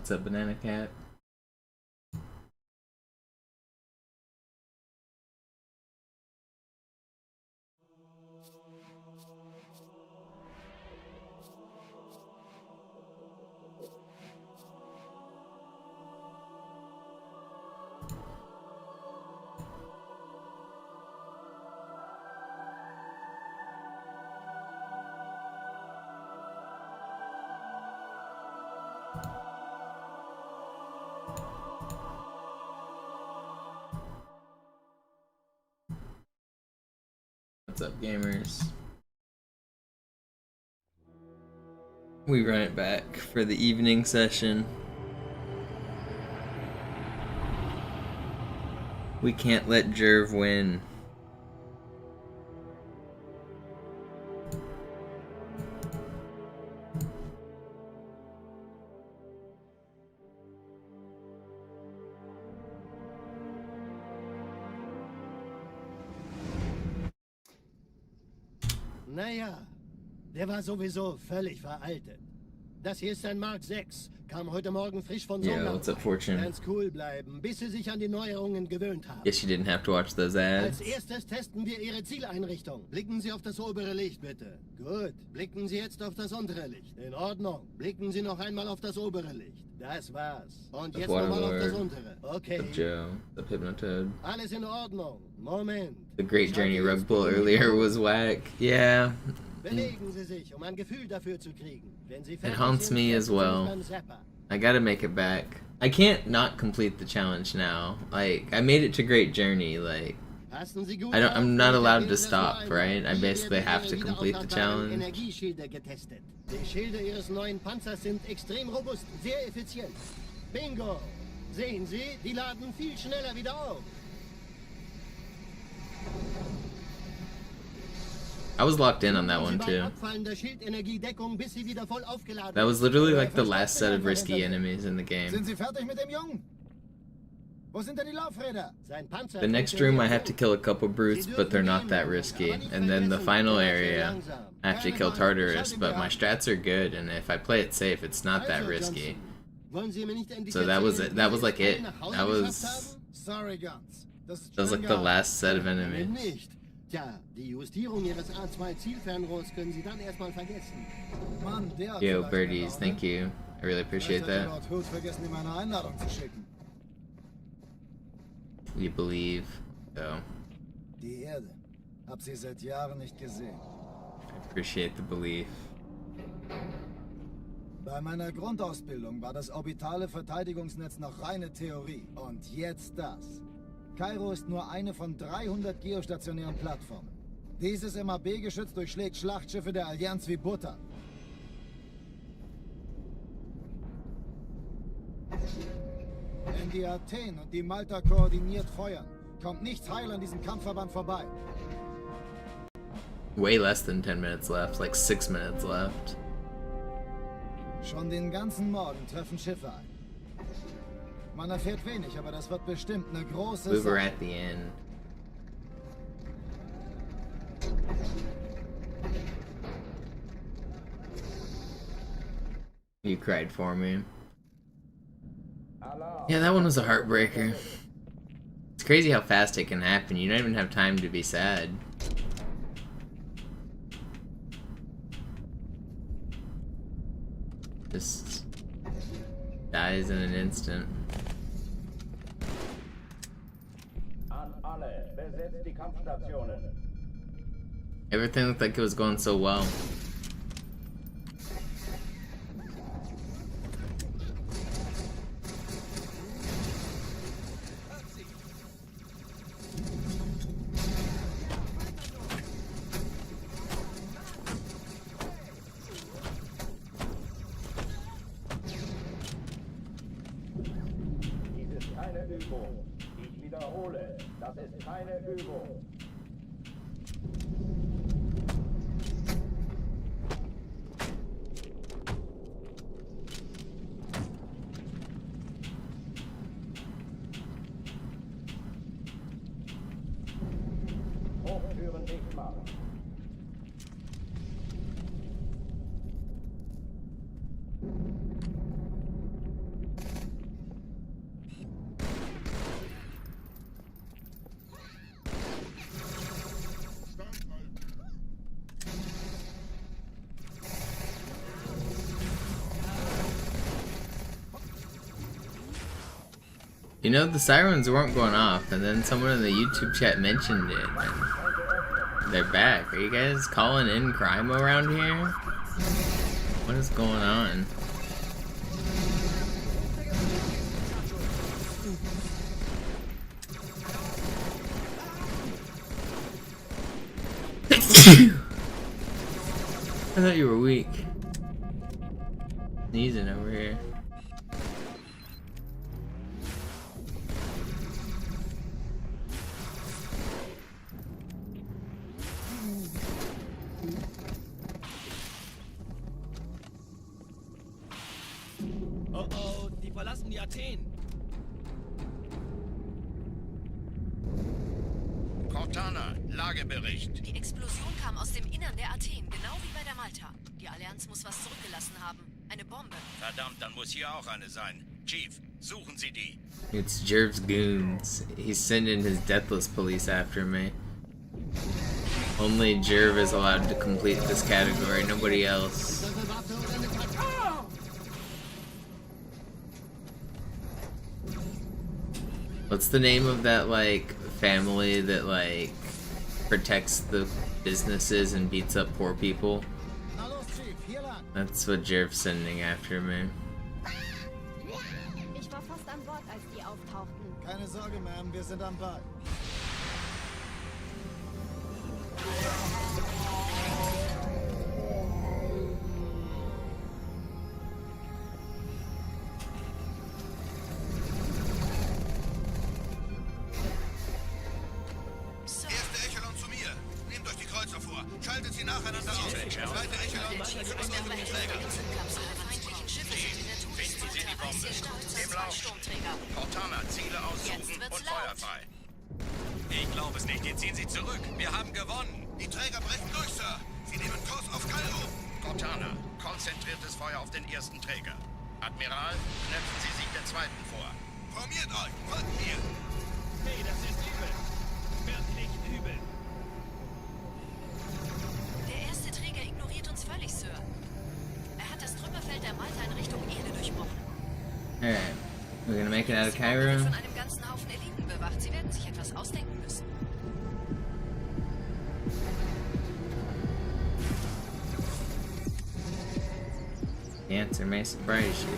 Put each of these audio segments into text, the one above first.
What's up, Banana Cat? What's up, gamers? We run it back for the evening session. We can't let Jerv win. Naja, der war sowieso völlig veraltet. Das hier ist ein Mark 6. Kam heute Morgen frisch von Sonntag. Yeah, what's up, Fortune? Ganz cool bleiben, bis Sie sich an die Neuerungen gewöhnt haben. Guess you didn't have to watch those ads. Als erstes testen wir Ihre Zieleinrichtung. Blicken Sie auf das obere Licht, bitte. Gut. Blicken Sie jetzt auf das untere Licht. In Ordnung. Blicken Sie noch einmal auf das obere Licht. Das war's. Und jetzt nochmal auf das untere. Okay. The Joe, the Hypnotoad. Alles in Ordnung. Moment. The Great Journey rug pull earlier was whack. Yeah. Bewegen Sie sich, um ein Gefühl dafür zu kriegen. Wenn Sie It haunts me as well. I gotta make it back. I can't not complete the challenge now. Like, I made it to Great Journey, like, I'm not allowed to stop, right? I basically have to complete the challenge. Die Schilde Ihres neuen Panzers sind extrem robust, sehr effizient. Bingo! Sehen Sie, die laden viel schneller wieder auf. I was locked in on that one too. That was literally like the last set of risky enemies in the game. Sind Sie fertig mit dem Jungen? Wo sind denn die Laufräder? The next room I have to kill a couple brutes, but they're not that risky. And then the final area, I have to kill Tartarus, but my strats are good, and if I play it safe, it's not that risky. So that was it. That was like it. That was like the last set of enemies. Tja, die Justierung Ihres A2-Zielfernrohrs können Sie dann erstmal vergessen. Yo, birdies, thank you. I really appreciate that. You believe, so. Die Erde. Hab sie seit Jahren nicht gesehen. I appreciate the belief. Bei meiner Grundausbildung war das orbitale Verteidigungsnetz noch reine Theorie. Und jetzt das. Kairo ist nur eine von 300 geostationären Plattformen. Dieses MAB-Geschütz durchschlägt Schlachtschiffe der Allianz wie Butter. Wenn die Athen und die Malta koordiniert feuern, kommt nichts heil an diesem Kampfverband vorbei. Way less than 10 minutes left, like 6 minutes left. Schon den ganzen Morgen treffen Schiffe ein. Man erfährt wenig, aber das wird bestimmt eine große We were Sache. at the end. You cried for me. Yeah, that one was a heartbreaker. It's crazy how fast it can happen. You don't even have time to be sad. Just dies in an instant. Everything looked like it was going so well. Dies ist keine Übung. Ich wiederhole, das ist keine Übung. Hochtüren dicht machen. You know, the sirens weren't going off, and then someone in the YouTube chat mentioned it, and they're back. Are you guys calling in crime around here? What is going on? I thought you were weak. Sneezing over here. Oh oh, die verlassen die Athen. Cortana, Lagebericht. Die Explosion kam aus dem Innern der Athen, genau wie bei der Malta. Die Allianz muss was zurückgelassen haben. Eine Bombe. Verdammt, dann muss hier auch eine sein. Chief, suchen Sie die. It's Jerv's goons. He's sending his deathless police after me. Only Jerv is allowed to complete this category, nobody else. What's the name of that, like, family that, like, protects the businesses and beats up poor people? That's what Jerv's sending after me. Ich war fast an Bord, als die auftauchten. Keine Sorge, Ma'am, wir sind am Ball. Erste Echelon zu mir. Nehmt euch die Kreuzer vor. Schaltet sie nacheinander aus. Zweite Echelon, kümmert euch um die Träger. Finden Sie die Bombe. Im Lauf. Cortana, Ziele aussuchen und Feuer frei. Ich glaube es nicht. Jetzt ziehen Sie zurück. Wir haben gewonnen. Die Träger brechen durch, Sir. Sie nehmen Kurs auf Kairo. Cortana, konzentriertes Feuer auf den ersten Träger. Admiral, knöpfen Sie sich den zweiten vor. Formiert euch. Folgt mir. Nee, das ist übel. Wirklich übel. Der erste Träger ignoriert uns völlig, Sir. Er hat das Trümmerfeld der Malta in Richtung Erde durchbrochen. Alright, we're gonna make it out of Sie Cairo. wird von einem ganzen Haufen Eliten bewacht. Sie werden sich etwas ausdenken müssen. The answer may surprise you.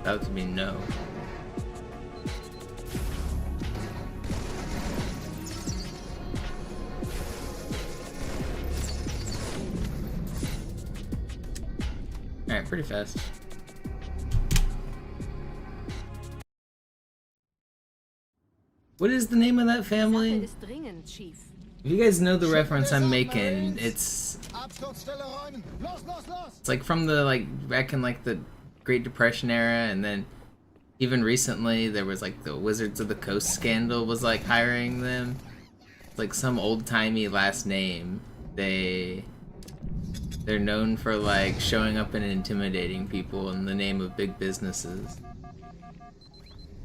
That would be no. Alright, pretty fast. What is the name of that Sache family? ist dringend, Chief. If you guys know the reference I'm making, it's Absturzstelle räumen. Los, los, los! like from the, like, back in like the Great Depression era, and then even recently there was like the Wizards of the Coast scandal was like hiring them. It's like some old-timey last name. They're known for like showing up and intimidating people in the name of big businesses.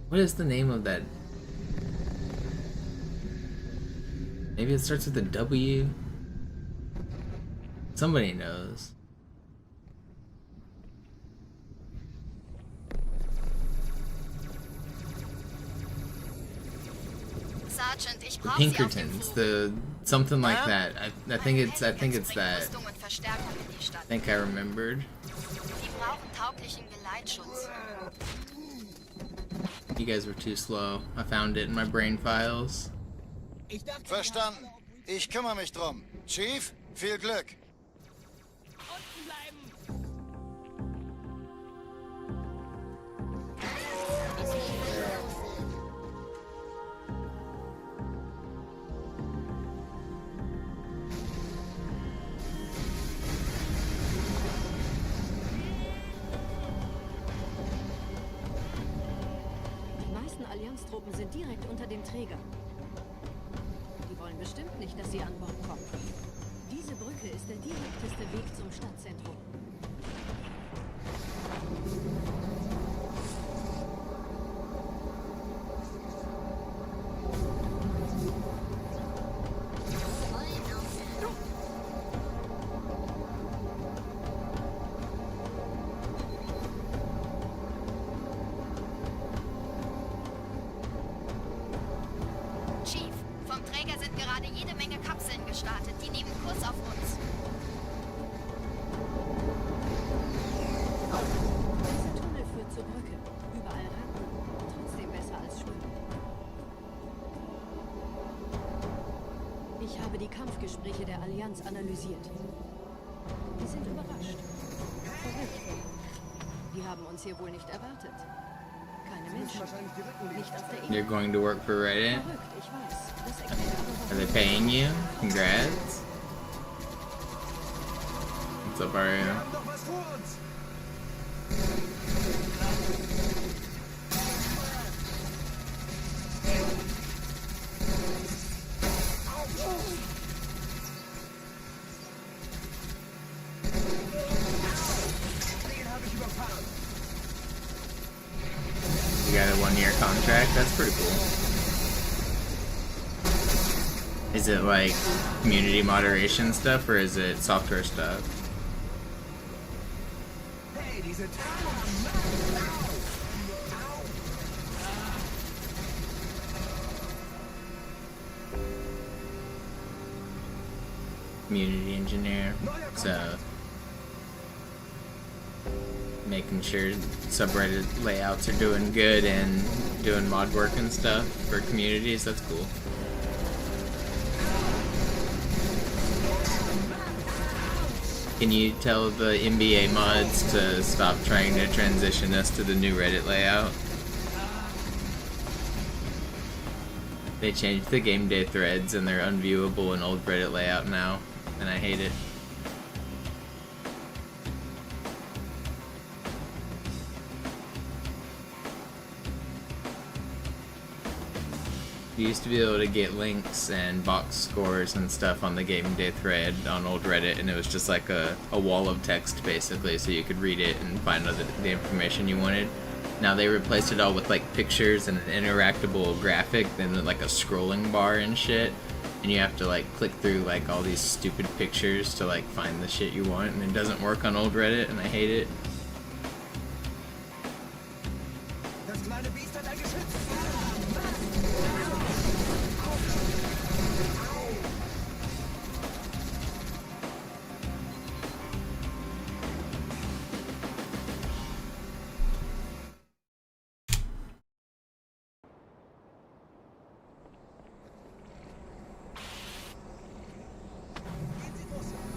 What is the name of that? Maybe it starts with a W? Somebody knows. Sergeant, ich The brauche Sie auf dem Pinkertons, Flug. the something like that. I think it's Meine Helden that. bringen Rüstung und Verstärkung in die I Stadt. think I remembered. Die brauchen tauglichen Geleitschutz. You guys were too slow. I found it in my brain files. Verstanden. Ich kümmere mich drum. Chief, viel Glück. Unten bleiben. Die meisten Allianztruppen sind direkt unter dem Träger. Die wollen bestimmt nicht, dass sie an Bord kommen. Diese Brücke ist der direkteste Weg zum Stadtzentrum. Träger sind gerade jede Menge Kapseln gestartet. Die nehmen Kurs auf uns. Dieser Tunnel führt zur Brücke. Überall Rampen. Trotzdem besser als schwimmen. Ich habe die Kampfgespräche der Allianz analysiert. Die sind überrascht. Verrückt. Die haben uns hier wohl nicht erwartet. Keine Menschen. Nicht auf der You're Erde. going to work for Reddit? Verrückt, ich weiß. Das erklärt aber Are warum. they paying you? Congrats. What's up, Aria? Doch was vor uns! You got a 1-year contract? That's pretty cool. Is it like community moderation stuff or is it software stuff? Hey, diese Community engineer. So making sure subreddit layouts are doing good and doing mod work and stuff for communities. That's cool. Can you tell the NBA mods to stop trying to transition us to the new Reddit layout? They changed the game day threads and they're unviewable in old Reddit layout now, and I hate it. You used to be able to get links and box scores and stuff on the game day thread on old Reddit, and it was just like a wall of text basically, so you could read it and find the information you wanted. Now they replaced it all with like pictures and an interactable graphic, then like a scrolling bar and shit, and you have to like click through like all these stupid pictures to like find the shit you want, and it doesn't work on old Reddit, and I hate it. Das kleine Biest hat ein Geschütz!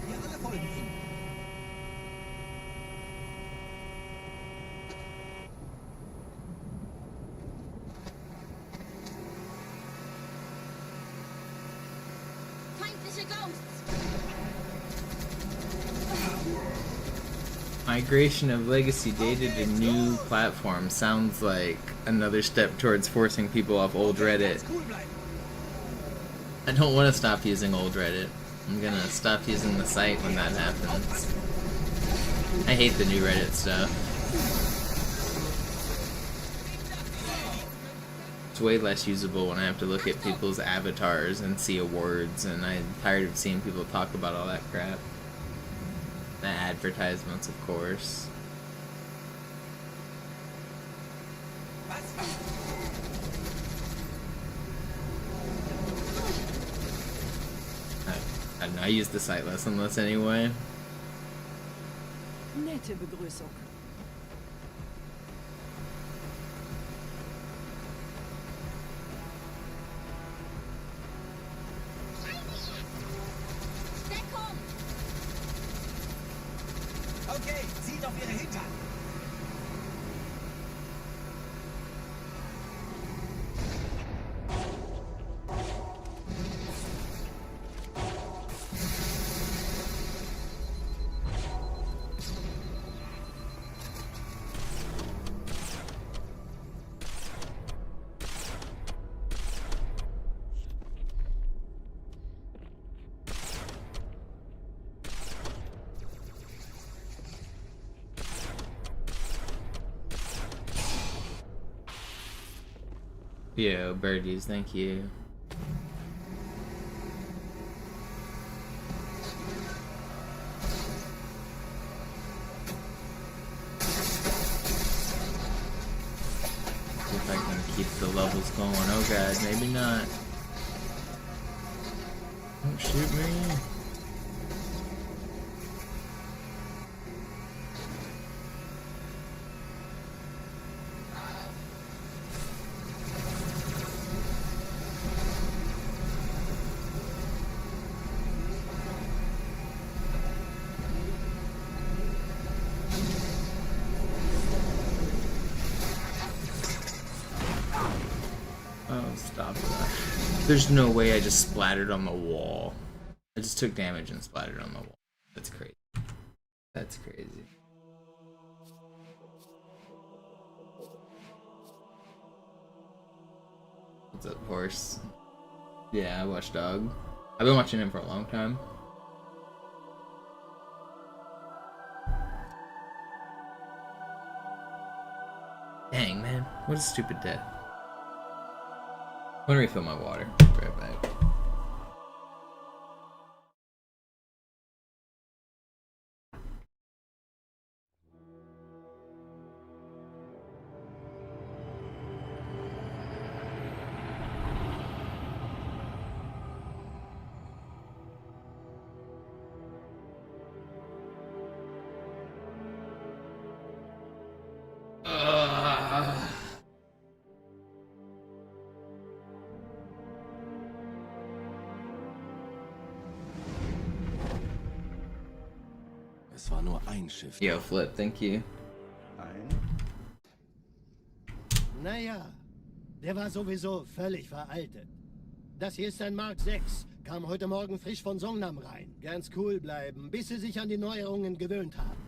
Wir alle folgen ihm. Feindliche Ghosts. Migration of legacy data to new platform sounds like another step towards forcing people off old Reddit. Cool bleiben. I don't want to stop using old Reddit. I'm gonna stop using the site when that happens. I hate the new Reddit stuff. It's way less usable when I have to look at people's avatars and see awards, and I'm tired of seeing people talk about all that crap. The advertisements, of course. I don't know, I use the site less and less anyway. Nette Begrüßung. Deckung! Okay, zieht auf ihre Hintern. Yo, birdies, thank you. See if I can keep the levels going. Oh god, maybe not. Don't shoot me. Oh, stop that. There's no way I just splattered on the wall. I just took damage and splattered on the wall. That's crazy. That's crazy. What's up, horse? Yeah, I watch Dog. I've been watching him for a long time. Dang, man. What a stupid death. I'm gonna refill my water. Be right back. Es war nur ein Schiff. Yo, Flip, thank you. Naja, der war sowieso völlig veraltet. Das hier ist ein Mark 6. Kam heute Morgen frisch von Songnam rein. Ganz cool bleiben, bis Sie sich an die Neuerungen gewöhnt haben.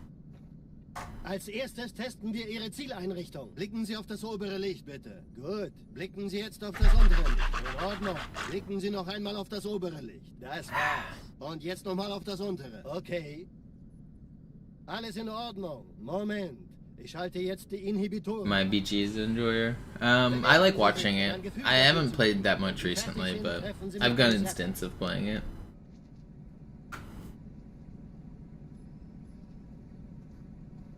Als erstes testen wir Ihre Zieleinrichtung. Blicken Sie auf das obere Licht, bitte. Gut. Blicken Sie jetzt auf das untere Licht. In Ordnung. Blicken Sie noch einmal auf das obere Licht. Das war's. Und jetzt nochmal auf das untere. Okay. Alles in Ordnung. Moment. Ich schalte jetzt die Inhibitoren. My BG's enjoyer. I like watching it. I haven't played that much recently, but I've got an instance of playing it.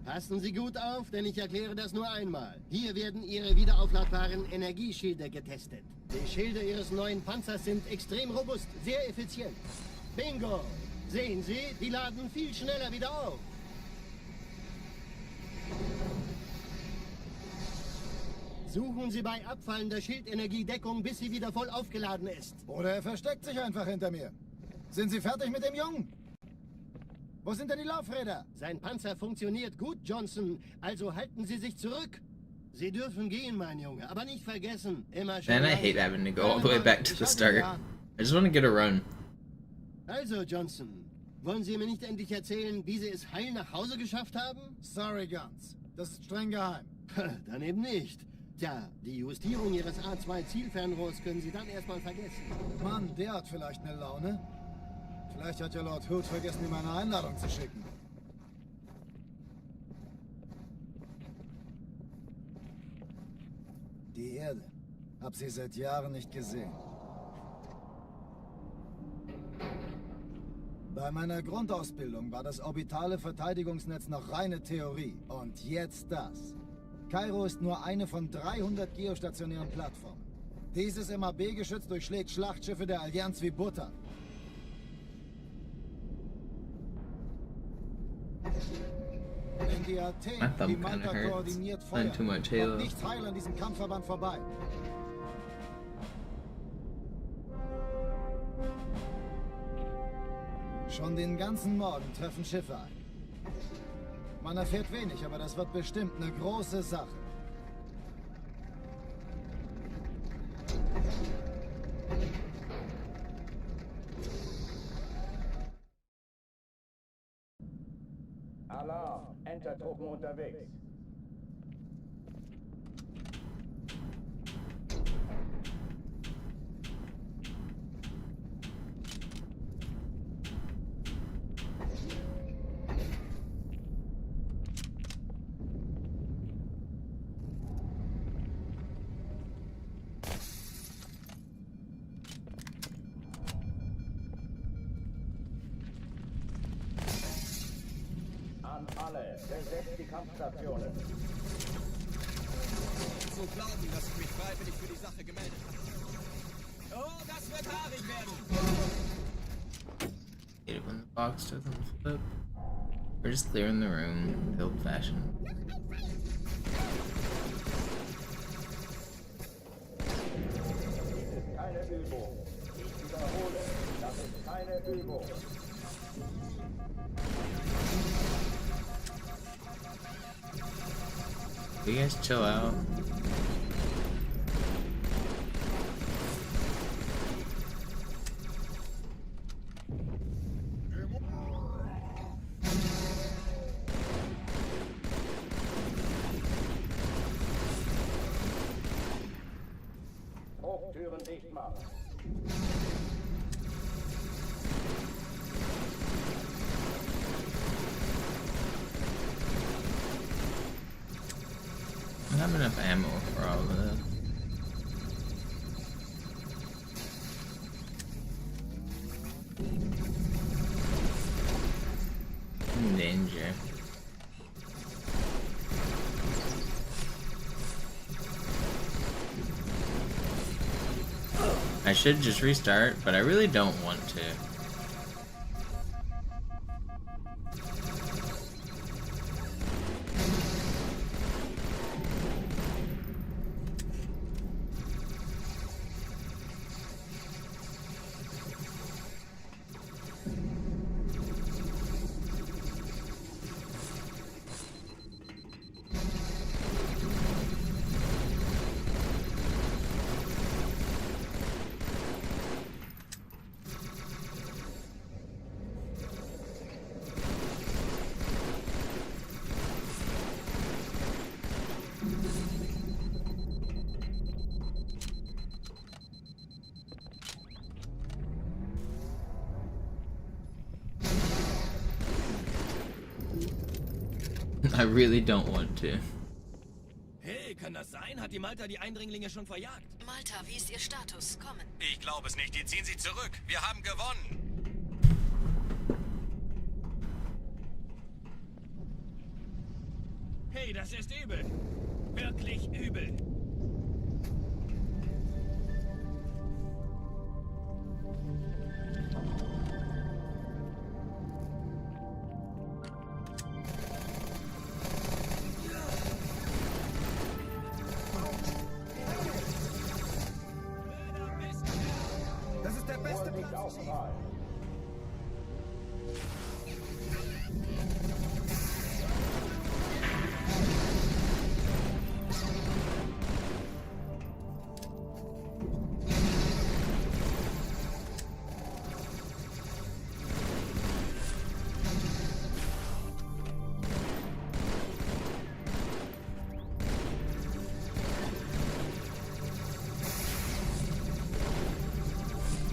Passen Sie gut auf, denn ich erkläre das nur einmal. Hier werden Ihre wiederaufladbaren Energieschilde getestet. Die Schilde Ihres neuen Panzers sind extrem robust, sehr effizient. Bingo! Sehen Sie, die laden viel schneller wieder auf. Suchen Sie bei abfallender Schildenergiedeckung, bis sie wieder voll aufgeladen ist. Oder er versteckt sich einfach hinter mir. Sind Sie fertig mit dem Jungen? Wo sind denn die Laufräder? Sein Panzer funktioniert gut, Johnson. Also halten Sie sich zurück. Sie dürfen gehen, mein Junge. Aber nicht vergessen, immer schön. Man, I hate having to go all the way back to the start. I just want to get a run. Also, Johnson, wollen Sie mir nicht endlich erzählen, wie Sie es heil nach Hause geschafft haben? Sorry, Guns. Das ist streng geheim. Dann eben nicht. Tja, die Justierung Ihres A2-Zielfernrohrs können Sie dann erstmal vergessen. Mann, der hat vielleicht eine Laune. Vielleicht hat ja Lord Hood vergessen, ihm eine Einladung zu schicken. Die Erde. Hab sie seit Jahren nicht gesehen. Bei meiner Grundausbildung war das orbitale Verteidigungsnetz noch reine Theorie. Und jetzt das. Kairo ist nur eine von 300 geostationären Plattformen. Dieses MAB-Geschütz durchschlägt Schlachtschiffe der Allianz wie Butter. Wenn die Athen die Malta koordiniert feuern, kommt nichts heil an diesem Kampfverband vorbei. Schon den ganzen Morgen treffen Schiffe ein. Man erfährt wenig, aber das wird bestimmt eine große Sache. Alarm! Entertruppen unterwegs. An alle, besetzt die Kampfstationen. So glauben, dass ich mich freiwillig für die Sache gemeldet habe. Oh, das wird haarig werden! hate it when the box doesn't flip. We're just clearing the room, the old-fashioned. Keine Übung. Ich wiederhole, das ist keine Übung. Will you guys chill out? Hochtüren dicht machen. I don't have enough ammo for all of that. I'm in danger. I should just restart, but I really don't want to. I really don't want to. Hey, kann das sein? Hat die Malta die Eindringlinge schon verjagt? Malta, wie ist Ihr Status? Kommen. Ich glaube es nicht. Die ziehen sie zurück. Wir haben gewonnen. Hey, das ist übel. Wirklich übel. Das ist der beste Nicht Platz. aufprallen.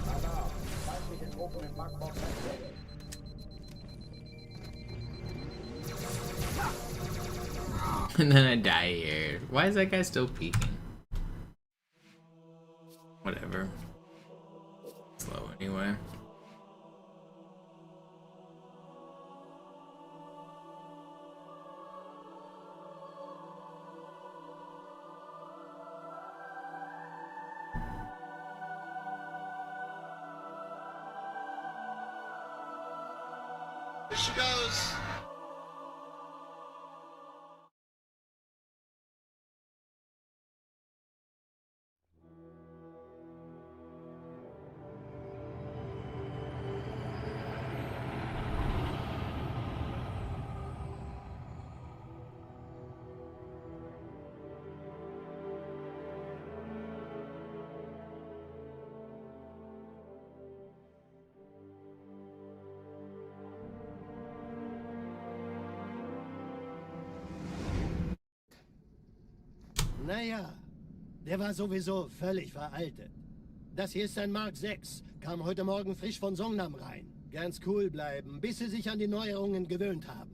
Alarm. Feindliche Truppen im Backbox entdeckt. And then I die here. Why is that guy still peeking? Whatever. Slow anyway. There she goes. Naja, der war sowieso völlig veraltet. Das hier ist ein Mark 6, kam heute Morgen frisch von Songnam rein. Ganz cool bleiben, bis Sie sich an die Neuerungen gewöhnt haben.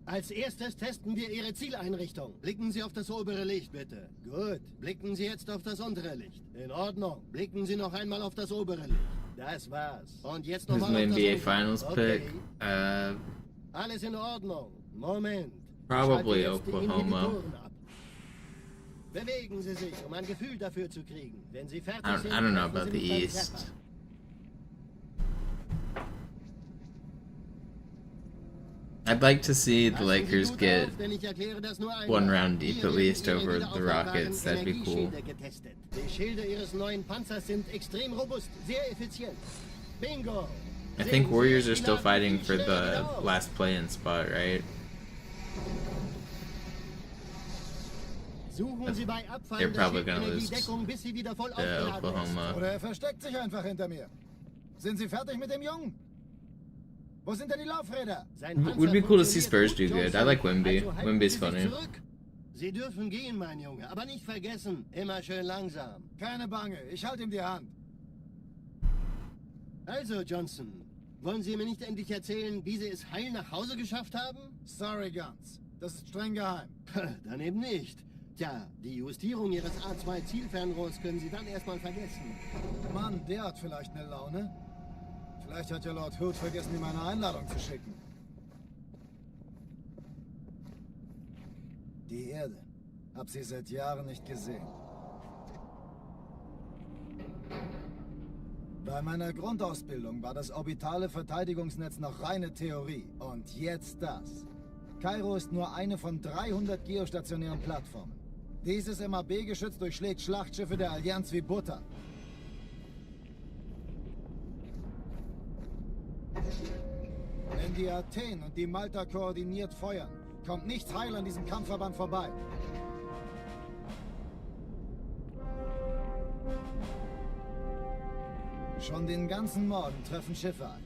Als erstes testen wir Ihre Zieleinrichtung. Blicken Sie auf das obere Licht, bitte. Gut, blicken Sie jetzt auf das untere Licht. In Ordnung, blicken Sie noch einmal auf das obere Licht. Das war's. Und jetzt Who's nochmal my auf das NBA untere. Finals Okay. pick? Alles in Ordnung. Moment. Probably Schalte jetzt die Oklahoma. Inhibitoren ab. Bewegen Sie sich, um ein Gefühl dafür zu kriegen. Wenn Sie fertig sind, I don't know helfen about Sie the mich beim East. Treffer. I'd like to see the Passen Sie Lakers gut get auf, denn ich erkläre das nur one einmal. round deep Hier at least werden over Ihre the aufladbaren Rockets. That'd be cool. Energieschilde getestet. Die Schilde Ihres neuen Panzers sind extrem robust, sehr effizient. Bingo! I think Warriors are still fighting for the last play-in spot, right? Suchen Sie bei Abfall They're der probably gonna lose Energiedeckung, bis sie wieder voll to aufgeladen ist. Oklahoma. Oder er versteckt sich einfach hinter mir. Sind Sie fertig mit dem Jungen? Wo sind denn die Laufräder? Sein Panzer Would be cool to see funktioniert Spurs do gut, good. I Johnson. like Wemby. Also halten Wemby's Sie sich funny. zurück. Sie dürfen gehen, mein Junge, aber nicht vergessen, immer schön langsam. Keine Bange, ich halte ihm die Hand. Also, Johnson, wollen Sie mir nicht endlich erzählen, wie Sie es heil nach Hause geschafft haben? Sorry, Guns. Das ist streng geheim. Dann eben nicht. Tja, die Justierung Ihres A2-Zielfernrohrs können Sie dann erstmal vergessen. Mann, der hat vielleicht eine Laune. Vielleicht hat ja Lord Hood vergessen, ihm eine Einladung zu schicken. Die Erde. Hab sie seit Jahren nicht gesehen. Bei meiner Grundausbildung war das orbitale Verteidigungsnetz noch reine Theorie. Und jetzt das. Kairo ist nur eine von 300 geostationären Plattformen. Dieses MAB-Geschütz durchschlägt Schlachtschiffe der Allianz wie Butter. Wenn die Athen und die Malta koordiniert feuern, kommt nichts heil an diesem Kampfverband vorbei. Schon den ganzen Morgen treffen Schiffe ein.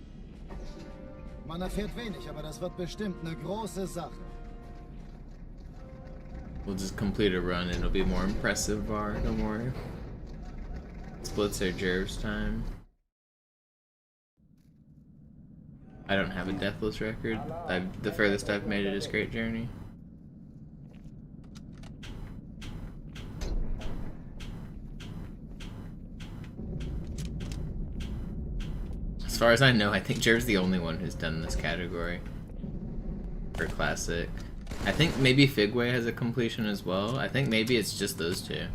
Man erfährt wenig, aber das wird bestimmt eine große Sache. We'll just complete a run. It'll be more impressive, Var. Don't worry. Splits their Jerv's time. I don't have a deathless record. The furthest I've made it is Great Journey. As far as I know, I think Jerv's the only one who's done this category for Classic. I think maybe Figway has a completion as well. I think maybe it's just those two.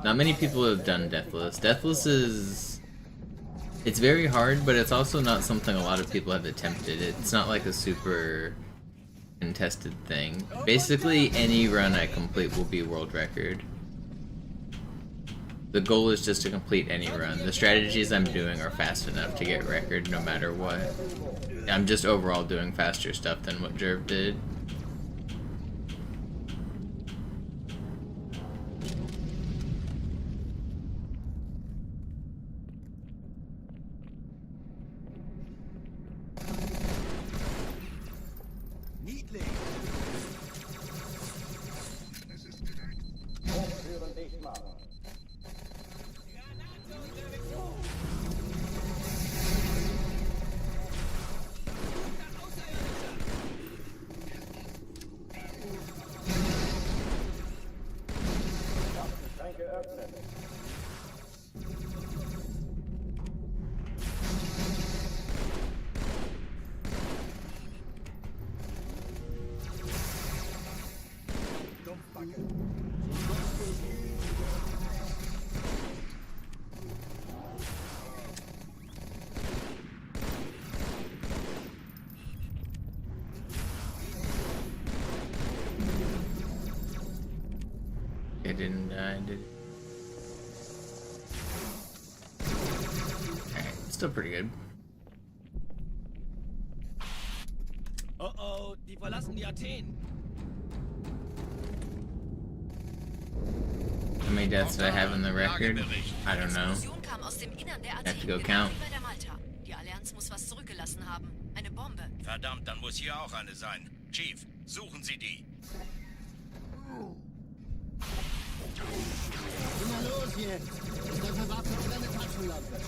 Not many people have done Deathless. Deathless is... It's very hard, but it's also not something a lot of people have attempted. It's not like a super contested thing. Basically, any run I complete will be world record. The goal is just to complete any run. The strategies I'm doing are fast enough to get record no matter what. I'm just overall doing faster stuff than what Jerv did. Hochtüren dicht machen. Schränke öffnen. It didn't die, did it? Alright, still pretty good. Oh oh, die verlassen die Athen. How many deaths did I have in the record? I don't know. Explosion kam aus dem Innern der I have to Athen, go genau count. wie bei der Malta. Die Allianz muss was zurückgelassen haben. Eine Bombe. Verdammt, dann muss hier auch eine sein. Chief, suchen Sie die. Na los jetzt! Ist dafür Waffe oder eine Taschenlampe?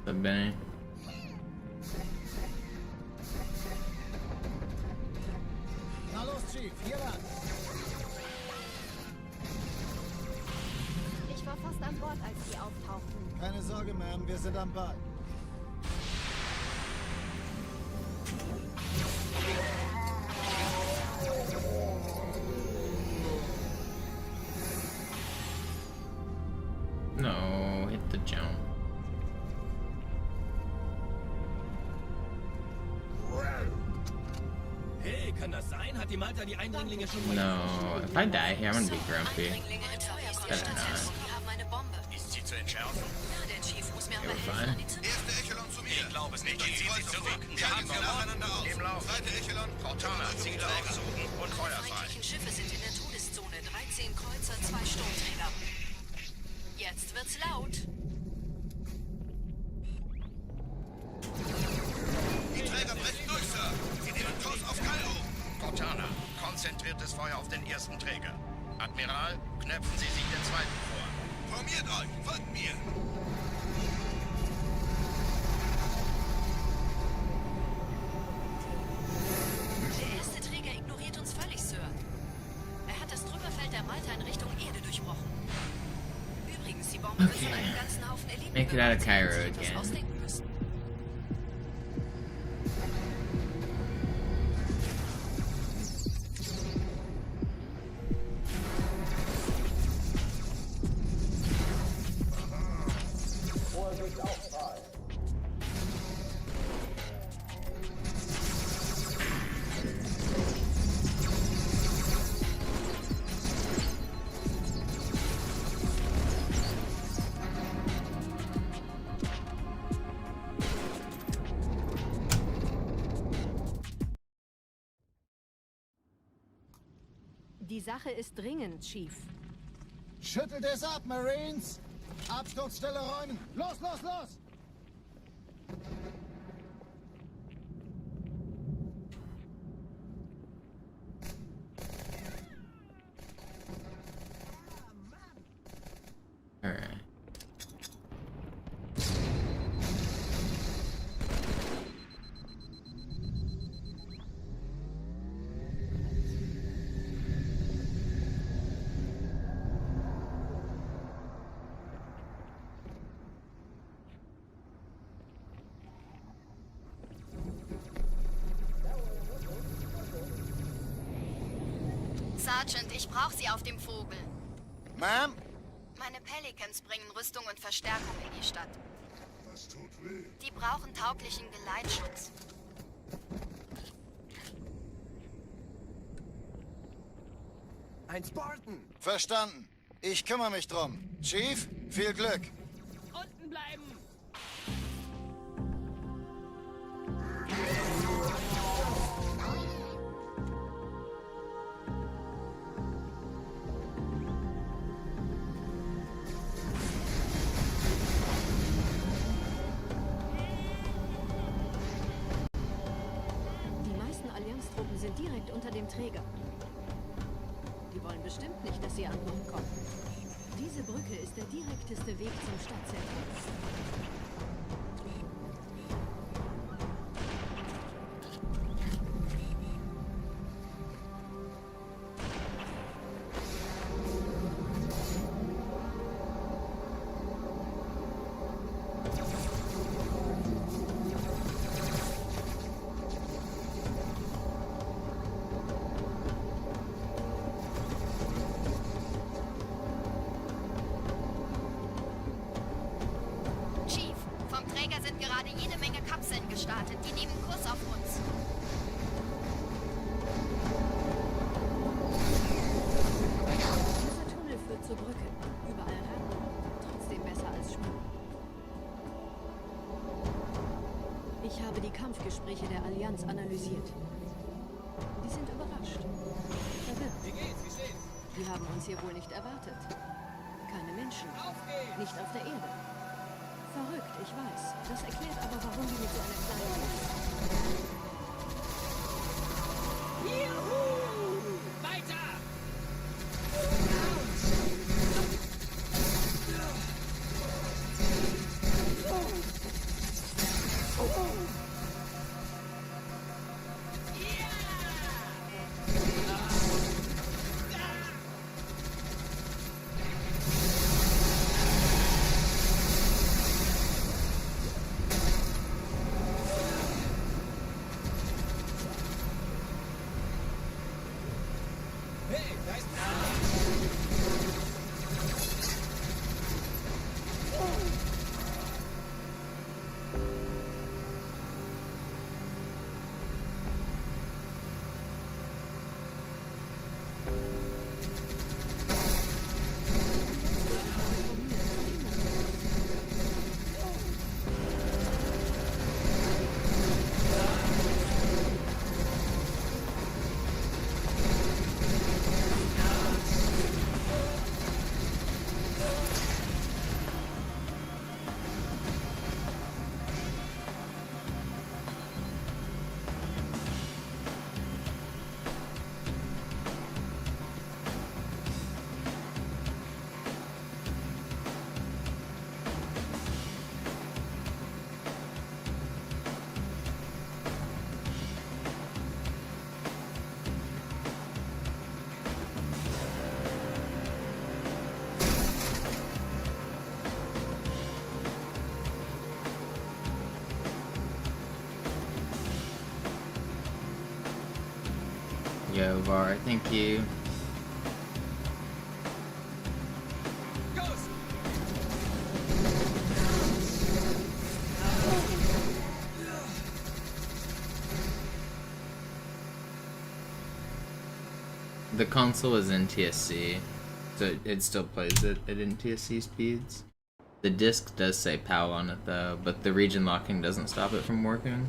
The Benny. Na los, Chief, hier lang! Ich war fast an Bord, als sie auftauchten. Keine Sorge, Ma'am, wir sind am Ball. Kann das sein? Hat die Malta die Eindringlinge schon mal... No, if I die here, I'm gonna be grumpy. Eindringlinge im Feuerkonstatation. Wir haben eine Bombe. Ist sie zu entschärfen? Ja, der Chief muss mir aber Ja, helfen, an die zu... Erste Echelon zu mir. Ich glaube es nicht. Ziehen Sie zurück. Wir haben nacheinander aus. Im Lauf. Zweite Echelon. Cortana, Ziele aussuchen und Die feuerfrei. feindlichen Schiffe sind in der Todeszone. 13 Kreuzer, 2 Sturmträger. Jetzt wird's laut. Die Träger brechen durch, Sir. Sie nehmen Kurs auf Kairo. Cortana, konzentriertes Feuer auf den ersten Träger. Admiral, knöpfen Sie sich den zweiten vor. Formiert euch, folgt mir. Der erste Träger ignoriert uns völlig, Sir. Er hat das Trümmerfeld der Malta in Richtung Erde durchbrochen. Übrigens, die Bombe wird von einem ganzen Haufen Eliten Make it out of Cairo die sich etwas again. ausdenken müssen. Vorsicht Aufprall. Die Sache ist dringend, Chief. Schüttelt es ab, Marines! Absturzstelle räumen! Los, los, los! Alright. Sergeant, ich brauche Sie auf dem Vogel. Ma'am? Meine Pelicans bringen Rüstung und Verstärkung in die Stadt. Das tut weh. Die brauchen tauglichen Geleitschutz. Ein Spartan! Verstanden. Ich kümmere mich drum. Chief, viel Glück. Unten bleiben! Die meisten Allianztruppen sind direkt unter dem Träger. Die wollen bestimmt nicht, dass sie an Bord kommen. Diese Brücke ist der direkteste Weg zum Stadtzentrum. Chief, vom Träger sind gerade jede Menge Kapseln gestartet. Die nehmen Kurs auf uns. Dieser Tunnel führt zur Brücke. Überall Rampen. Trotzdem besser als Schmuck. Ich habe die Kampfgespräche der Allianz analysiert. Die sind überrascht. Verwirrt. Wie geht's? Wie steht's? Die haben uns hier wohl nicht erwartet. Keine Menschen. Auf geht's! Nicht auf der Erde. Verrückt, ich weiß. Das erklärt aber, warum die mit so einer kleinen... Juhu! Weiter! Yo, Var, thank you. The console is NTSC, so it still plays it at NTSC speeds. The disc does say PAL on it though, but the region locking doesn't stop it from working.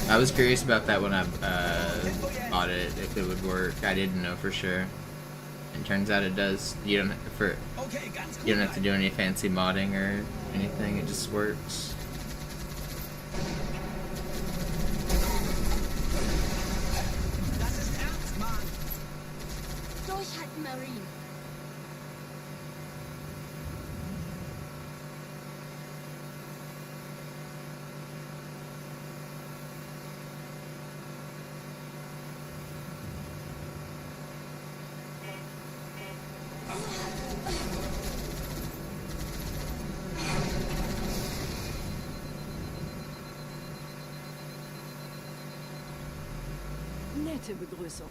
I was curious about that when I bought it, if it would work. I didn't know for sure. And turns out it does. You don't have to do any fancy modding or anything. It just works. Durchhalten, Marine. Nette Begrüßung.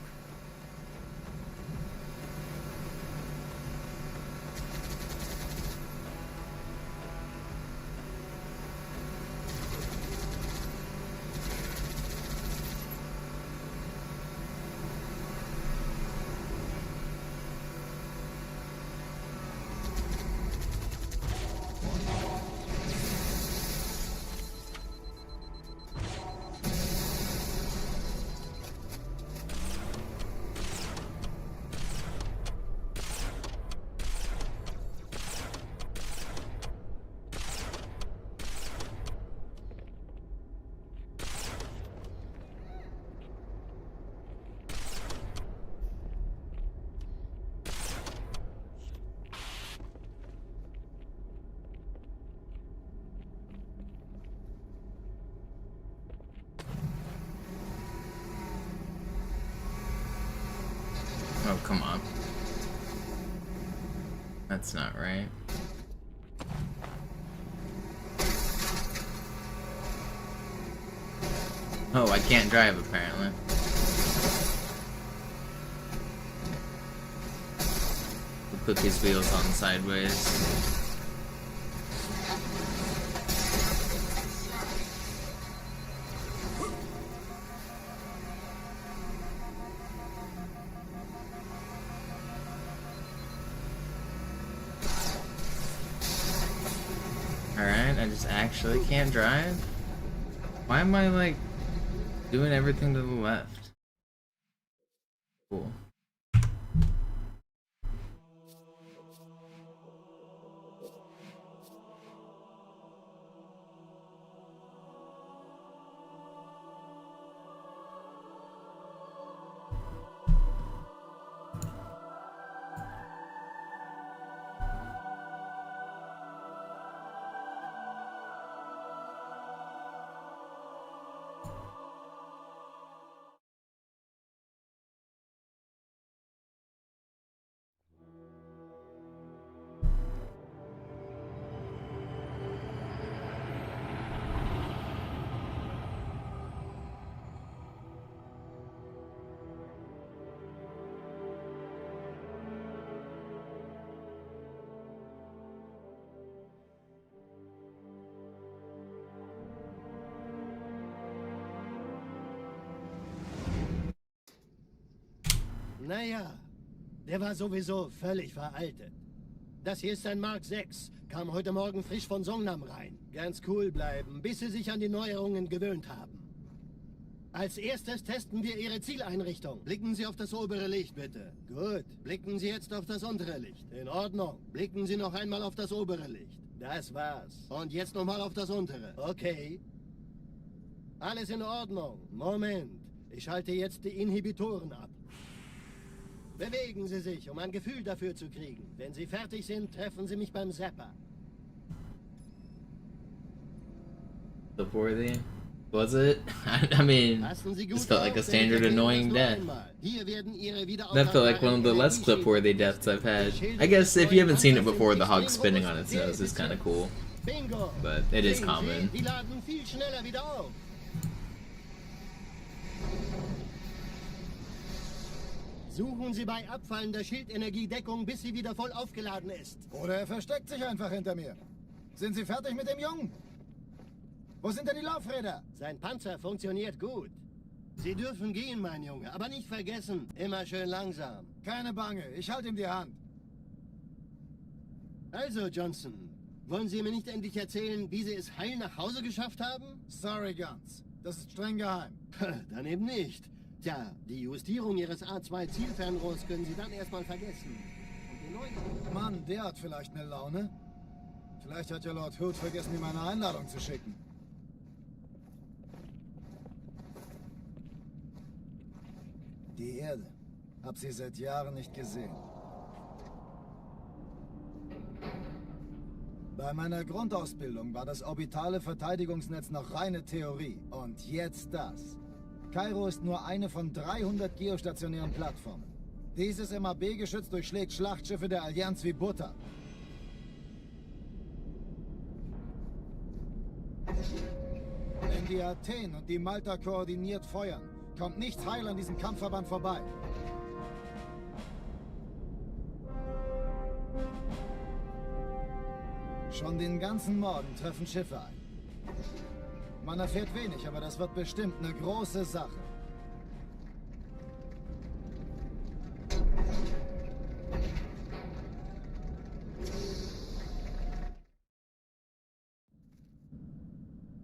Oh, come on. That's not right. Oh, I can't drive apparently. We'll put these wheels on sideways. Alright, I just actually can't drive? Why am I like doing everything to the left? Cool. Naja, der war sowieso völlig veraltet. Das hier ist ein Mark 6. Kam heute Morgen frisch von Songnam rein. Ganz cool bleiben, bis Sie sich an die Neuerungen gewöhnt haben. Als erstes testen wir Ihre Zieleinrichtung. Blicken Sie auf das obere Licht, bitte. Gut. Blicken Sie jetzt auf das untere Licht. In Ordnung. Blicken Sie noch einmal auf das obere Licht. Das war's. Und jetzt nochmal auf das untere. Okay. Alles in Ordnung. Moment. Ich schalte jetzt die Inhibitoren ab. Bewegen Sie sich, um ein Gefühl dafür zu kriegen. Wenn Sie fertig sind, treffen Sie mich beim Zapper. Flip worthy. Was it? I mean, this felt like a standard annoying death. That felt like one of the less clip-worthy deaths I've had. I guess if you haven't seen it before, the hog spinning on its nose is kind of cool. But it is common. Suchen Sie bei abfallender Schildenergie Deckung, bis sie wieder voll aufgeladen ist. Oder er versteckt sich einfach hinter mir. Sind Sie fertig mit dem Jungen? Wo sind denn die Laufräder? Sein Panzer funktioniert gut. Sie dürfen gehen, mein Junge, aber nicht vergessen, immer schön langsam. Keine Bange, ich halte ihm die Hand. Also, Johnson, wollen Sie mir nicht endlich erzählen, wie Sie es heil nach Hause geschafft haben? Sorry, Guns. Das ist streng geheim. Dann eben nicht. Tja, die Justierung Ihres A2-Zielfernrohrs können Sie dann erstmal vergessen. Und den Leuten... Mann, der hat vielleicht eine Laune. Vielleicht hat ja Lord Hood vergessen, ihm eine Einladung zu schicken. Die Erde. Hab sie seit Jahren nicht gesehen. Bei meiner Grundausbildung war das orbitale Verteidigungsnetz noch reine Theorie. Und jetzt das. Kairo ist nur eine von 300 geostationären Plattformen. Dieses MAB-Geschütz durchschlägt Schlachtschiffe der Allianz wie Butter. Wenn die Athen und die Malta koordiniert feuern, kommt nichts heil an diesem Kampfverband vorbei. Schon den ganzen Morgen treffen Schiffe ein. Man erfährt wenig, aber das wird bestimmt eine große Sache.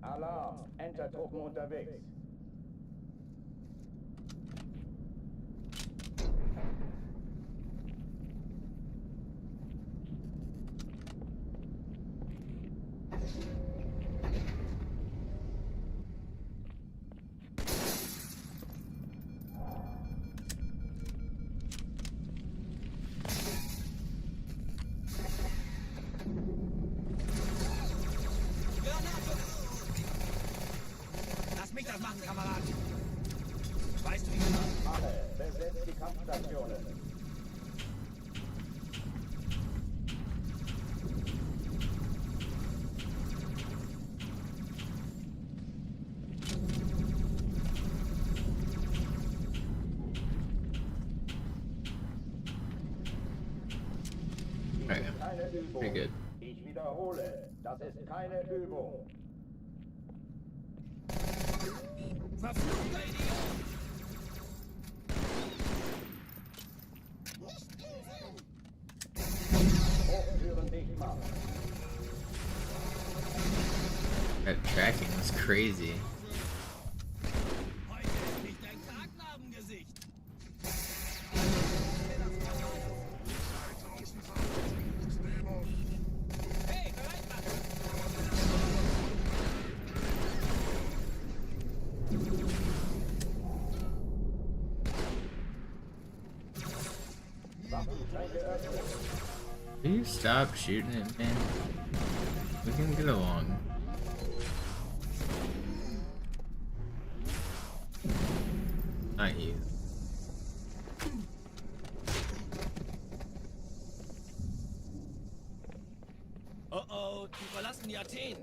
Alarm! Entertruppen unterwegs. Lass mich das machen, Kamerad. Weißt du, wie man... Alle, besetzt die Kampfstationen. Keine Übung. Pretty good. Ich wiederhole, das ist keine Übung. Verfluchter Idiot! Hochtüren dicht machen. That tracking was crazy. Heute ist nicht dein Kragnarbengesicht. Hey, bereit machen! Waffenschränke öffnen. Will you stop shooting it, man? We can get along. Not you. Oh oh, die verlassen die Athen.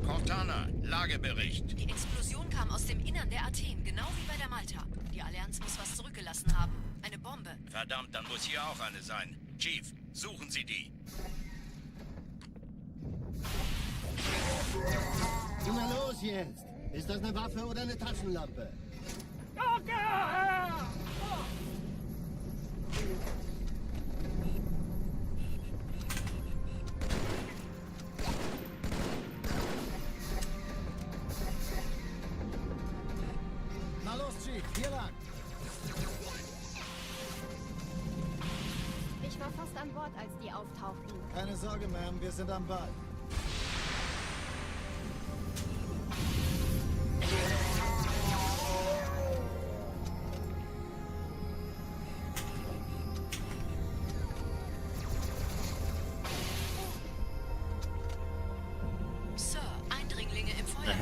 Cortana, Lagebericht. Die Explosion kam aus dem Innern der Athen, genau wie bei der Malta. Die Allianz muss was zurückgelassen haben. Eine Bombe. Verdammt, dann muss hier auch eine sein. Chief, suchen Sie die. Na los jetzt! Ist das eine Waffe oder eine Taschenlampe? Na los, Chief, hier lang. Ich war fast an Bord, als die auftauchten. Keine Sorge, Ma'am, wir sind am Ball.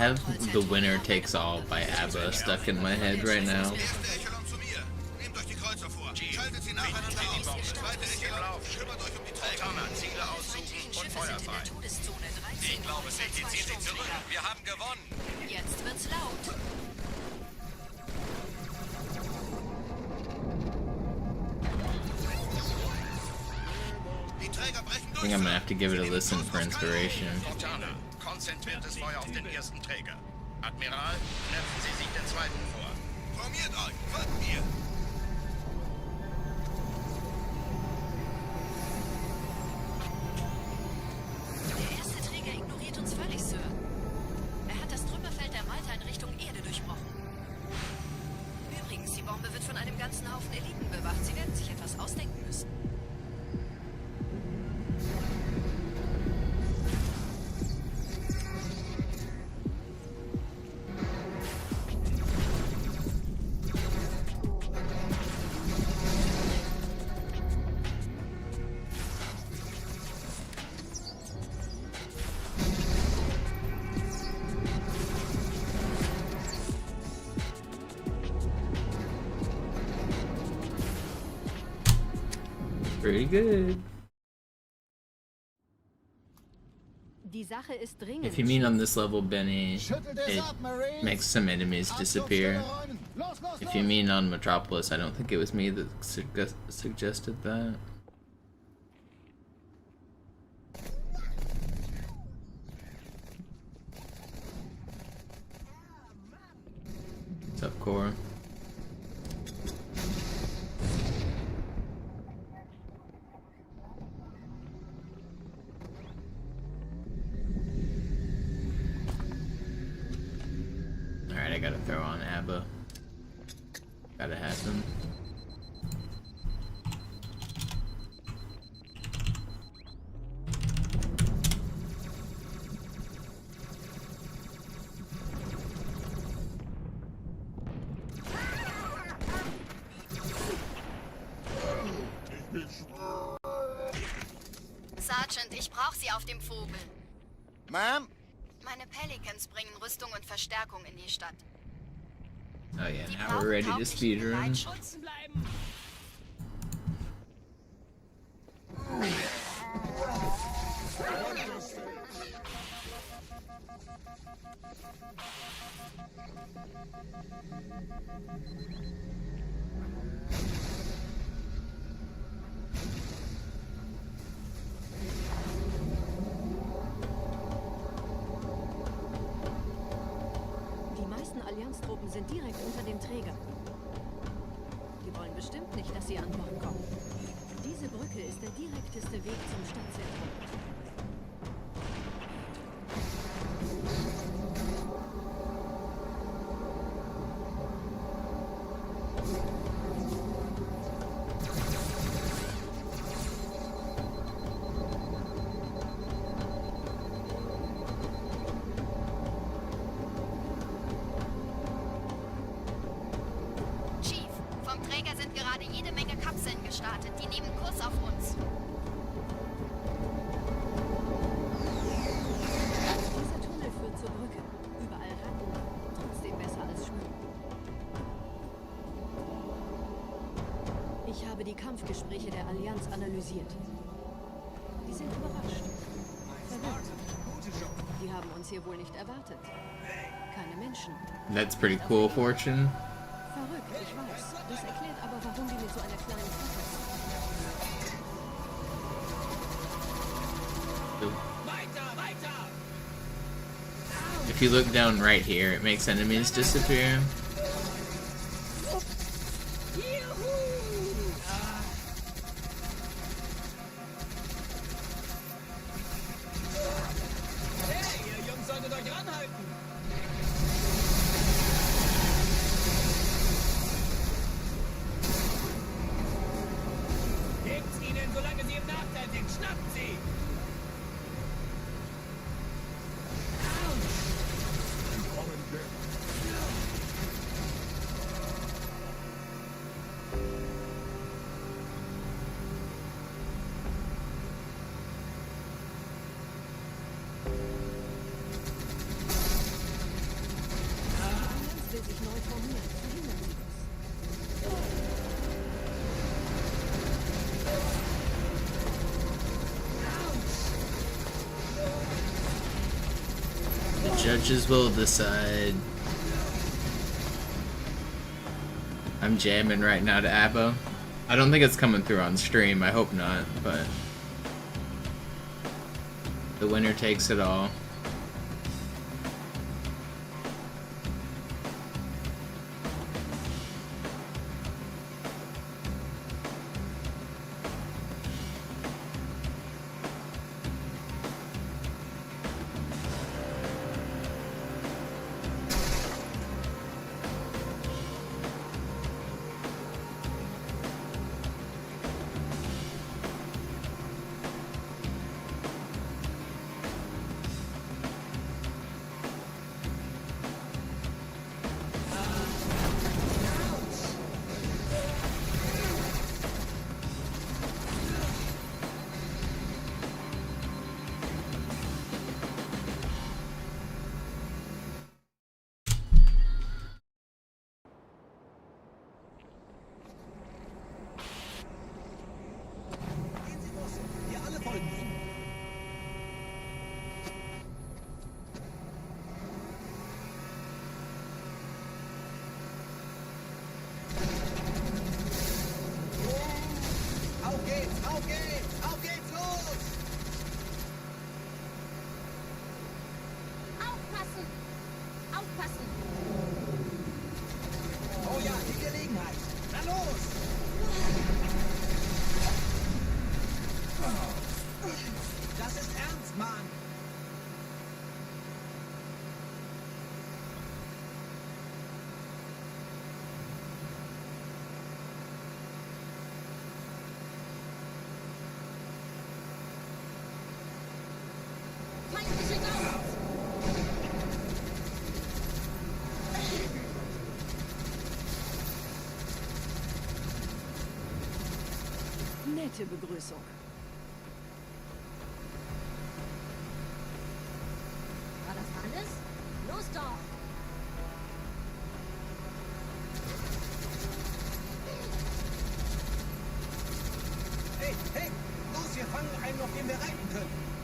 have the winner takes all by ABBA stuck in my head right now. Ich glaube es nicht. Jetzt ziehen sie zurück. Wir haben gewonnen. Jetzt wird's laut. Die Träger brechen I durch. think I'm gonna have to give it a listen for inspiration. Cortana, konzentriertes Feuer auf den ersten Träger. Admiral, knöpfen Sie sich den zweiten vor. Formiert euch, folgt mir. Der erste Träger ignoriert uns völlig, Sir. Er hat das Trümmerfeld der Malta in Richtung Erde durchbrochen. Übrigens, die Bombe wird von einem ganzen Haufen Eliten bewacht. Sie werden sich etwas ausdenken müssen. Pretty good. Die Sache ist dringend. If you mean on this level, Benny, it makes some enemies disappear. If you mean on Metropolis, I don't think it was me that suggested that. What's up, Cora? Alright, I gotta throw on ABBA. Gotta have him. Sergeant, ich brauche Sie auf dem Vogel. Ma'am? Meine Pelicans bringen Rüstung und Verstärkung in die Stadt. Oh yeah, Die now brauchen we're ready to tauglichen speedrun. Leitschutz. Die meisten Allianztruppen sind direkt unter dem Träger. Die wollen bestimmt nicht, dass sie an Bord kommen. Diese Brücke ist der direkteste Weg zum Stadtzentrum. Chief, vom Träger sind gerade jede Menge Kapseln gestartet. Die nehmen Kurs auf uns. Dieser Tunnel führt zur Brücke. Überall Ratten. Trotzdem besser als Schwimmen. Ich habe die Kampfgespräche der Allianz analysiert. Die sind überrascht. Verwirrt. Die haben uns hier wohl nicht erwartet. Keine Menschen. That's pretty cool, Fortune. Verrückt, ich weiß. Das erklärt aber, warum die mit so einer kleinen Flotte sind. If you look down right here, it makes enemies disappear. Hey, ihr Jungs solltet euch ranhalten. Gebt's ihnen, solange sie im Nachteil sind. Schnappt sie! Judges will decide. I'm jamming right now to ABBA. I don't think it's coming through on stream. I hope not, but the winner takes it all. Nette Begrüßung. War das alles? Los doch! Hey, hey! Los, wir fangen einen, auf den wir reiten können!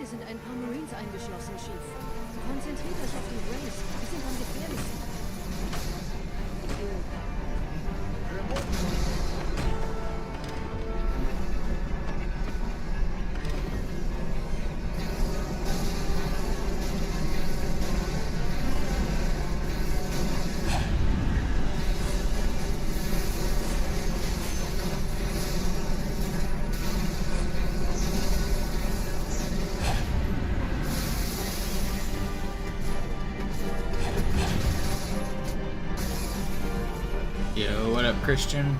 Sind ein paar Marines eingeschlossen, Chief. Konzentriert euch auf die Rays. Die sind am gefährlichsten. Yo, what up, Christian?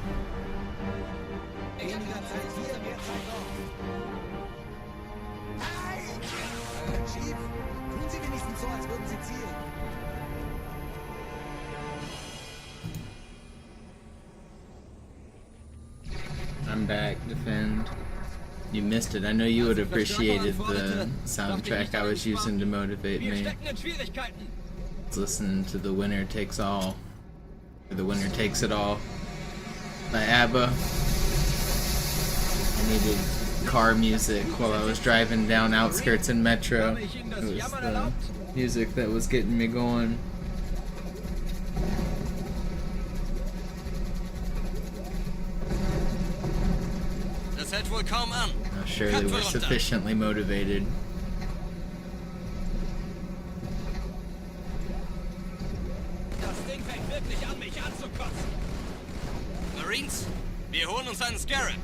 Chief, tun Sie wenigstens so, als würden Sie zielen. I'm back. Defend. You missed it. I know you would have appreciated the soundtrack I was using to motivate me. Let's listen to The Winner Takes All. Or The Winner Takes It All by ABBA. I needed car music while I was driving down outskirts in Metro. It was the music that was getting me going. Das hält wohl kaum an. Now, surely we're sufficiently motivated. Das Ding fängt wirklich an, mich anzukotzen. Marines, wir holen uns einen Scarab.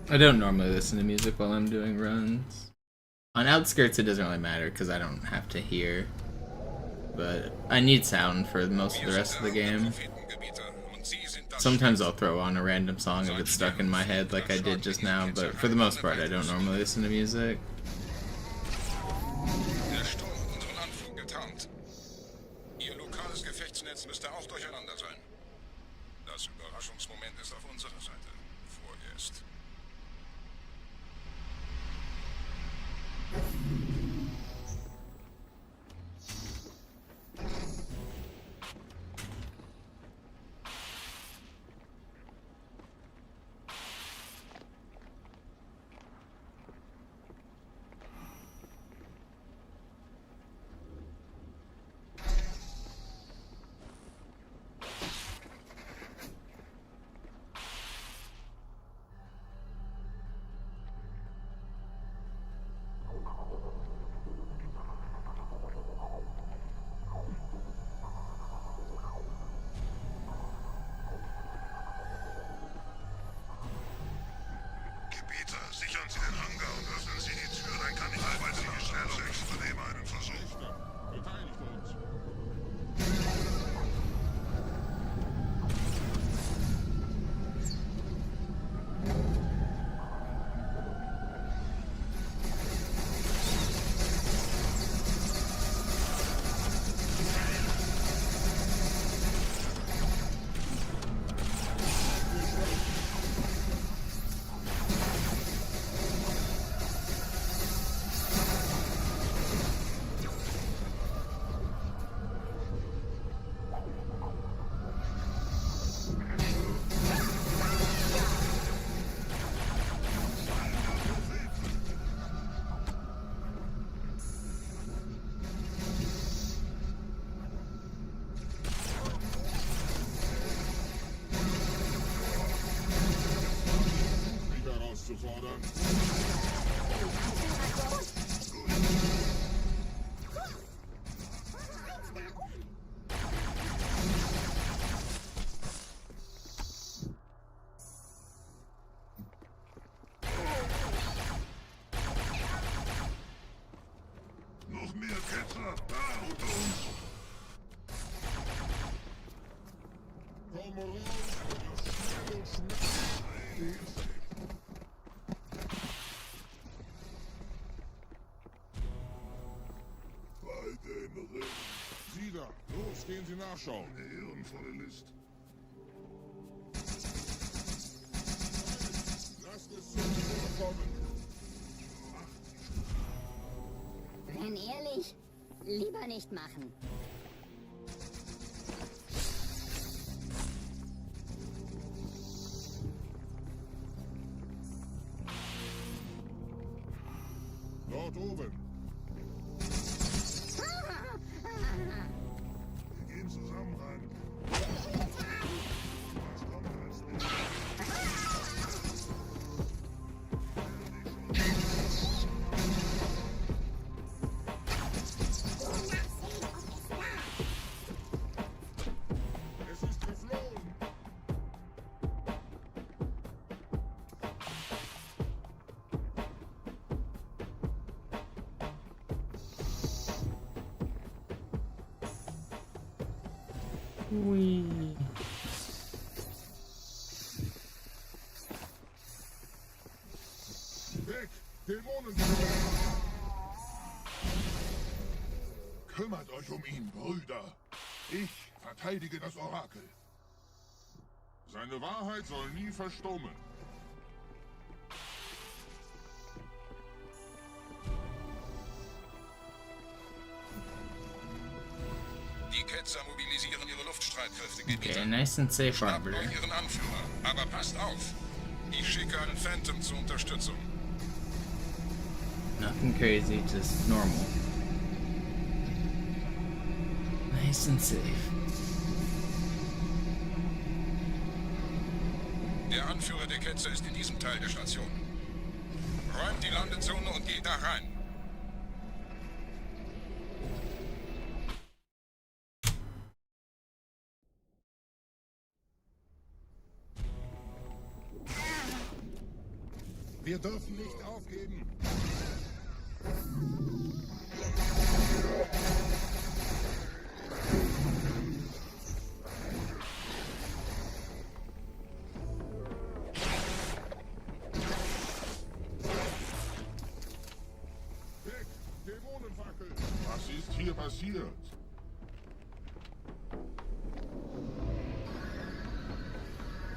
I don't normally listen to music while I'm doing runs. On outskirts it doesn't really matter because I don't have to hear. But I need sound for most of the rest of the game. Sometimes I'll throw on a random song if it's stuck in my head like I did just now, but for the most part I don't normally listen to music. Der Sturm hat unseren Anflug getarnt. Ihr lokales Gefechtsnetz müsste auch durcheinander sein. Das Überraschungsmoment ist auf unserer Seite. Vorerst. Sichern Sie den Hangar und öffnen Sie die Tür, dann kann ich weitere Schnellung. Ich übernehme einen Versuch. Beteiligt uns. Noch mehr Ketzer, da und uns. Komm raus, schnell und schnell. Bei den Ringen. Sie da, los, gehen Sie nachschauen. Eine ehrenvolle List. Lasst es zum kommen. Wenn ehrlich, lieber nicht machen. Dort oben. Wir gehen zusammen rein. Was kommt als nächstes? Ui. Weg! Dämonen! Kümmert euch um ihn, Brüder. Ich verteidige das Orakel. Seine Wahrheit soll nie verstummen. Die Ketzer mobilisieren ihre Luftstreitkräfte. Okay, nice and safe Schnappt harbor. euch ihren Anführer, aber passt auf. Ich schicke einen Phantom zur Unterstützung. Nothing crazy, just normal. Nice and safe. Der Anführer der Ketzer ist in diesem Teil der Station. Räumt die Landezone und geht da rein. Wir dürfen nicht aufgeben. Weg! Dämonenfackel! Was ist hier passiert?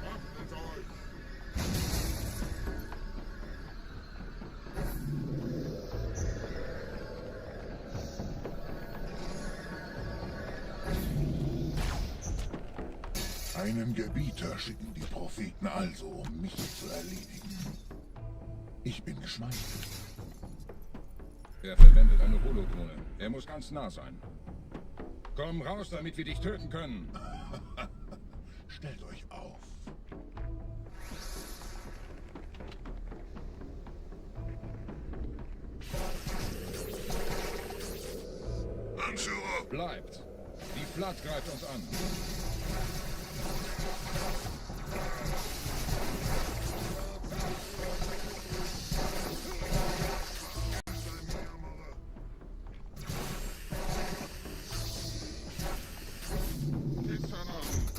Wappnet euch! Einen Gebieter schicken die Propheten also, um mich zu erledigen. Ich bin geschmeichelt. Er verwendet eine Holoklone. Er muss ganz nah sein. Komm raus, damit wir dich töten können. Stellt euch auf. Anführer! Bleibt. Die Flat greift uns an.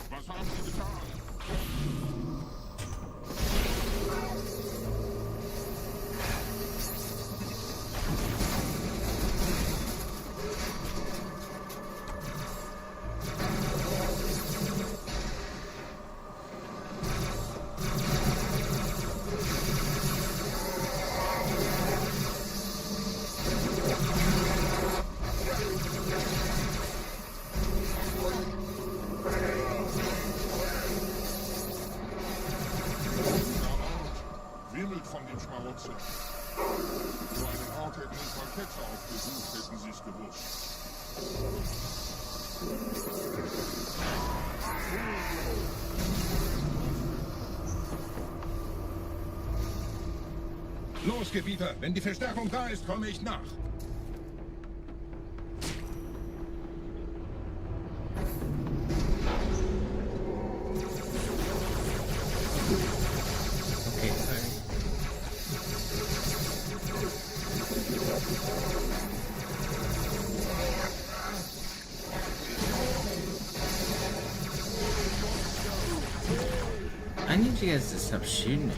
Was haben Sie getan? Wimmelt von den Schmarotzer. So einen Ort hätten ein paar Ketzer aufgesucht, hätten sie es gewusst. Los, Gebieter. Wenn die Verstärkung da ist, komme ich nach. Okay, sorry. I need you guys to stop shooting it.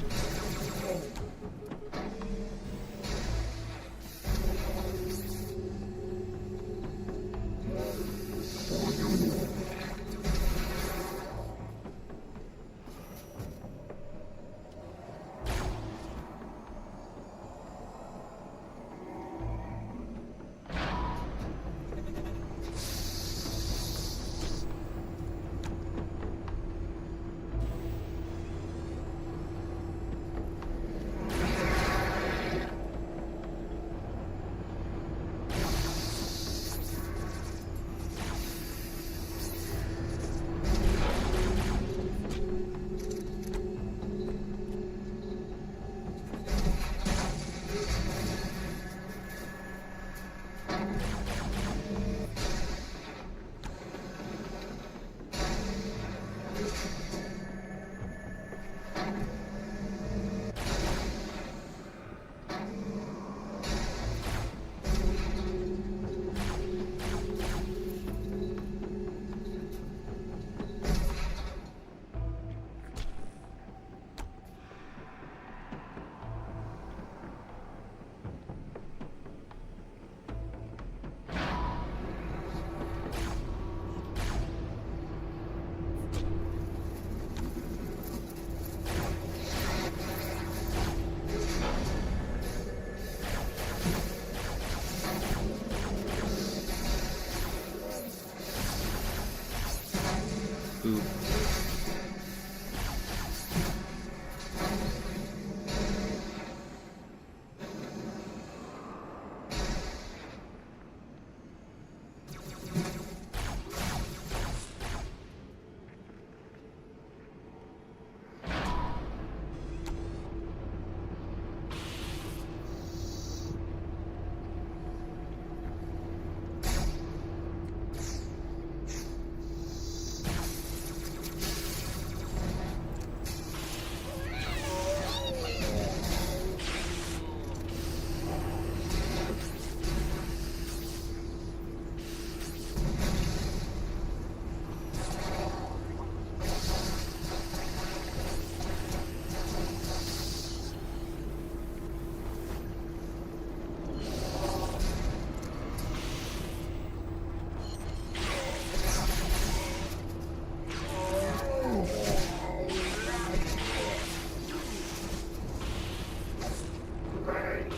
Ooh.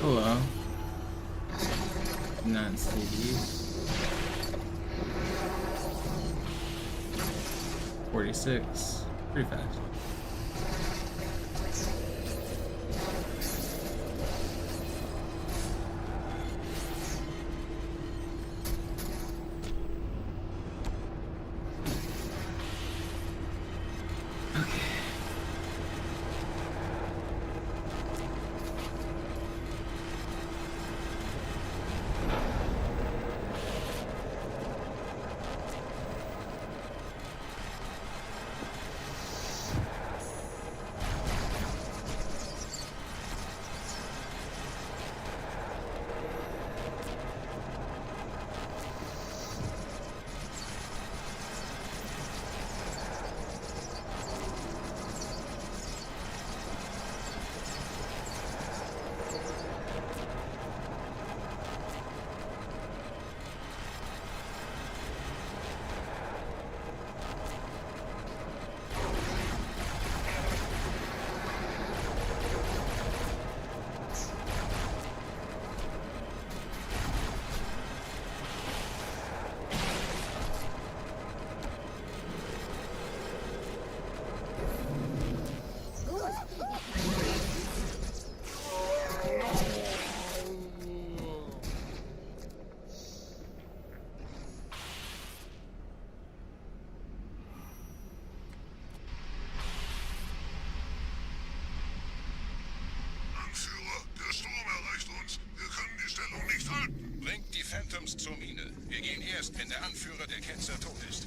Hello. Not CD. 46. Pretty fast. Bringt die Phantoms zur Mine. Wir gehen erst, wenn der Anführer der Ketzer tot ist.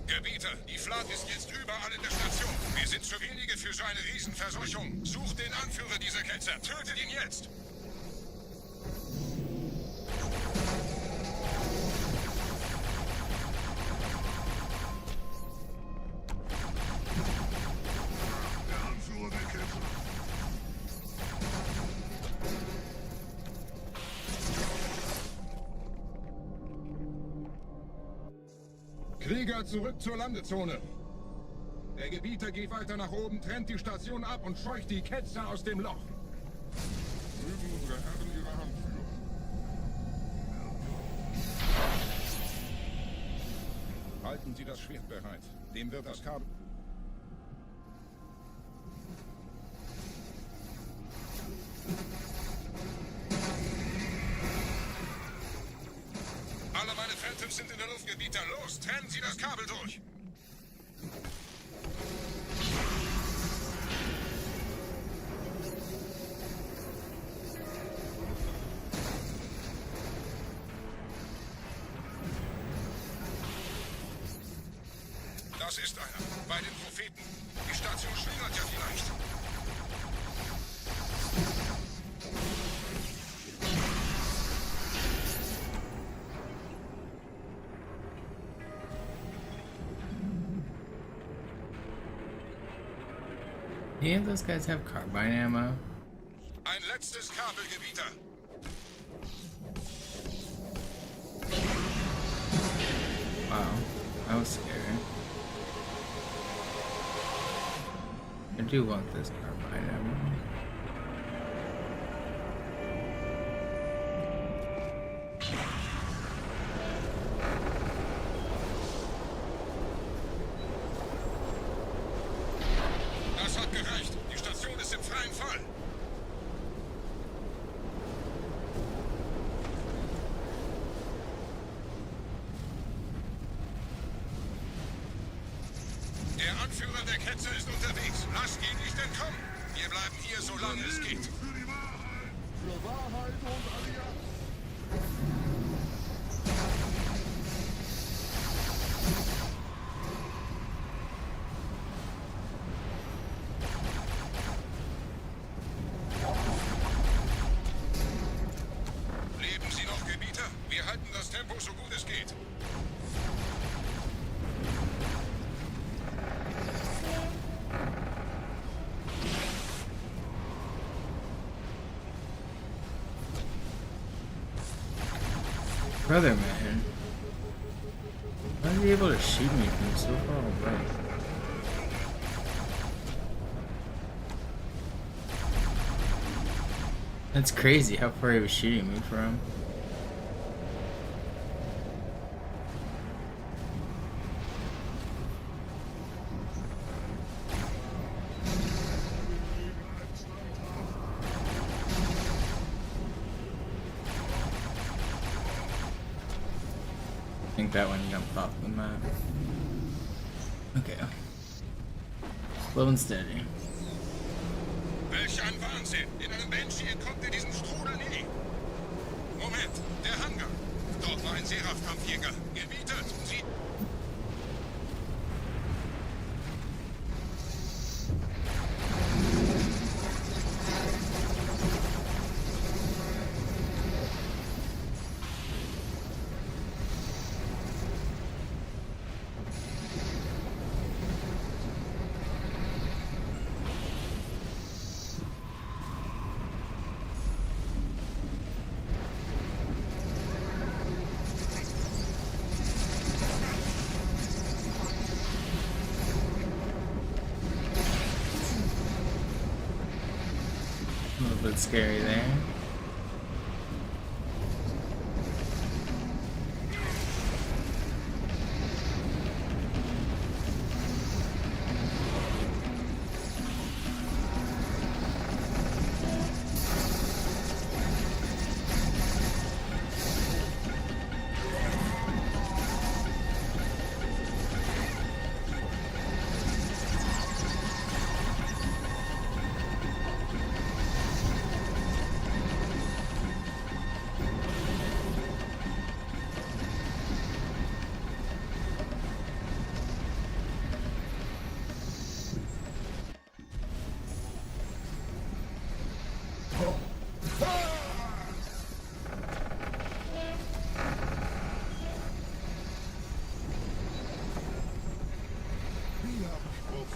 Gebieter, die Flat ist jetzt überall in der Station. Wir sind zu wenige für so eine Riesenverseuchung. Sucht den Anführer dieser Ketzer. Tötet ihn jetzt! Krieger, zurück zur Landezone. Der Gebieter geht weiter nach oben, trennt die Station ab und scheucht die Ketzer aus dem Loch. Mögen unsere Herren ihre Hand führen. Halten Sie das Schwert bereit. Dem wird das Kabel... Alle meine Phantoms sind in der Luft, Gebieter. Los, trennen Sie das Kabel durch. Das ist einer. Bei den Propheten. Die Station schwingert ja vielleicht. Any of those guys have carbine ammo? Ein letztes Kabel, Gebieter. Wow. That was scary. I do want this carbine ammo. Das hat gereicht. Die Station ist im freien Fall. Der Anführer der Ketzer ist unterwegs. Lasst ihn nicht entkommen. Wir bleiben hier, solange es geht. Für die Wahrheit! Für Wahrheit und Allianz! Leben Sie noch, Gebieter? Wir halten das Tempo so gut es geht. Brother, man. Why is he able to shoot me from so far away? That's crazy how far he was shooting me from. I think that one jumped off the map. Okay. Slow and steady. Welch ein Wahnsinn! In einem Banshee entkommt ihr diesem Strudel nie! Moment, der Hangar! Dort war ein Seraph-Kampfjäger. Gebietet! Sie... A little bit scary there.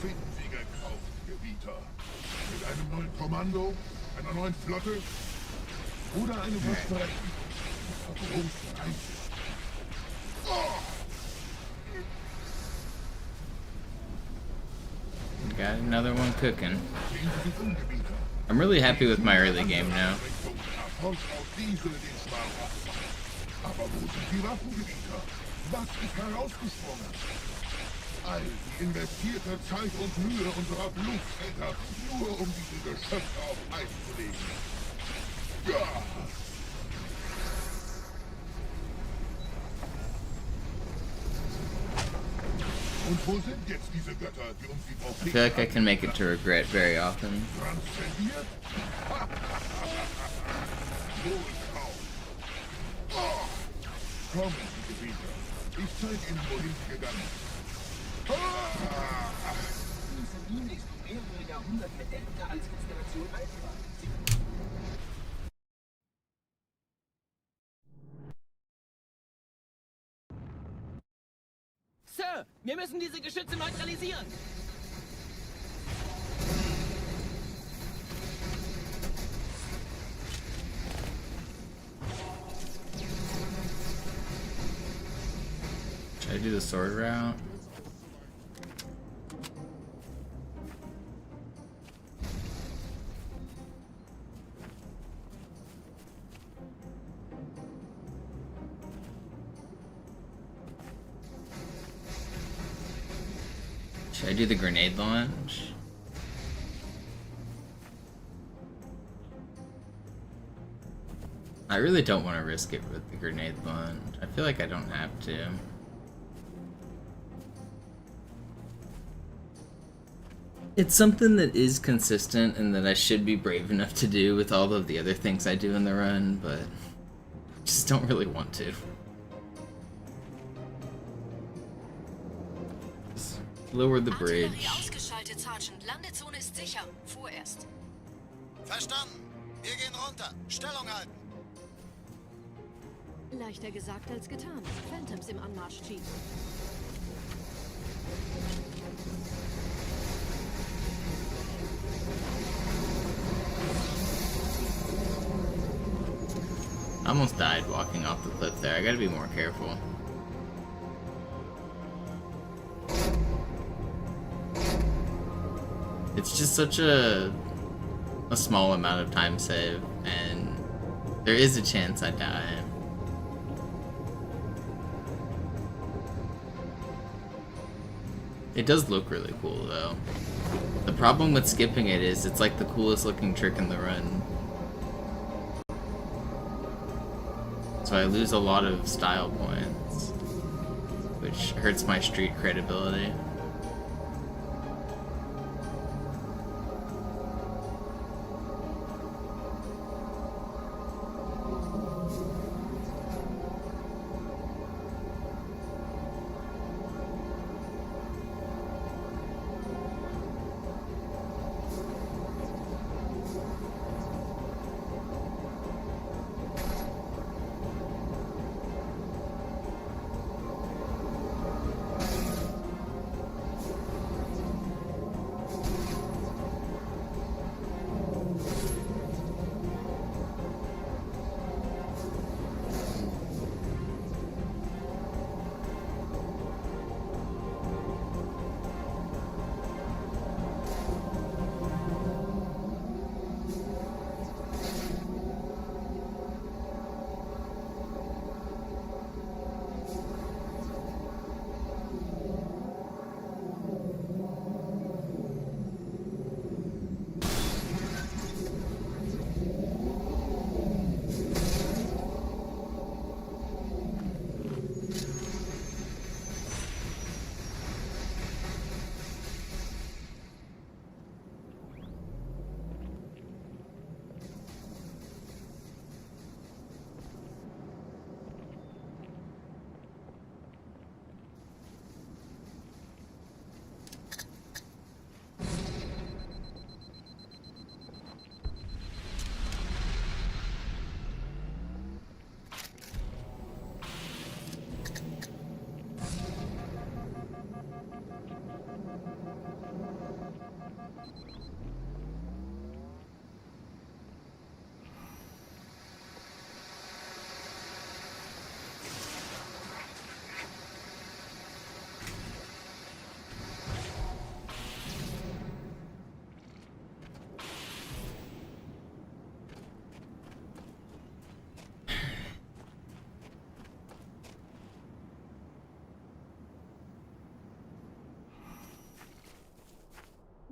Finden Sie gekauft, Gebieter. Mit einem neuen Kommando, einer neuen Flotte oder einem Versprechen. Großen Einsatz. Got another one cooking. I'm really happy with my early game now. Aber wo sind die Waffen, Gebieter? Was ist herausgesprungen? All die investierte Zeit und Mühe unserer Blutväter, nur um diese Geschöpfe auf Eis zu legen. Ja! Und wo sind jetzt diese Götter, die uns die Prophet... I feel like I can make it to regret very often. Transzendiert? Wohl kaum. Kommen Sie, Gebieter. Ich zeige Ihnen, wohin Sie gegangen sind. Diese Linie ist um mehrere Jahrhunderte älter als Inspiration Alpha. Sir, wir müssen diese Geschütze neutralisieren. Should I do the sword route? Should I do the grenade launch? I really don't want to risk it with the grenade launch. I feel like I don't have to. It's something that is consistent and that I should be brave enough to do with all of the other things I do in the run, but I just don't really want to. Just lower the bridge. Ausgeschaltet, Sergeant. Landezone ist sicher. Vorerst. Verstanden. Wir gehen runter. Stellung halten. Leichter gesagt als getan. Phantoms im Anmarsch, Chief. I almost died walking off the cliff there. I gotta be more careful. It's just such a small amount of time save, and there is a chance I die. It does look really cool though. The problem with skipping it is it's like the coolest looking trick in the run. So I lose a lot of style points, which hurts my street credibility.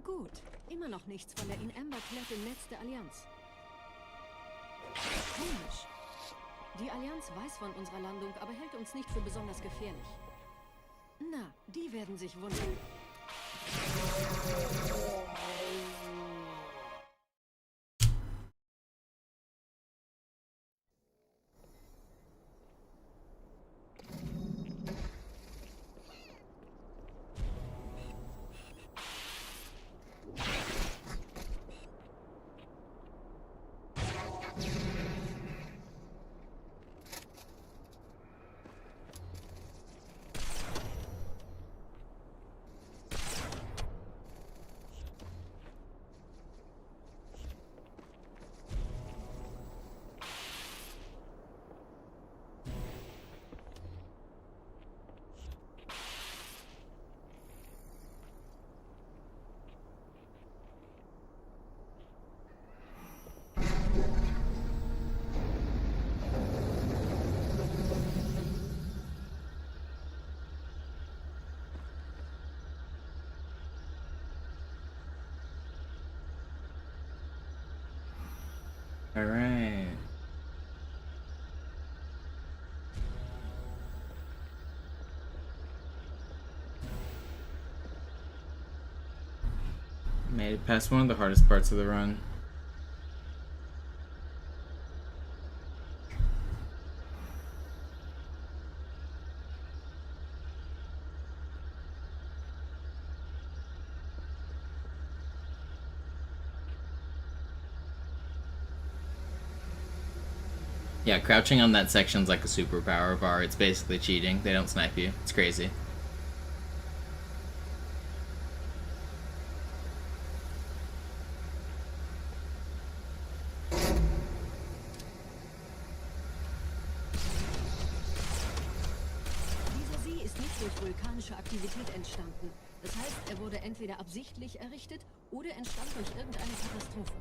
Gut, immer noch nichts von der in Amber Klett im Netz der Allianz. Komisch. Die Allianz weiß von unserer Landung, aber hält uns nicht für besonders gefährlich. Na, die werden sich wundern. Alright. Made it past one of the hardest parts of the run. Yeah, crouching on that section's like a superpower bar. It's basically cheating. They don't snipe you. It's crazy. Dieser See ist nicht durch vulkanische Aktivität entstanden. Das heißt, er wurde entweder absichtlich errichtet oder entstand durch irgendeine Katastrophe.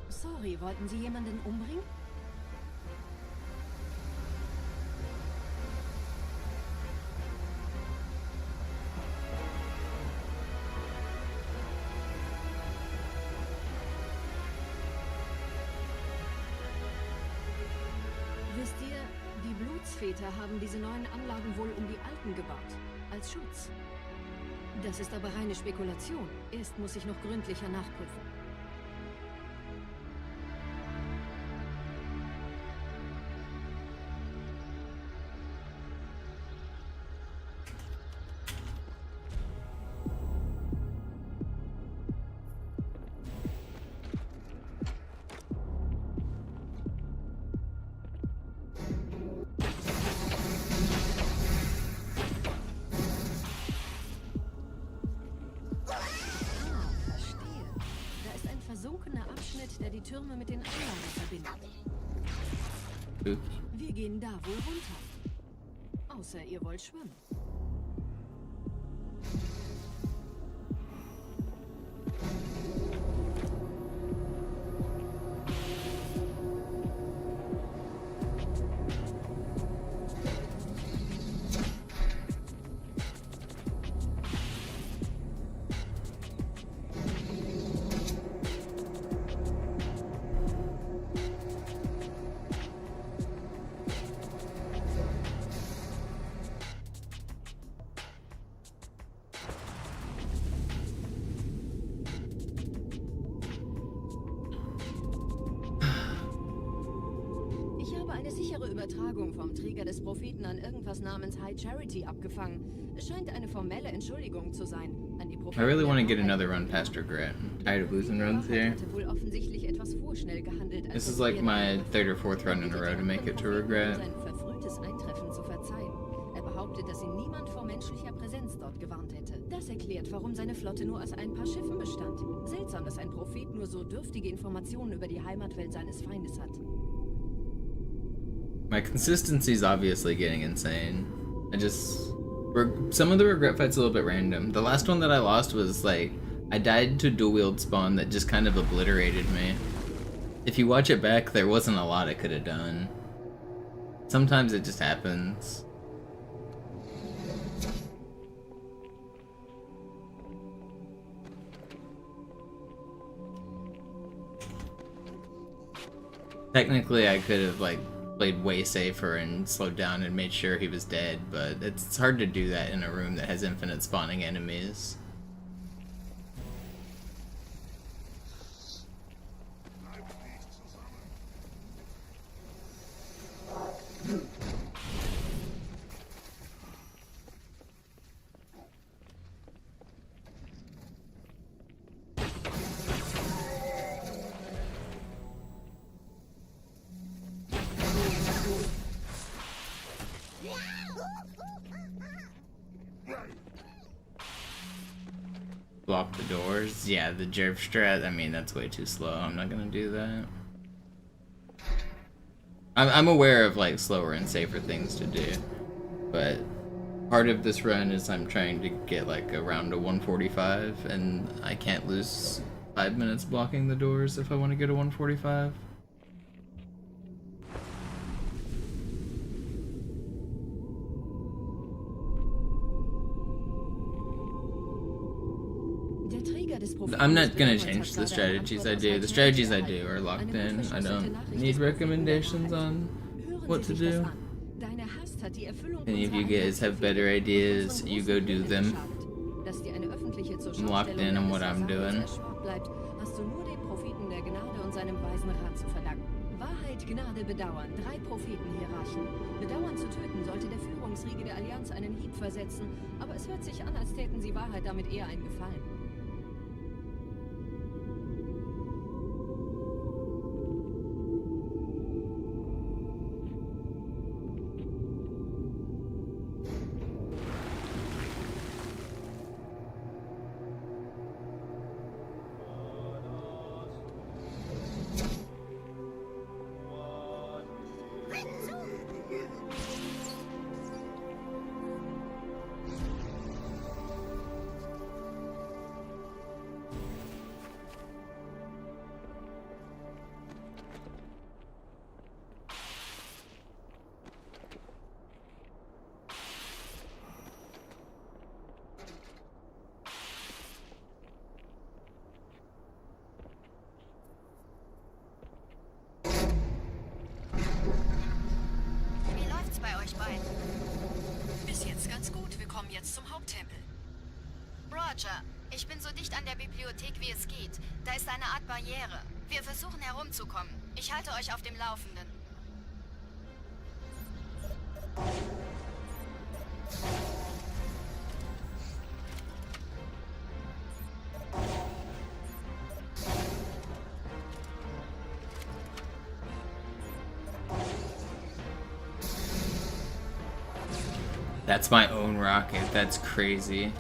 Sorry, wollten Sie jemanden umbringen? Wisst ihr, die Blutsväter haben diese neuen Anlagen wohl um die alten gebaut. Als Schutz. Das ist aber reine Spekulation. Erst muss ich noch gründlicher nachprüfen. Der die Türme mit den Anlagen verbindet. Wir gehen da wohl runter. Außer ihr wollt schwimmen. Übertragung vom Träger des Propheten an irgendwas namens High Charity abgefangen. Es scheint eine formelle Entschuldigung zu sein. An die I really want to get another run past Regret. I'm tired of losing runs here. This is like my third or fourth run in a row to make it to Regret. Sein verfrühtes Eintreffen zu verzeihen. Er behauptet, dass ihn niemand vor menschlicher Präsenz dort gewarnt hätte. Das erklärt, warum seine Flotte nur aus ein paar Schiffen bestand. Seltsam, dass ein Prophet nur so dürftige Informationen über die Heimatwelt seines Feindes hat. My consistency is obviously getting insane. Some of the regret fights a little bit random. The last one that I lost was like, I died to dual wield spawn that just kind of obliterated me. If you watch it back, there wasn't a lot I could have done. Sometimes it just happens. Technically, I could have like played way safer and slowed down and made sure he was dead, but it's hard to do that in a room that has infinite spawning enemies. Block the doors. Yeah, the Jerv strat, I mean, that's way too slow. I'm not gonna do that. I'm aware of like slower and safer things to do, but part of this run is I'm trying to get like around to 145, and I can't lose 5 minutes blocking the doors if I want to get a 145. Der Träger I'm not gonna change the strategies I do. The strategies I do are locked in. I don't need recommendations on what to do. Any of you guys have better ideas, you go do them. I'm locked in on what I'm doing. Hast du nur den Propheten der Gnade und seinem weisen Rat zu verdanken. Wahrheit, Gnade, Bedauern, 3 Prophetenhierarchen. Bedauern zu töten sollte der Führungsriege der Allianz einen Hieb versetzen, aber es hört sich an, als täten sie Wahrheit damit eher einen Gefallen. Bis jetzt ganz gut. Wir kommen jetzt zum Haupttempel. Roger, ich bin so dicht an der Bibliothek, wie es geht. Da ist eine Art Barriere. Wir versuchen herumzukommen. Ich halte euch auf dem Laufenden. That's my own rocket. That's crazy.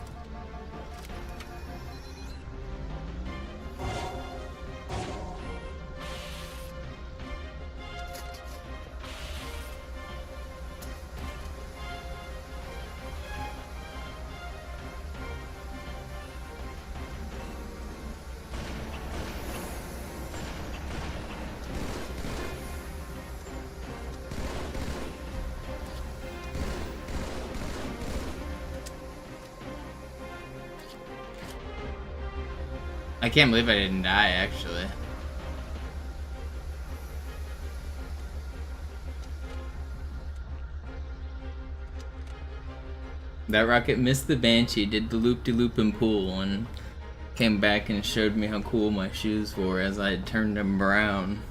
I can't believe I didn't die, actually. That rocket missed the Banshee, did the loop-de-loop and pull, and came back and showed me how cool my shoes were as I turned them brown.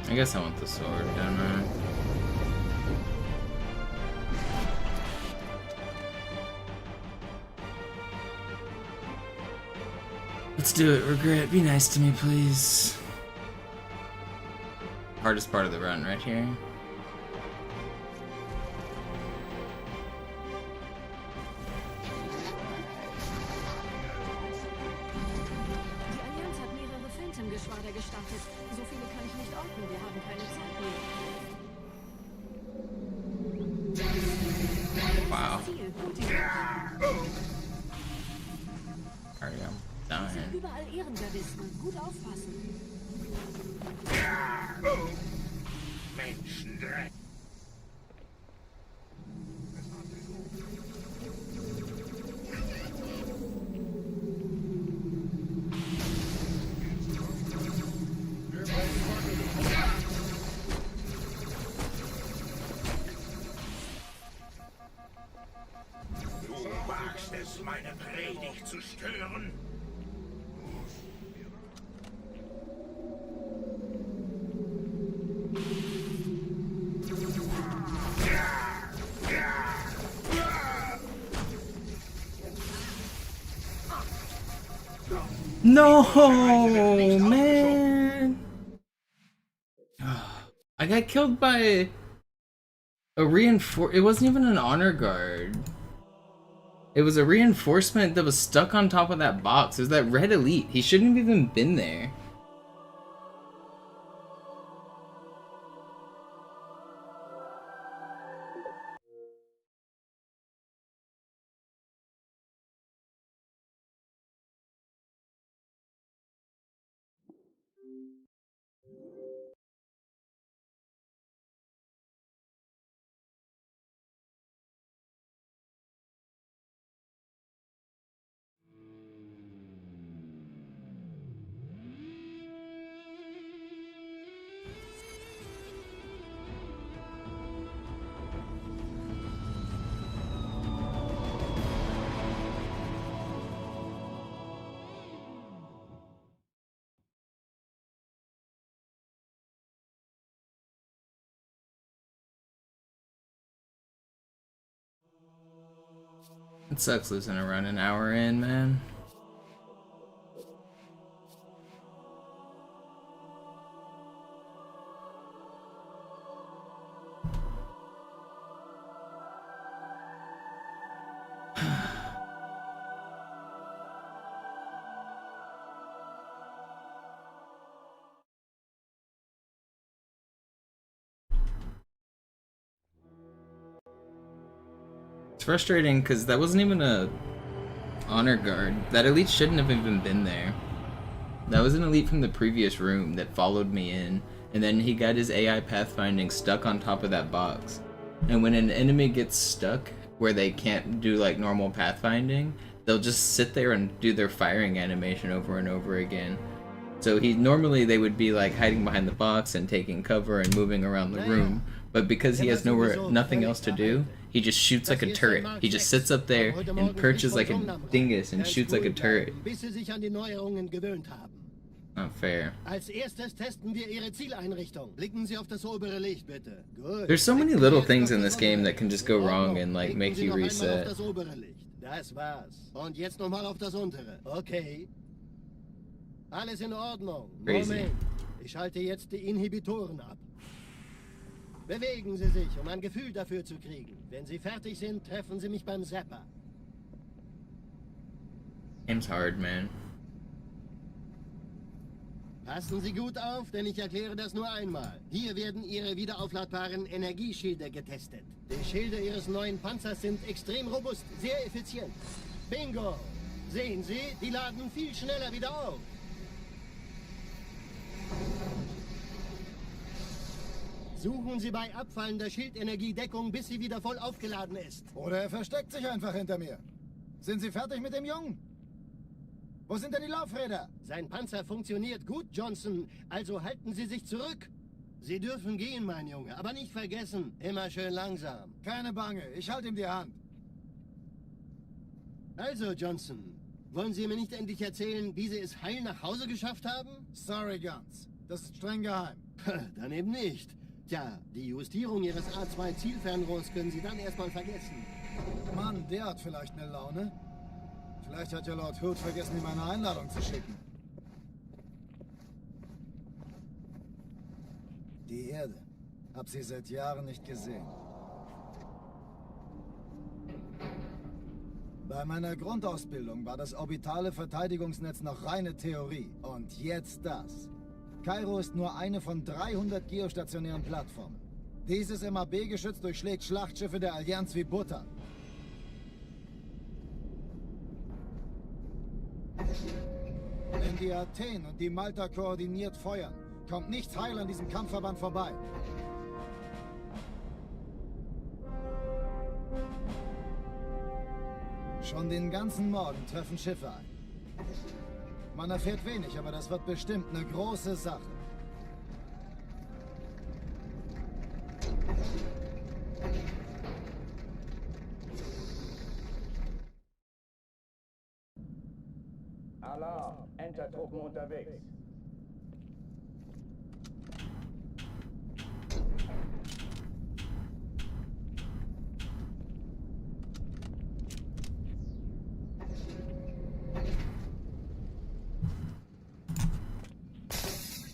I guess I want the sword, don't I? Let's do it, Regret. Be nice to me, please. Hardest part of the run right here. Wow. Already I'm dying. Überall Ehrengardisten. Gut aufpassen. Menschendreck. Du wagst es, meine Predigt zu stören? No, man. I got killed by a reinforce. It wasn't even an honor guard. It was a reinforcement that was stuck on top of that box. It was that red elite. He shouldn't have even been there. It sucks losing a run an hour in, man. It's frustrating because that wasn't even a honor guard. That elite shouldn't have even been there. That was an elite from the previous room that followed me in, and then he got his AI pathfinding stuck on top of that box. And when an enemy gets stuck where they can't do like normal pathfinding, they'll just sit there and do their firing animation over and over again. So normally they would be like hiding behind the box and taking cover and moving around the room, but because he has nothing else to do, he just shoots like a turret. He just sits up there and perches like a dingus and shoots like a turret. Not fair. Als erstes testen wir Ihre Zieleinrichtung. Blicken Sie auf das obere Licht, bitte. Gut. There's so many little things in this game that can just go wrong and like make you reset. Das obere Licht. Das war's. Und jetzt nochmal auf das untere. Okay. Alles in Ordnung. Crazy. Moment. Ich schalte jetzt die Inhibitoren ab. Bewegen Sie sich, um ein Gefühl dafür zu kriegen. Wenn Sie fertig sind, treffen Sie mich beim Zapper. Game's hard, man. Passen Sie gut auf, denn ich erkläre das nur einmal. Hier werden Ihre wiederaufladbaren Energieschilde getestet. Die Schilde Ihres neuen Panzers sind extrem robust, sehr effizient. Bingo! Sehen Sie, die laden viel schneller wieder auf. Suchen Sie bei abfallender Schildenergiedeckung, bis sie wieder voll aufgeladen ist. Oder er versteckt sich einfach hinter mir. Sind Sie fertig mit dem Jungen? Wo sind denn die Laufräder? Sein Panzer funktioniert gut, Johnson. Also halten Sie sich zurück. Sie dürfen gehen, mein Junge. Aber nicht vergessen, immer schön langsam. Keine Bange, ich halte ihm die Hand. Also, Johnson, wollen Sie mir nicht endlich erzählen, wie Sie es heil nach Hause geschafft haben? Sorry, Guns. Das ist streng geheim. Dann eben nicht. Tja, die Justierung Ihres A2-Zielfernrohrs können Sie dann erstmal vergessen. Mann, der hat vielleicht eine Laune. Vielleicht hat ja Lord Hood vergessen, ihm eine Einladung zu schicken. Die Erde. Hab sie seit Jahren nicht gesehen. Bei meiner Grundausbildung war das orbitale Verteidigungsnetz noch reine Theorie. Und jetzt das. Kairo ist nur eine von 300 geostationären Plattformen. Dieses MAB-Geschütz durchschlägt Schlachtschiffe der Allianz wie Butter. Wenn die Athen und die Malta koordiniert feuern, kommt nichts heil an diesem Kampfverband vorbei. Schon den ganzen Morgen treffen Schiffe ein. Man erfährt wenig, aber das wird bestimmt eine große Sache. Alarm! Entertruppen unterwegs.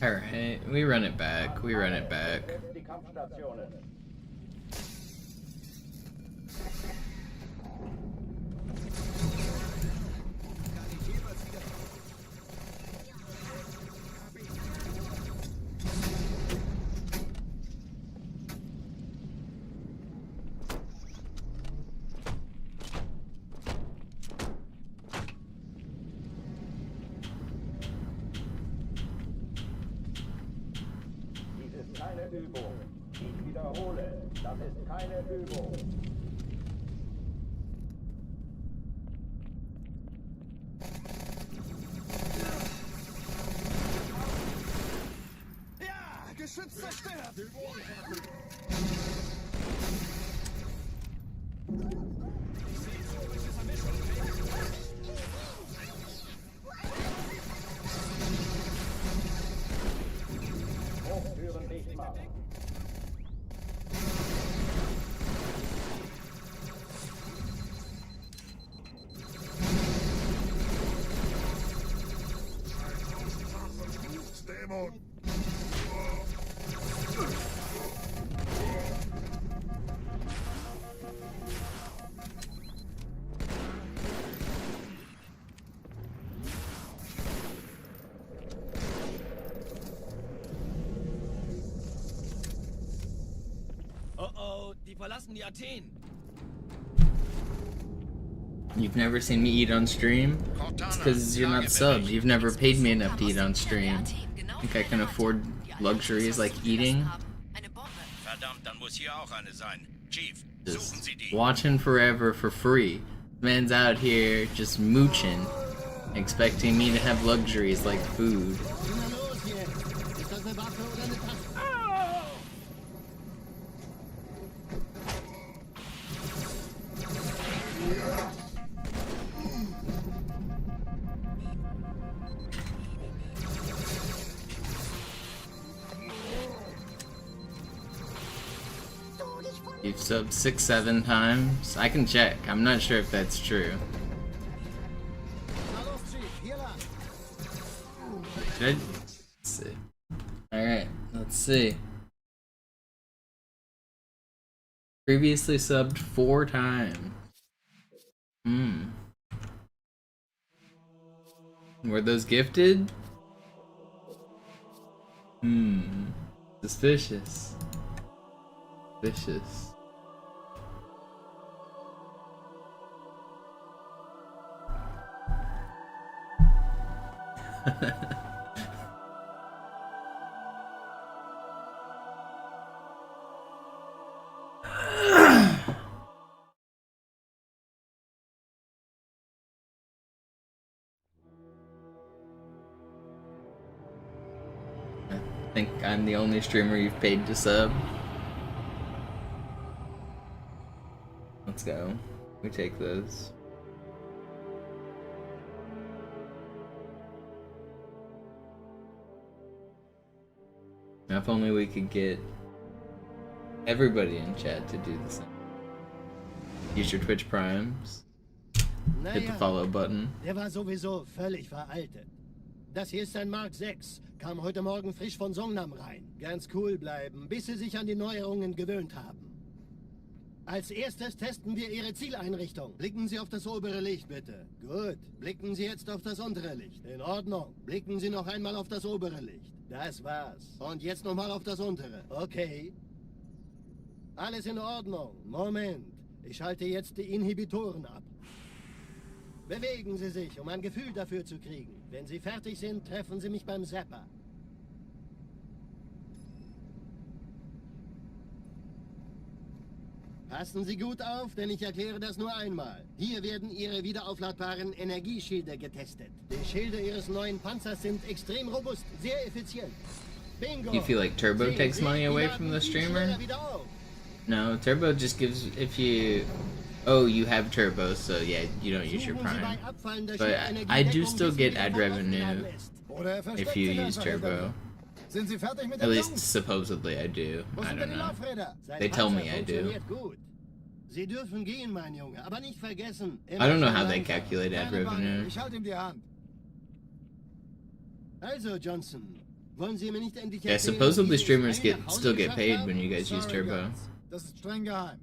Alright, we run it back. We run it back. Die Kampfstationen. Dies ist keine Übung. Ich wiederhole, das ist keine Übung. Ja, Geschütz zerstört! Hochtüren dicht machen. Dämon! Oh oh, die verlassen die Athen. You've never seen me eat on stream? It's because you're not subbed. You've never paid me enough to eat on stream. Think I can afford luxuries like eating? Verdammt, dann muss hier auch eine sein. Chief, Just suchen Sie die. watching forever for free. Man's out here just mooching, expecting me to have luxuries like food. Na los jetzt! Ist das eine Waffe oder eine Tasse? You've subbed 6-7 times. I can check. I'm not sure if that's true. Na los, Chief, hier lang! Should I? Let's see. Alright, let's see. Previously subbed 4 times. Were those gifted? Suspicious. Vicious. I think I'm the only streamer you've paid to sub. Let's go. We take those. Now, if only we could get everybody in chat to do the same. Use your Twitch Primes. Hit the follow button. Der war sowieso völlig veraltet. Das hier ist ein Mark 6. Kam heute Morgen frisch von Songnam rein. Ganz cool bleiben, bis Sie sich an die Neuerungen gewöhnt haben. Als erstes testen wir Ihre Zieleinrichtung. Blicken Sie auf das obere Licht, bitte. Gut. Blicken Sie jetzt auf das untere Licht. In Ordnung. Blicken Sie noch einmal auf das obere Licht. Das war's. Und jetzt nochmal auf das untere. Okay. Alles in Ordnung. Moment. Ich schalte jetzt die Inhibitoren ab. Bewegen Sie sich, um ein Gefühl dafür zu kriegen. Wenn Sie fertig sind, treffen Sie mich beim Zapper. Passen Sie gut auf, denn ich erkläre das nur einmal. Hier werden Ihre wiederaufladbaren Energieschilde getestet. Die Schilde Ihres neuen Panzers sind extrem robust, sehr effizient. Bingo! You feel like Turbo takes money away from the streamer? No, Turbo just gives, if you... Oh, you have Turbo, so yeah, you don't use your Prime. But I do still get ad revenue if you use Turbo. At least supposedly I do. I don't know. They tell me I do. Sie dürfen gehen, mein Junge, aber nicht vergessen. I don't know how they calculate ad revenue. Ich halte ihm die Hand. Also, Johnson, wollen Sie mir nicht endlich Yeah, supposedly streamers still get paid when you guys use Turbo. Das ist streng geheim.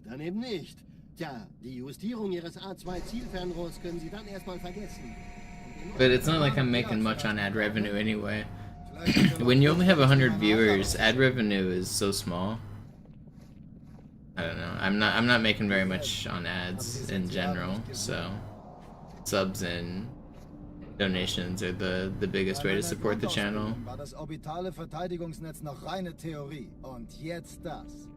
Dann eben nicht. Tja, die Justierung Ihres A2-Zielfernrohrs können Sie dann erstmal vergessen. But it's not like I'm making much on ad revenue anyway. When you only have 100 viewers, ad revenue is so small. I don't know. I'm not making very much on ads in general, so subs and donations are the biggest way to support the channel. War das orbitale Verteidigungsnetz noch reine Theorie. Und jetzt das.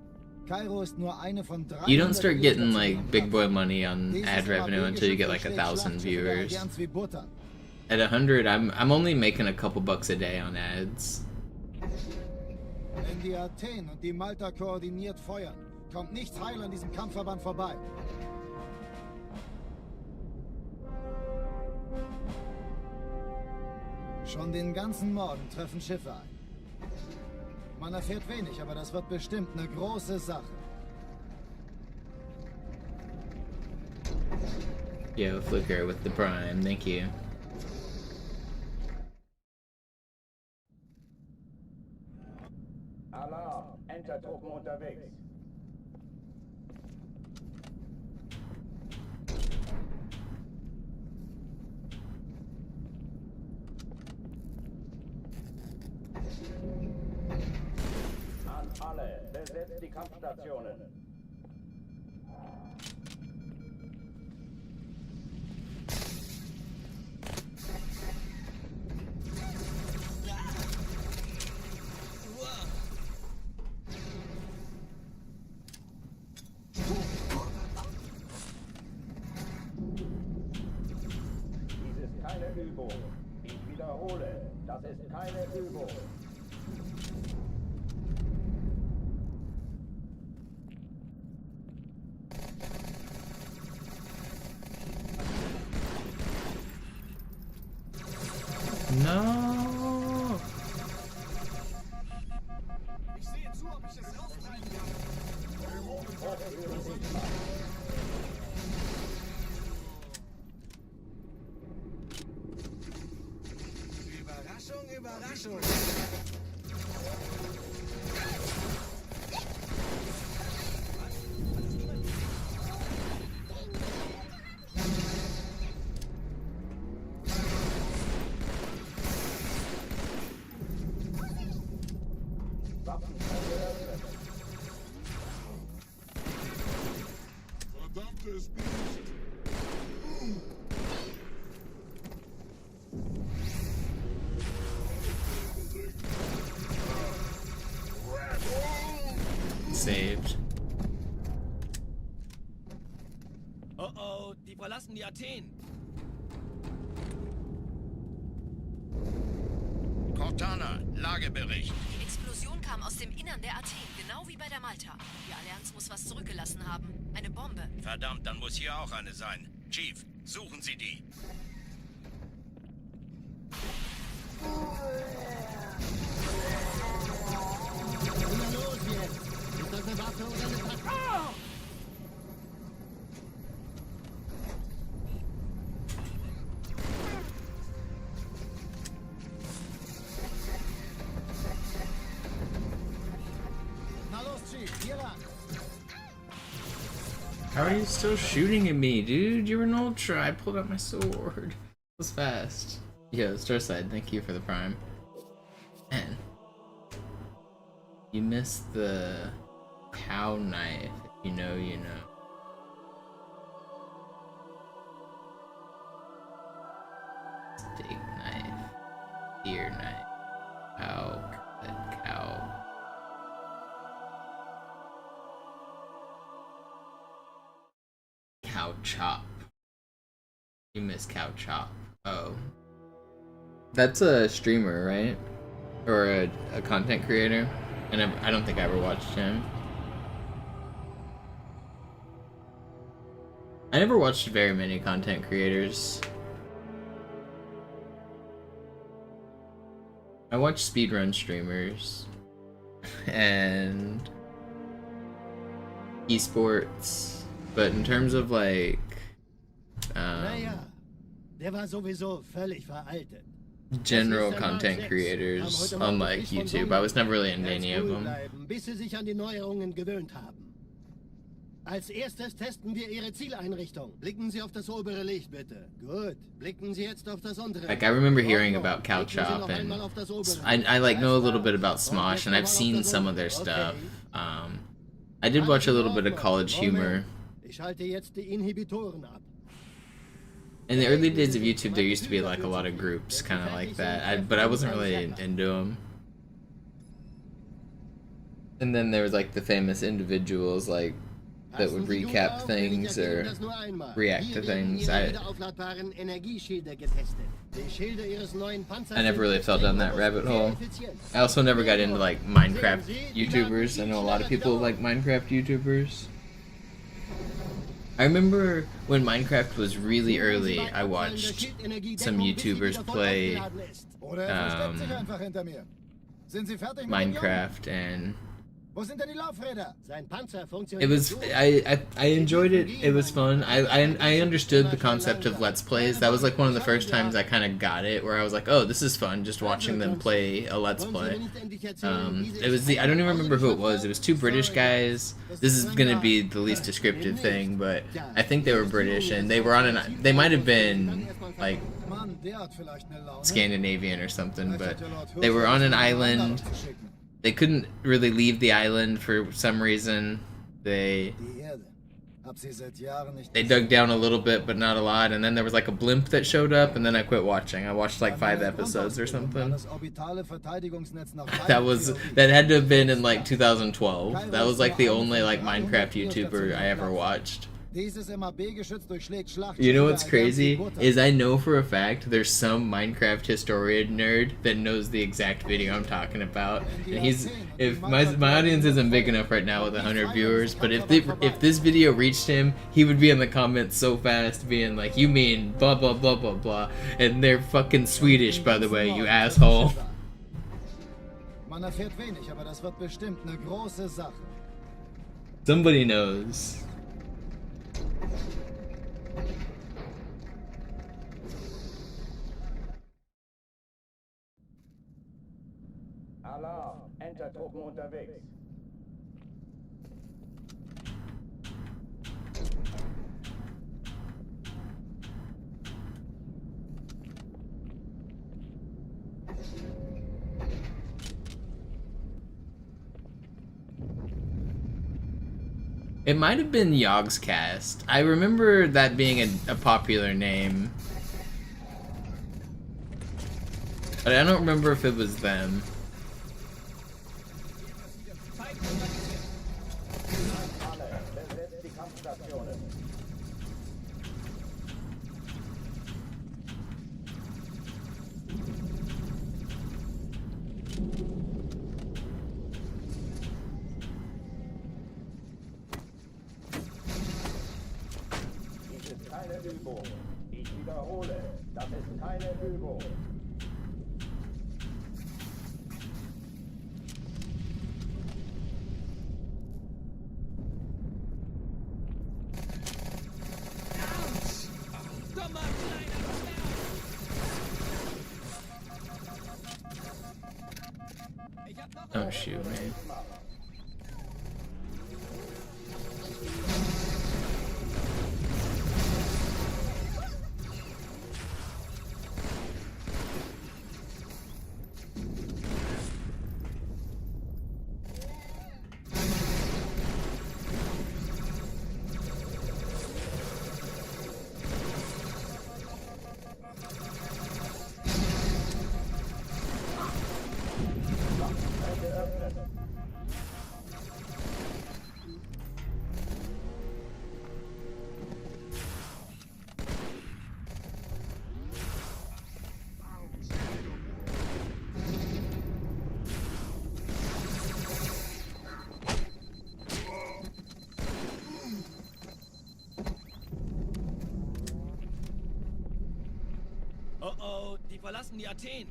Kairo ist nur eine von 300 You don't start getting like big boy money on ad revenue until you get like 1,000 viewers. At 100, I'm only making a couple bucks a day on ads. Wenn die Athen und die Malta koordiniert feuern, kommt nichts heil an diesem Kampfverband vorbei. Schon den ganzen Morgen treffen Schiffe ein. Man erfährt wenig, aber das wird bestimmt eine große Sache. Yo, Flicker with the Prime, thank you. Alarm, Entertruppen unterwegs. An alle, besetzt die Kampfstationen. Dies ist keine Übung. Ich wiederhole, das ist keine Übung. No. Ich sehe zu, ob ich es auftreiben kann. Überraschung, Überraschung. Verdammtes Biest! Saved. Oh oh, die verlassen die Athen. Cortana, Lagebericht. Die Explosion kam aus dem Innern der Athen, genau wie bei der Malta. Die Allianz muss was zurückgelassen haben. Eine Bombe. Verdammt, dann muss hier auch eine sein. Chief, suchen Sie die. Na los jetzt! Ist das eine Waffe oder eine Packung? Na los, Chief, hier lang. How are you still shooting at me, dude? You're an ultra. I pulled out my sword. That was fast. Yo, Starside, thank you for the prime. Man. You missed the cow knife. If you know, you know. Steak knife. Deer knife. Cow cut. Cow. Cow chop. You miss cow chop. Oh. That's a streamer, right? Or a content creator? I don't think I ever watched him. I never watched very many content creators. I watch speedrun streamers and esports, but in terms of like Naja, der war sowieso völlig veraltet. general content creators on like YouTube, I was never really into any of them. Bis sie sich an die Neuerungen gewöhnt haben. Als erstes testen wir Ihre Zieleinrichtung. Blicken Sie auf das obere Licht, bitte. Gut. Blicken Sie jetzt auf das untere. Like, I remember hearing about Cow Chop, and I like know a little bit about Smosh, and I've seen some of their stuff. I did watch a little bit of College Humor. Ich schalte jetzt die Inhibitoren ab. In the early days of YouTube, there used to be like a lot of groups kind of like that, but I wasn't really into them. And then there was like the famous individuals like that would recap things or react to things. I never really fell down that rabbit hole. I also never got into like Minecraft YouTubers. I know a lot of people like Minecraft YouTubers. I remember when Minecraft was really early, I watched some YouTubers play Minecraft, and it was I enjoyed it. It was fun. I understood the concept of Let's Plays. That was like one of the first times I kind of got it, where I was like, oh, this is fun, just watching them play a Let's Play. It was I don't even remember who it was. It was two British guys. This is gonna be the least descriptive thing, but I think they were British, and they were on they might have been like Scandinavian or something, but they were on an island. They couldn't really leave the island for some reason. They dug down a little bit, but not a lot, and then there was like a blimp that showed up, and then I quit watching. I watched like 5 episodes or something. That had to have been in like 2012. That was like the only like Minecraft YouTuber I ever watched. You know what's crazy is I know for a fact there's some Minecraft historian nerd that knows the exact video I'm talking about, and if my audience isn't big enough right now with 100 viewers, but if this video reached him, he would be in the comments so fast being like, you mean blah blah blah blah blah, and they're fucking Swedish, by the way, you asshole. Somebody knows. Alarm, Entertruppen unterwegs. It might have been Yogscast. I remember that being a popular name, but I don't remember if it was them. Übung. Ich wiederhole, das ist keine Übung. Oh shoot, man. Oh, die verlassen die Athen.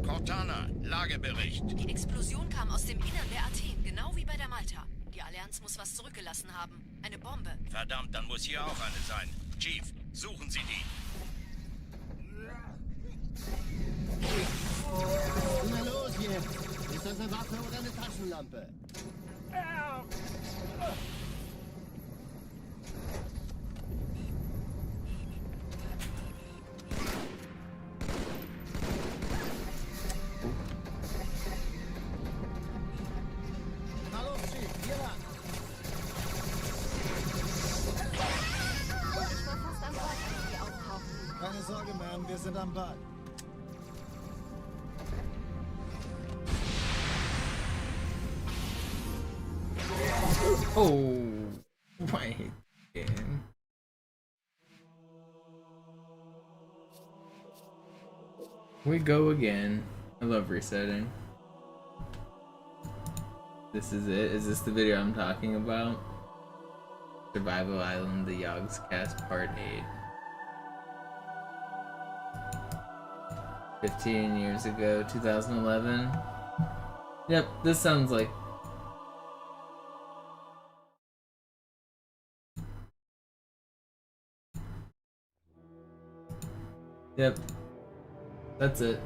Cortana, Lagebericht. Die Explosion kam aus dem Innern der Athen, genau wie bei der Malta. Die Allianz muss was zurückgelassen haben. Eine Bombe. Verdammt, dann muss hier auch eine sein. Chief, suchen Sie die. Na los jetzt! Ist das eine Waffe oder eine Taschenlampe? Na los, Chief, hier lang. Ich war fast am Ort, als die auftauchten. Keine Sorge, Ma'am, wir sind am Ball. Oh my god. We go again. I love resetting. This is it? Is this the video I'm talking about? Survival Island, the Yogs Cast Part 8. 15 years ago, 2011. Yep, this sounds like... Yep. That's it.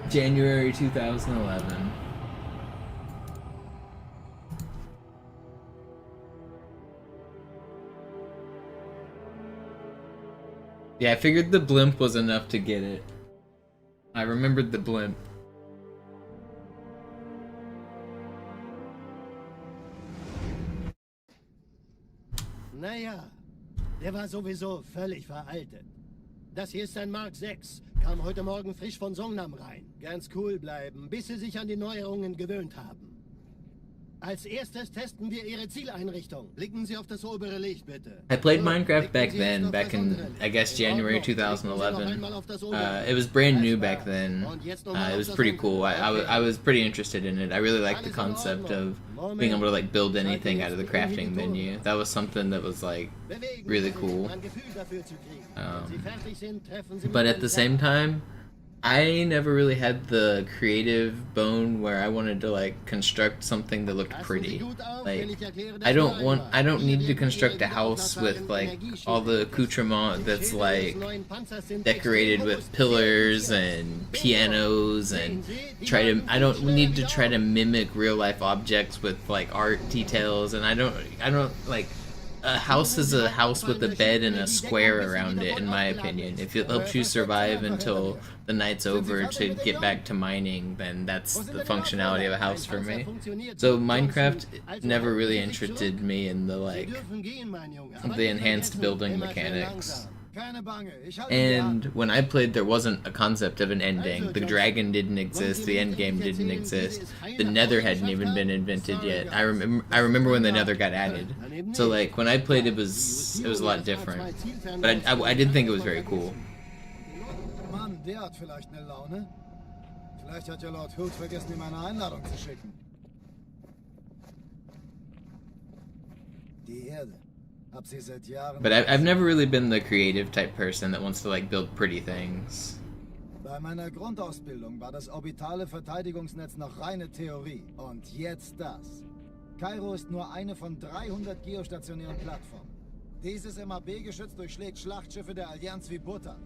January 2011. Yeah, I figured the blimp was enough to get it. I remembered the blimp. Naja, der war sowieso völlig veraltet. Das hier ist ein Mark 6. Kam heute Morgen frisch von Songnam rein. Ganz cool bleiben, bis Sie sich an die Neuerungen gewöhnt haben. Als erstes testen wir Ihre Zieleinrichtung. Blicken Sie auf das obere Licht, bitte. I played Minecraft back then, back in, I guess, January 2011. It was brand new back then. It was pretty cool. I was pretty interested in it. I really liked the concept of being able to like build anything out of the crafting menu. That was something that was like really cool. But at the same time, I never really had the creative bone where I wanted to like construct something that looked pretty. Like I don't need to construct a house with like all the accoutrement that's like decorated with pillars and pianos and I don't need to try to mimic real life objects with like art details, and I don't like a house is a house with a bed and a square around it, in my opinion. If it helps you survive until the night's over to get back to mining, then that's the functionality of a house for me. So Minecraft never really interested me in the like the enhanced building mechanics. And when I played, there wasn't a concept of an ending. The dragon didn't exist, the end game didn't exist, the nether hadn't even been invented yet. I remember when the nether got added. So like when I played, it was a lot different. But I did think it was very cool. Mann, der hat vielleicht eine Laune. Vielleicht hat ja Lord Hood vergessen, ihm eine Einladung zu schicken. Die Erde. But I've never really been the creative type person that wants to like build pretty things. Bei meiner Grundausbildung war das orbitale Verteidigungsnetz noch reine Theorie. Und jetzt das. Kairo ist nur eine von 300 geostationären Plattformen. Dieses MAB-Geschütz durchschlägt Schlachtschiffe der Allianz wie Butter.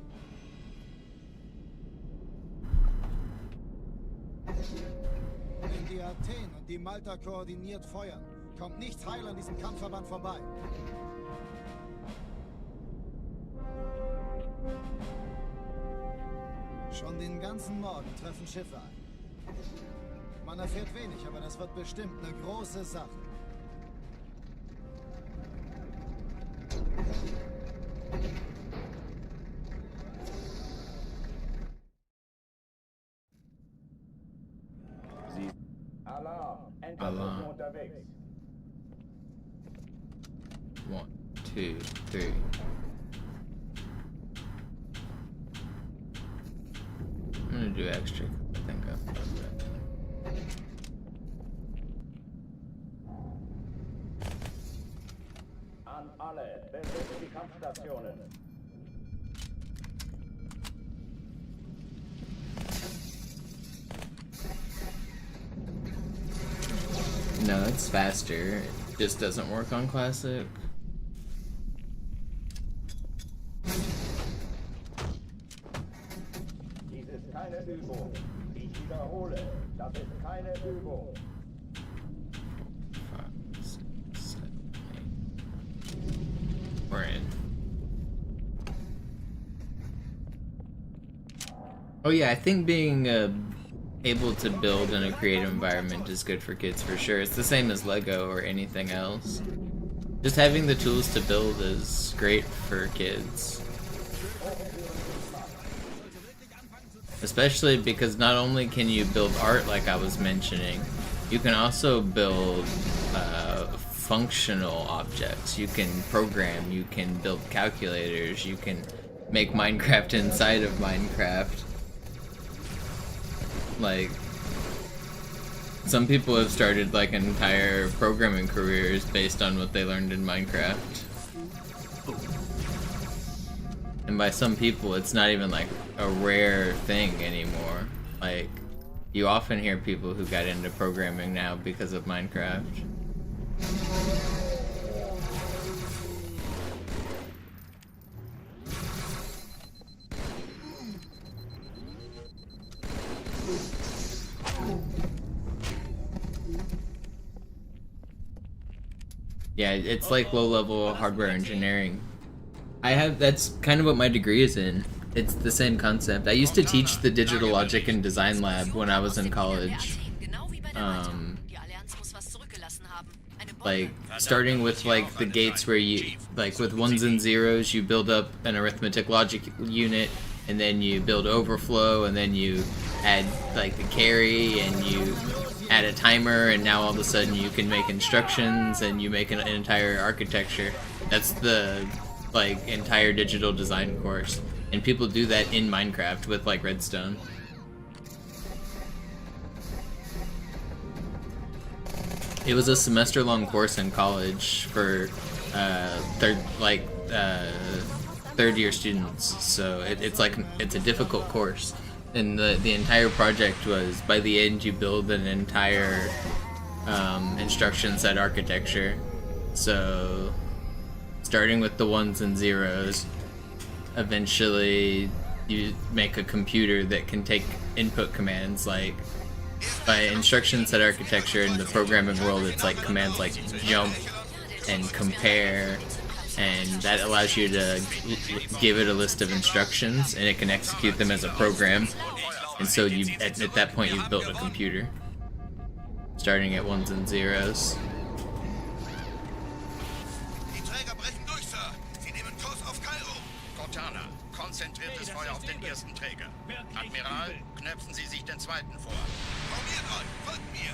Wenn die Athen und die Malta koordiniert feuern, kommt nichts heil an diesem Kampfverband vorbei. Schon den ganzen Morgen treffen Schiffe ein. Man erfährt wenig, aber das wird bestimmt eine große Sache. Alarm! Alarm. Unterwegs. 1, 2, 3. I'm gonna do extra. I think I've done that. An alle, besetzt die Kampfstationen. No, it's faster. It just doesn't work on Classic. Dies ist keine Übung. Ich wiederhole, das ist keine Übung. We're in. Oh yeah, I think being able to build in a creative environment is good for kids for sure. It's the same as Lego or anything else. Just having the tools to build is great for kids. Especially because not only can you build art like I was mentioning, you can also build functional objects. You can program, you can build calculators, you can make Minecraft inside of Minecraft. Like, some people have started like entire programming careers based on what they learned in Minecraft. And by some people, it's not even like a rare thing anymore. Like, you often hear people who got into programming now because of Minecraft. Yeah, it's like low-level hardware engineering. That's kind of what my degree is in. It's the same concept. I used to teach the digital logic and design lab when I was in college. Like, starting with like the gates where you, like with ones and zeros, you build up an arithmetic logic unit, and then you build overflow, and then you add like the carry, and you add a timer, and now all of a sudden you can make instructions, and you make an entire architecture. That's the like entire digital design course, and people do that in Minecraft with like redstone. It was a semester-long course in college for third-year students, so it's a difficult course. And the entire project was, by the end, you build an entire instruction set architecture. So, starting with the ones and zeros, eventually you make a computer that can take input commands. Like, by instruction set architecture in the programming world, it's like commands like jump and compare, and that allows you to give it a list of instructions, and it can execute them as a program. And so you, at that point, you've built a computer, starting at ones and zeros. Die Träger brechen durch, Sir. Sie nehmen Kurs auf Kairo. Cortana, konzentriertes Feuer auf den ersten Träger. Admiral, knöpfen Sie sich den zweiten vor. Formiert euch, folgt mir.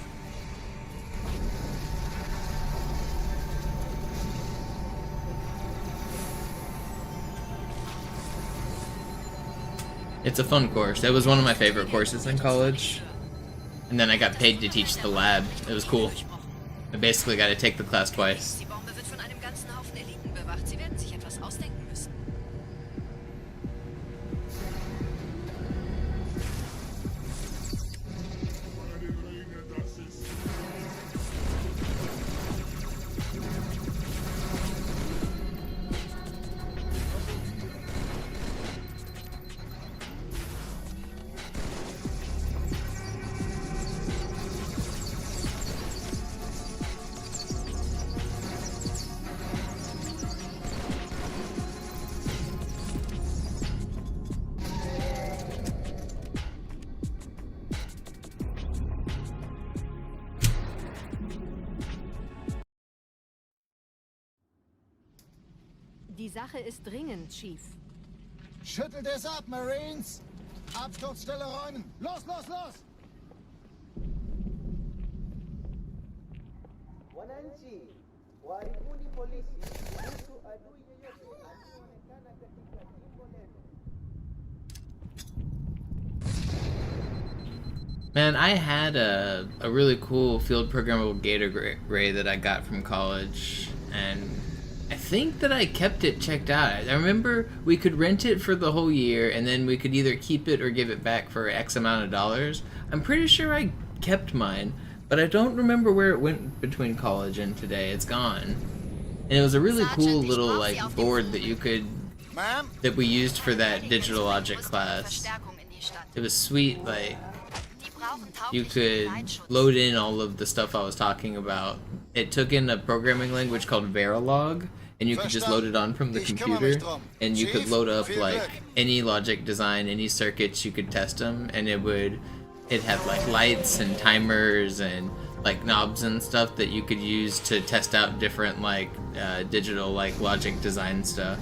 It's a fun course. It was one of my favorite courses in college. And then I got paid to teach the lab. It was cool. I basically got to take the class twice. Die Bombe wird von einem ganzen Haufen Eliten bewacht. Sie werden sich etwas ausdenken müssen. Die Sache ist dringend, Chief. Schüttelt es ab, Marines! Absturzstelle räumen! Los, los, los! Man, I had a really cool field programmable gate array that I got from college, and I think that I kept it checked out. I remember we could rent it for the whole year, and then we could either keep it or give it back for X amount of dollars. I'm pretty sure I kept mine, but I don't remember where it went between college and today. It's gone. And it was a really cool little like board that you could, that we used for that digital logic class. It was sweet, like, you could load in all of the stuff I was talking about. It took in a programming language called Verilog, and you could just load it on from the computer, and you could load up like any logic design, any circuits, you could test them, and it had like lights and timers and like knobs and stuff that you could use to test out different like digital like logic design stuff.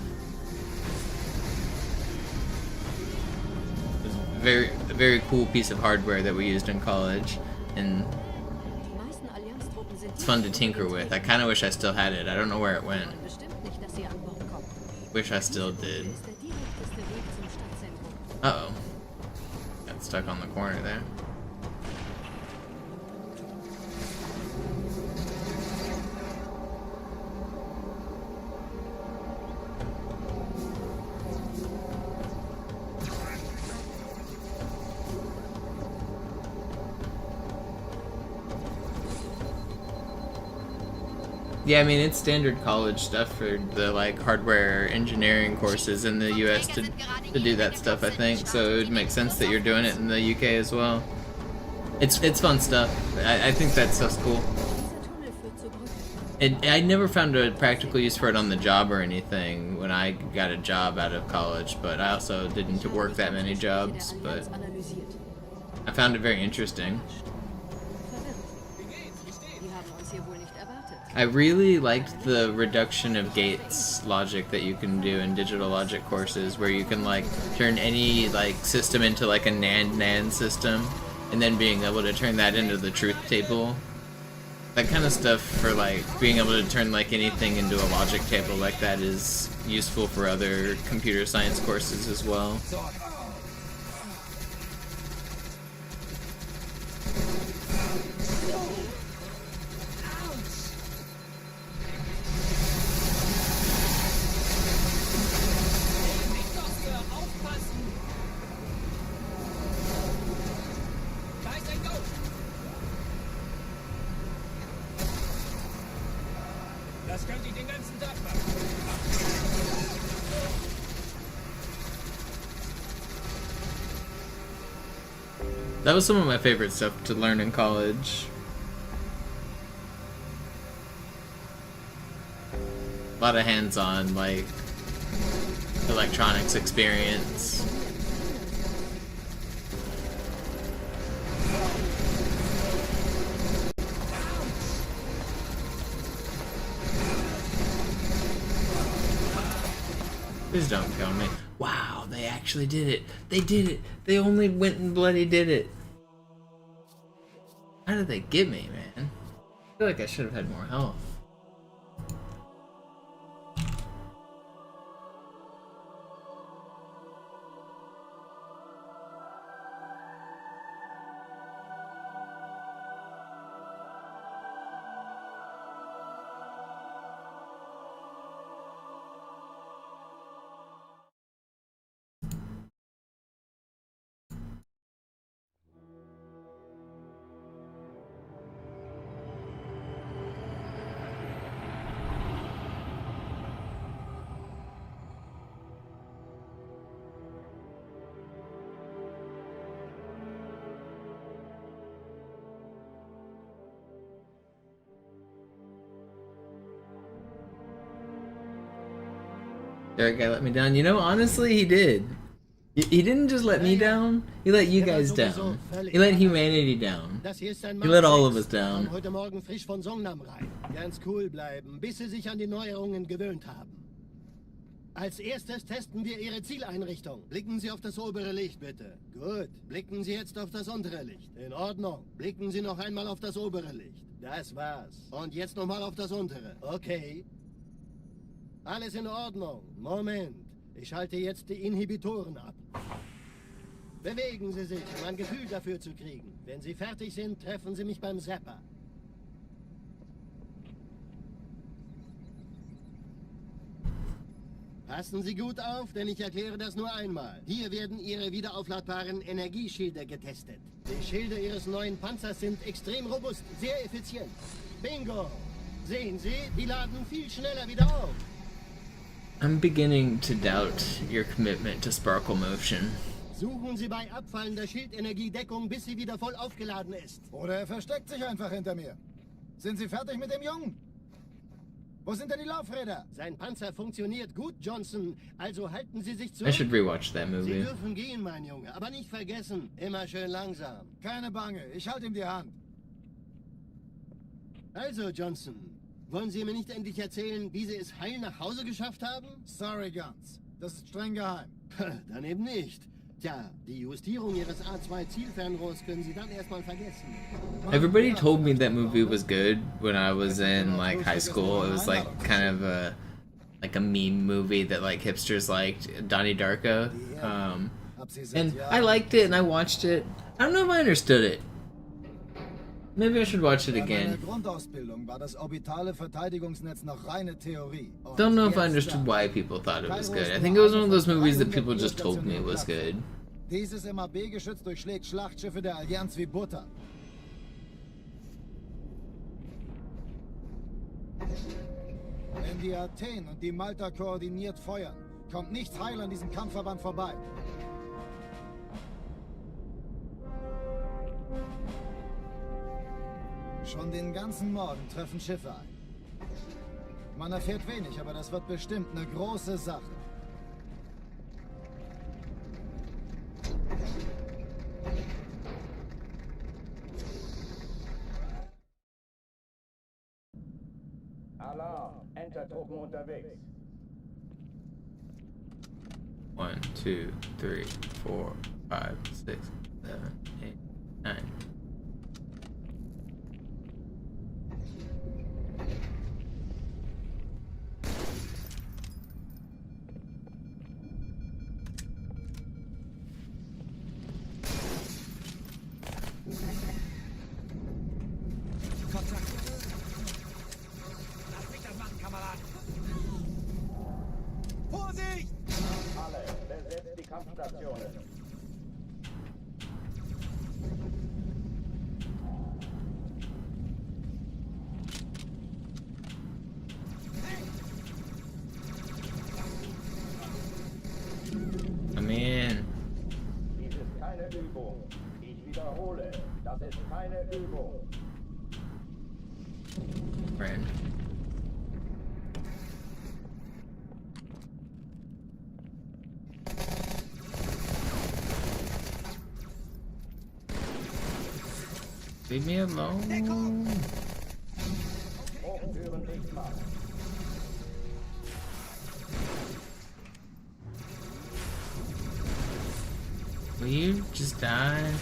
It was a very cool piece of hardware that we used in college, and it's fun to tinker with. I kind of wish I still had it. I don't know where it went. Wish I still did. Uh-oh. Got stuck on the corner there. Yeah, I mean, it's standard college stuff for the like hardware engineering courses in the US to do that stuff, I think. So it would make sense that you're doing it in the UK as well. It's fun stuff. I think that stuff's cool. I never found a practical use for it on the job or anything when I got a job out of college, but I also didn't work that many jobs, but I found it very interesting. I really liked the reduction of gates logic that you can do in digital logic courses, where you can like turn any like system into like a NAND system, and then being able to turn that into the truth table. That kind of stuff for like being able to turn like anything into a logic table like that is useful for other computer science courses as well. Das könnt ihr den ganzen Tag machen. That was some of my favorite stuff to learn in college. A lot of hands-on, like, electronics experience. Please don't kill me. Wow, they actually did it. They did it. They only went and bloody did it. How did they get me, man? I feel like I should have had more health. That guy let me down. You know, honestly, he did. He didn't just let me down. He let you guys down. He let humanity down. He let all of us down. Heute Morgen frisch von Songnam rein. Ganz cool bleiben, bis Sie sich an die Neuerungen gewöhnt haben. Als erstes testen wir Ihre Zieleinrichtung. Blicken Sie auf das obere Licht, bitte. Gut. Blicken Sie jetzt auf das untere Licht. In Ordnung. Blicken Sie noch einmal auf das obere Licht. Das war's. Und jetzt nochmal auf das untere. Okay. Alles in Ordnung. Moment. Ich schalte jetzt die Inhibitoren ab. Bewegen Sie sich, um ein Gefühl dafür zu kriegen. Wenn Sie fertig sind, treffen Sie mich beim Zapper. Passen Sie gut auf, denn ich erkläre das nur einmal. Hier werden Ihre wiederaufladbaren Energieschilde getestet. Die Schilde Ihres neuen Panzers sind extrem robust, sehr effizient. Bingo! Sehen Sie, die laden viel schneller wieder auf. I'm beginning to doubt your commitment to sparkle motion. Suchen Sie bei abfallender Schildenergie Deckung, bis sie wieder voll aufgeladen ist. Oder er versteckt sich einfach hinter mir. Sind Sie fertig mit dem Jungen? Wo sind denn die Laufräder? Sein Panzer funktioniert gut, Johnson. Also halten Sie sich I zurück. should rewatch that Sie movie. dürfen gehen, mein Junge. Aber nicht vergessen, immer schön langsam. Keine Bange, ich halte ihm die Hand. Also, Johnson, wollen Sie mir nicht endlich erzählen, wie Sie es heil nach Hause geschafft haben? Sorry, Guns. Das ist streng geheim. Dann eben nicht. Tja, die Justierung Ihres A2-Zielfernrohrs können Sie dann erstmal vergessen. Everybody told me that movie was good when I was in like high school. It was like kind of a meme movie that like hipsters liked, Donnie Darko. And I liked it and I watched it. I don't know if I understood it. Maybe I should watch it again. Grundausbildung war das orbitale Verteidigungsnetz noch reine Theorie. Don't know if I understood why people thought it was good. I think it was one of those movies that people just told me was good. Dieses MAB-Geschütz durchschlägt Schlachtschiffe der Allianz wie Butter. Wenn die Athen und die Malta koordiniert feuern, kommt nichts heil an diesem Kampfverband vorbei. Schon den ganzen Morgen treffen Schiffe ein. Man erfährt wenig, aber das wird bestimmt eine große Sache. Alarm, Entertruppen unterwegs. 1, 2, 3, 4, 5, 6, 7, 8, 9. I'm in. Dies ist keine Übung. Ich wiederhole, das ist keine Übung. Friend. Leave me alone. Hochtüren dicht machen. Will you just die?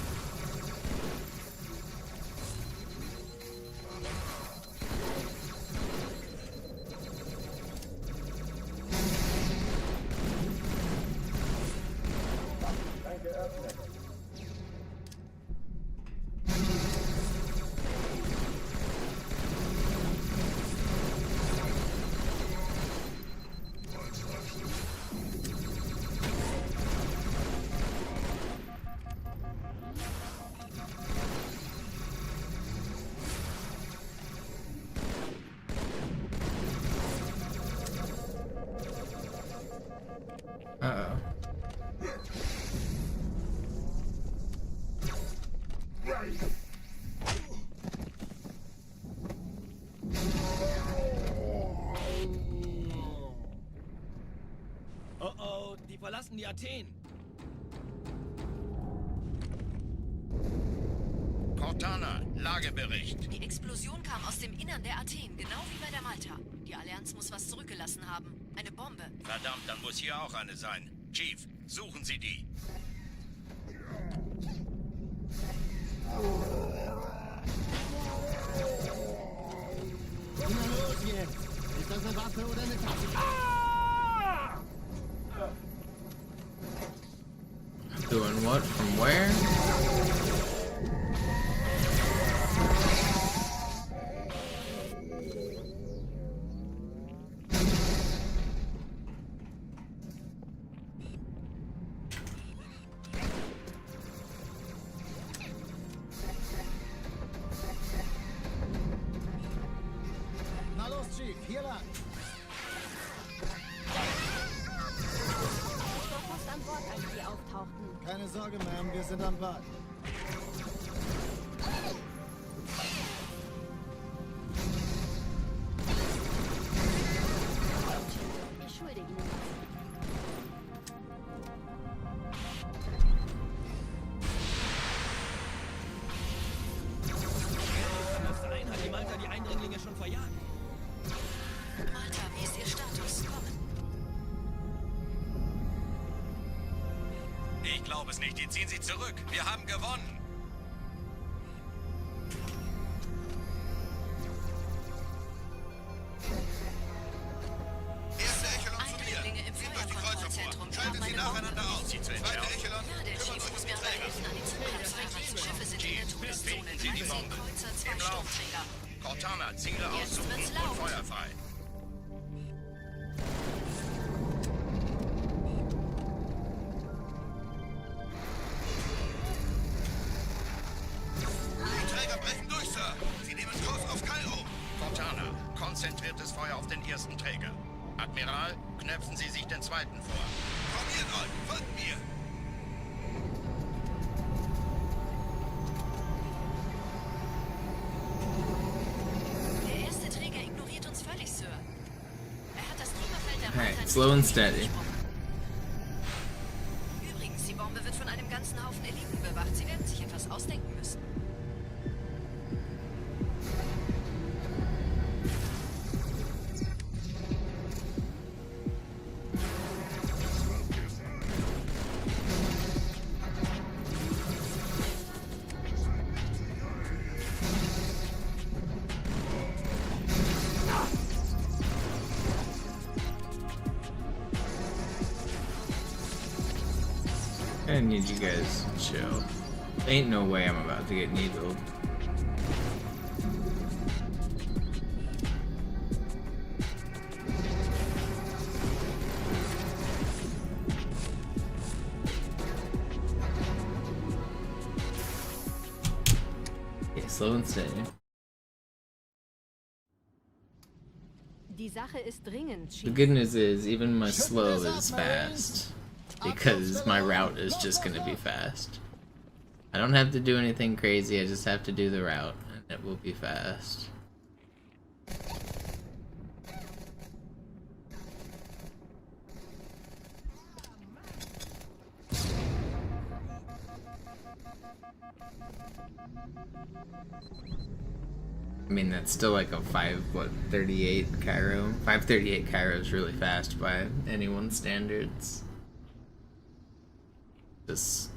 Uh-oh. Oh, die verlassen die Athen. Cortana, Lagebericht. Die Explosion kam aus dem Innern der Athen, genau wie bei der Malta. Die Allianz muss was zurückgelassen haben. Eine Bombe. Verdammt, dann muss hier auch eine sein. Chief, suchen Sie die. Na los jetzt! Ist das eine Waffe oder eine Tasche? Doing what? From where? Na los, Chief, hier lang. Ich war fast an Bord, als sie auftauchten. Keine Sorge, Ma'am, wir sind am Ball. Ich schulde Ihnen was. Sein hat die Malta die Eindringlinge schon verjagt. Malta, wie ist Ihr Status? Kommen. Ich glaube es nicht. Die ziehen sie zurück. Wir haben gewonnen. Erste Echelon zu dir. Eindringlinge im Zieht euch die Kreuzer vor. Schaltet sie nacheinander aus. Zweite Echelon, Ja, der kümmert Chief euch um muss die mir aber Träger. helfen, an die Zugabsfahrer. Die Schiffe sind in der Todeszone. Finden Sie die Bombe. Kreuzer, 2 Im Lauf. Sturmträger. Cortana, Ziele Jetzt aussuchen wird's und laut. feuerfrei. Die Träger brechen durch, Sir. Sie nehmen Kurs auf Kairo. Cortana, konzentriertes Feuer auf den ersten Träger. Admiral, knöpfen Sie sich den zweiten vor. Formiert euch, folgt mir. Der erste Träger ignoriert uns völlig, Sir. Er hat das Trümmerfeld der Alright, Malta slow and nicht steady. durchbrochen. Übrigens, die Bombe wird von einem ganzen Haufen Eliten bewacht. Sie werden sich etwas ausdenken müssen. I need you guys to chill. Ain't no way I'm about to get needled. Okay, slow and steady. Die Sache ist dringend, The Chief. good news is even my slow is fast. Because my route is just gonna be fast. I don't have to do anything crazy, I just have to do the route, and it will be fast. I mean, that's still like a 538 Cairo? 538 Cairo is really fast by anyone's standards. Just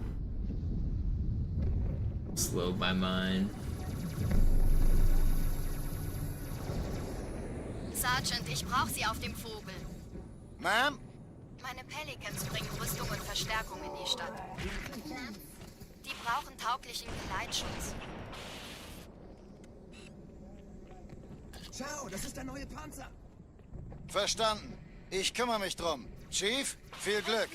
slow by mine. Sergeant, ich brauche Sie auf dem Vogel. Ma'am? Meine Pelicans bringen Rüstung und Verstärkung in die Stadt. Die brauchen tauglichen Geleitschutz. Schau, das ist der neue Panzer. Verstanden. Ich kümmere mich drum. Chief, viel Glück.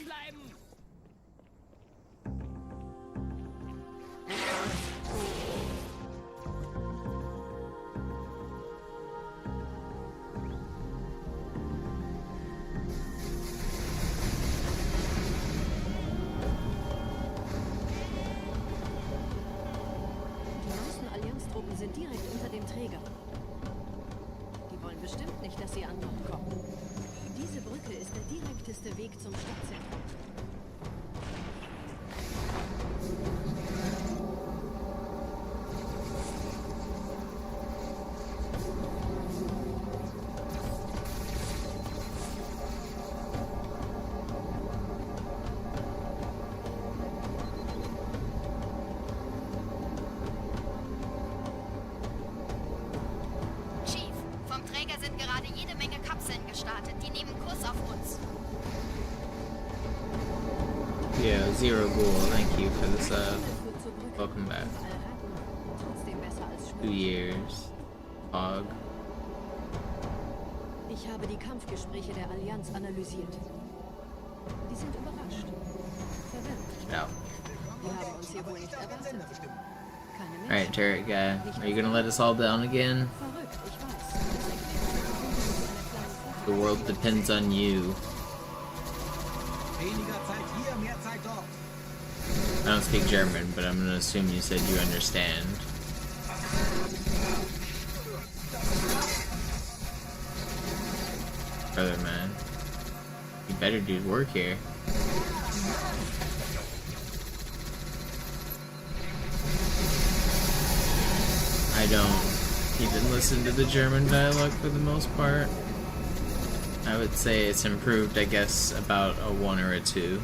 Die meisten Allianztruppen sind direkt unter dem Träger. Die wollen bestimmt nicht, dass sie an Bord kommen. Diese Brücke ist der direkteste Weg zum Stadtzentrum. Chief, vom Träger sind gerade jede Menge Kapseln gestartet. Die nehmen Kurs auf uns. Yeah, Zero Ghoul, thank you for the sub. Welcome back. Trotzdem besser als 2 years. Hog. Ich habe die Kampfgespräche der Allianz analysiert. Die sind überrascht. Verwirrt. Yeah. Die haben uns hier wohl nicht erwartet. Keine Menschen. Alright, turret guy. Are you gonna let us all down again? Verrückt, ich weiß. The world depends on you. Weniger Zeit hier, mehr Zeit dort. I don't speak German, but I'm gonna assume you said you understand. Brother, man. You better do work here. I don't even listen to the German dialogue for the most part. I would say it's improved, I guess, about a 1 or a 2.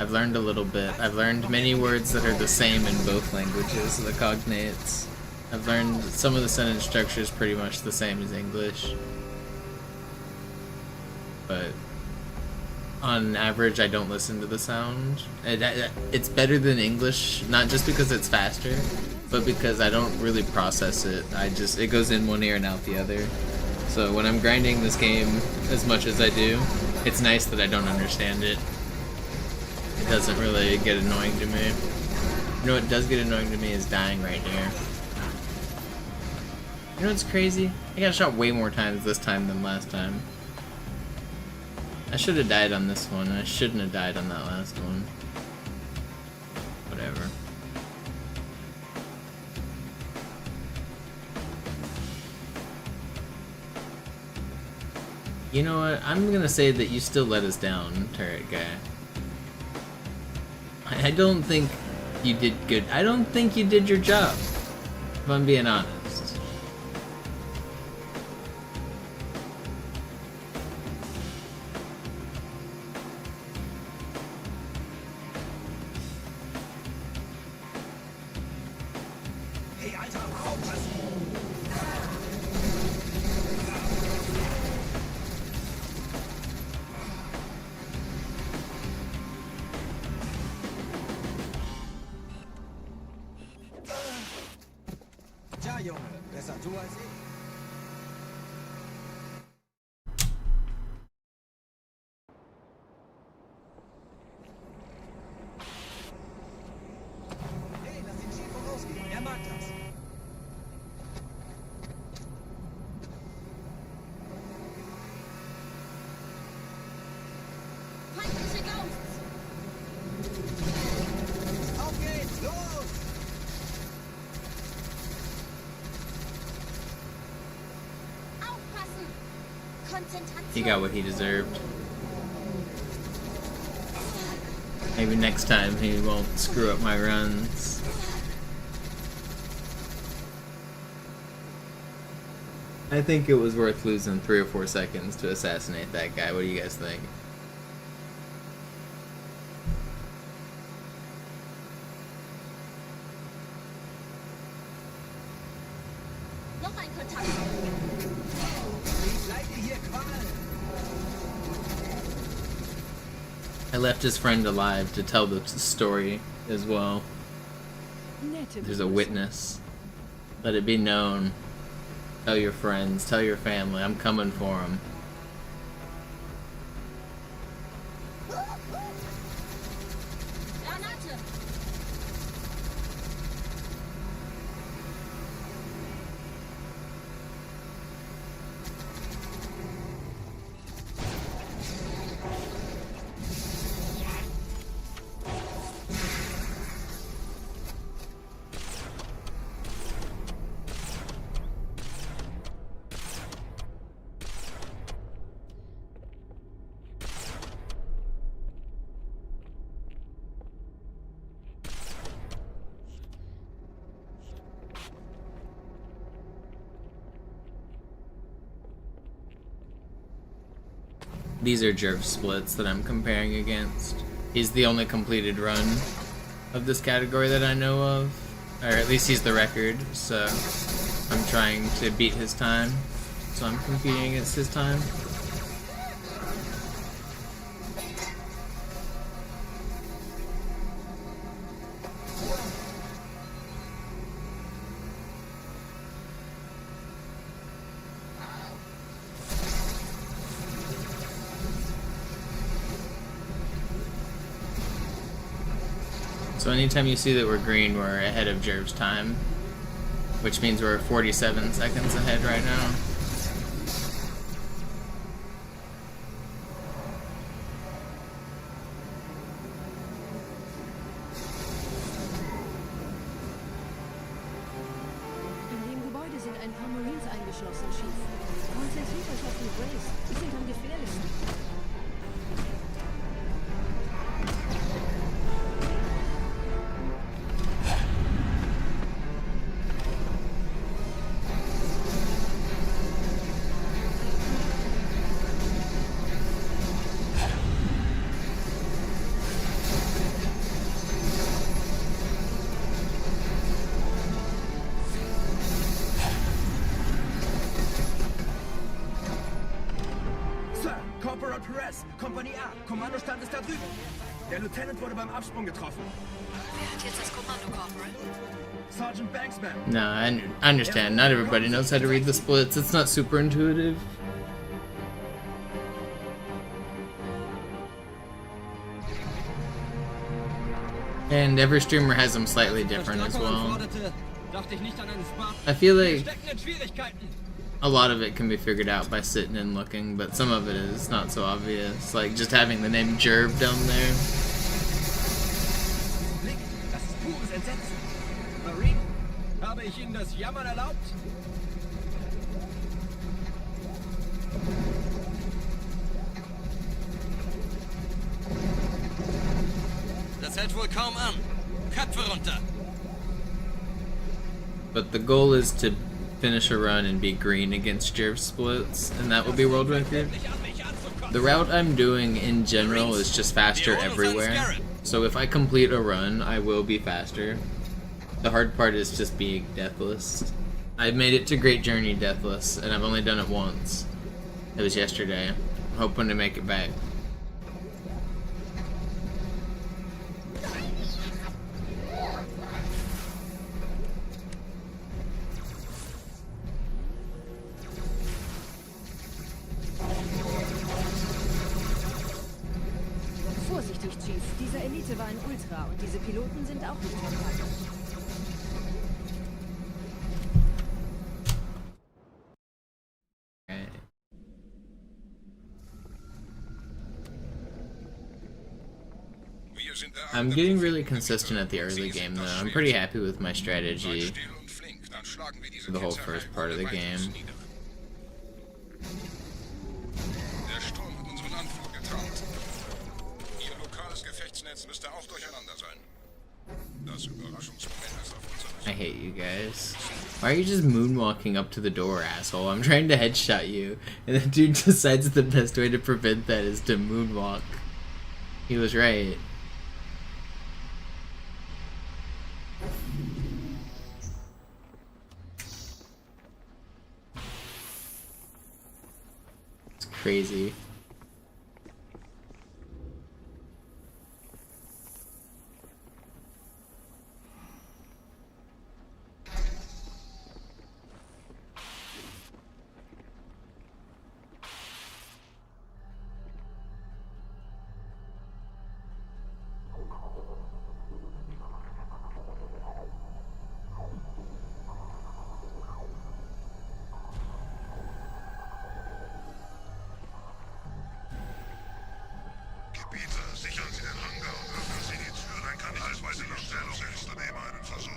I've learned a little bit. I've learned many words that are the same in both languages, the cognates. I've learned some of the sentence structure is pretty much the same as English. But on average, I don't listen to the sound. It's better than English, not just because it's faster, but because I don't really process it. It goes in one ear and out the other. So when I'm grinding this game as much as I do, it's nice that I don't understand it. It doesn't really get annoying to me. You know what does get annoying to me is dying right here. You know what's crazy? I got shot way more times this time than last time. I should have died on this one. I shouldn't have died on that last one. Whatever. You know what? I'm gonna say that you still let us down, turret guy. I don't think you did good. I don't think you did your job, if I'm being honest. He got what he deserved. Maybe next time he won't screw up my runs. I think it was worth losing 3 or 4 seconds to assassinate that guy. What do you guys think? I left his friend alive to tell the story as well. There's a witness. Let it be known. Tell your friends, tell your family, I'm coming for them. These are Jerv splits that I'm comparing against. He's the only completed run of this category that I know of. Or at least he's the record, so I'm trying to beat his time. So I'm competing against his time. So anytime you see that we're green, we're ahead of Jerv's time, which means we're 47 seconds ahead right now. ein paar Marines eingeschlossen, Chief. Konzentriert euch auf die Grays. Die sind am gefährlichsten. Kompanie A, Kommandostand ist da drüben. Der Lieutenant wurde beim Absprung getroffen. Wer hat jetzt das Kommando, Corporal? Sergeant Banksman. No, I understand. Not everybody knows how to read the splits. It's not super intuitive. And every streamer has them slightly different as well. I feel like a lot of it can be figured out by sitting and looking, but some of it is not so obvious. Like just having the name Jerv down there. Das ist pures Entsetzen. Marine, habe ich Ihnen das Jammern erlaubt? Das hält wohl kaum an. Köpfe runter. But the goal is to finish a run and be green against Jerv splits, and that will be world record. The route I'm doing in general is just faster everywhere, so if I complete a run, I will be faster. The hard part is just being deathless. I've made it to Great Journey deathless, and I've only done it once. It was yesterday. I'm hoping to make it back. Vorsichtig, Chief. Diese Elite war ein Ultra und diese Piloten sind auch nicht verbreitet. I'm getting really consistent at the early game though. I'm pretty happy with my strategy for the whole first part of the game. Der Sturm hat unseren Anflug getarnt. Ihr lokales Gefechtsnetz müsste auch durcheinander sein. Das Überraschungsmoment ist auf unserer Seite. I hate you guys. Why are you just moonwalking up to the door, asshole? I'm trying to headshot you, and the dude decides the best way to prevent that is to moonwalk. He was right. It's crazy. Sichern Sie den Hangar und öffnen Sie die Tür, dann kann ich als weitere Stellung. Ich unternehme einen Versuch.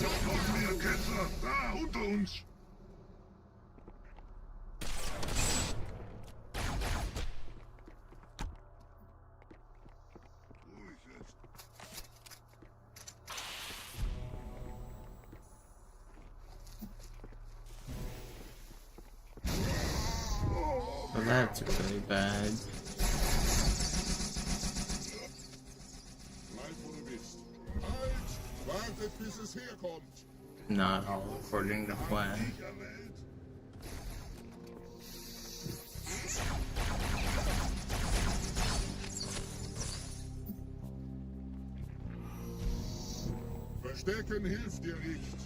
Noch mehr Ketzer! Da, unter uns! Ruhig jetzt. Well, that's really bad. Bleib, wo du bist. Halt! Wartet, bis es herkommt. Not all according to plan. Verstecken hilft dir nicht.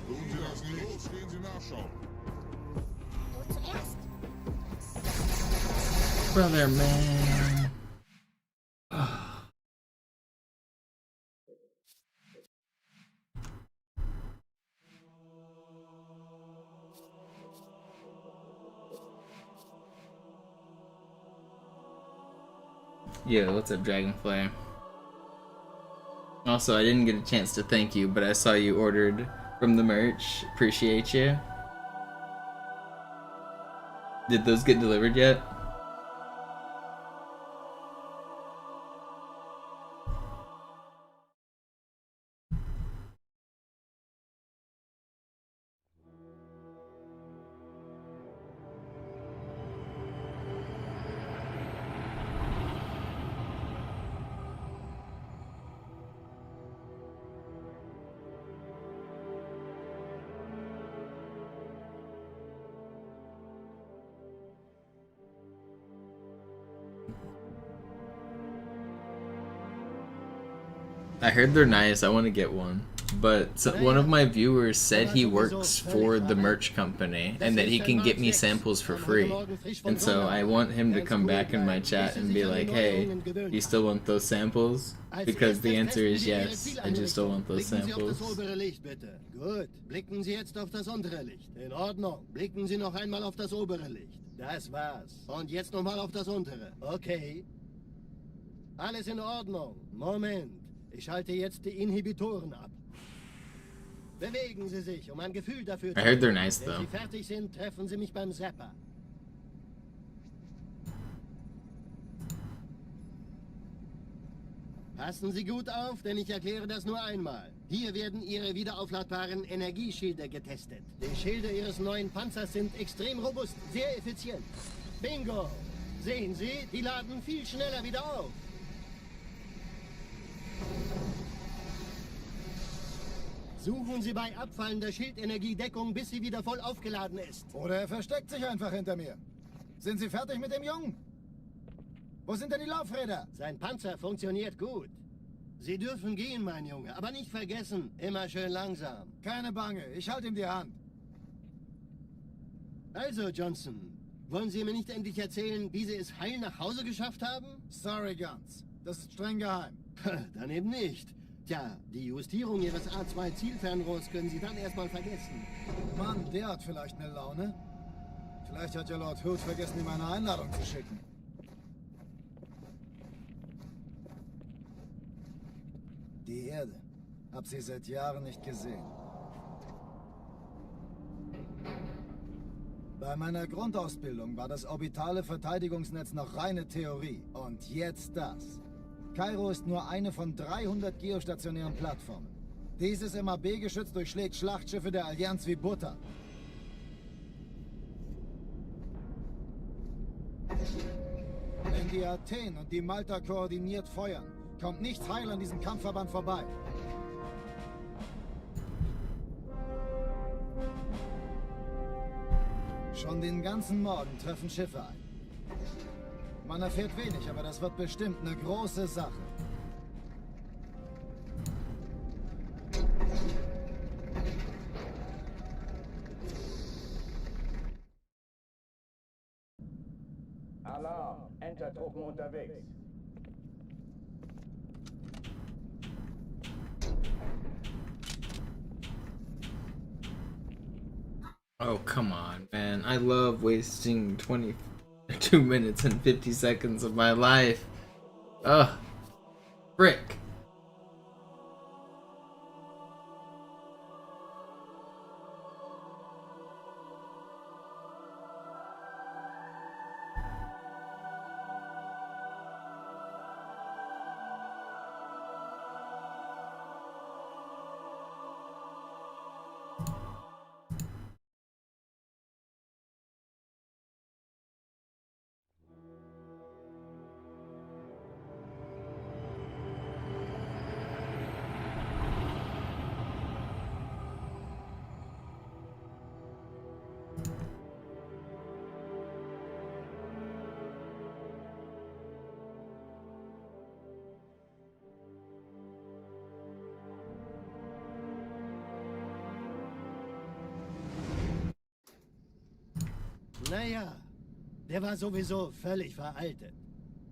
Tun Sie das nicht. Los, gehen Sie nachschauen. Du zuerst. Brother, man. Yo, what's up, Dragonfly? Also, I didn't get a chance to thank you, but I saw you ordered from the merch. Appreciate you. Did those get delivered yet? I heard they're nice. I want to get one. But one of my viewers said he works for the merch company and that he can get me samples for free. And so I want him to come back in my chat and be like, hey, you still want those samples? Because the answer is yes. I just don't want those samples. Gut, blicken Sie jetzt auf das untere Licht. In Ordnung. Blicken Sie noch einmal auf das obere Licht. Das war's. Und jetzt nochmal auf das untere. Okay. Alles in Ordnung. Moment. Ich schalte jetzt die Inhibitoren ab. Bewegen Sie sich, um ein Gefühl dafür zu I heard they're bekommen. nice, Wenn though. Sie fertig sind, treffen Sie mich beim Zapper. Passen Sie gut auf, denn ich erkläre das nur einmal. Hier werden Ihre wiederaufladbaren Energieschilde getestet. Die Schilde Ihres neuen Panzers sind extrem robust, sehr effizient. Bingo! Sehen Sie, die laden viel schneller wieder auf. Suchen Sie bei abfallender Schildenergiedeckung, bis sie wieder voll aufgeladen ist. Oder er versteckt sich einfach hinter mir. Sind Sie fertig mit dem Jungen? Wo sind denn die Laufräder? Sein Panzer funktioniert gut. Sie dürfen gehen, mein Junge, aber nicht vergessen, immer schön langsam. Keine Bange, ich halte ihm die Hand. Also, Johnson, wollen Sie mir nicht endlich erzählen, wie Sie es heil nach Hause geschafft haben? Sorry, Guns. Das ist streng geheim. Dann eben nicht. Tja, die Justierung Ihres A2-Zielfernrohrs können Sie dann erstmal vergessen. Mann, der hat vielleicht eine Laune. Vielleicht hat ja Lord Hood vergessen, ihm eine Einladung zu schicken. Die Erde. Hab sie seit Jahren nicht gesehen. Bei meiner Grundausbildung war das orbitale Verteidigungsnetz noch reine Theorie. Und jetzt das. Kairo ist nur eine von 300 geostationären Plattformen. Dieses MAB-Geschütz durchschlägt Schlachtschiffe der Allianz wie Butter. Wenn die Athen und die Malta koordiniert feuern, kommt nichts heil an diesem Kampfverband vorbei. Schon den ganzen Morgen treffen Schiffe ein. Man erfährt wenig, aber das wird bestimmt eine große Sache. Alarm! Entertruppen unterwegs. Oh, come on, man. I love wasting 20 2 minutes and 50 seconds of my life. Ugh. Frick. Naja, der war sowieso völlig veraltet.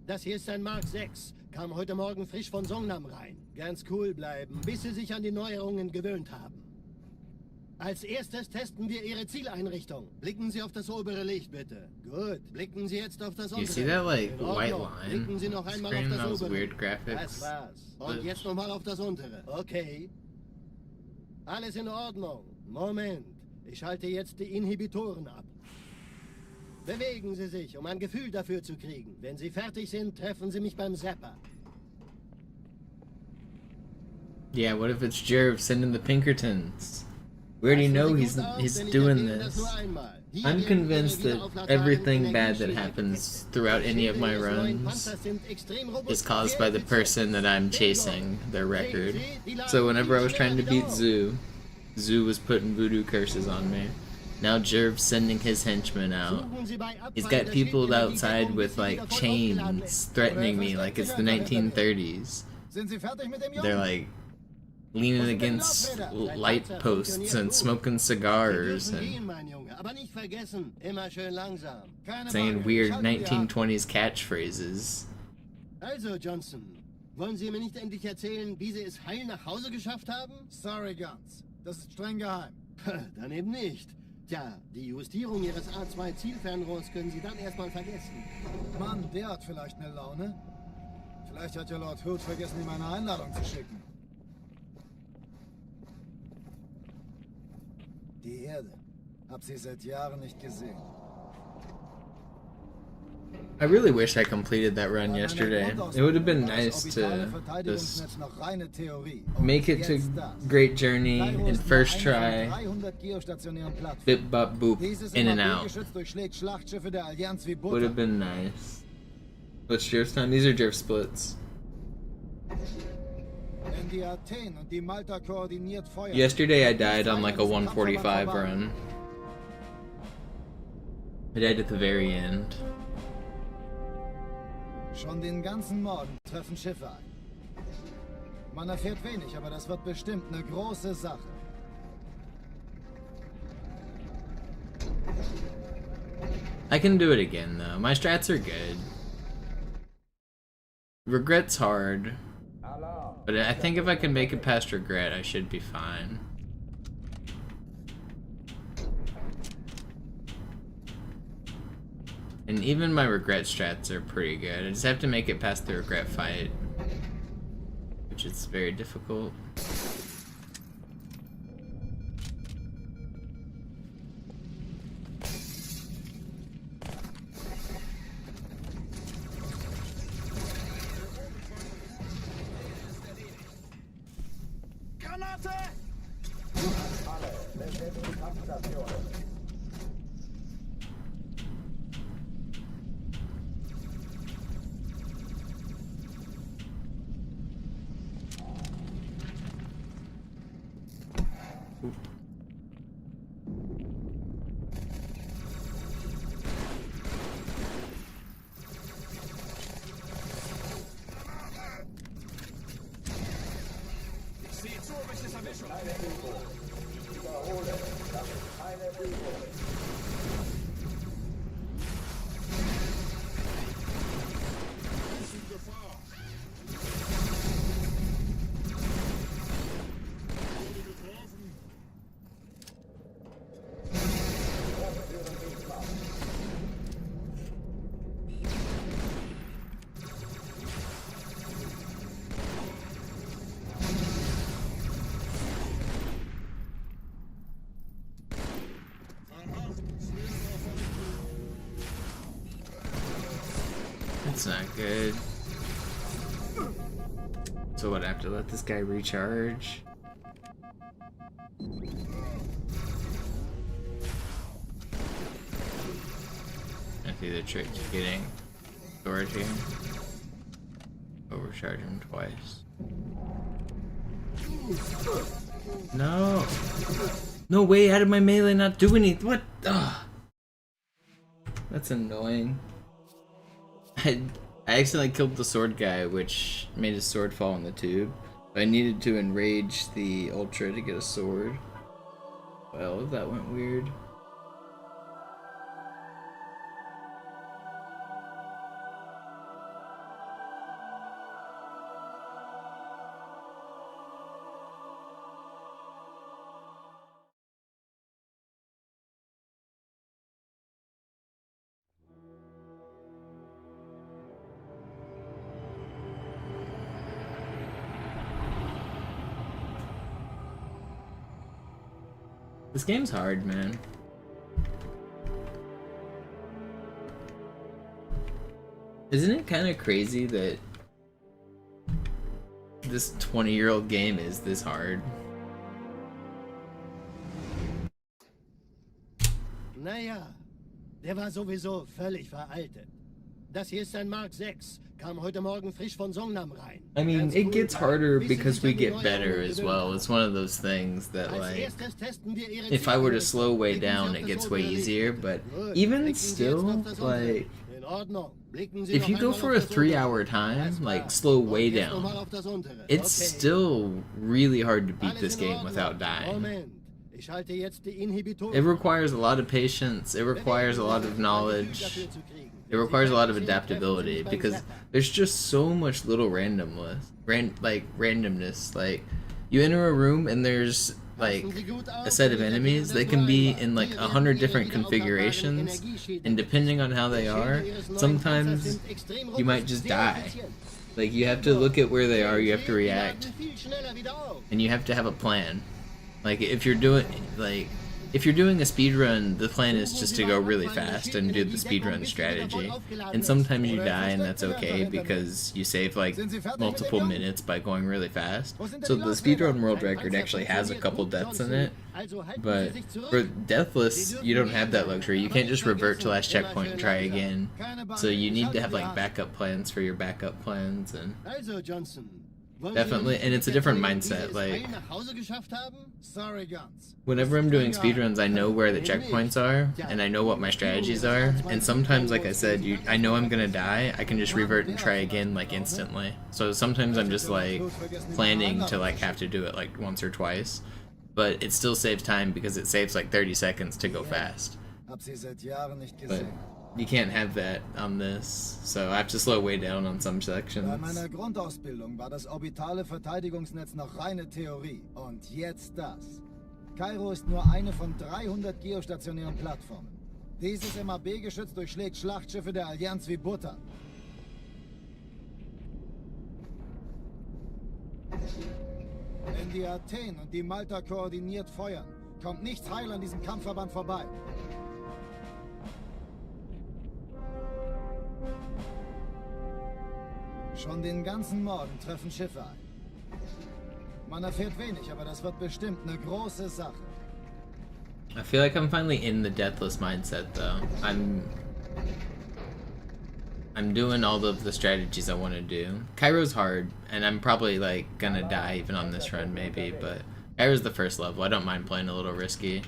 Das hier ist ein Mark 6. Kam heute Morgen frisch von Songnam rein. Ganz cool bleiben, bis Sie sich an die Neuerungen gewöhnt haben. Als erstes testen wir Ihre Zieleinrichtung. Blicken Sie auf das obere Licht, bitte. Gut, blicken Sie jetzt auf das untere. You see that like white line? Blicken Sie noch einmal auf das obere. Weird graphics. Das war's. Und jetzt nochmal auf das untere. Okay. Alles in Ordnung. Moment. Ich schalte jetzt die Inhibitoren ab. Bewegen Sie sich, um ein Gefühl dafür zu kriegen. Wenn Sie fertig sind, treffen Sie mich beim Zapper. Yeah, what if it's Jerv sending the Pinkertons? We already know he's doing this. I'm convinced that everything bad that happens throughout any of my runs is caused by the person that I'm chasing, their record. So whenever I was trying to beat Zoo was putting voodoo curses on me. Now Jerv's sending his henchmen out. He's got people outside with like chains threatening me like it's the 1930s. They're like leaning against light posts and smoking cigars and saying weird 1920s catchphrases. Also, Johnson, wollen Sie mir nicht endlich erzählen, wie Sie es heil nach Hause geschafft haben? Sorry, Guns. Das ist streng geheim. Dann eben nicht. Tja, die Justierung Ihres A2-Zielfernrohrs können Sie dann erstmal vergessen. Mann, der hat vielleicht eine Laune. Vielleicht hat ja Lord Hood vergessen, ihm eine Einladung zu schicken. Die Erde. Hab sie seit Jahren nicht gesehen. I really wish I completed that run yesterday. It would have been nice to just make it to Great Journey in first try, bip bop boop, in and out. Would have been nice. What's Jerv's time? These are Jerv splits. Yesterday I died on like a 145 run. I died at the very end. Schon den ganzen Morgen treffen Schiffe ein. Man erfährt wenig, aber das wird bestimmt eine große Sache. I can do it again though. My strats are good. Regret's hard. But I think if I can make it past Regret, I should be fine. And even my Regret strats are pretty good. I just have to make it past the Regret fight, which is very difficult. That's not good. So what, I have to let this guy recharge? I see the trick to getting sword here. Overcharge him twice. No! No way, how did my melee not do anything? What? Ugh. That's annoying. I accidentally killed the sword guy, which made his sword fall in the tube. I needed to enrage the Ultra to get a sword. Well, that went weird. This game's hard, man. Isn't it kind of crazy that this 20-year-old game is this hard? Naja, der war sowieso völlig veraltet. Das hier ist ein Mark 6. Kam heute Morgen frisch von Songnam rein. I mean, it gets harder because we get better as well. It's one of those things that, like, if I were to slow way down, it gets way easier, but even still, like, if you go for a 3-hour time, like, slow way down, it's still really hard to beat this game without dying. It requires a lot of patience, it requires a lot of knowledge, it requires a lot of adaptability, because there's just so much little randomness. Like, you enter a room and there's, like, a set of enemies. They can be in, like, 100 different configurations, and depending on how they are, sometimes you might just die. Like, you have to look at where they are, you have to react, and you have to have a plan. Like, if you're doing a speedrun, the plan is just to go really fast and do the speedrun strategy. And sometimes you die, and that's okay because you save, like, multiple minutes by going really fast. So the speedrun world record actually has a couple deaths in it. But for Deathless, you don't have that luxury. You can't just revert to last checkpoint and try again. So you need to have, like, backup plans for your backup plans, and definitely, and it's a different mindset. Like, whenever I'm doing speedruns, I know where the checkpoints are, and I know what my strategies are, and sometimes, like I said, I know I'm gonna die, I can just revert and try again, like, instantly. So sometimes I'm just, like, planning to, like, have to do it, like, once or twice, but it still saves time because it saves, like, 30 seconds to go fast. But you can't have that on this, so I have to slow way down on some sections. Bei meiner Grundausbildung war das orbitale Verteidigungsnetz noch reine Theorie. Und jetzt das. Kairo ist nur eine von 300 geostationären Plattformen. Dieses MAB-Geschütz durchschlägt Schlachtschiffe der Allianz wie Butter. Wenn die Athen und die Malta koordiniert feuern, kommt nichts heil an diesem Kampfverband vorbei. Schon den ganzen Morgen treffen Schiffe ein. Man erfährt wenig, aber das wird bestimmt eine große Sache. I feel like I'm finally in the Deathless mindset, though. I'm doing all of the strategies I want to do. Cairo's hard, and I'm probably, like, gonna die even on this run, maybe, but Cairo's the first level. I don't mind playing a little risky.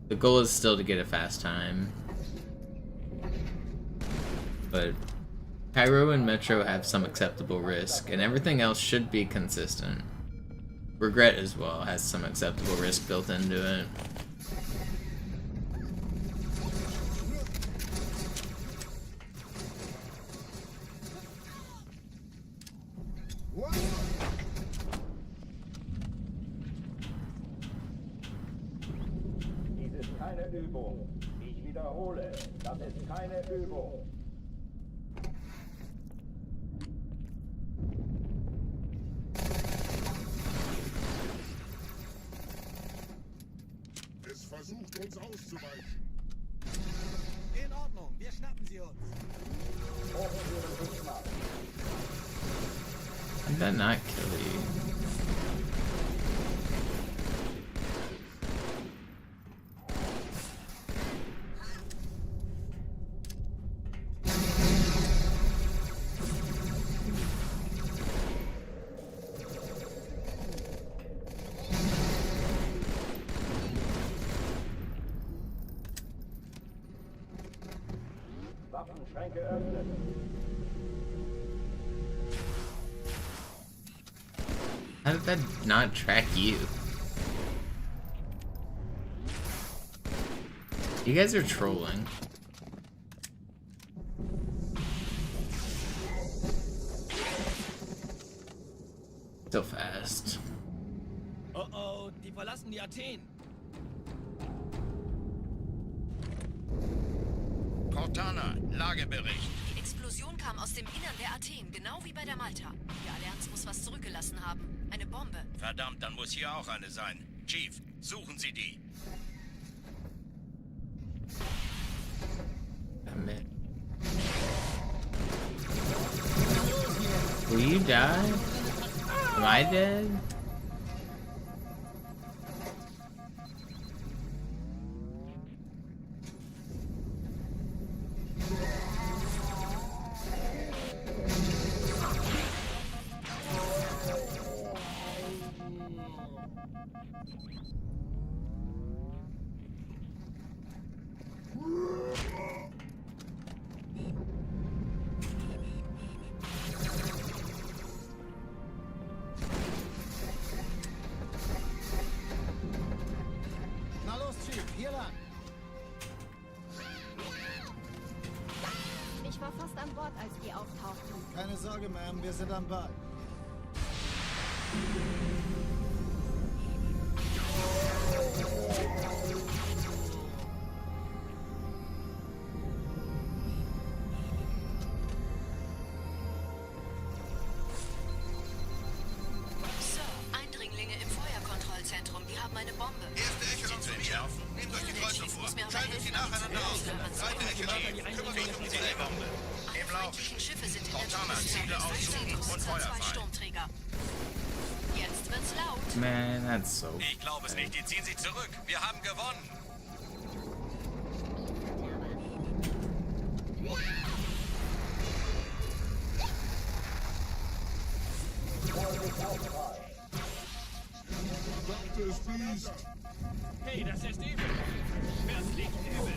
The goal is still to get a fast time, but Cairo and Metro have some acceptable risk, and everything else should be consistent. Regret as well has some acceptable risk built into it. Keine Übung. Ich wiederhole, das ist keine Übung. Es versucht uns auszuweichen. In Ordnung, wir schnappen sie uns. Did that not kill you? Waffenschränke öffnen. How did that not track you? You guys are trolling. So fast. Oh oh, die verlassen die Athen. Cortana, Lagebericht. Die Explosion kam aus dem Innern der Athen, genau wie bei der Malta. Die Allianz muss was zurückgelassen haben. Eine Bombe. Verdammt, dann muss hier auch eine sein. Chief, suchen Sie die. Damn it. Will you die? Am I dead? Na los, Chief, hier lang. Ich war fast an Bord, als die auftauchten. Keine Sorge, Ma'am, wir sind am Ball. Sir, Eindringlinge im Feuerkontrollzentrum. Die haben eine Bombe. Erste Echelon zu mir. Nehmt euch die Kreuzung vor. Schaltet sie nacheinander aus. Zweite Echelon, kümmert euch um die Bombe. Im Lauf. Feindliche Schiffe sind in der Cortana, Ziele Luft. aussuchen und Zwei feuerfrei. Sturmträger. Jetzt wird's laut. Man, that's so. Ich glaube es nicht, die ziehen sich zurück. Wir haben gewonnen. Dr. Beast. Hey, das ist übel. Das liegt übel.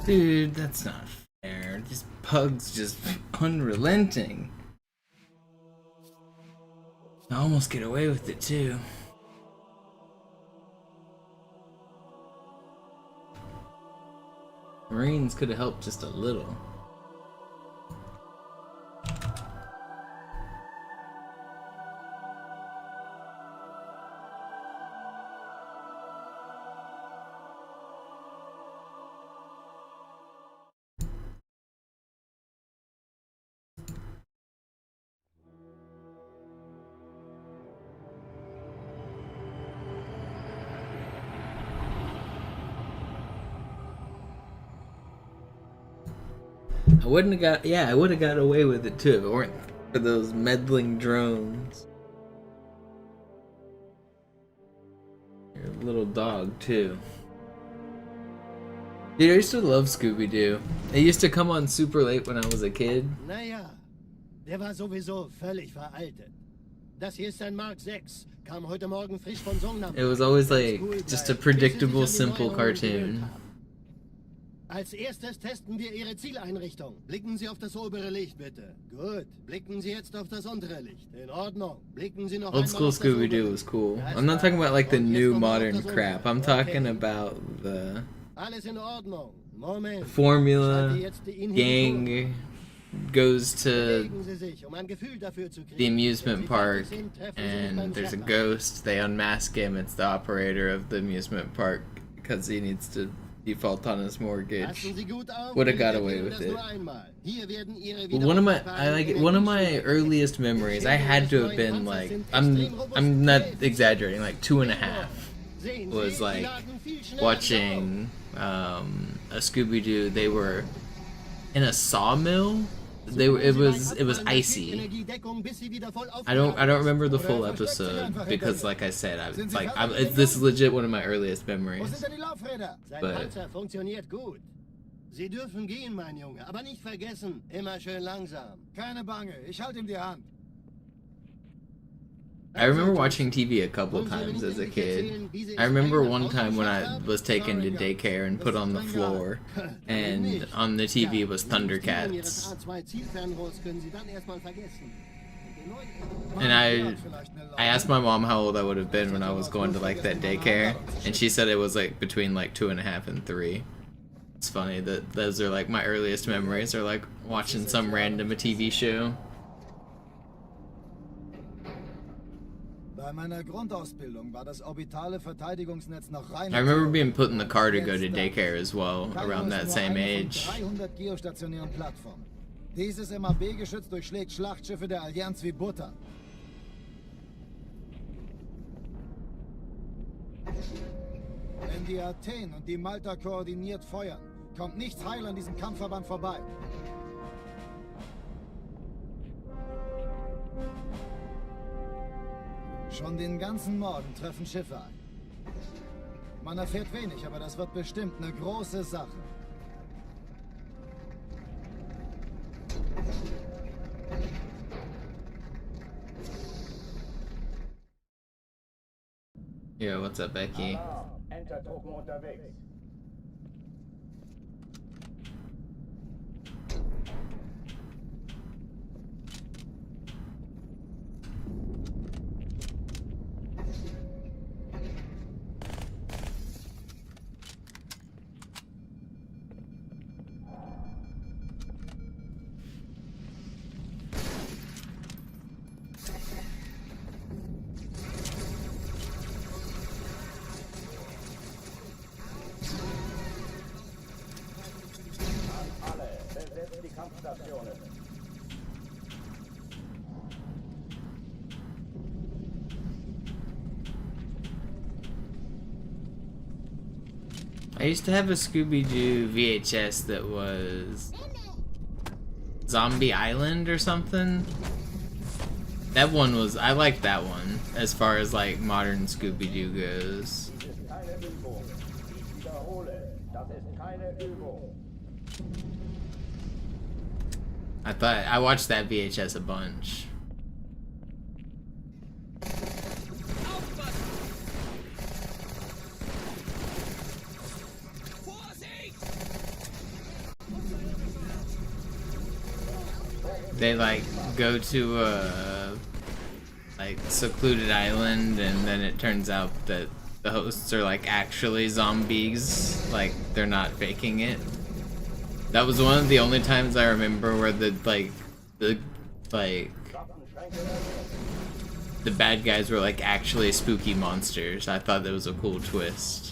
Dude, that's not fair. This pug's just unrelenting. I almost get away with it too. Marines could have helped just a little. I wouldn't have got, yeah, I would have got away with it too if it weren't for those meddling drones. You're a little dog too. Dude, I used to love Scooby-Doo. It used to come on super late when I was a kid. Naja, der war sowieso völlig veraltet. Das hier ist ein Mark 6. Kam heute Morgen frisch von Songnam. It was always like just a predictable, simple cartoon. Als erstes testen wir Ihre Zieleinrichtung. Blicken Sie auf das obere Licht, bitte. Gut. Blicken Sie jetzt auf das untere Licht. In Ordnung. Blicken Sie noch Old einmal school auf das obere Scooby-Doo Licht. was cool. Das I'm not talking about like the war's. Und jetzt new noch mal auf modern das crap. untere. I'm talking Okay. about the Alles in Ordnung. Moment. formula. Schalte jetzt die Inhibitor. Gang goes to Bewegen Sie sich, um ein Gefühl dafür zu kriegen. the amusement Wenn Sie park fertig sind, treffen Sie mich beim and there's a Chefrat. ghost. They unmask him. It's the operator of the amusement park because he needs to default on his mortgage. Passen Sie gut auf, Would have got ich away erkläre with das it. nur einmal. Hier werden Ihre One of my earliest memories, I had to have been like, I'm not exaggerating, like 2.5, was like watching a Scooby-Doo. They were in a sawmill. It was icy. I don't remember the full episode because, like I said, this is legit one of my earliest memories. But funktioniert gut. Sie dürfen gehen, mein Junge, aber nicht vergessen, immer schön langsam. Keine Bange, ich halte ihm die Hand. I remember watching TV a couple times as a kid. I remember one time when I was taken to daycare and put on the floor, and on the TV was Thundercats. And I asked my mom how old I would have been when I was going to like that daycare, and she said it was like between like 2.5 and 3. It's funny that those are like my earliest memories, are like watching some random TV show. Bei meiner Grundausbildung war das orbitale Verteidigungsnetz noch rein. I remember being put in the car to go to daycare as well, around that same age. 300 geostationären Plattformen. Dieses MAB-Geschütz durchschlägt Schlachtschiffe der Allianz wie Butter. Wenn die Athen und die Malta koordiniert feuern, kommt nichts heil an diesem Kampfverband vorbei. Schon den ganzen Morgen treffen Schiffe ein. Man erfährt wenig, aber das wird bestimmt eine große Sache. Yo, what's up, Becky? Entertruppen unterwegs. I used to have a Scooby-Doo VHS that was Zombie Island or something. That one was, I liked that one as far as like modern Scooby-Doo goes. I watched that VHS a bunch. They like go to a like secluded island, and then it turns out that the hosts are like actually zombies, like they're not faking it. That was one of the only times I remember where the bad guys were like actually spooky monsters. I thought that was a cool twist.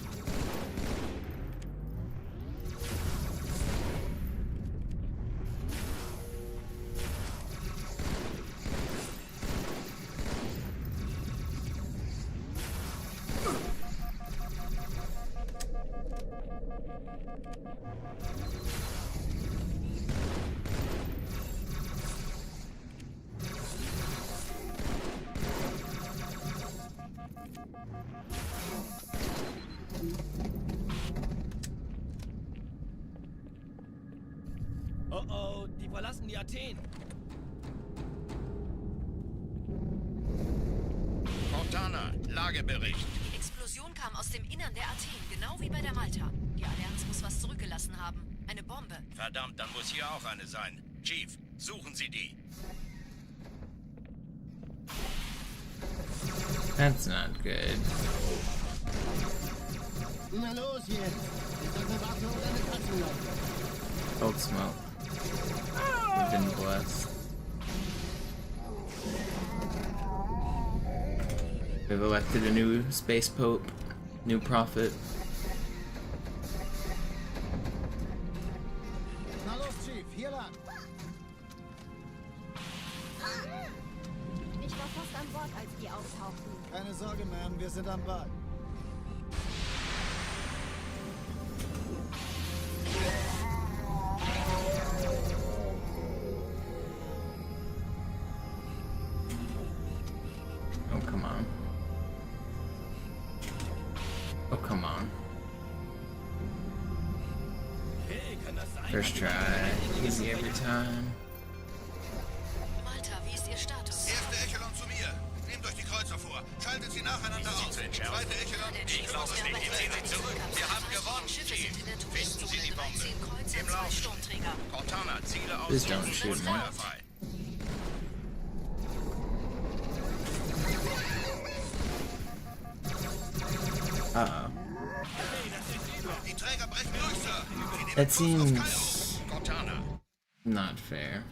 Oh, die verlassen die Athen. Cortana, Lagebericht. Die Explosion kam aus dem Innern der Athen, genau wie bei der Malta. Die Allianz muss was zurückgelassen haben. Eine Bombe. Verdammt, dann muss hier auch eine sein. Chief, suchen Sie die. That's not good. Na los jetzt! Ist das eine Waffe oder eine Katzenlampe? Cold smoke. We've been blessed. We've elected a new space pope, new prophet. auftauchten. Keine Sorge, Ma'am, wir sind am Ball. Oh, come on. Oh, come on. First try. Easy every time. Malta, wie ist Ihr Status? Erste Echelon zu mir. Nehmt euch die Kreuzer vor. Schaltet sie nacheinander aus. Zweite Echelon. Ich glaube es nicht. Ziehen sie zurück. Wir haben gewonnen. Finden Sie die Bombe. Im Lauf. Cortana, Ziele aus. Please don't shoot me. Feuerfrei. Uh-oh. Die Träger brechen durch, Sir. That seems not fair.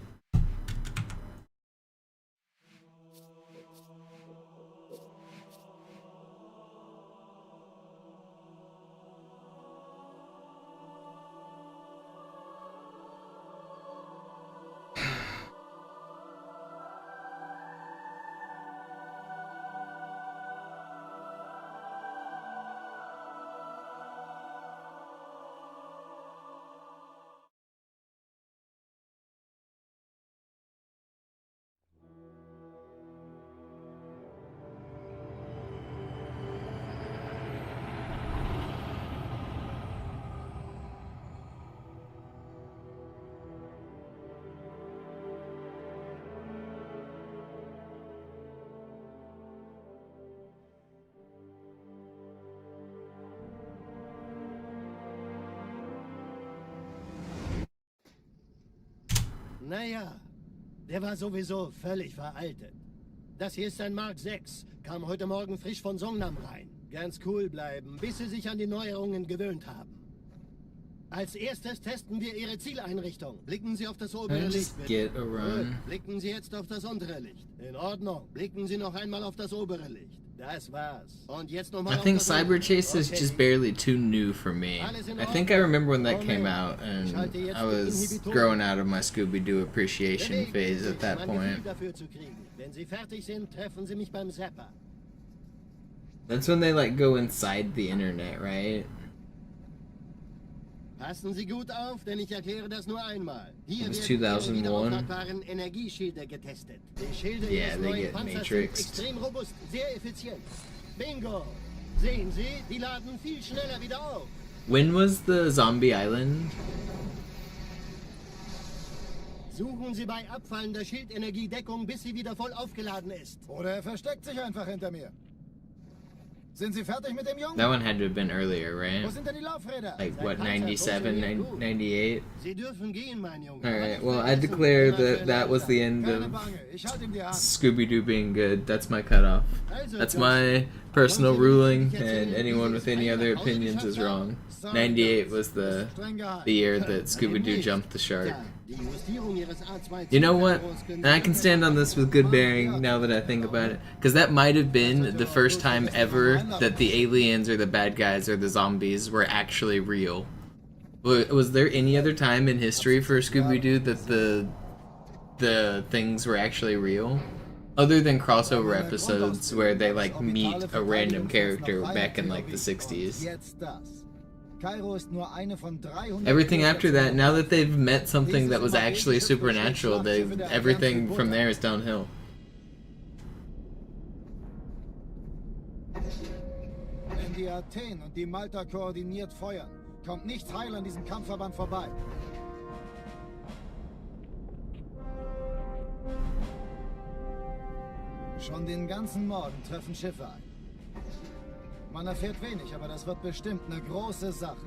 Naja, der war sowieso völlig veraltet. Das hier ist ein Mark 6, kam heute Morgen frisch von Songnam rein. Ganz cool bleiben, bis Sie sich an die Neuerungen gewöhnt haben. Als erstes testen wir Ihre Zieleinrichtung. Blicken Sie auf das obere Licht, bitte. Gut. Blicken Sie jetzt auf das untere Licht. In Ordnung. Blicken Sie noch einmal auf das obere Licht. Das war's. Und jetzt noch mal I think Cyber Chase is just barely too new for me. I think I remember when that came out, and I was growing out of my Scooby-Doo appreciation phase at that point. Wenn Sie fertig sind, treffen Sie mich beim Zapper. That's when they like go inside the internet, right? Passen Sie gut auf, denn ich erkläre das nur einmal. Hier It was werden 2001. Ihre wiederaufladbaren Energieschilde getestet. Die Schilde Yeah, Ihres they neuen get Panzers sind matrixed. extrem robust, sehr effizient. Bingo! Sehen Sie, die laden viel schneller wieder auf. When was the Zombie Island? Suchen Sie bei abfallender Schildenergie Deckung, bis sie wieder voll aufgeladen ist. Oder er versteckt sich einfach hinter mir. Sind Sie fertig mit dem Jungen? That one had to have been earlier, right? Wo sind denn die Laufräder? Like, what, 97, 98? Sie dürfen gehen, mein Junge. Alright, well, I declare that that was the end of Scooby-Doo being good. That's my cutoff. That's my personal ruling, and anyone with any other opinions is wrong. 98 was the year that Scooby-Doo jumped the shark. You know what? And I can stand on this with good bearing now that I think about it. Because that might have been the first time ever that the aliens or the bad guys or the zombies were actually real. Was there any other time in history for Scooby-Doo that the things were actually real? Other than crossover episodes where they like meet a random character back in like the 60s. Everything after that, now that they've met something that was actually supernatural, everything from there is downhill. Wenn die Athen und die Malta koordiniert feuern, kommt nichts heil an diesem Kampfverband vorbei. Schon den ganzen Morgen treffen Schiffe ein. Man erfährt wenig, aber das wird bestimmt eine große Sache.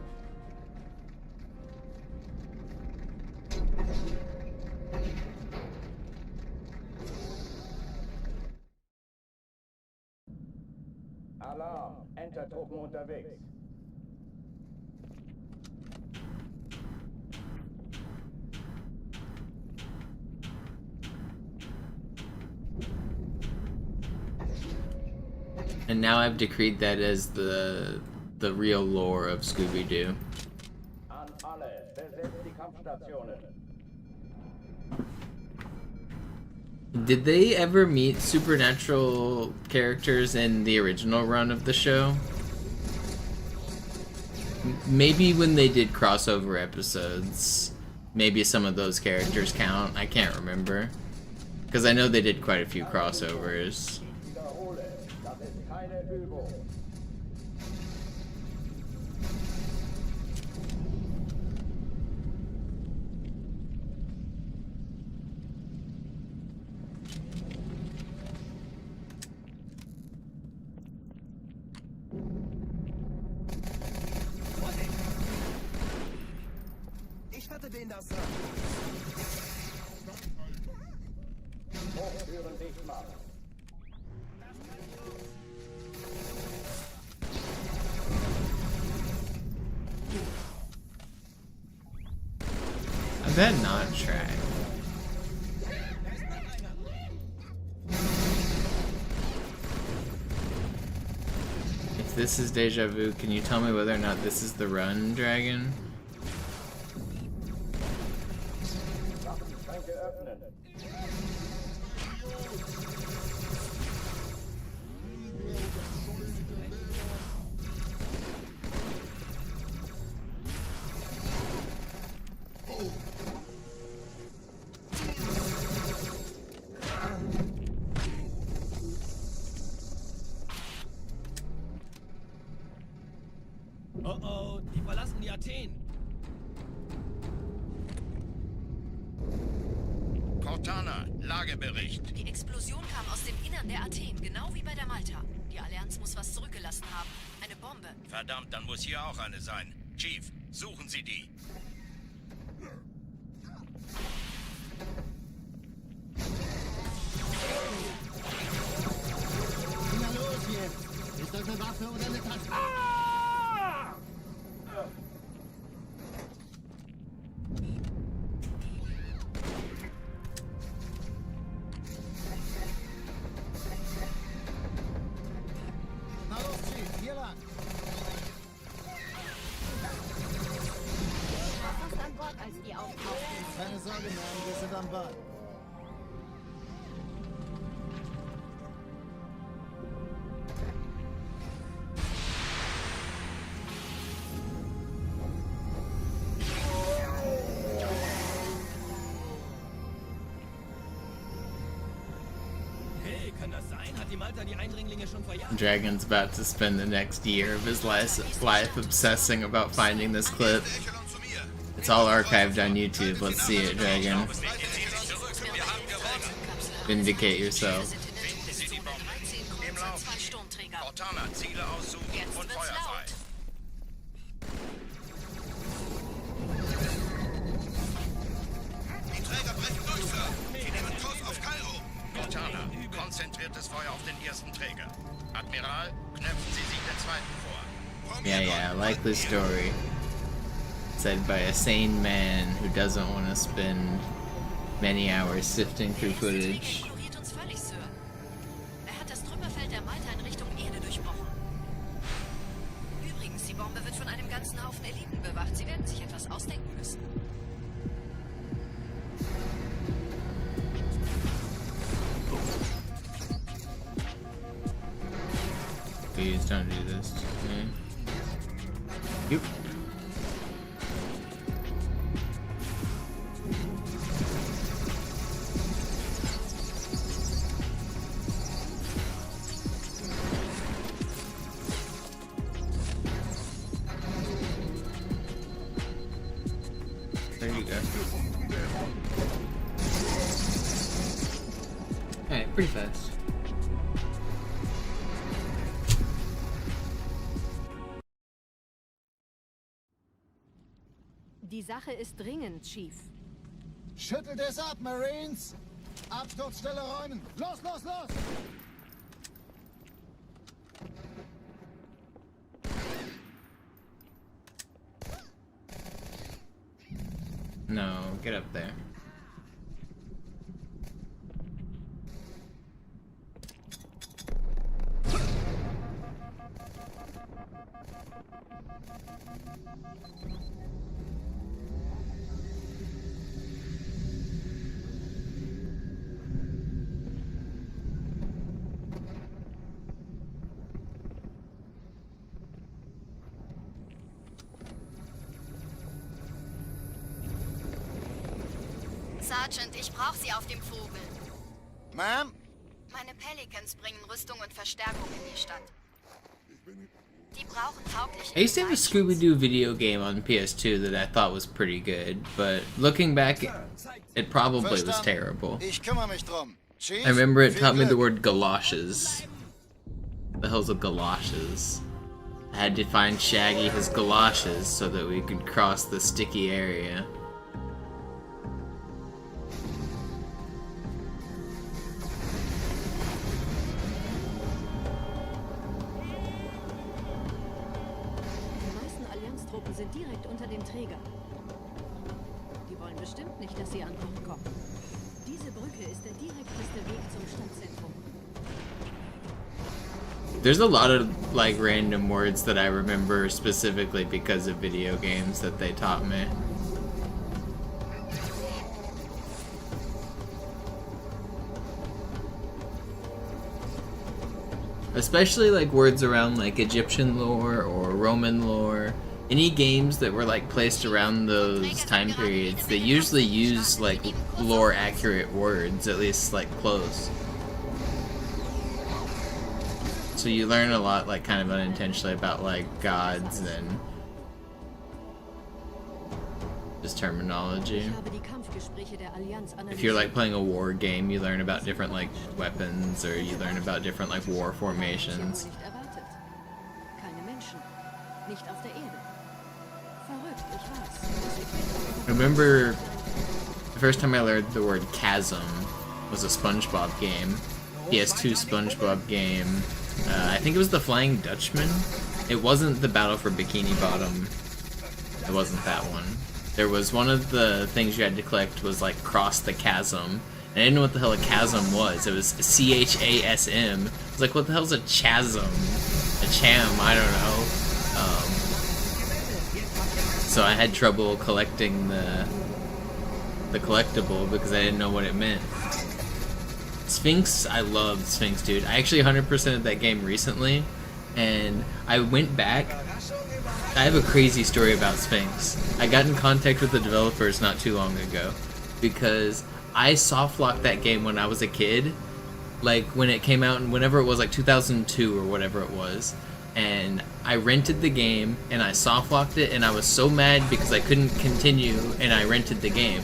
Alarm! Entertruppen unterwegs. And now I've decreed that as the real lore of Scooby-Doo. An alle, besetzt die Kampfstationen. Did they ever meet supernatural characters in the original run of the show? Maybe when they did crossover episodes, maybe some of those characters count. I can't remember. Because I know they did quite a few crossovers. Ich hatte den das sagen. Hochtüren dicht machen. I bet not track. If this is deja vu, can you tell me whether or not this is the run dragon? Waffenschränke öffnen. Oh oh, die verlassen die Athen. Cortana, Lagebericht. Die Explosion kam aus dem Innern der Athen, genau wie bei der Malta. Die Allianz muss was zurückgelassen haben. Eine Bombe. Verdammt, dann muss hier auch eine sein. Chief, suchen Sie die. Na los jetzt! Ist das eine Waffe oder eine Taste? Na los, Chief, hier lang. Ich war fast an Bord, als die auftauchten. Keine Sorge, Mann, wir sind am Ball. Hey, kann das sein? Hat die Malta die Eindringlinge schon verjagt? Dragon's about to spend the next year of his life obsessing about finding this clip. It's all archived on YouTube. Let's see it, Dragon. Vindicate yourself. Cortana, Ziele aussuchen und feuerfrei. Die Träger brechen durch, Sir. Sie nehmen Kurs auf Kairo. Cortana, konzentriertes Feuer auf den ersten Träger. Admiral, knöpfen Sie sich den zweiten vor. Yeah, likely story. Said by a sane man who doesn't want to spend many hours sifting through footage. Ignoriert uns völlig, Sir. Er hat das Trümmerfeld der Malta in Richtung Erde durchbrochen. Übrigens, die Bombe wird von einem ganzen Haufen Eliten bewacht. Sie werden sich etwas ausdenken müssen. Please don't do this to me. Yep. There you go. Alright, pretty fast. Die Sache ist dringend, Chief. Schüttelt es ab, Marines! Absturzstelle räumen! Los, los, los! No, get up there. Sergeant, ich brauche sie auf dem Vogel. Ma'am? Meine Pelicans bringen Rüstung und Verstärkung in die Stadt. Die brauchen taugliche... I used to have a Scooby-Doo video game on PS2 that I thought was pretty good, but looking back, it probably was terrible. Ich kümmere mich drum. I remember it taught me the word galoshes. The hell's a galoshes? I had to find Shaggy his galoshes so that we could cross the sticky area. Sind direkt unter dem Träger. Die wollen bestimmt nicht, dass sie an Bord kommen. Diese Brücke ist der direkteste Weg zum Stadtzentrum. There's a lot of like random words that I remember specifically because of video games that they taught me. Especially like words around like Egyptian lore or Roman lore. Any games that were like placed around those time periods, they usually use like lore accurate words, at least like close. So you learn a lot like kind of unintentionally about like gods and just terminology. If you're like playing a war game, you learn about different like weapons, or you learn about different like war formations. I remember the first time I learned the word chasm was a SpongeBob game. PS2 SpongeBob game. I think it was the Flying Dutchman. It wasn't the Battle for Bikini Bottom. It wasn't that one. There was one of the things you had to collect was like Cross the Chasm. And I didn't know what the hell a chasm was. It was C-H-A-S-M. I was like, what the hell's a chasm? A cham, I don't know. So I had trouble collecting the collectible because I didn't know what it meant. Sphinx, I loved Sphinx, dude. I actually 100%ed that game recently, and I went back. I have a crazy story about Sphinx. I got in contact with the developers not too long ago because I softlocked that game when I was a kid, like when it came out and whenever it was, like 2002 or whatever it was. And I rented the game and I softlocked it, and I was so mad because I couldn't continue and I rented the game.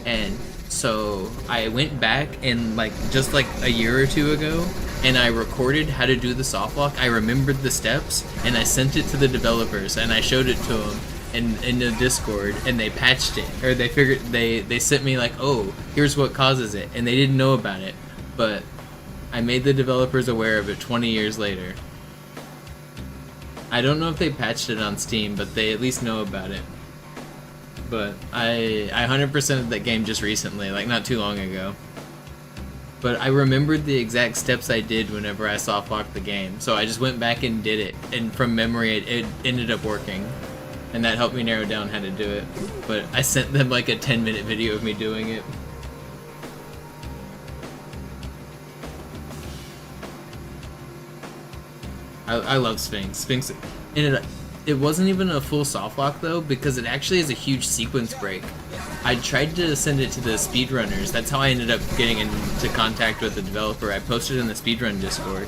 And so I went back and like just like a year or two ago and I recorded how to do the softlock. I remembered the steps and I sent it to the developers and I showed it to them in the Discord, and they patched it, or they figured they sent me like, oh, here's what causes it, and they didn't know about it, but I made the developers aware of it 20 years later. I don't know if they patched it on Steam, but they at least know about it. But I 100%ed that game just recently, like not too long ago. But I remembered the exact steps I did whenever I softlocked the game, so I just went back and did it, and from memory it ended up working. And that helped me narrow down how to do it. But I sent them like a 10-minute video of me doing it. I love Sphinx. Sphinx, and it wasn't even a full softlock though, because it actually is a huge sequence break. I tried to send it to the speedrunners. That's how I ended up getting into contact with the developer. I posted in the speedrun Discord,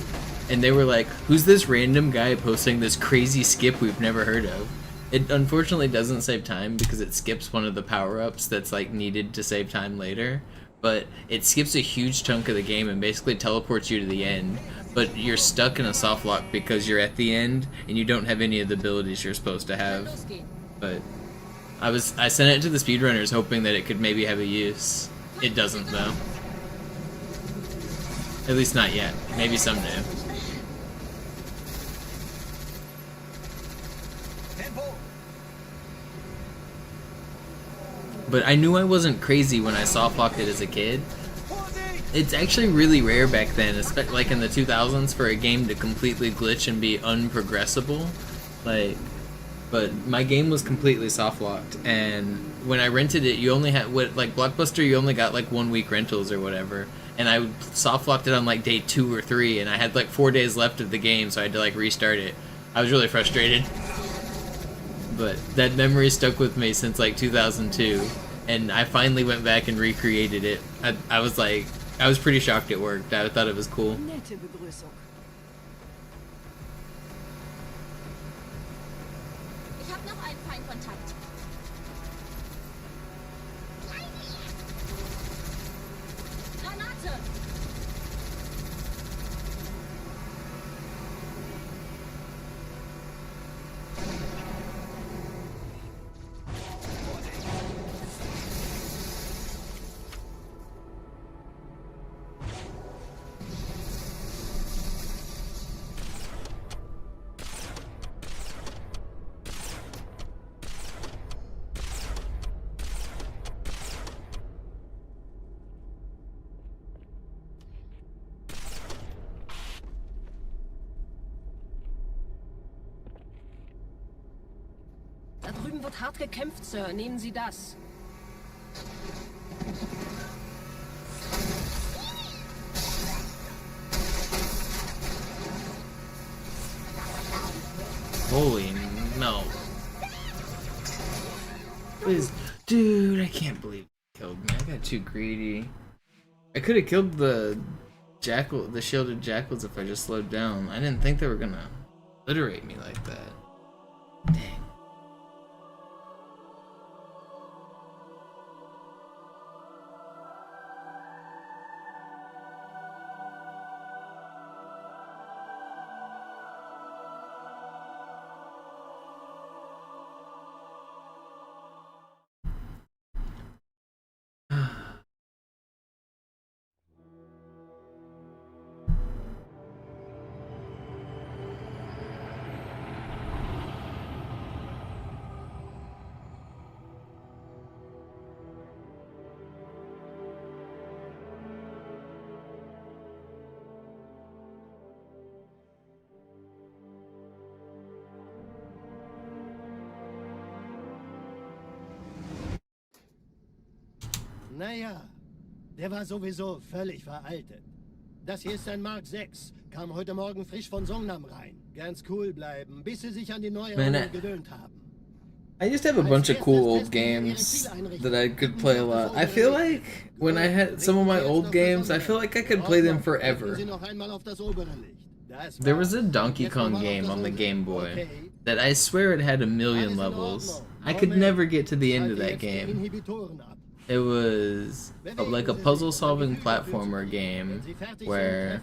and they were like, "Who's this random guy posting this crazy skip we've never heard of?" It unfortunately doesn't save time because it skips one of the power-ups that's like needed to save time later, but it skips a huge chunk of the game and basically teleports you to the end. But you're stuck in a softlock because you're at the end and you don't have any of the abilities you're supposed to have. But I sent it to the speedrunners hoping that it could maybe have a use. It doesn't though. At least not yet. Maybe someday. But I knew I wasn't crazy when I softlocked it as a kid. It's actually really rare back then, especially like in the 2000s, for a game to completely glitch and be unprogressible. Like, but my game was completely softlocked, and when I rented it, you only had like Blockbuster, you only got like 1 week rentals or whatever. And I softlocked it on like day 2 or 3, and I had like 4 days left of the game, so I had to like restart it. I was really frustrated. But that memory stuck with me since like 2002, and I finally went back and recreated it. I was like, I was pretty shocked it worked. I thought it was cool. Nette Begrüßung. Ich habe noch einen Feindkontakt. Granate! Da drüben wird hart gekämpft, Sir. Nehmen Sie das. Holy no. Please. Dude, I can't believe he killed me. I got too greedy. I could have killed the jackal, the shielded jackals if I just slowed down. I didn't think they were gonna obliterate me like that. Dang. Naja, der war sowieso völlig veraltet. Das hier ist ein Mark 6. Kam heute Morgen frisch von Songnam rein. Ganz cool bleiben, bis sie sich an die Neuerungen gewöhnt haben. I used to have a bunch of cool old games that I could play a lot. I feel like when I had some of my old games, I feel like I could play them forever. There was a Donkey Kong game on the Game Boy that I swear it had 1,000,000 levels. I could never get to the end of that game. It was like a puzzle-solving platformer game where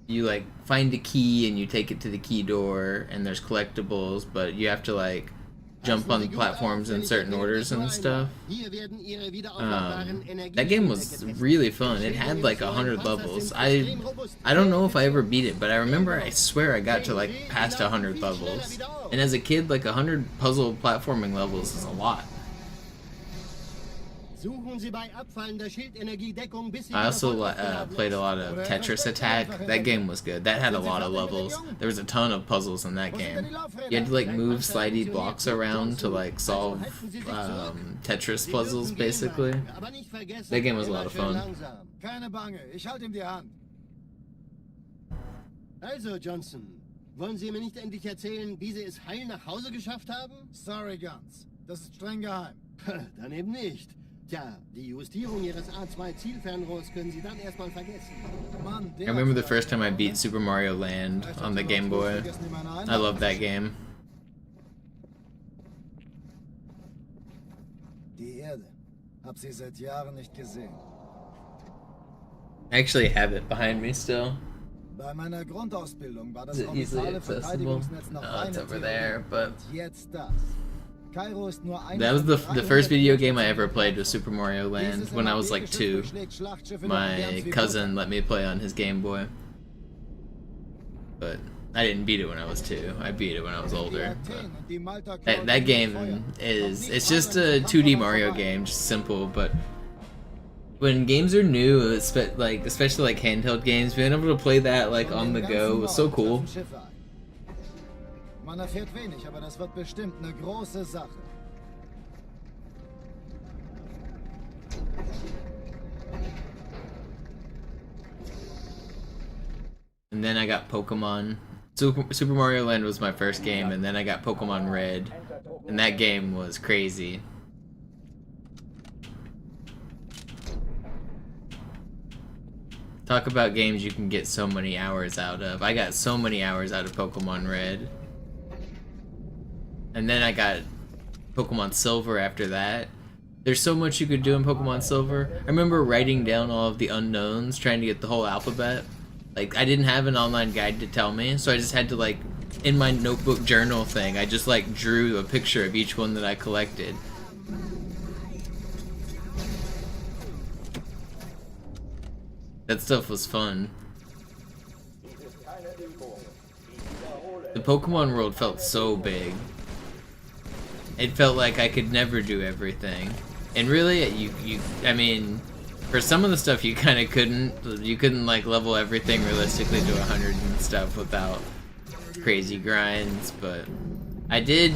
you like find a key and you take it to the key door and there's collectibles, but you have to like jump on the platforms in certain orders and stuff. That game was really fun. It had like 100 levels. I don't know if I ever beat it, but I remember I swear I got to like past 100 levels. And as a kid, like 100 puzzle platforming levels is a lot. I also played a lot of Tetris Attack. That game was good. That had a lot of levels. There was a ton of puzzles in that game. You had to like move slidey blocks around to like solve Tetris puzzles, basically. That game was a lot of fun. Also, Johnson, wollen Sie mir nicht endlich erzählen, wie Sie es heil nach Hause geschafft haben? Sorry, Guns. Das ist streng geheim. Dann eben nicht. Tja, die Justierung Ihres A2-Zielfernrohrs können Sie dann erstmal vergessen. I remember the first time I beat Super Mario Land on the Game Boy. I love that game. Die Erde. Hab sie seit Jahren nicht gesehen. I actually have it behind me still. Bei meiner Grundausbildung war das easily orbitale accessible? Verteidigungsnetz noch Oh, it's reine over Theorie. there, but Jetzt das. Kairo ist nur eine that was von the first 300 video game I ever played was Super Mario Land when I was like 2. My cousin let me play on his Game Boy. But I didn't beat it when I was 2. I beat it when I was older. That game it's just a 2D Mario game, just simple, but when games are new, especially like handheld games, being able to play that like on the go was so cool. Man erfährt wenig, aber das wird bestimmt eine große Sache. And then I got Pokemon. Super Mario Land was my first game, and then I got Pokemon Red, and that game was crazy. Talk about games you can get so many hours out of. I got so many hours out of Pokemon Red. And then I got Pokemon Silver after that. There's so much you could do in Pokemon Silver. I remember writing down all of the unknowns, trying to get the whole alphabet. Like, I didn't have an online guide to tell me, so I just had to, like, in my notebook journal thing, I just, like, drew a picture of each one that I collected. That stuff was fun. The Pokemon world felt so big. It felt like I could never do everything. And really, I mean, for some of the stuff you kind of couldn't. You couldn't, like, level everything realistically to 100 and stuff without crazy grinds, but I did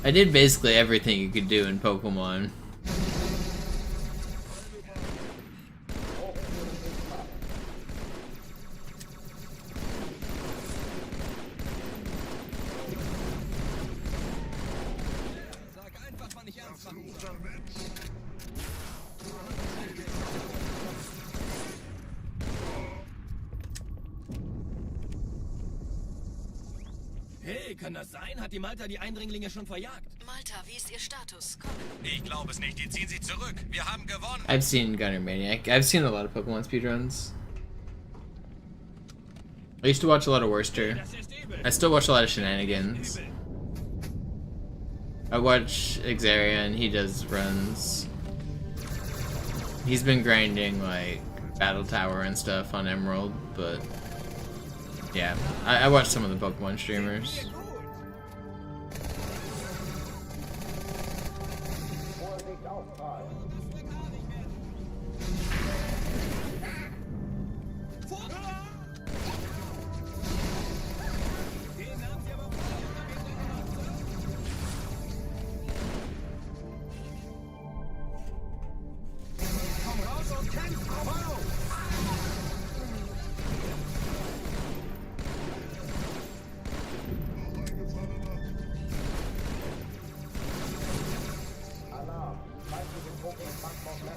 basically everything you could do in Pokemon. Hey, kann das sein? Hat die Malta die Eindringlinge schon verjagt? Malta, wie ist ihr Status? Komm. Ich glaube es nicht. Die ziehen sie zurück. Wir haben gewonnen. I've seen Gunner Maniac. I've seen a lot of Pokemon speedruns. I used to watch a lot of Worcester. I still watch a lot of Shenanigans. I watch Xarian, he does runs. He's been grinding, like, Battle Tower and stuff on Emerald, but yeah, I watch some of the Pokemon streamers.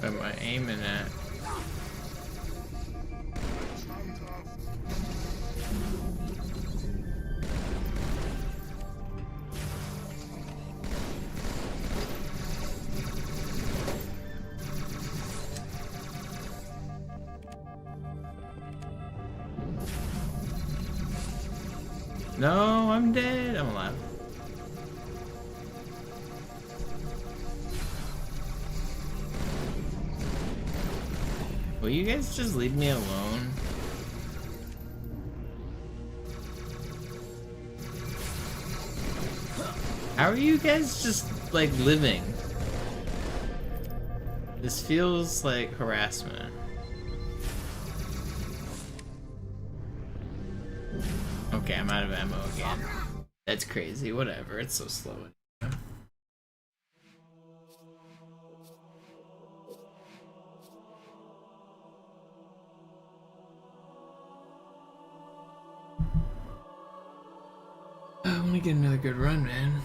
What am I aiming at? No, I'm dead. I'm alive. Will you guys just leave me alone? How are you guys just, like, living? This feels like harassment. Okay, I'm out of ammo again. That's crazy, whatever, it's so slow. I want to get another good run, man.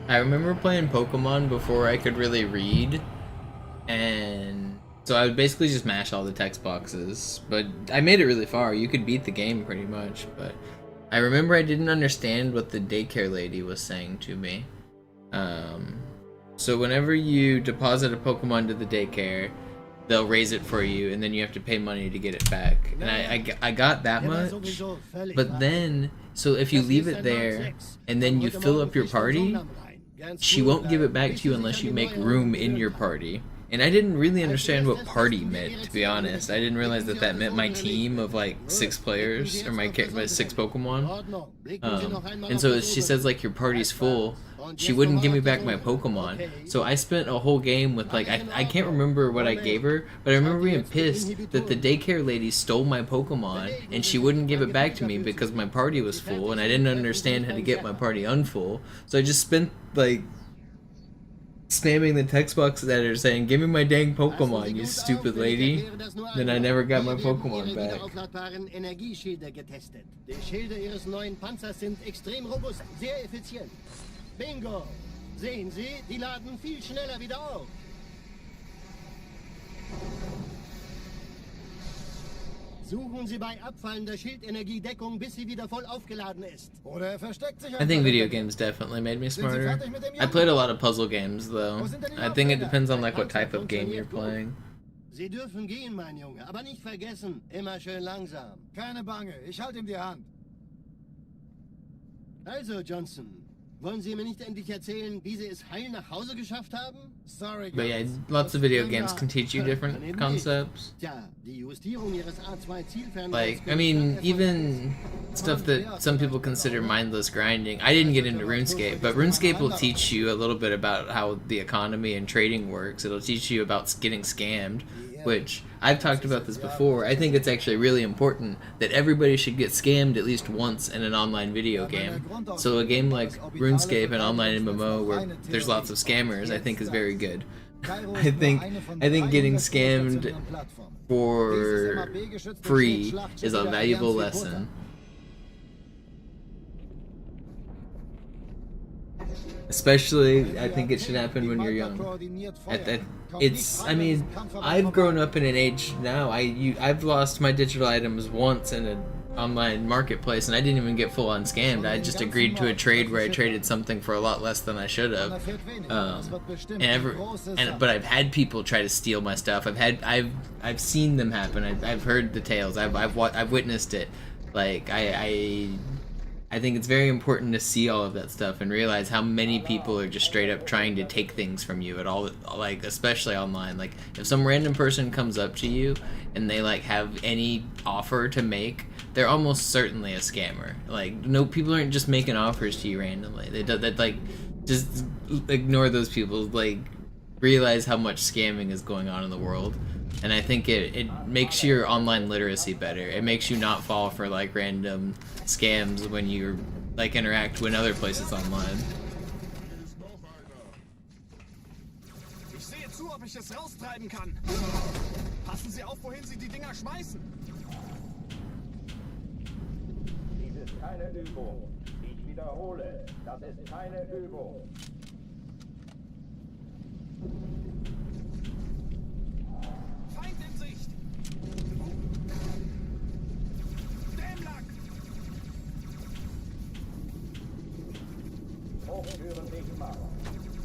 I remember playing Pokemon before I could really read, and so I would basically just mash all the text boxes, but I made it really far. You could beat the game pretty much, but I remember I didn't understand what the daycare lady was saying to me. So whenever you deposit a Pokemon to the daycare, they'll raise it for you, and then you have to pay money to get it back. And I got that much, but then, so if you leave it there, and then you fill up your party, she won't give it back to you unless you make room in your party. And I didn't really understand what party meant, to be honest. I didn't realize that that meant my team of, like, 6 players, or my 6 Pokemon. And so she says, like, your party's full. She wouldn't give me back my Pokemon. So I spent a whole game with, like, I can't remember what I gave her, but I remember being pissed that the daycare lady stole my Pokemon, and she wouldn't give it back to me because my party was full, and I didn't understand how to get my party unfull. So I just spent, like, spamming the text box editor saying, "Give me my dang Pokemon, you stupid lady." Then I never got my Pokemon back. Aufladbaren Energieschilde getestet. Die Schilde ihres neuen Panzers sind extrem robust, sehr effizient. Bingo! Sehen Sie, die laden viel schneller wieder auf. Suchen Sie bei abfallender Schildenergiedeckung, bis sie wieder voll aufgeladen ist. Oder er versteckt sich. I think video games definitely made me smarter. I played a lot of puzzle games though. I think it depends on like what type of game you're playing. Sie dürfen gehen, mein Junge, aber nicht vergessen, immer schön langsam. Keine Bange, ich halte ihm die Hand. Also, Johnson, wollen Sie mir nicht endlich erzählen, wie Sie es heil nach Hause geschafft haben? Sorry, But yeah, lots of video games can teach you different concepts. Tja, die Justierung Ihres A2 Zielfernrohrs. Like, I mean, even stuff that some people consider mindless grinding. I didn't get into RuneScape, but RuneScape will teach you a little bit about how the economy and trading works. It'll teach you about getting scammed, which I've talked about this before. I think it's actually really important that everybody should get scammed at least once in an online video game. So a game like RuneScape, an online MMO where there's lots of scammers, I think is very good. I think getting scammed for free is a valuable lesson. Especially, I think it should happen when you're young. I mean, I've grown up in an age now. I've lost my digital items once in an online marketplace, and I didn't even get full-on scammed. I just agreed to a trade where I traded something for a lot less than I should have. But I've had people try to steal my stuff. I've seen them happen. I've heard the tales. I've witnessed it. Like I think it's very important to see all of that stuff and realize how many people are just straight up trying to take things from you at all, like especially online. Like if some random person comes up to you and they like have any offer to make, they're almost certainly a scammer. Like no, people aren't just making offers to you randomly. They like just ignore those people. Like realize how much scamming is going on in the world. And I think it makes your online literacy better. It makes you not fall for like random scams when you like interact with other places online. Ich sehe zu, ob ich es raustreiben kann. Passen Sie auf, wohin Sie die Dinger schmeißen. Dies ist keine Übung. Ich wiederhole, das ist keine Übung. Feind in Sicht. Dämlack.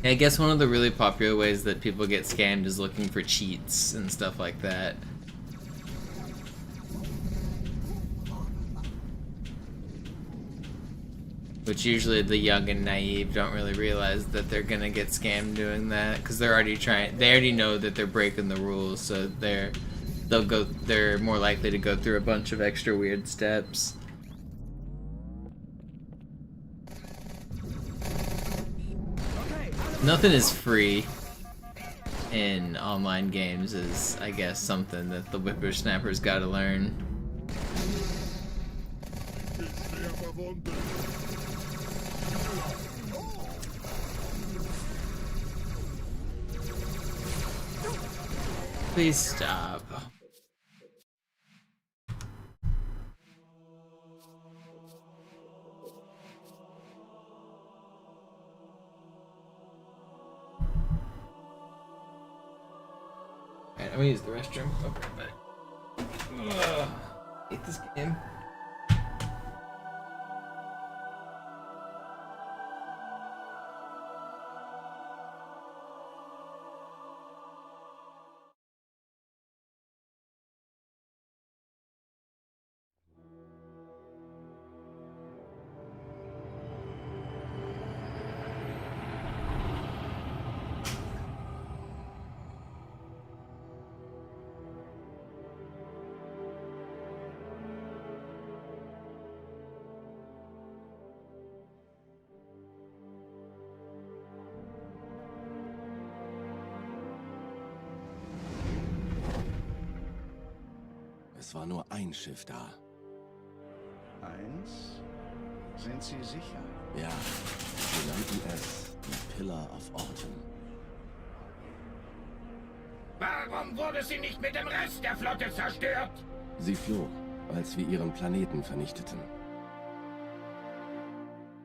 I guess one of the really popular ways that people get scammed is looking for cheats and stuff like that. Which usually the young and naive don't really realize that they're gonna get scammed doing that, because they already know that they're breaking the rules, so they're more likely to go through a bunch of extra weird steps. Nothing is free in online games is, I guess, something that the whippersnappers gotta learn. Please stop. Alright, I'm gonna use the restroom. I'll be right back. Hate this game. Es war nur ein Schiff da. Eins? Sind Sie sicher? Ja, wir nannten es die Pillar of Autumn. Warum wurde sie nicht mit dem Rest der Flotte zerstört? Sie floh, als wir ihren Planeten vernichteten.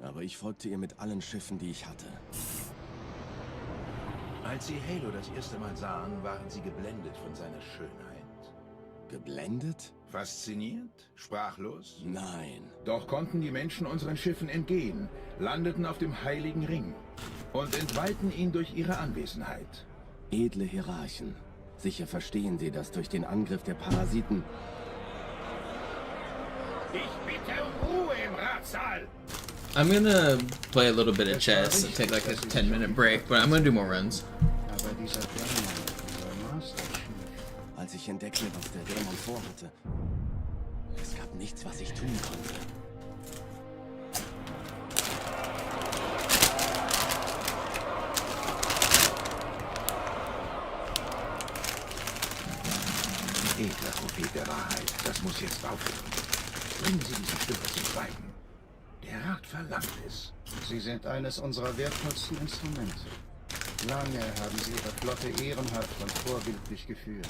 Aber ich folgte ihr mit allen Schiffen, die ich hatte. Als Sie Halo das erste Mal sahen, waren Sie geblendet von seiner Schönheit. Geblendet? Fasziniert? Sprachlos? Nein. Doch konnten die Menschen unseren Schiffen entgehen, landeten auf dem Heiligen Ring und entweihten ihn durch ihre Anwesenheit. Edle Hierarchen. Sicher verstehen sie, dass durch den Angriff der Parasiten... Ich bitte um Ruhe im Ratssaal! I'm gonna play a little bit of chess and take like a 10-minute break, but I'm gonna do more runs. Als ich entdeckte, was der Dämon vorhatte, es gab nichts, was ich tun konnte. Edler Prophet der Wahrheit, das muss jetzt aufhören. Bringen Sie diese Stimme zum Schweigen. Der Rat verlangt es. Sie sind eines unserer wertvollsten Instrumente. Lange haben Sie Ihre Flotte ehrenhaft und vorbildlich geführt.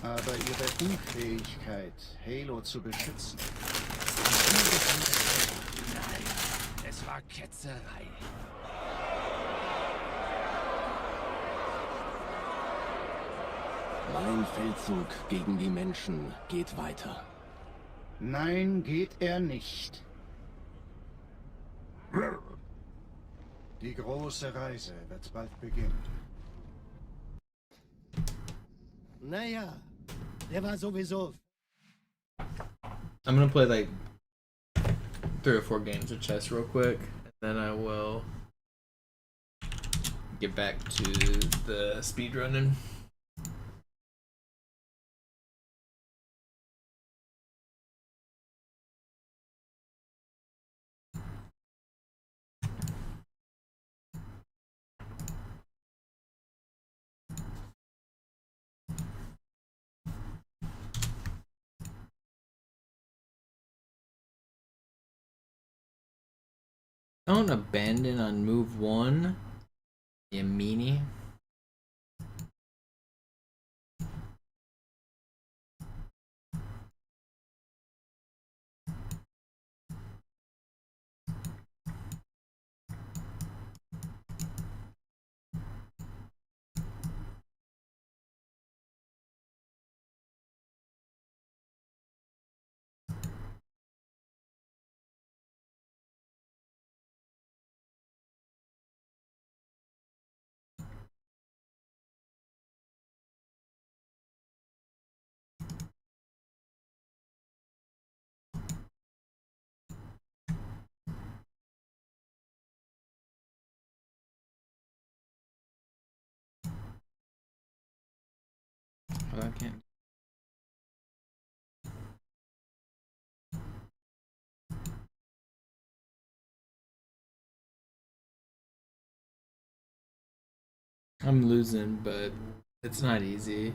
Aber Ihre Unfähigkeit, Halo zu beschützen... Nein, es war Ketzerei. Mein Feldzug gegen die Menschen geht weiter. Nein, geht er nicht. Die große Reise wird bald beginnen. Naja, der war sowieso... I'm gonna play like 3 or 4 games of chess real quick, and then I will get back to the speedrunning. Don't abandon on move 1, you meanie. Oh, I can't. I'm losing, but it's not easy.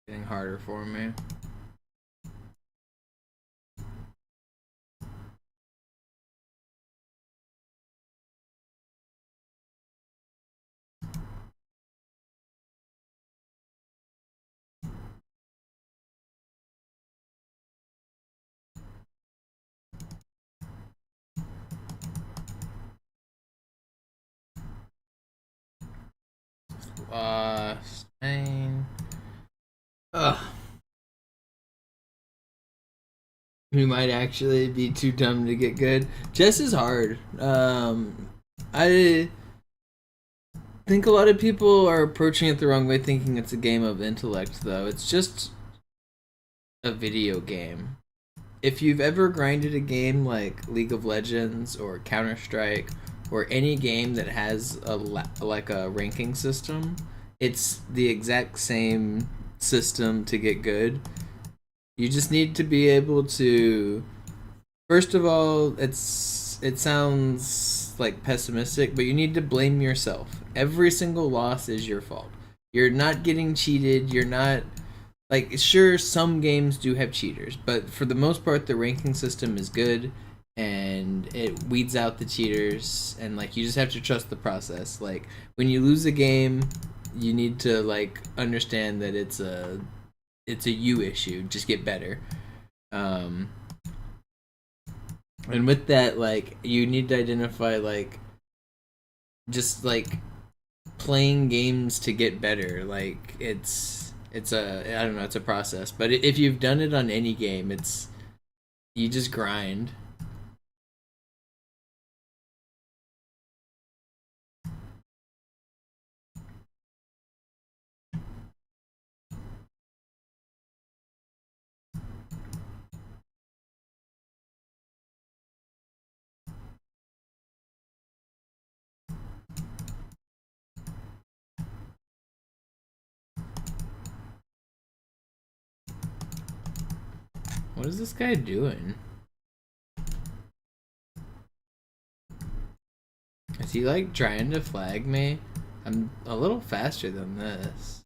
Getting harder for me. Spain. Ugh. We might actually be too dumb to get good. Chess is hard. I think a lot of people are approaching it the wrong way, thinking it's a game of intellect, though. It's just a video game. If you've ever grinded a game like League of Legends or Counter-Strike or any game that has like a ranking system, it's the exact same system to get good. You just need to be able to First of all, it sounds like pessimistic, but you need to blame yourself. Every single loss is your fault. You're not getting cheated. You're not like, sure, some games do have cheaters, but for the most part, the ranking system is good and it weeds out the cheaters, and like, you just have to trust the process. Like, when you lose a game, you need to like understand that it's a you issue. Just get better. And with that, like, you need to identify like just like playing games to get better. Like, it's a, I don't know, it's a process. But if you've done it on any game, it's, you just grind. What is this guy doing? Is he like trying to flag me? I'm a little faster than this.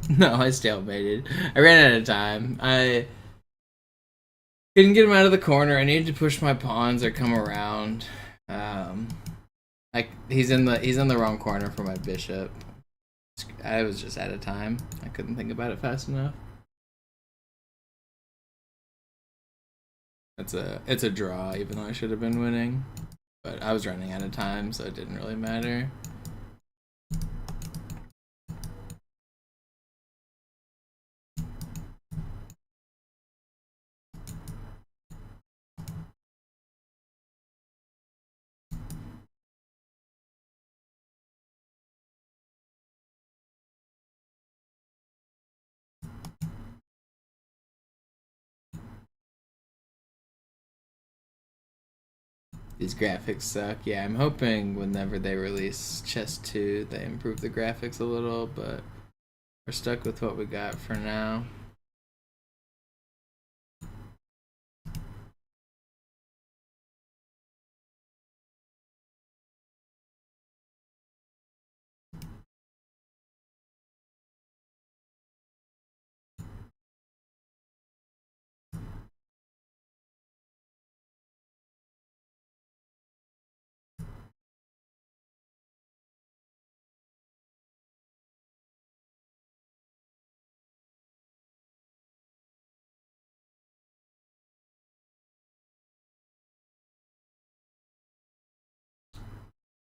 No, I stalemated. I ran out of time. I couldn't get him out of the corner. I needed to push my pawns or come around. Like, he's in the wrong corner for my bishop. I was just out of time. I couldn't think about it fast enough. It's a draw, even though I should have been winning. But I was running out of time, so it didn't really matter. These graphics suck. Yeah, I'm hoping whenever they release Chess 2, they improve the graphics a little, but we're stuck with what we got for now.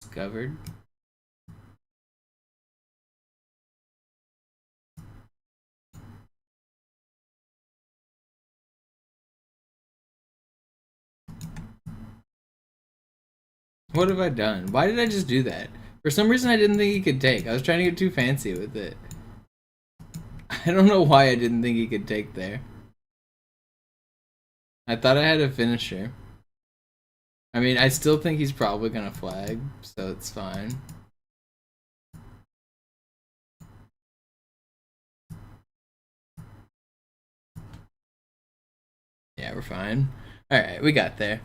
Discovered. What have I done? Why did I just do that? For some reason I didn't think he could take. I was trying to get too fancy with it. I don't know why I didn't think he could take there. I thought I had a finisher. I mean, I still think he's probably gonna flag, so it's fine. Yeah, we're fine. Alright, we got there.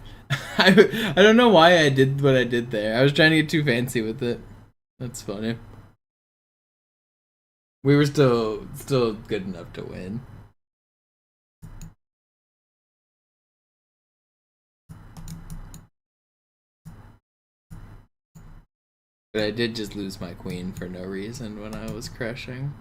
I don't know why I did what I did there. I was trying to get too fancy with it. That's funny. We were still good enough to win. But I did just lose my queen for no reason when I was crushing.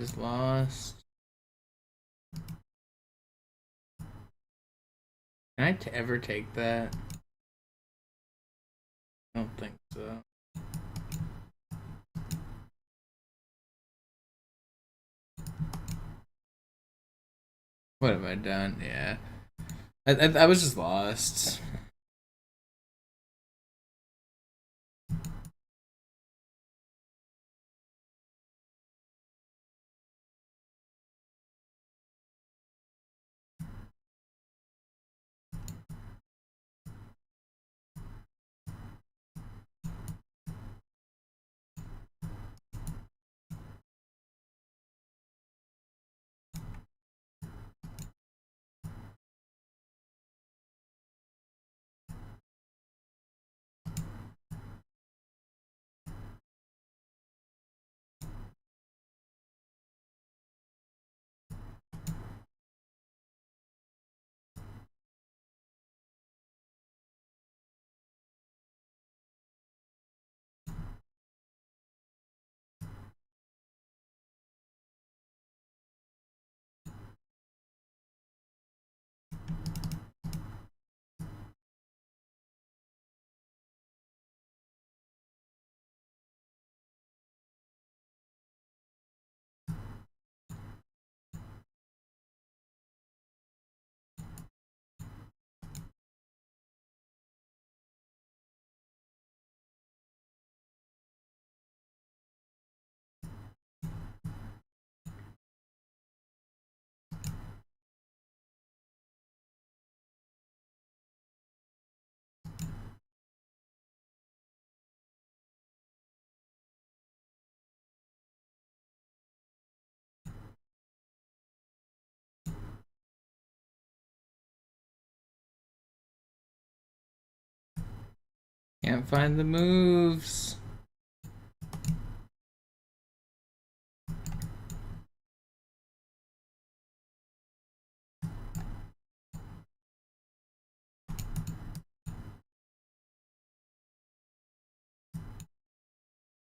Just lost. Can I ever take that? I don't think so. What have I done? Yeah. I was just lost. Can't find the moves.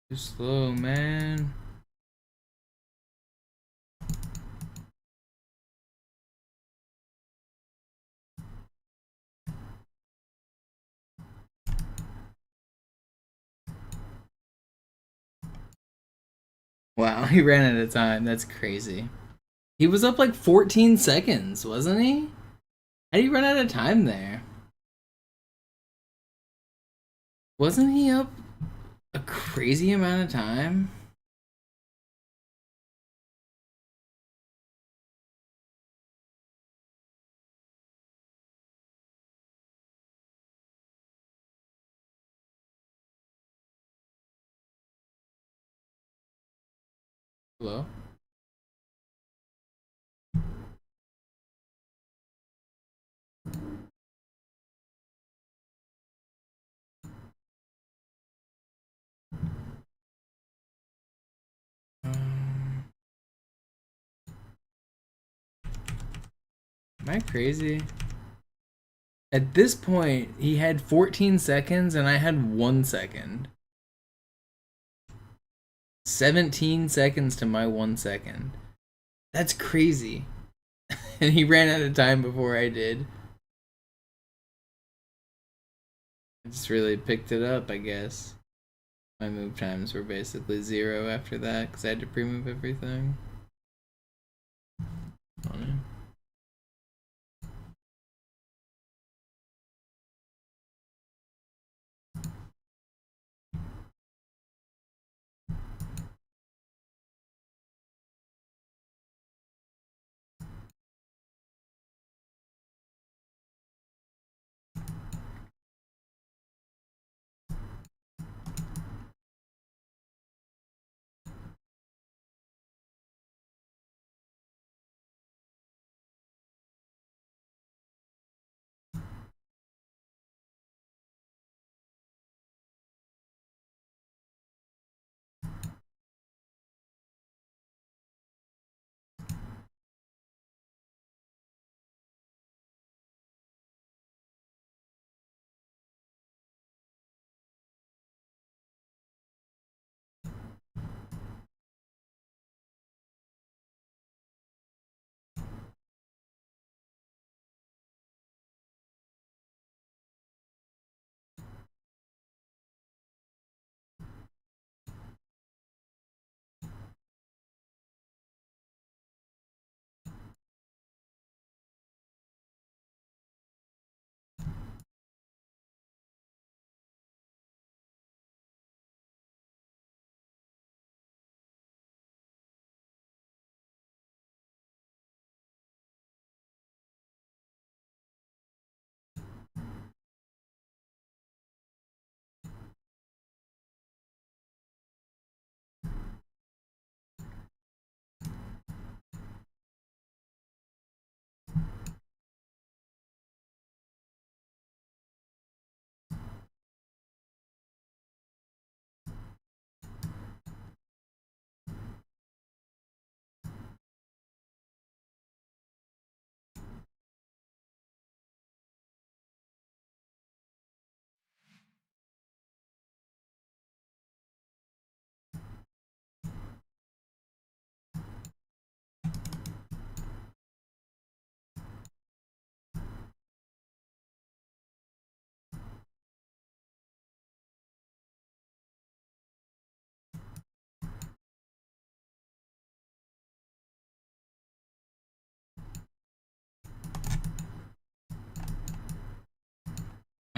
Too slow, man. Wow, he ran out of time. That's crazy. He was up like 14 seconds, wasn't he? How did he run out of time there? Wasn't he up a crazy amount of time? Hello? Am I crazy? At this point, he had 14 seconds and I had 1 second. 17 seconds to my 1 second. That's crazy. And he ran out of time before I did. I just really picked it up, I guess. My move times were basically 0 after that because I had to pre-move everything. Funny.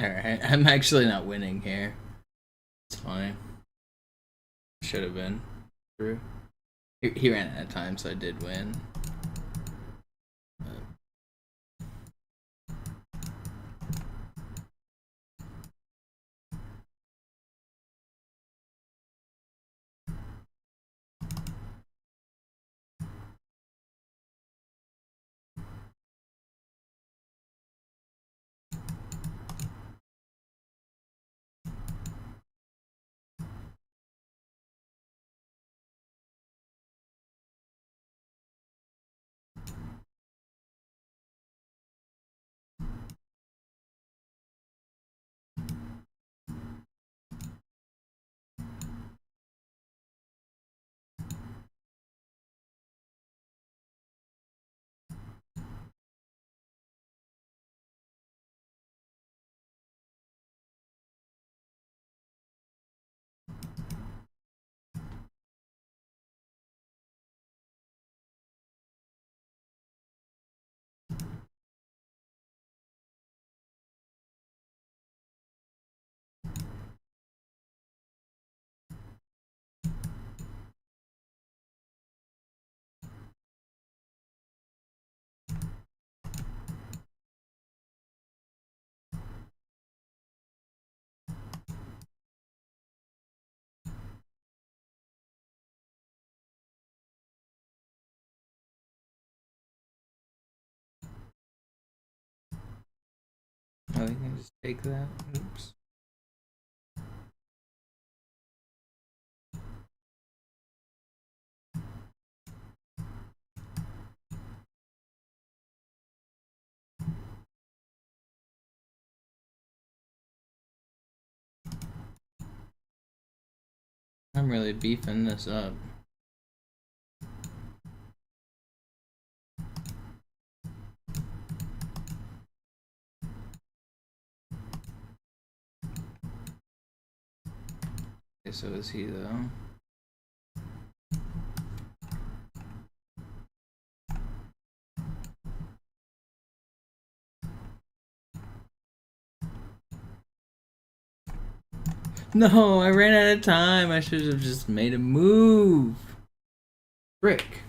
Alright, I'm actually not winning here. It's fine. Should have been. True. He ran out of time, so I did win. I think I just take that. Oops. I'm really beefing this up. Okay, so is he though? No, I ran out of time. I should have just made a move. Frick.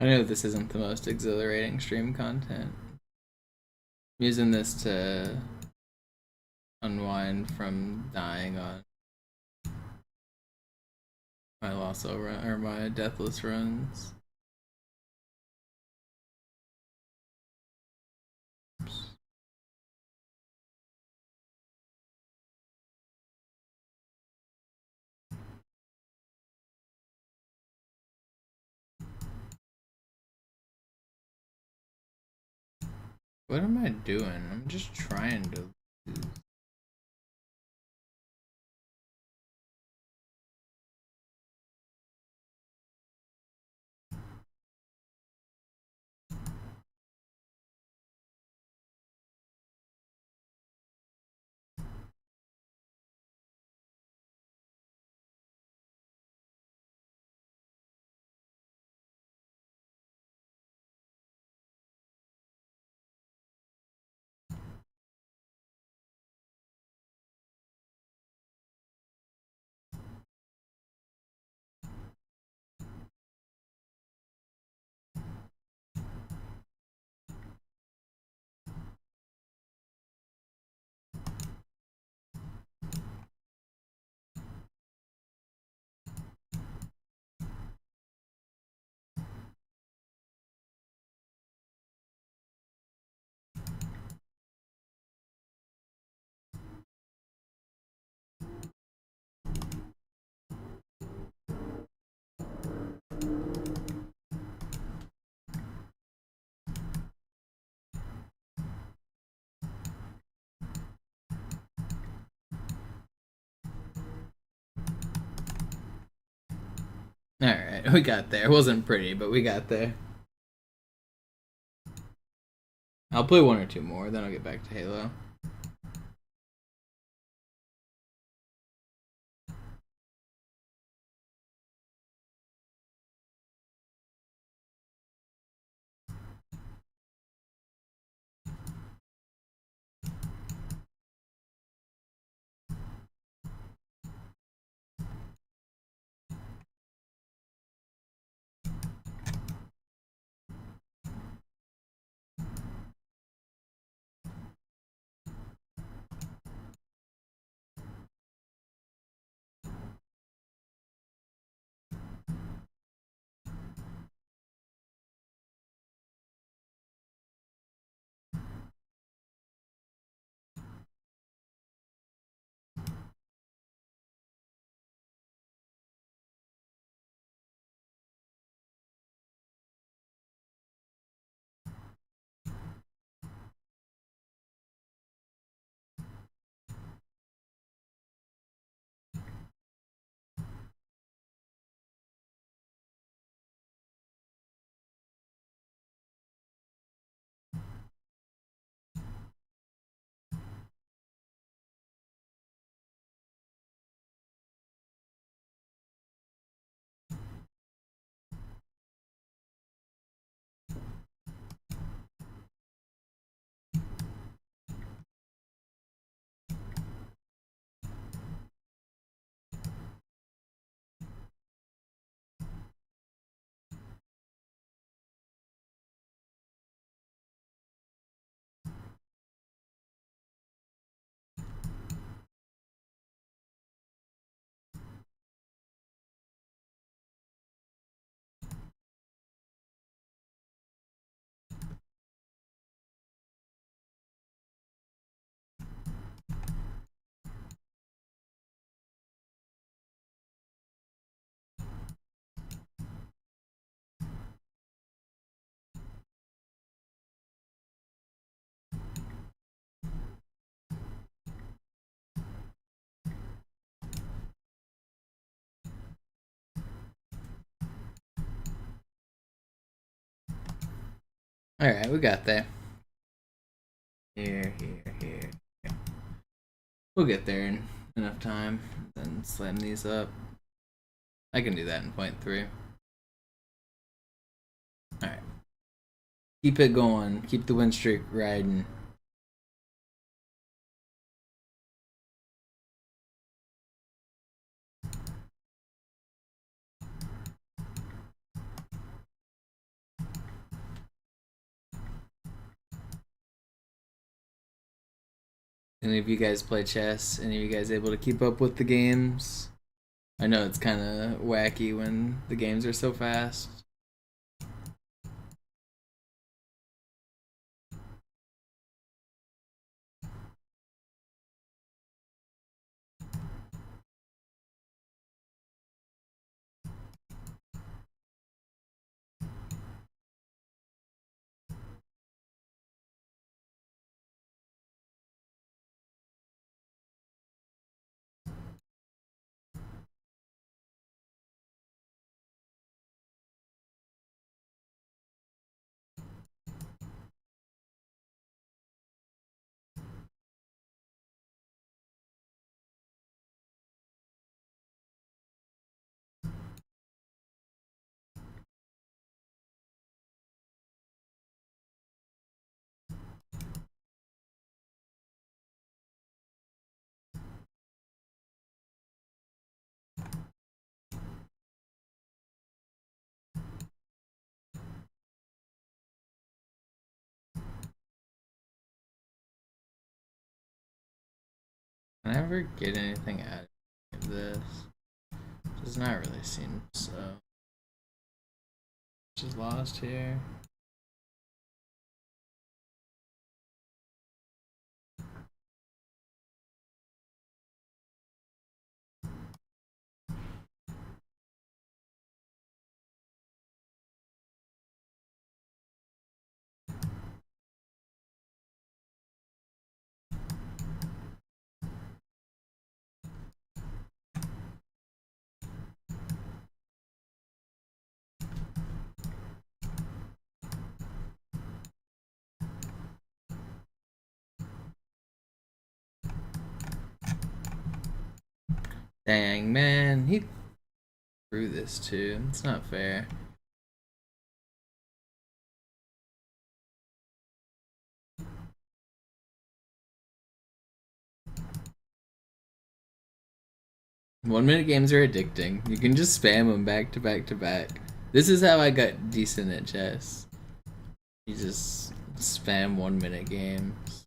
I know this isn't the most exhilarating stream content. I'm using this to unwind from dying on my Lasso run or my Deathless runs. Oops. What am I doing? I'm just trying to lose. Alright, we got there. It wasn't pretty, but we got there. I'll play one or two more, then I'll get back to Halo. Alright, we got there. Here. We'll get there in enough time, then slam these up. I can do that in 0.3. Alright. Keep it going. Keep the win streak riding. Any of you guys play chess? Any of you guys able to keep up with the games? I know it's kind of wacky when the games are so fast. Can I ever get anything out of this? Does not really seem so. Just lost here. Dang, man. He threw this too. It's not fair. One-minute games are addicting. You can just spam them back to back to back. This is how I got decent at chess. You just spam 1-minute games.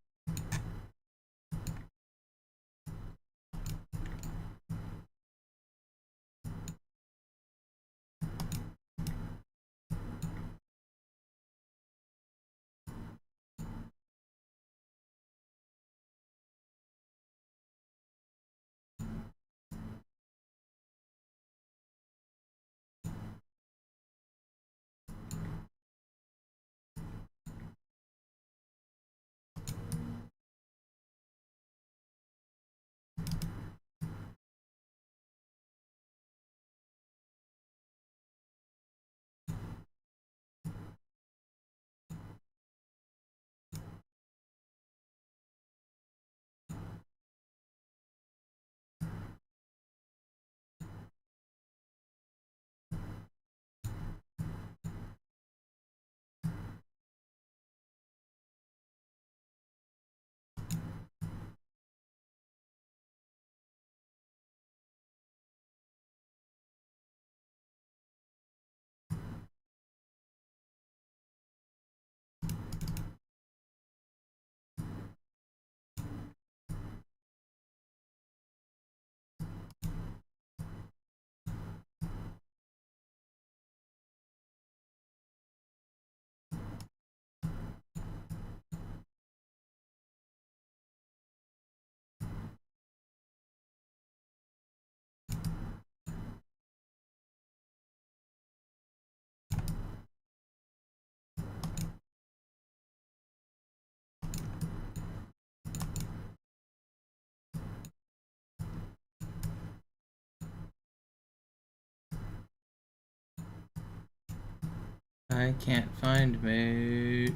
I can't find mate.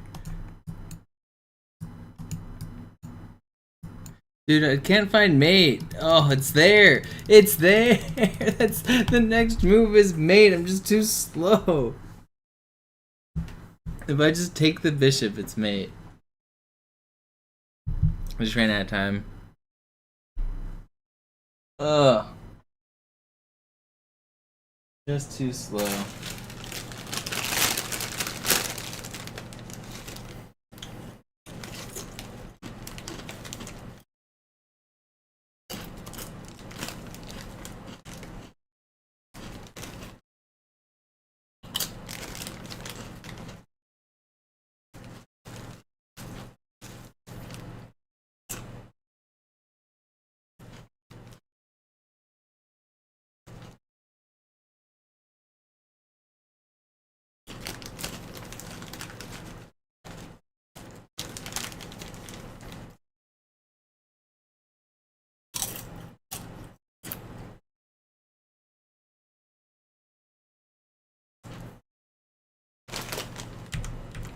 Dude, I can't find mate. Oh, it's there. It's there. That's the next move is mate. I'm just too slow. If I just take the bishop, it's mate. I just ran out of time. Ugh. Just too slow.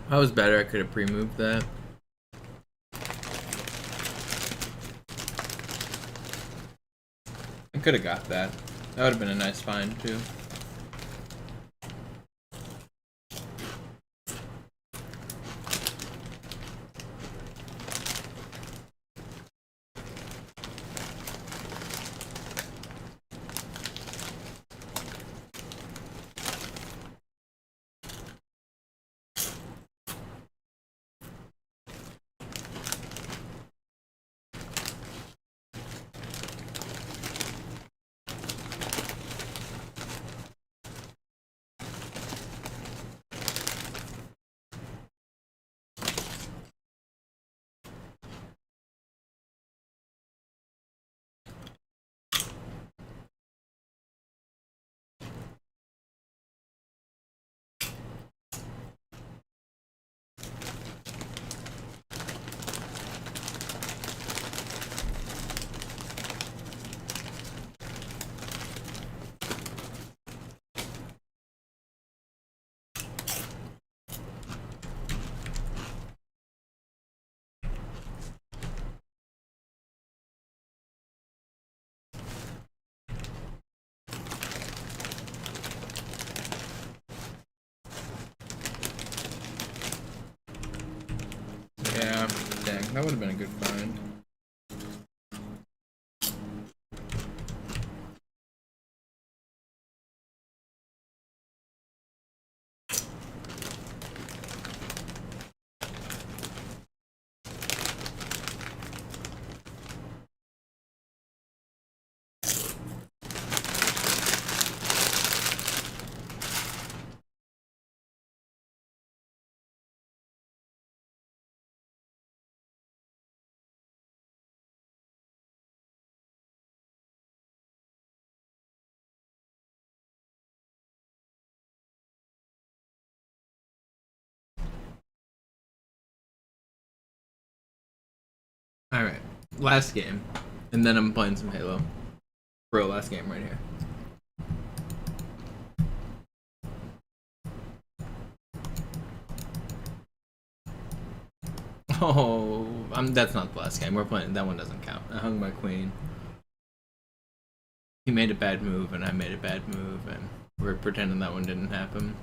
If I was better, I could have pre-moved that. I could have got that. That would have been a nice find, too. That would have been a good find. Alright, last game. And then I'm playing some Halo. Bro, last game right here. Oh, that's not the last game. We're playing, that one doesn't count. I hung my queen. He made a bad move and I made a bad move and we're pretending that one didn't happen.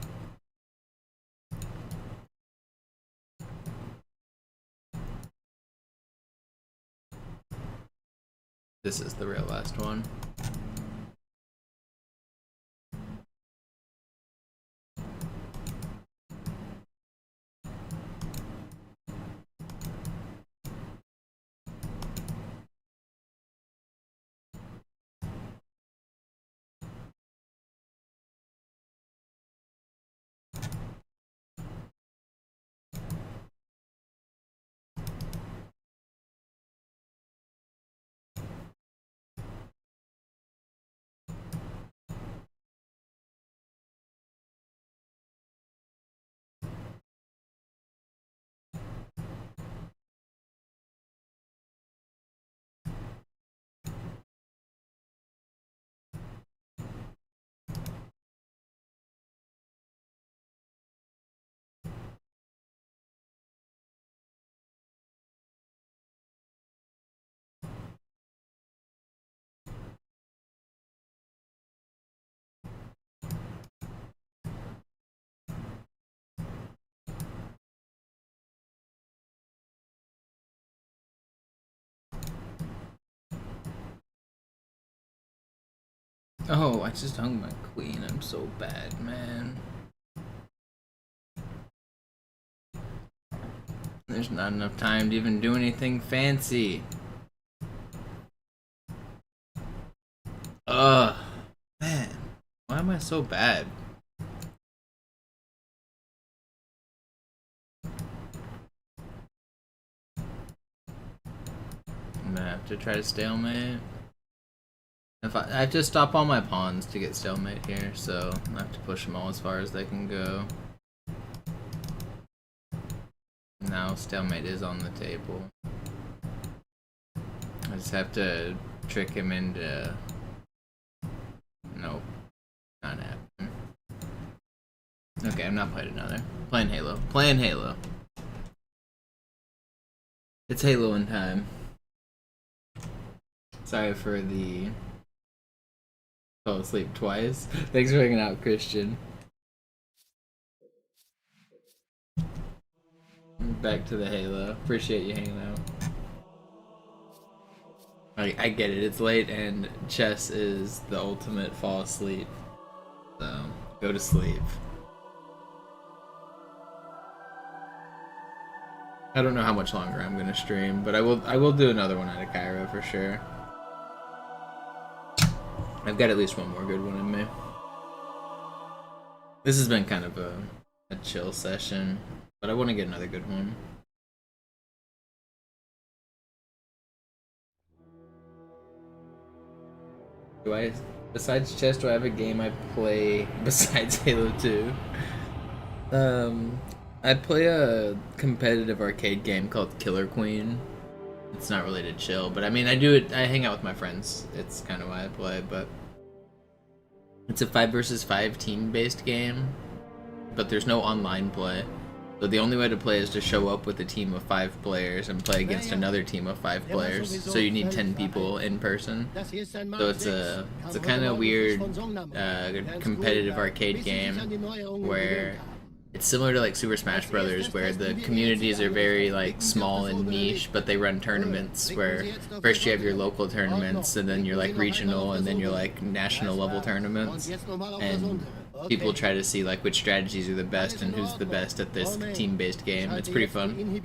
This is the real last one. Oh, I just hung my queen. I'm so bad, man. There's not enough time to even do anything fancy. Ugh, man. Why am I so bad? I'm gonna have to try to stalemate. If I have to stop all my pawns to get stalemate here, so I have to push them all as far as they can go. Now stalemate is on the table. I just have to trick him into... Nope. Not happening. Okay, I'm not playing another. Playing Halo. Playing Halo. It's Halo in time. Sorry for the... Fell asleep twice. Thanks for hanging out, Christian. Back to the Halo. Appreciate you hanging out. I get it. It's late and chess is the ultimate fall asleep. So, go to sleep. I don't know how much longer I'm gonna stream, but I will do another one out of Cairo for sure. I've got at least one more good one in me. This has been kind of a chill session, but I want to get another good one. Do I, besides chess, do I have a game I play besides Halo 2? I play a competitive arcade game called Killer Queen. It's not really to chill, but I mean, I do it, I hang out with my friends. It's kind of why I play, but it's a 5 versus 5 team-based game, but there's no online play. So the only way to play is to show up with a team of 5 players and play against another team of 5 players. So you need 10 people in person. So it's a kind of weird competitive arcade game where it's similar to like Super Smash Brothers, where the communities are very like small and niche, but they run tournaments where first you have your local tournaments, and then you're like regional, and then you're like national level tournaments, and people try to see like which strategies are the best and who's the best at this team-based game. It's pretty fun.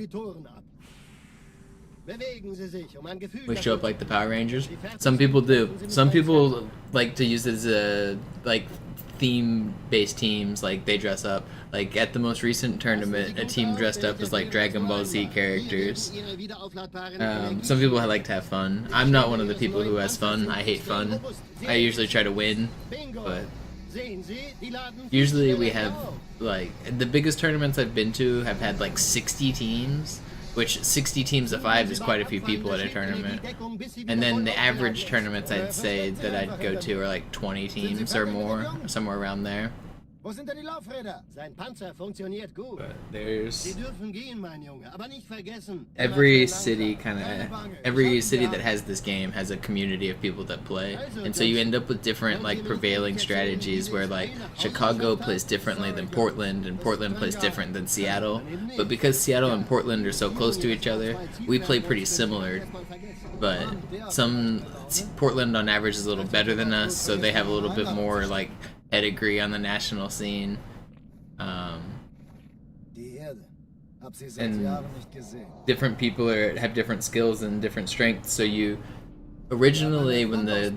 We show up like the Power Rangers. Some people do. Some people like to use it as a like theme-based teams. Like they dress up. Like at the most recent tournament, a team dressed up as like Dragon Ball Z characters. Some people like to have fun. I'm not one of the people who has fun. I hate fun. I usually try to win, but usually we have like the biggest tournaments I've been to have had like 60 teams. Which 60 teams of 5 is quite a few people at a tournament. And then the average tournaments I'd say that I'd go to are like 20 teams or more, somewhere around there. Wo sind denn die Laufräder? Sein Panzer funktioniert gut. But there's Sie dürfen gehen, mein Junge, aber nicht vergessen. every city that has this game has a community of people that play, and so you end up with different like prevailing strategies where like Chicago plays differently than Portland, and Portland plays different than Seattle. But because Seattle and Portland are so close to each other, we play pretty similar. But Portland on average is a little better than us, so they have a little bit more like pedigree on the national scene. And different people have different skills and different strengths, so you originally, when the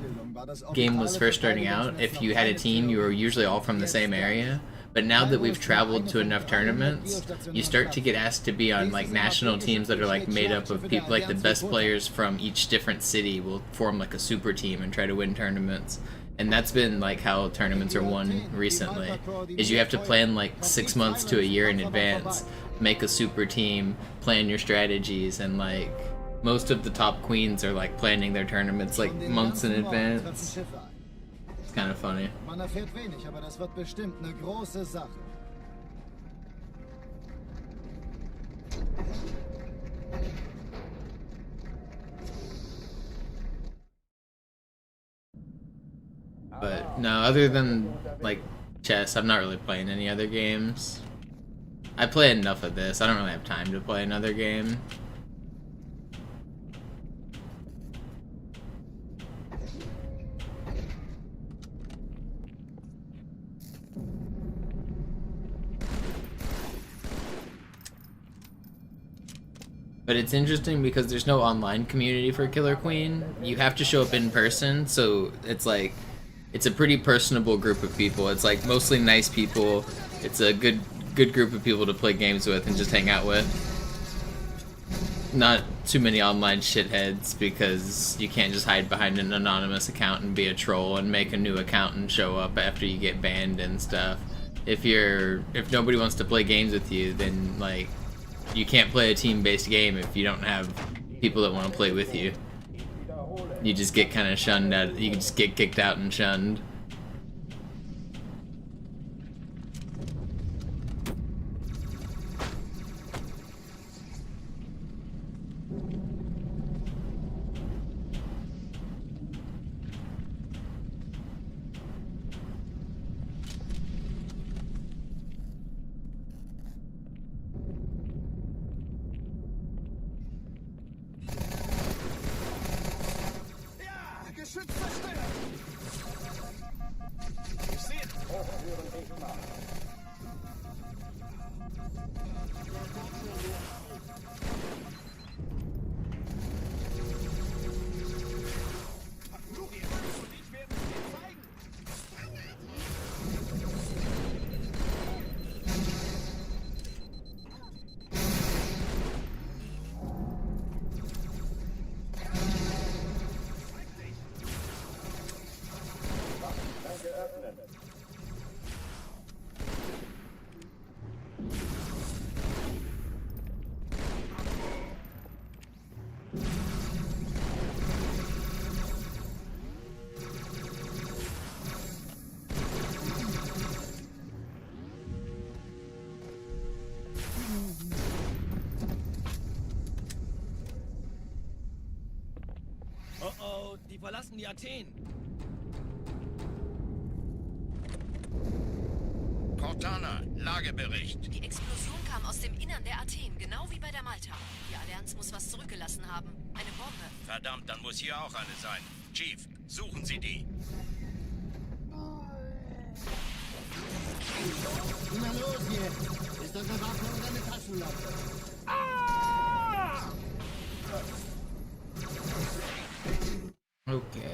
game was first starting out, if you had a team, you were usually all from the same area. But now that we've traveled to enough tournaments, you start to get asked to be on like national teams that are like made up of people, like the best players from each different city will form like a super team and try to win tournaments. And that's been like how tournaments are won recently, is you have to plan like 6 months to a year in advance, make a super team, plan your strategies, and like most of the top queens are like planning their tournaments like months in advance. It's kind of funny. Man erfährt wenig, aber das wird bestimmt eine große Sache. But no, other than like chess, I'm not really playing any other games. I play enough of this. I don't really have time to play another game. But it's interesting because there's no online community for Killer Queen. You have to show up in person, so it's like it's a pretty personable group of people. It's like mostly nice people. It's a good group of people to play games with and just hang out with. Not too many online shitheads, because you can't just hide behind an anonymous account and be a troll and make a new account and show up after you get banned and stuff. If nobody wants to play games with you, then like you can't play a team-based game if you don't have people that want to play with you. You just get kind of shunned out. You just get kicked out and shunned. Oh, die verlassen die Athen. Cortana, Lagebericht. Die Explosion kam aus dem Innern der Athen, genau wie bei der Malta. Die Allianz muss was zurückgelassen haben. Eine Bombe. Verdammt, dann muss hier auch eine sein. Chief, suchen Sie die. Na los jetzt! Ist das eine Waffe oder eine Taschenlampe? Okay.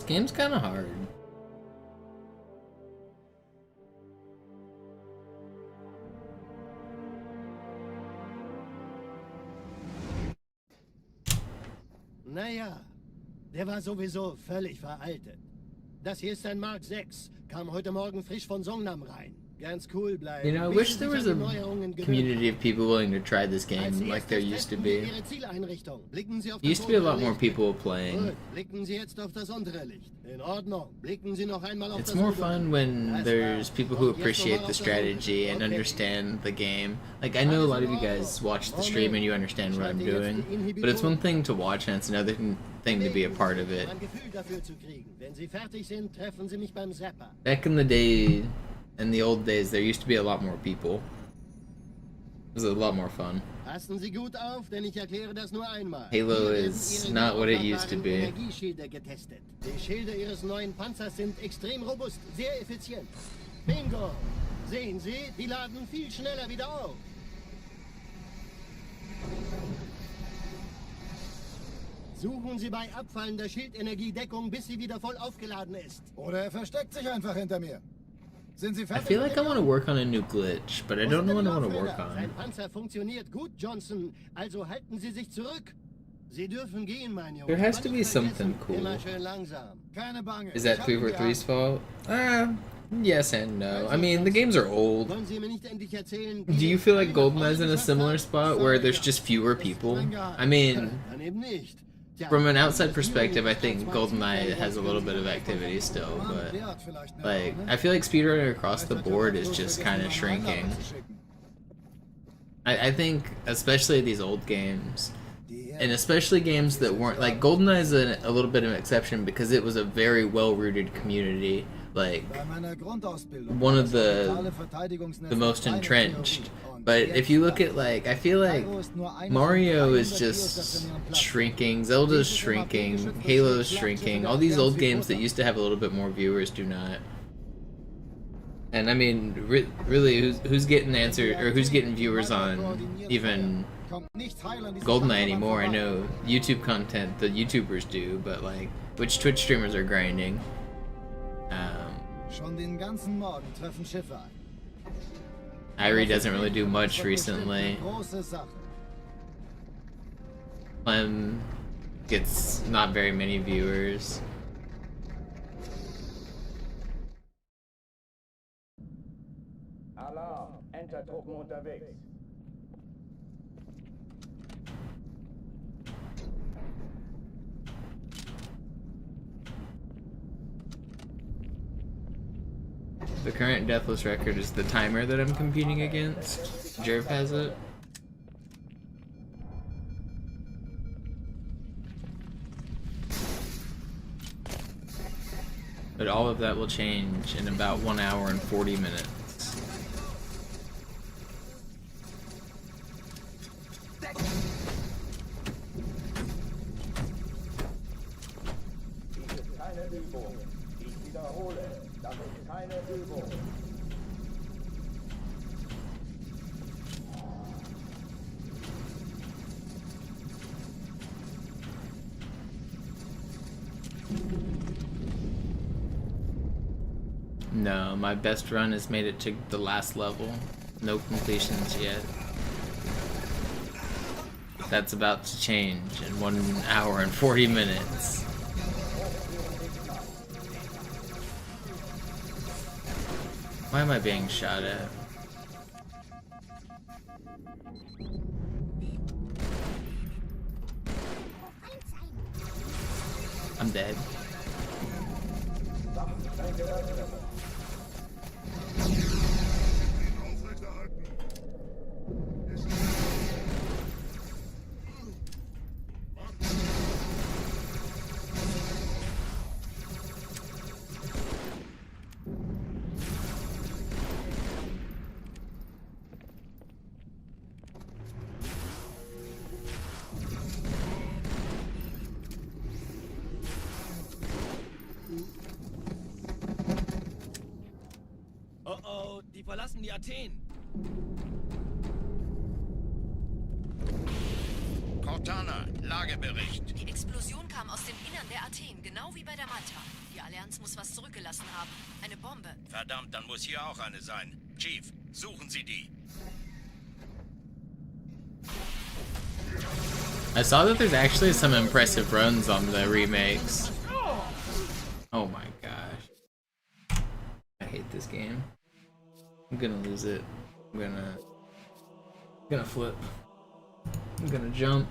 This game's kind of hard. Naja, der war sowieso völlig veraltet. Das hier ist ein Mark 6. Kam heute Morgen frisch von Songnam rein. Ganz cool bleiben. You know, I wish there was a community of people willing to try this game like there used to be. Used to be a lot more people playing. It's more fun when there's people who appreciate the strategy and understand the game. Like, I know a lot of you guys watch the stream and you understand what I'm doing, but it's one thing to watch and it's another thing to be a part of it. Back in the day, in the old days, there used to be a lot more people. It was a lot more fun. Halo is not what it used to be. Die Schilde ihres neuen Panzers sind extrem robust, sehr effizient. Bingo! Sehen Sie, die laden viel schneller wieder auf. Suchen Sie bei abfallender Schildenergie Deckung, bis sie wieder voll aufgeladen ist. Oder er versteckt sich einfach hinter mir. Sind Sie I fertig? feel like I want to work on a new glitch, but I don't know what I want to work on. Sein Panzer funktioniert gut, Johnson. Also halten Sie sich zurück. Sie dürfen gehen, mein Junge. There has to be something cool. Immer schön langsam. Keine Bange. Is that 343's fault? Yes and no. I mean, the games are old. Wollen Sie mir nicht endlich erzählen? Do you feel like GoldenEye's in a similar spot where there's just fewer people? I mean, Dann eben nicht. from an outside perspective, I think GoldenEye has a little bit of activity still, but like, I feel like speedrunning across the board is just kind of shrinking. I think, especially these old games, and especially games that weren't, like, GoldenEye is a little bit of an exception because it was a very well-rooted community, like, one of the most entrenched. But if you look at, like, I feel like Mario is just shrinking, Zelda's shrinking, Halo's shrinking, all these old games that used to have a little bit more viewers do not. And I mean, really, who's getting who's getting viewers on even GoldenEye anymore? I know YouTube content, the YouTubers do, but like, which Twitch streamers are grinding? Schon den ganzen Morgen treffen Schiffe ein. Irie doesn't really do much recently. Clem gets not very many viewers. Alarm, Entertruppen unterwegs. The current deathless record is the timer that I'm competing against. Jerv has it. But all of that will change in about 1 hour and 40 minutes. Dies ist keine Übung. Ich wiederhole, das ist keine Übung. No, my best run has made it to the last level. No completions yet. That's about to change in 1 hour and 40 minutes. Why am I being shot at? I'm dead. Oh, die verlassen die Athen. Cortana, Lagebericht. Die Explosion kam aus dem Innern der Athen, genau wie bei der Malta. Die Allianz muss was zurückgelassen haben. Eine Bombe. Verdammt, dann muss hier auch eine sein. Chief, suchen Sie die. I saw that there's actually some impressive runs on the remakes. Oh my gosh. I hate this game. I'm gonna lose it. I'm gonna flip. I'm gonna jump.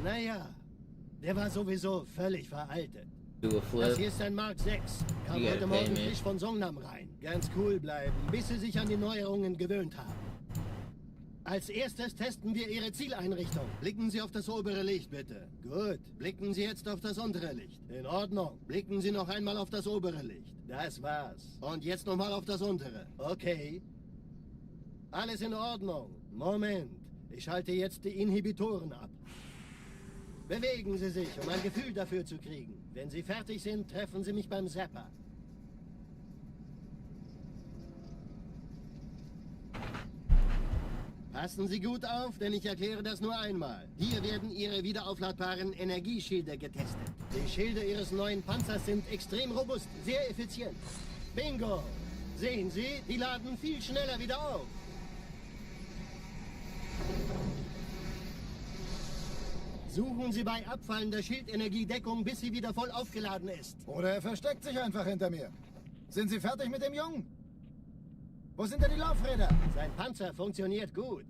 Naja, der war sowieso völlig veraltet. Do a flip. Das hier ist ein Mark 6. Kam You heute gotta Morgen pay me. frisch von Songnam rein. Ganz cool bleiben, bis Sie sich an die Neuerungen gewöhnt haben. Als erstes testen wir Ihre Zieleinrichtung. Blicken Sie auf das obere Licht, bitte. Gut. Blicken Sie jetzt auf das untere Licht. In Ordnung. Blicken Sie noch einmal auf das obere Licht. Das war's. Und jetzt nochmal auf das untere. Okay. Alles in Ordnung. Moment. Ich schalte jetzt die Inhibitoren ab. Bewegen Sie sich, um ein Gefühl dafür zu kriegen. Wenn Sie fertig sind, treffen Sie mich beim Zapper. Passen Sie gut auf, denn ich erkläre das nur einmal. Hier werden Ihre wiederaufladbaren Energieschilde getestet. Die Schilde Ihres neuen Panzers sind extrem robust, sehr effizient. Bingo! Sehen Sie, die laden viel schneller wieder auf. Suchen Sie bei abfallender Schildenergiedeckung, bis sie wieder voll aufgeladen ist. Oder er versteckt sich einfach hinter mir. Sind Sie fertig mit dem Jungen? Wo sind denn die Laufräder? Sein Panzer funktioniert gut.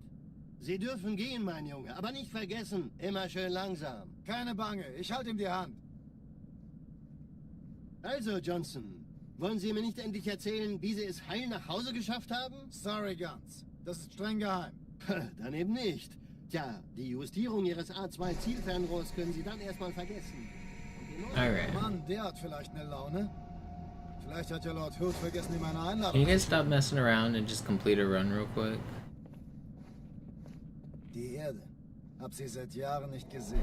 Sie dürfen gehen, mein Junge, aber nicht vergessen, immer schön langsam. Keine Bange, ich halte ihm die Hand. Also, Johnson, wollen Sie mir nicht endlich erzählen, wie Sie es heil nach Hause geschafft haben? Sorry, Guns. Das ist streng geheim. Dann eben nicht. Tja, die Justierung Ihres A2-Zielfernrohrs können Sie dann erstmal vergessen. Alright. Mann, der hat vielleicht eine Laune. Vielleicht hat ja Lord Hood vergessen, ihm eine Can Einladung. you guys stop messing around and just complete a run real quick? Die Erde. Hab sie seit Jahren nicht gesehen.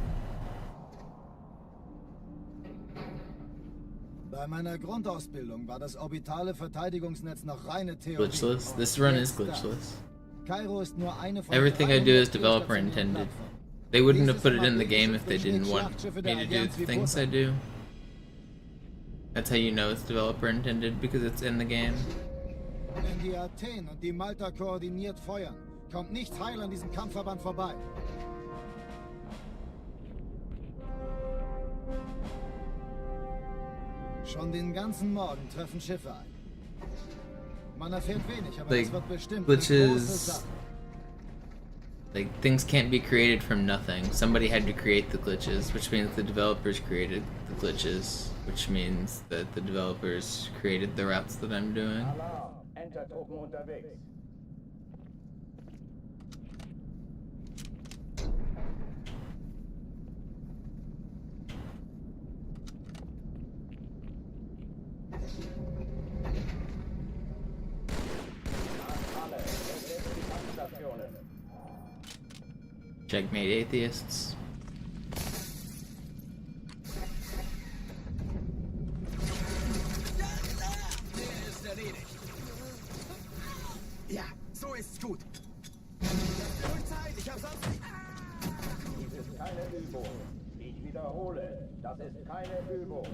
Bei meiner Grundausbildung war das orbitale Verteidigungsnetz noch reine Theorie. Glitchless? This run is glitchless. Kairo ist nur eine von Everything I do is 300 developer intended. They wouldn't have put it in the game if they didn't want me to do the things I do. That's how you know it's developer intended, because it's in the game. Wenn die Athen und die Malta koordiniert feuern, kommt nichts heil an diesem Kampfverband vorbei. Schon den ganzen Morgen treffen Schiffe ein. Man erfährt wenig, aber Like, es wird bestimmt glitches. eine große Sache. Like, things can't be created from nothing. Somebody had to create the glitches, which means the developers created the glitches, which means that the developers created the routes that I'm doing. Alarm! Entertruppen unterwegs. Checkmate, atheists. Ja, so ist's gut. Genug Zeit, ich hab sonst nicht. Dies ist keine Übung. Ich wiederhole, das ist keine Übung.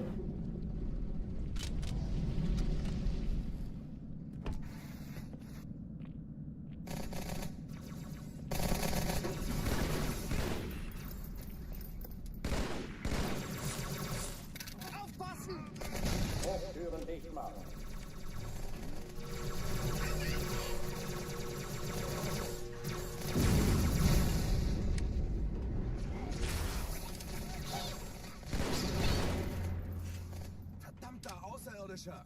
Hochtüren dicht machen. Verdammter Außerirdischer!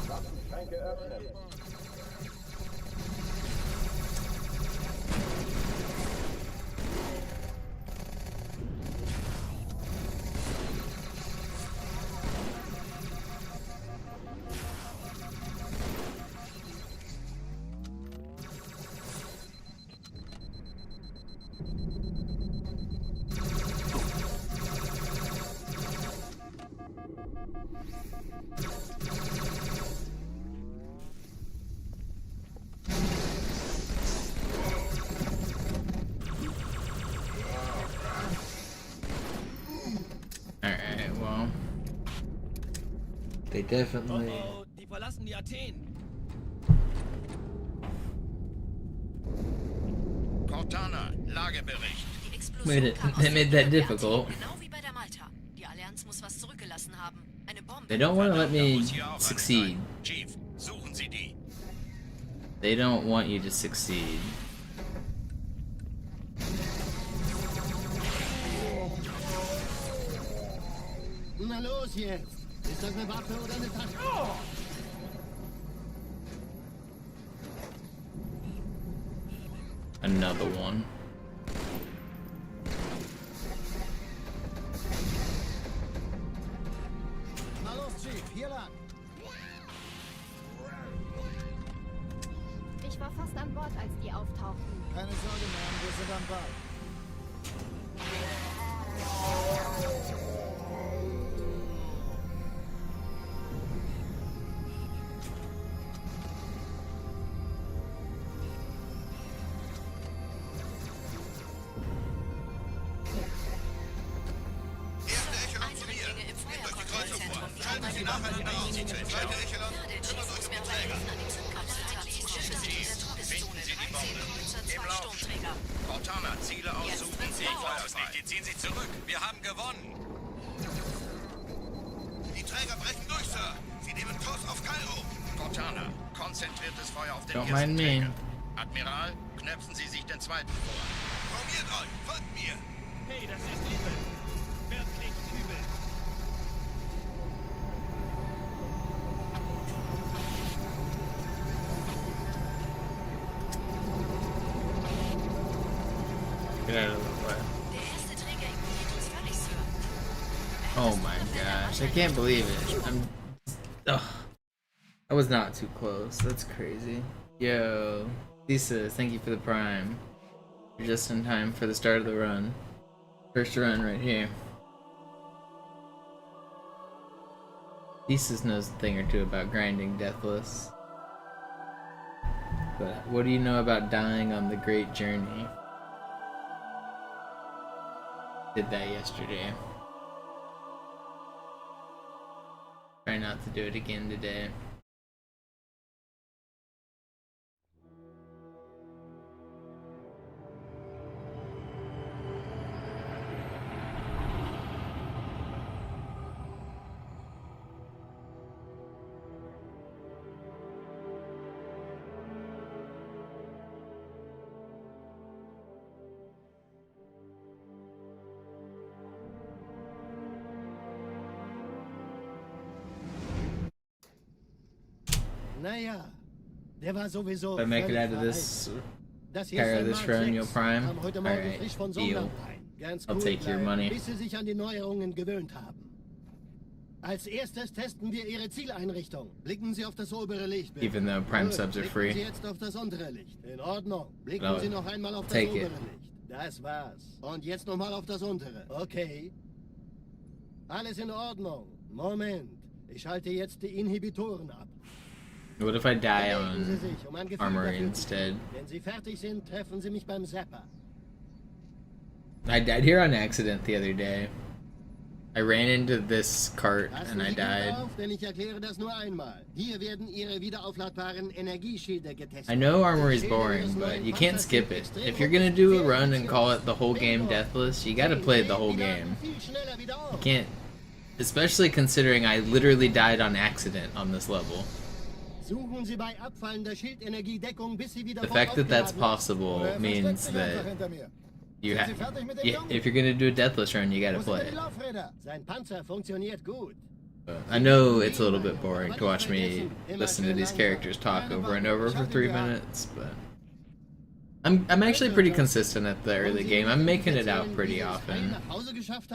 Waffenschränke öffnen. Alright, well. They definitely... Oh, die verlassen die Athen. Cortana, Lagebericht. Made it. They made that difficult. Genau wie bei der Malta. Die Allianz muss was zurückgelassen haben. Eine Bombe. They don't want to let me succeed. Chief, suchen Sie die. They don't want you to succeed. Na los jetzt! Ist das eine Waffe oder eine Tasche? Oh! Another one. Na los, Chief, hier lang. Ich war fast an Bord, als die auftauchten. Keine Sorge, Ma'am, wir sind am Ball. Cortana, Ziele aussuchen. Sie feuern nicht, die ziehen sich zurück. Wir haben gewonnen. Die Träger brechen durch, Sir. Sie nehmen Kurs auf Kairo. Cortana, konzentriertes Feuer auf den Don't ersten mind me. Träger. Admiral, knöpfen Sie sich den zweiten vor. Formiert euch, folgt mir. Hey, das ist übel. Wirklich übel. Get out of the way. Oh my gosh, I can't believe it. Ugh. I was not too close. That's crazy. Yo, Lisa, thank you for the prime. You're just in time for the start of the run. First run right here. Thesis knows a thing or two about grinding Deathless. But what do you know about dying on the great journey? Did that yesterday. Try not to do it again today. Naja, der war sowieso. If I make it out of this carry of this run, you'll prime. Alright, deal. I'll take your money. Bis sie sich an die Neuerungen gewöhnt haben. Als erstes testen wir Ihre Zieleinrichtung. Blicken Sie auf das obere Licht, bitte. Even though Prime subs are free. Blicken Sie jetzt auf das untere Licht. In Ordnung. Blicken Sie noch einmal auf das obere Licht. Das war's. Und jetzt nochmal auf das untere. Okay. Alles in Ordnung. Moment. Ich schalte jetzt die Inhibitoren ab. What if I die on Armory instead? Wenn Sie fertig sind, treffen Sie mich beim Zapper. I died here on accident the other day. I ran into this cart and I died. Denn ich erkläre das nur einmal. Hier werden Ihre wiederaufladbaren Energieschilde getestet. I know Armory's boring, but you can't skip it. If you're gonna do a run and call it the whole game Deathless, you gotta play the whole game. You can't, especially considering I literally died on accident on this level. The fact that that's possible means that you have, if you're gonna do a Deathless run, you gotta play it. I know it's a little bit boring to watch me listen to these characters talk over and over for 3 minutes, but I'm actually pretty consistent at the early game. I'm making it out pretty often.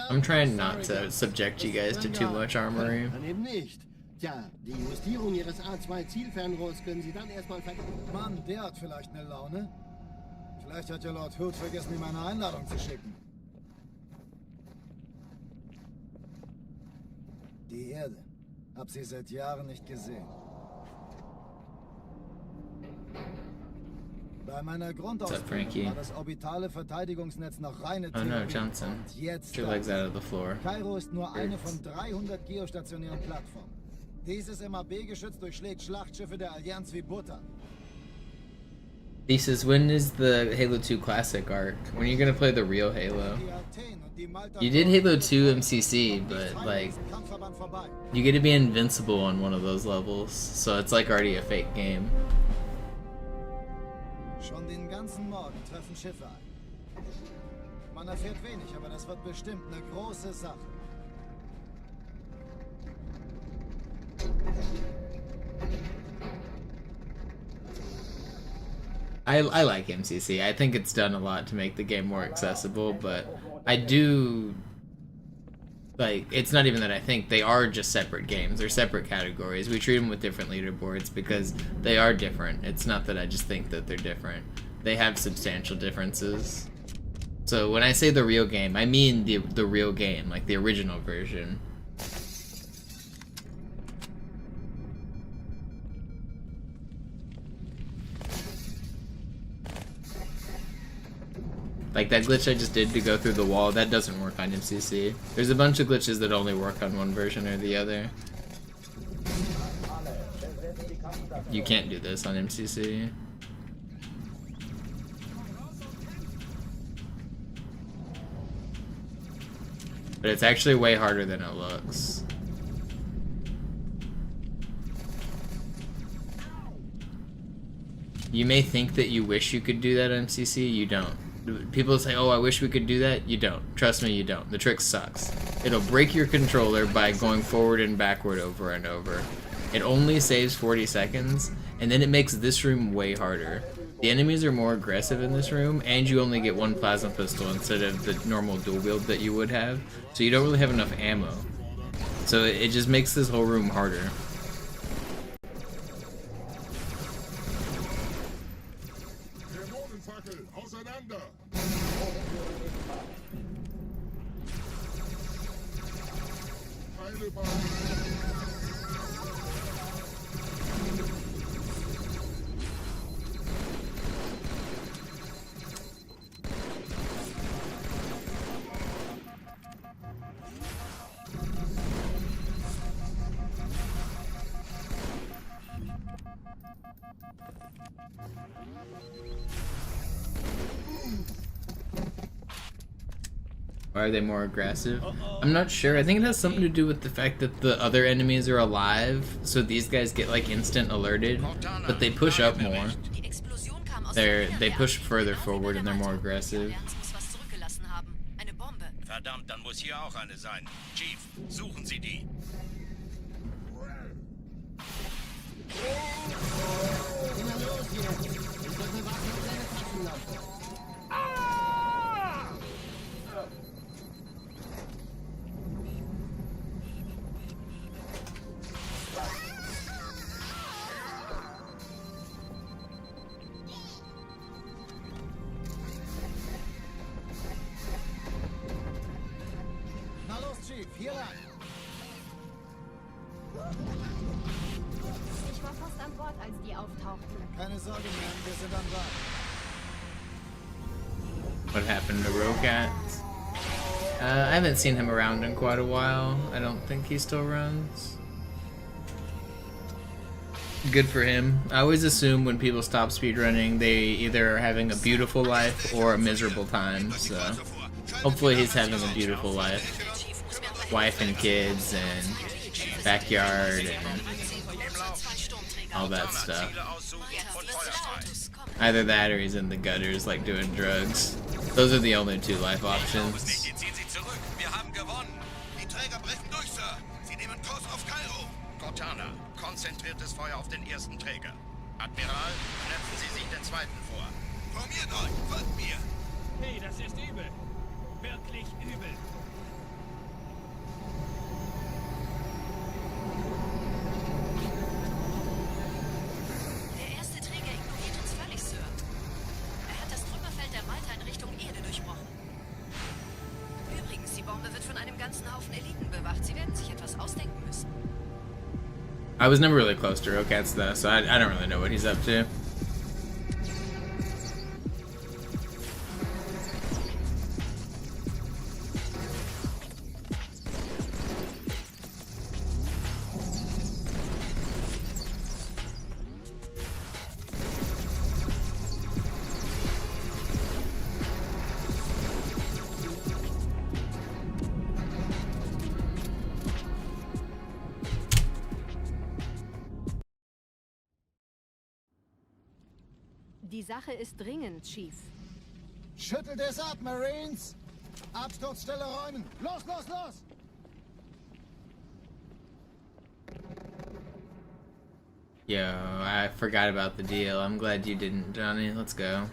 I'm trying not to subject you guys to too much Armory. Tja, die Justierung Ihres A2-Zielfernrohrs können Sie dann erstmal Mann, der hat vielleicht eine Laune. Vielleicht hat ja Lord Hood vergessen, ihm eine Einladung zu schicken. Die Erde. Hab sie seit Jahren nicht gesehen. Bei meiner Grundausbildung war das orbitale Verteidigungsnetz noch reine Theorie. Oh no, Johnson. Und jetzt Your legs out of the floor. Kairo ist nur eine von 300 geostationären Plattformen. Dieses MAB-Geschütz durchschlägt Schlachtschiffe der Allianz wie Butter. Thesis, when is the Halo 2 Classic arc? When are you gonna play the real Halo? You did Halo 2 MCC, but like, you get to be invincible on one of those levels, so it's like already a fake game. Schon den ganzen Morgen treffen Schiffe ein. Man erfährt wenig, aber das wird bestimmt eine große Sache. I like MCC. I think it's done a lot to make the game more accessible, but I do, like, it's not even that I think, they are just separate games. They're separate categories. We treat them with different leaderboards because they are different. It's not that I just think that they're different. They have substantial differences. So when I say the real game, I mean the real game, like the original version. Like that glitch I just did to go through the wall, that doesn't work on MCC. There's a bunch of glitches that only work on one version or the other. You can't do this on MCC. But it's actually way harder than it looks. You may think that you wish you could do that on MCC, you don't. People say, oh, I wish we could do that. You don't. Trust me, you don't. The trick sucks. It'll break your controller by going forward and backward over and over. It only saves 40 seconds, and then it makes this room way harder. The enemies are more aggressive in this room, and you only get one plasma pistol instead of the normal dual wield that you would have, so you don't really have enough ammo. So it just makes this whole room harder. Why are they more aggressive? I'm not sure. I think it has something to do with the fact that the other enemies are alive, so these guys get like instant alerted, but they push up more. They push further forward and they're more aggressive. Verdammt, dann muss hier auch eine sein. Chief, suchen Sie die. jetzt. Ich drücke Warte auf deine Taschenlampe. Na los, Chief, hier lang. Ich war fast an Bord, als die auftauchten. Keine Sorge, Mann, wir sind am Bord. What happened to Rogat? I haven't seen him around in quite a while. I don't think he still runs. Good for him. I always assume when people stop speedrunning, they either are having a beautiful life or a miserable time, so hopefully he's having a beautiful life. Wife and kids and backyard and all that stuff. Either that or he's in the gutters like doing drugs. Those are the only two life options. Wir haben gewonnen. Die Träger brechen durch, Sir. Sie nehmen Kurs auf Kairo. Cortana, konzentriertes Feuer auf den ersten Träger. Admiral, knöpfen Sie sich den zweiten vor. Formiert euch, folgt mir. Hey, das ist übel. Wirklich übel. Der erste Träger ignoriert uns völlig, Sir. Er hat das Trümmerfeld der Malta in Richtung Erde durchbrochen. Übrigens, die Bombe wird von einem ganzen Haufen Eliten bewacht. Sie werden sich etwas ausdenken müssen. I was never really close to Rokats though, so I don't really know what he's up to. Die Sache ist dringend, Chief. Schüttelt es ab, Marines! Absturzstelle räumen! Los, los, los! Yo, I forgot about the deal. I'm glad you didn't, Johnny. Let's go.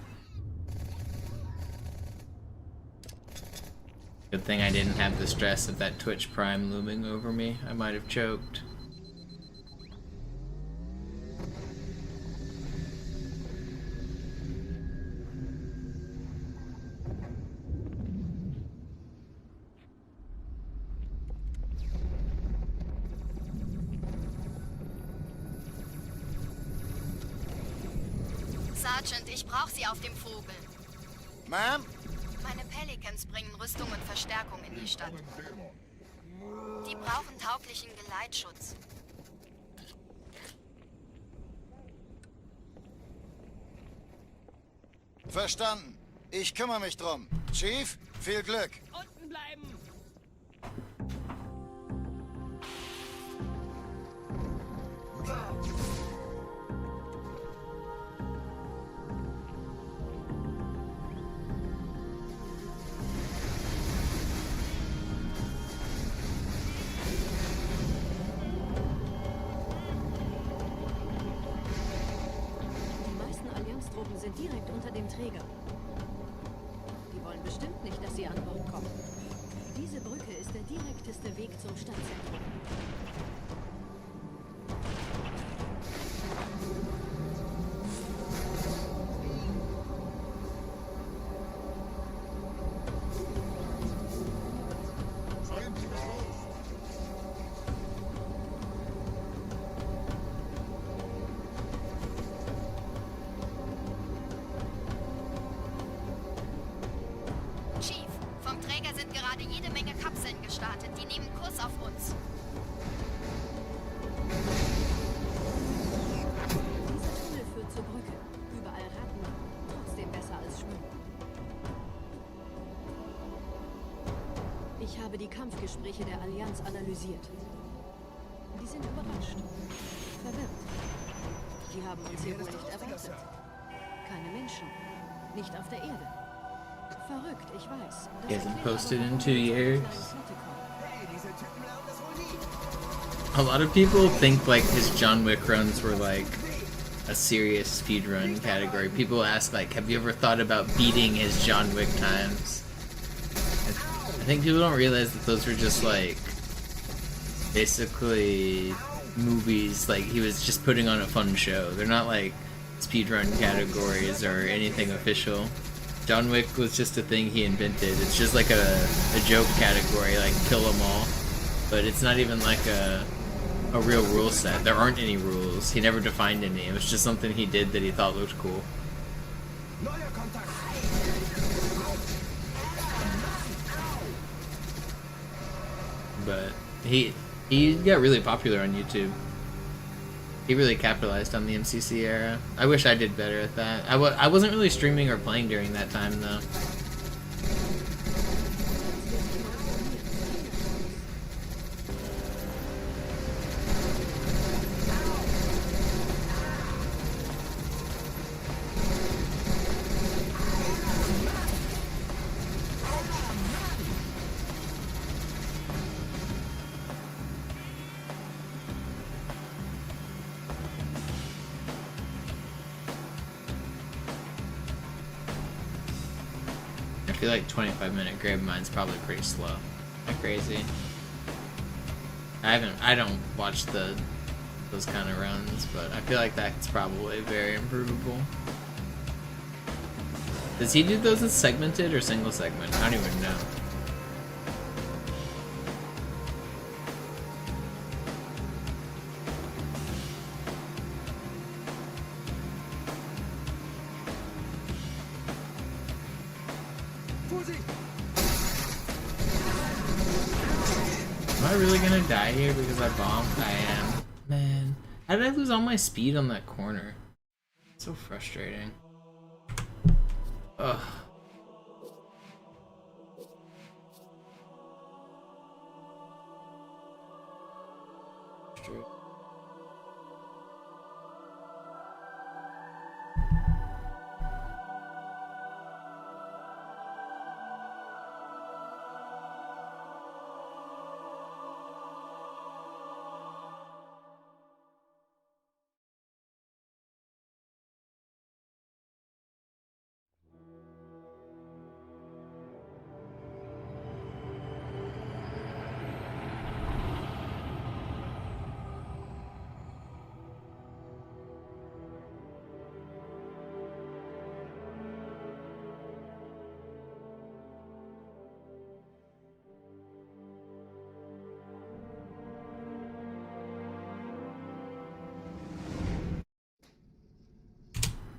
Good thing I didn't have the stress of that Twitch Prime looming over me. I might have choked. Sergeant, ich brauche Sie auf dem Vogel. Ma'am? Meine Pelicans bringen Rüstung und Verstärkung in die Stadt. Die brauchen tauglichen Geleitschutz. Verstanden. Ich kümmere mich drum. Chief, viel Glück. Unten bleiben! Die meisten Allianztruppen sind direkt unter dem Träger. Die wollen bestimmt nicht, dass sie an Bord kommen. Diese Brücke ist der direkteste Weg zum Stadtzentrum. Chief, vom Träger sind gerade jede Menge Kapseln gestartet. Die nehmen Kurs auf uns. Dieser Tunnel führt zur Brücke. Überall Ratten. Trotzdem besser als Schwimmen. Ich habe die Kampfgespräche der Allianz analysiert. Die sind überrascht. Verwirrt. Die haben uns hier wohl nicht erwartet. Keine Menschen. Nicht auf der Erde. Verrückt, ich weiß. He hasn't posted in 2 years. A lot of people think like his John Wick runs were like a serious speedrun category. People ask, like, have you ever thought about beating his John Wick times? I think people don't realize that those were just, like, basically movies, like, he was just putting on a fun show. They're not, like, speedrun categories or anything official. John Wick was just a thing he invented. It's just like a joke category, like, kill them all. But it's not even like a real rule set. There aren't any rules. He never defined any. It was just something he did that he thought looked cool. But he got really popular on YouTube. He really capitalized on the MCC era. I wish I did better at that. I wasn't really streaming or playing during that time though. I feel like 25-minute grave mine's probably pretty slow. Not crazy. I don't watch those kind of runs, but I feel like that's probably very improvable. Does he do those as segmented or single segment? I don't even know. Am I really gonna die here because I bombed? I am. Man. How did I lose all my speed on that corner? It's so frustrating. Ugh.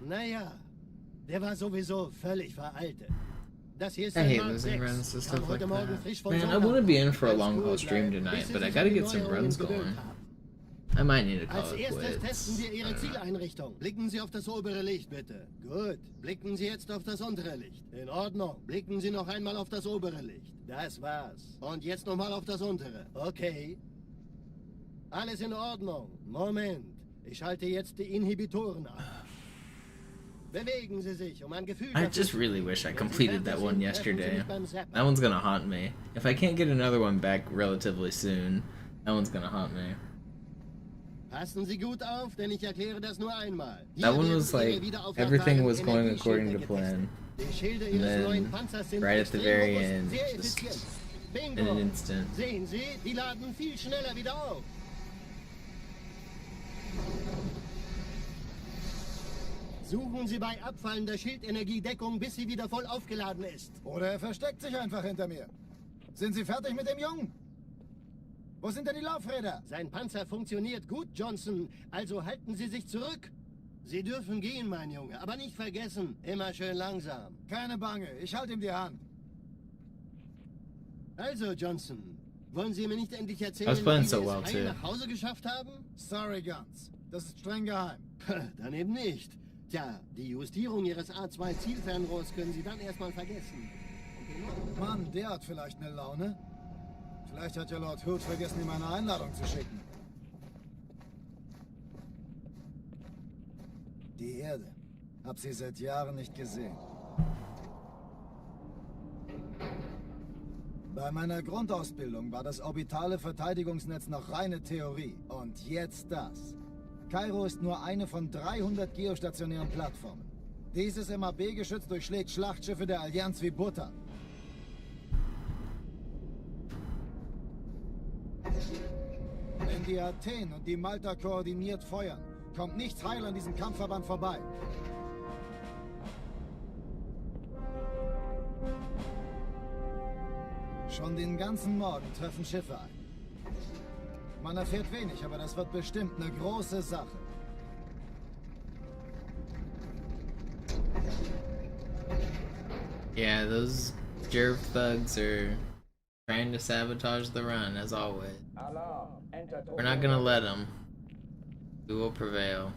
Naja, der war sowieso völlig veraltet. Das hier ist I der hate Mark losing 6. runs to stuff Kam like heute Morgen frisch that. von Man, I Sonntag. want to be in for a Ganz long haul gut stream bleiben, tonight, bis but Sie I sich gotta an die get some Neuerungen runs gewöhnt going. haben. I might need to call Als it erstes testen wir quits. Ihre Zieleinrichtung. Blicken Sie auf das obere Licht, bitte. Gut. Blicken Sie jetzt auf das untere Licht. In Ordnung. Blicken Sie noch einmal auf das obere Licht. Das war's. Und jetzt nochmal auf das untere. Okay. Alles in Ordnung. Moment. Ich schalte jetzt die Inhibitoren ab. Bewegen Sie sich, um ein Gefühl I just really wish I completed that one yesterday. That one's gonna haunt me. If I can't get another one back relatively soon, that one's gonna haunt me. Passen Sie gut auf, denn ich erkläre das nur einmal. That one was like, everything was going according to plan. And then, right at the very end, just in an instant. Sehen Sie, die laden viel schneller wieder auf. Suchen Sie bei abfallender Schildenergie Deckung, bis sie wieder voll aufgeladen ist. Oder er versteckt sich einfach hinter mir. Sind Sie fertig mit dem Jungen? Wo sind denn die Laufräder? Sein Panzer funktioniert gut, Johnson. Also halten Sie sich zurück. Sie dürfen gehen, mein Junge. Aber nicht vergessen, immer schön langsam. Keine Bange, ich halte ihm die Hand. Also, Johnson, wollen Sie mir nicht endlich erzählen, I was playing wie so Sie well es too. heil nach Hause geschafft haben? Sorry, Guns. Das ist streng geheim. Dann eben nicht. Tja, die Justierung Ihres A2-Zielfernrohrs können Sie dann erstmal vergessen. Mann, der hat vielleicht eine Laune. Vielleicht hat ja Lord Hood vergessen, ihm eine Einladung zu schicken. Die Erde. Hab sie seit Jahren nicht gesehen. Bei meiner Grundausbildung war das orbitale Verteidigungsnetz noch reine Theorie. Und jetzt das. Kairo ist nur eine von 300 geostationären Plattformen. Dieses MAB-Geschütz durchschlägt Schlachtschiffe der Allianz wie Butter. Wenn die Athen und die Malta koordiniert feuern, kommt nichts heil an diesem Kampfverband vorbei. Schon den ganzen Morgen treffen Schiffe ein. Man erfährt wenig, aber das wird bestimmt eine große Sache. Yeah, those Jerv thugs are trying to sabotage the run, as always. We're not gonna let them. We will prevail.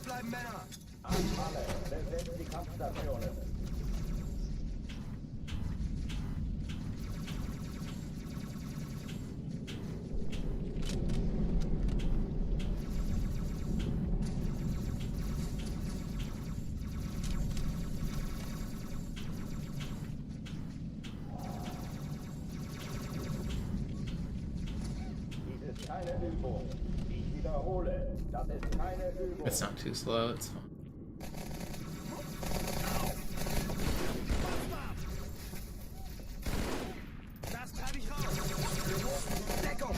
Bleiben, Männer! Anfalle! Besetzt die Kampfstationen! Dies ist keine Übung. Ich wiederhole, das ist keine Übung. It's not too slow, it's fine. Das treibe ich raus. Deckung.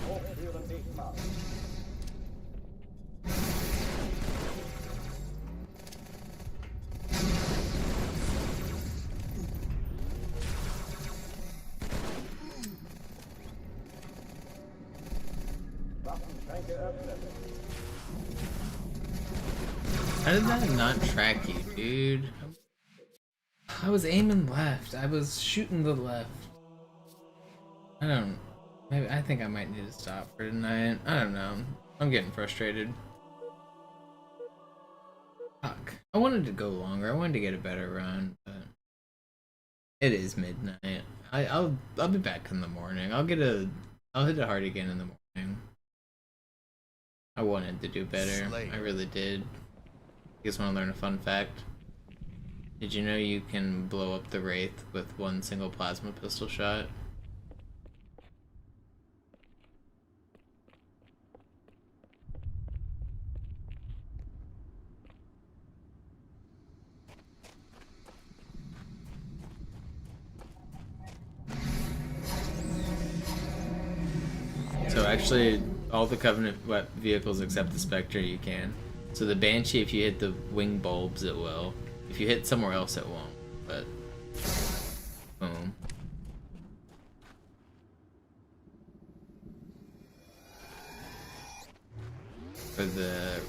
Hochführen dich mal. How did that not track you, dude? I was aiming left. I was shooting the left. I think I might need to stop for tonight. I don't know. I'm getting frustrated. Fuck. I wanted to go longer. I wanted to get a better run, but it is midnight. I'll be back in the morning. I'll hit it hard again in the morning. I wanted to do better. I really did. You guys want to learn a fun fact? Did you know you can blow up the Wraith with one single plasma pistol shot? So actually, all the Covenant vehicles except the Spectre you can. So the Banshee, if you hit the wing bulbs, it will. If you hit somewhere else, it won't. But boom. For the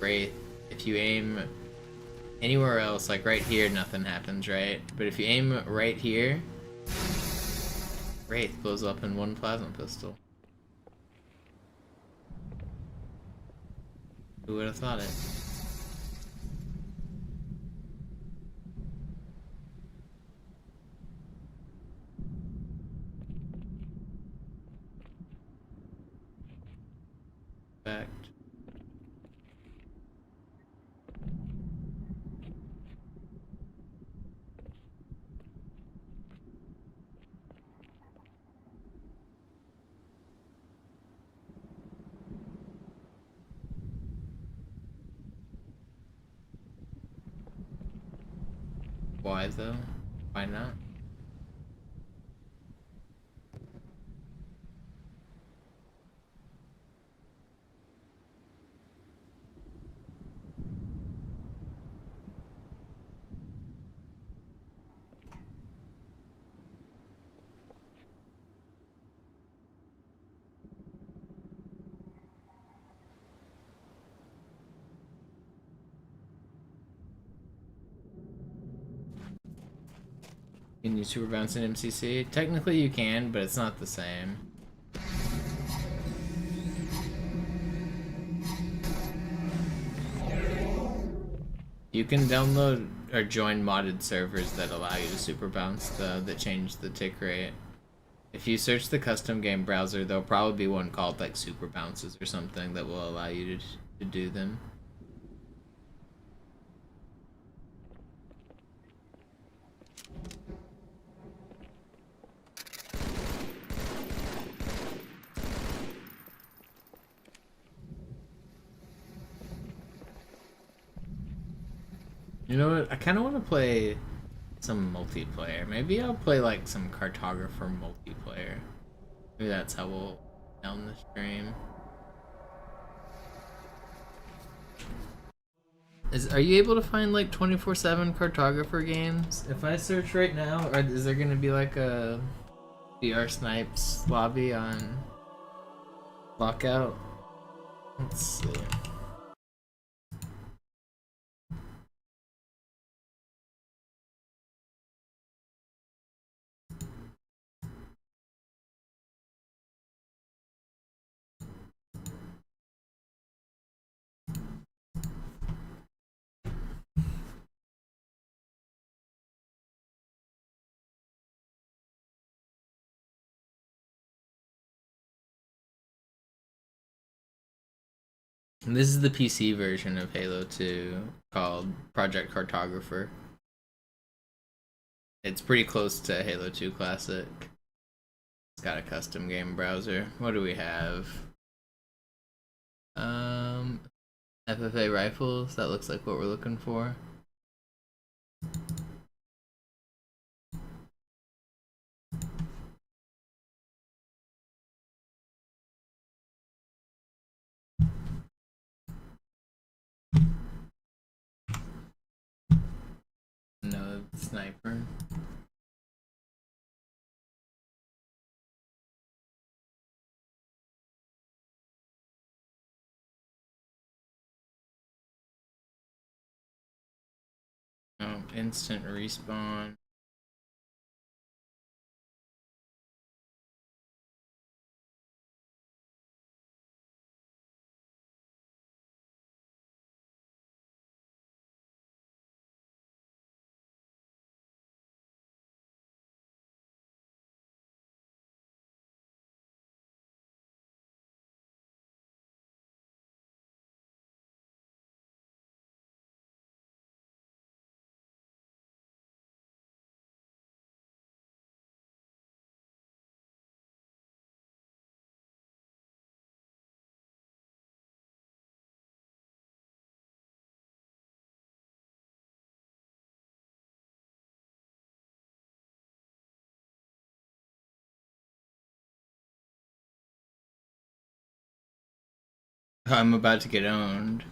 Wraith, if you aim anywhere else, like right here, nothing happens, right? But if you aim right here, Wraith blows up in one plasma pistol. Who would have thought it? Fact. Why though? Why not? Can you super bounce in MCC? Technically you can, but it's not the same. You can download or join modded servers that allow you to super bounce, though, that change the tick rate. If you search the custom game browser, there'll probably be one called like super bounces or something that will allow you to do them. You know what? I kind of want to play some multiplayer. Maybe I'll play like some cartographer multiplayer. Maybe that's how we'll down the stream. Are you able to find like 24/7 cartographer games? If I search right now, or is there gonna be like a VR Snipes lobby on Lockout? Let's see. And this is the PC version of Halo 2 called Project Cartographer. It's pretty close to Halo 2 Classic. It's got a custom game browser. What do we have? FFA rifles, that looks like what we're looking for. No sniper. Oh, instant respawn. I'm about to get owned.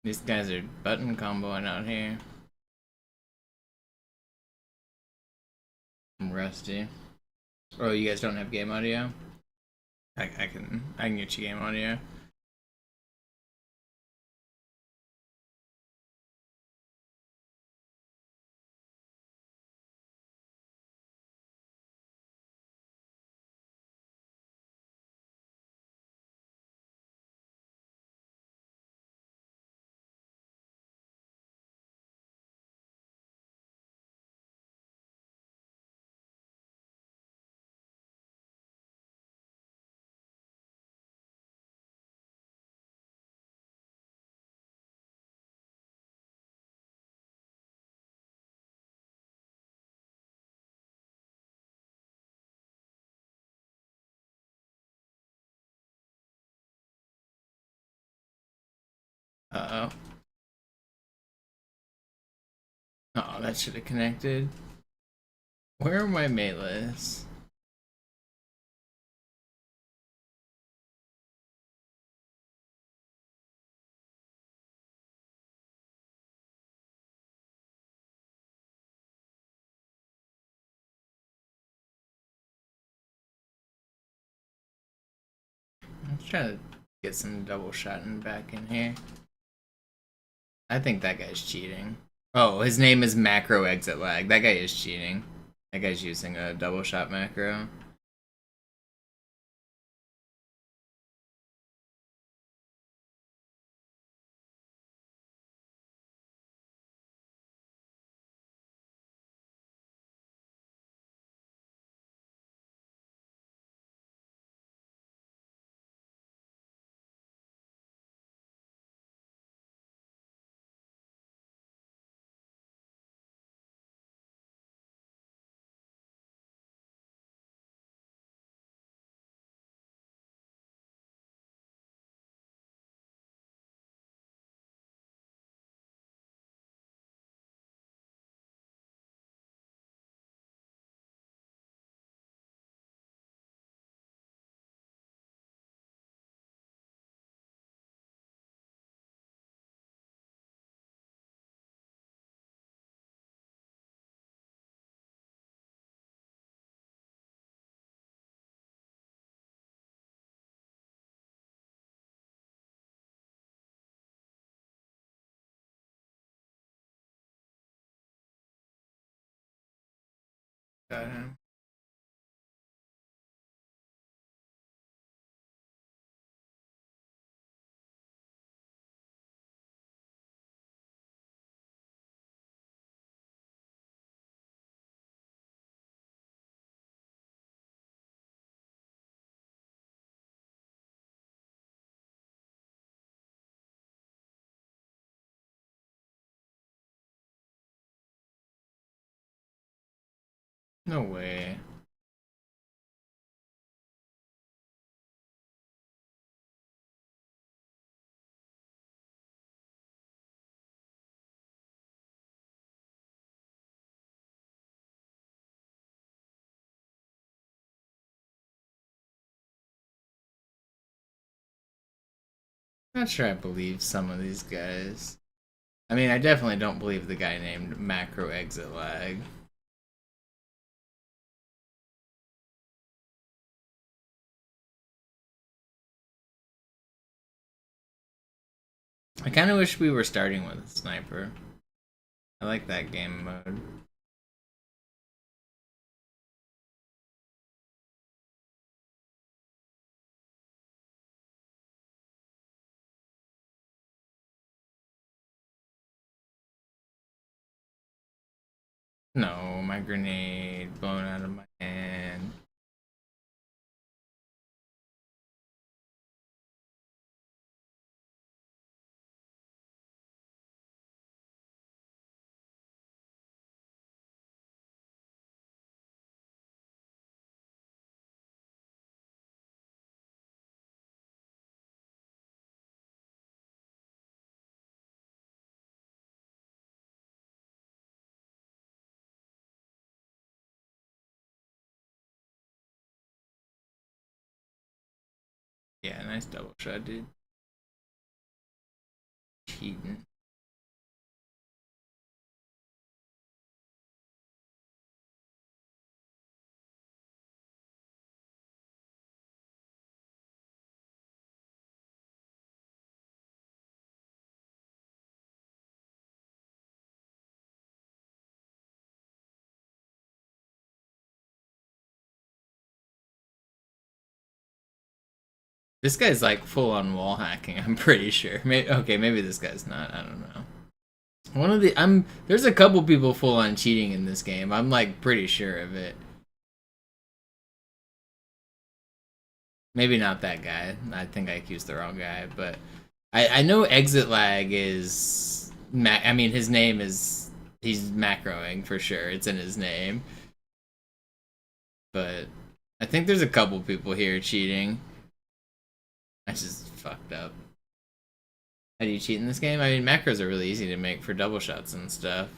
These guys are button comboing out here. I'm rusty. Oh, you guys don't have game audio? I can get you game audio. Uh-oh. Oh, that should have connected. Where are my melees? Let's try to get some double shotting back in here. I think that guy's cheating. Oh, his name is Macro Exit Lag. That guy is cheating. That guy's using a double shot macro. Got him. No way. Not sure I believe some of these guys. I mean, I definitely don't believe the guy named Macro Exit Lag. I kind of wish we were starting with a sniper. I like that game mode. No, my grenade blown out of my hand. Yeah, nice double shot, dude. Cheating. This guy's like full on wall hacking, I'm pretty sure. Okay, maybe this guy's not, I don't know. There's a couple people full on cheating in this game. I'm like pretty sure of it. Maybe not that guy. I think I accused the wrong guy, but I know Exit Lag is I mean his name is he's macroing for sure. It's in his name. But I think there's a couple people here cheating. That's just fucked up. How do you cheat in this game? I mean, macros are really easy to make for double shots and stuff.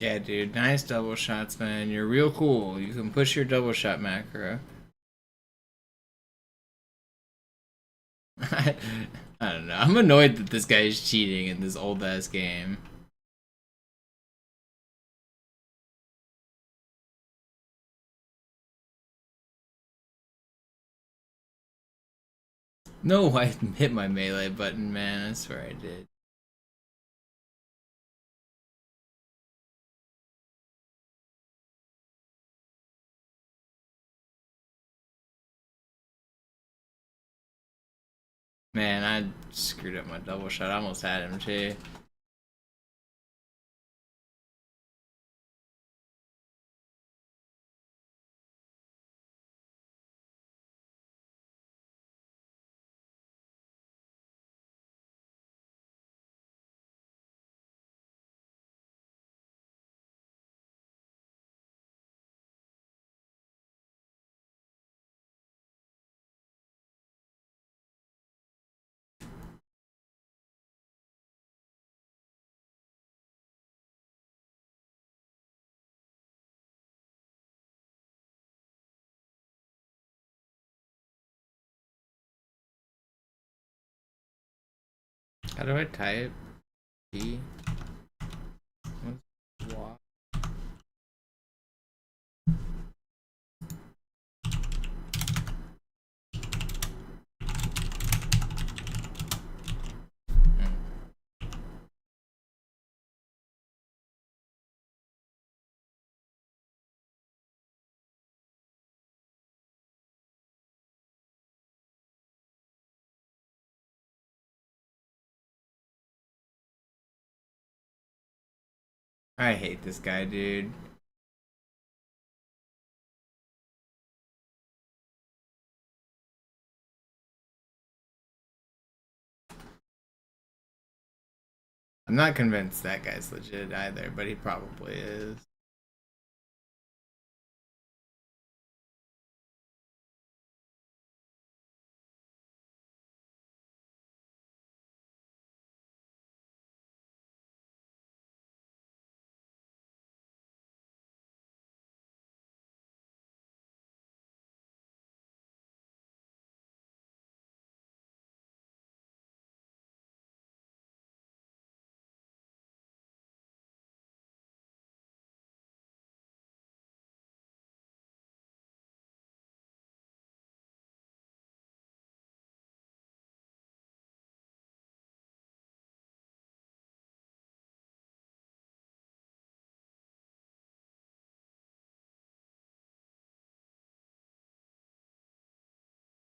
Yeah, dude, nice double shots, man. You're real cool. You can push your double shot macro. I don't know. I'm annoyed that this guy is cheating in this old ass game. No, I hit my melee button, man. I swear I did. Man, I screwed up my double shot. I almost had him too. How do I type? D? Y? I hate this guy, dude. I'm not convinced that guy's legit either, but he probably is.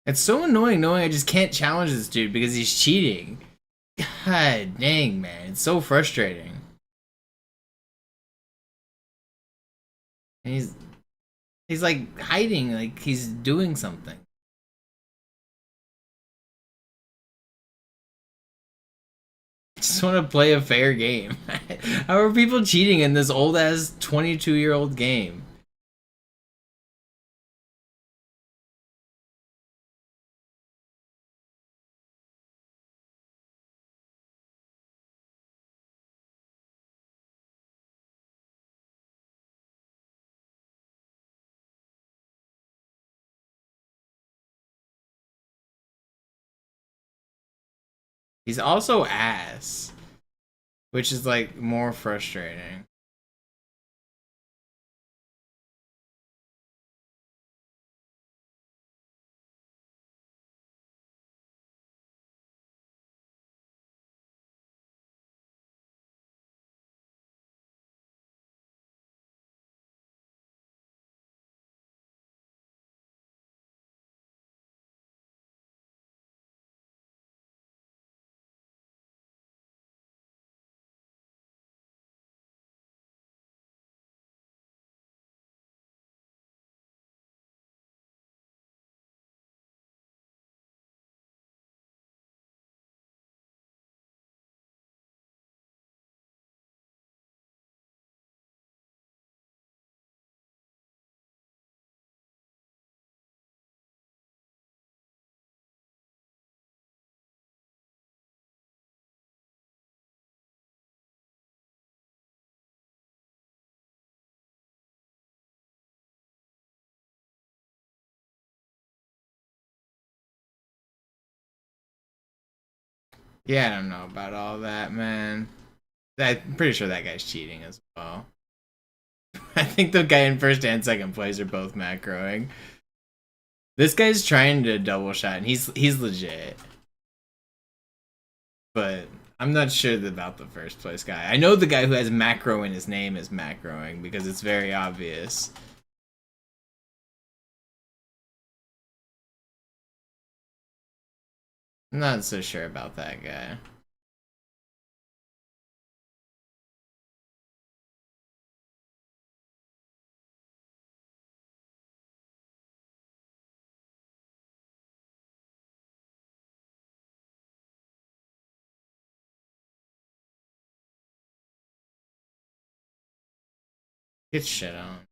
It's so annoying knowing I just can't challenge this dude because he's cheating. God dang, man. It's so frustrating. And he's like hiding, like he's doing something. I just want to play a fair game. How are people cheating in this old ass 22-year-old game? He's also ass, which is like more frustrating. Yeah, I don't know about all that, man. I'm pretty sure that guy's cheating as well. I think the guy in first and second place are both macroing. This guy's trying to double shot, and he's legit. But I'm not sure about the first place guy. I know the guy who has macro in his name is macroing because it's very obvious. I'm not so sure about that guy. Get shit on.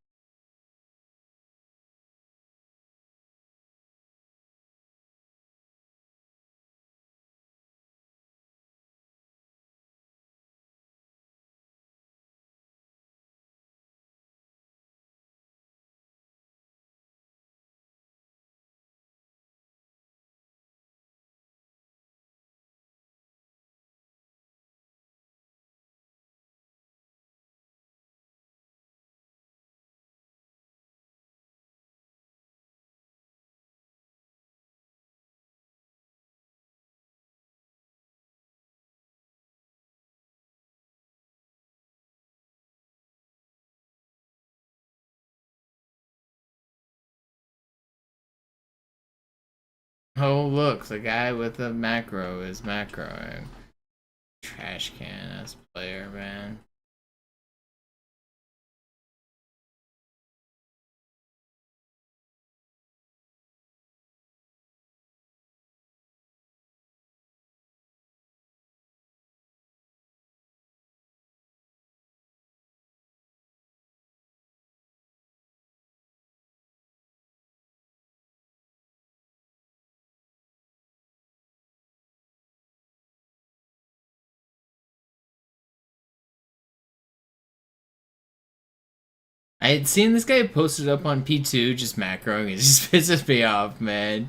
Oh look, the guy with the macro is macroing. Trash can as player, man. I had seen this guy posted up on P2 just macroing. It just pisses me off, man.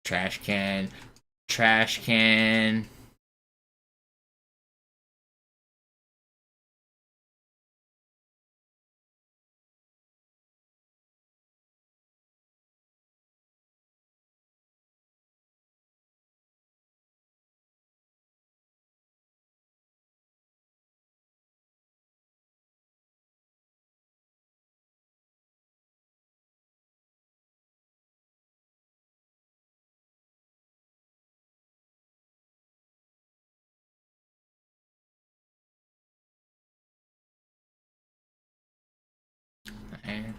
Trash can. Trash can. Nice.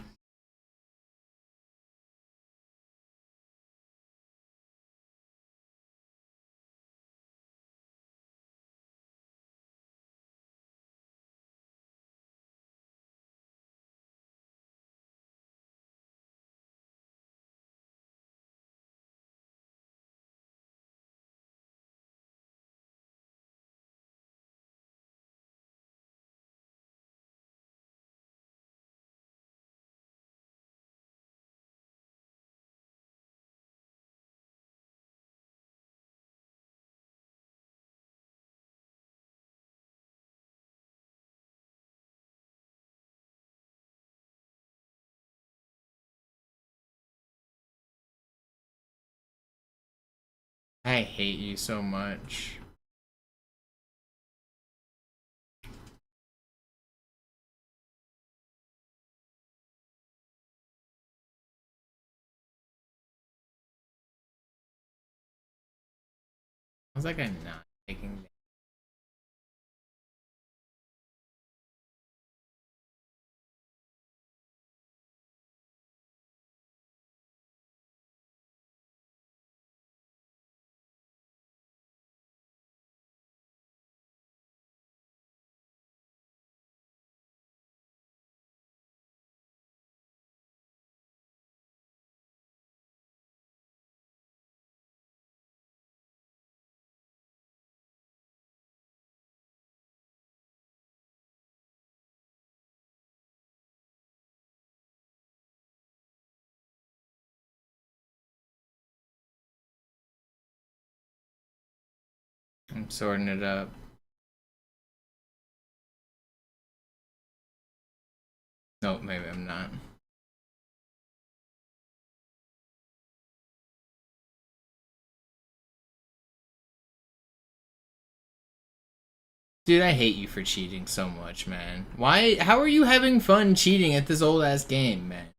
I hate you so much. How's that guy not taking? I'm sorting it up. Nope, maybe I'm not. Dude, I hate you for cheating so much, man. Why? How are you having fun cheating at this old ass game, man?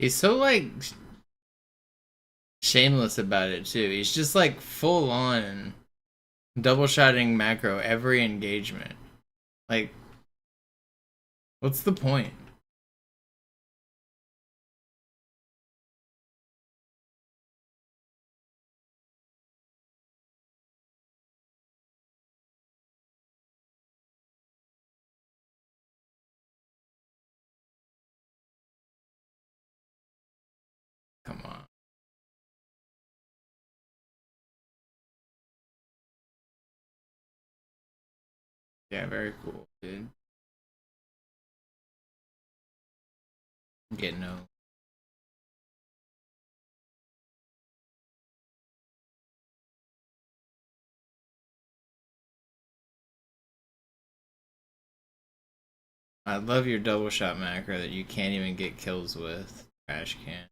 He's so like shameless about it too. He's just like full on double shotting macro every engagement. Like, what's the point? Come on. Yeah, very cool, dude. Get no. I love your double shot macro that you can't even get kills with. Trash can.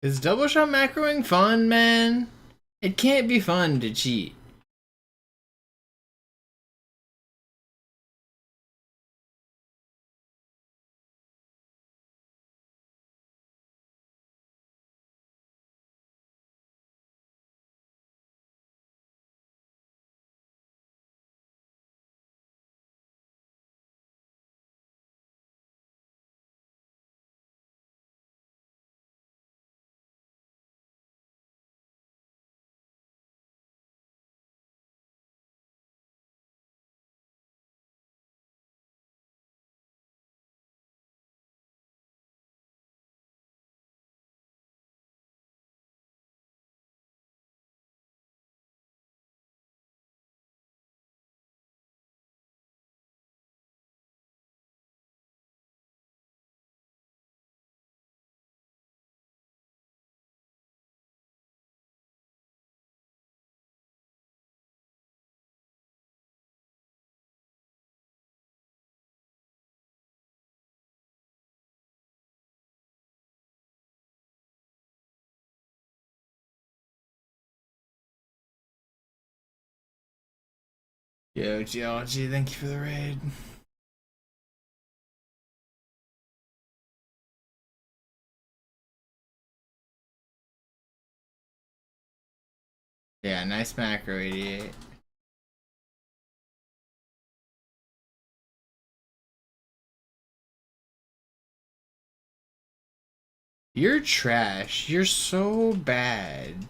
Is double shot macroing fun, man? It can't be fun to cheat. Yo, Geology, thank you for the raid. Yeah, nice macro 88. You're trash. You're so bad.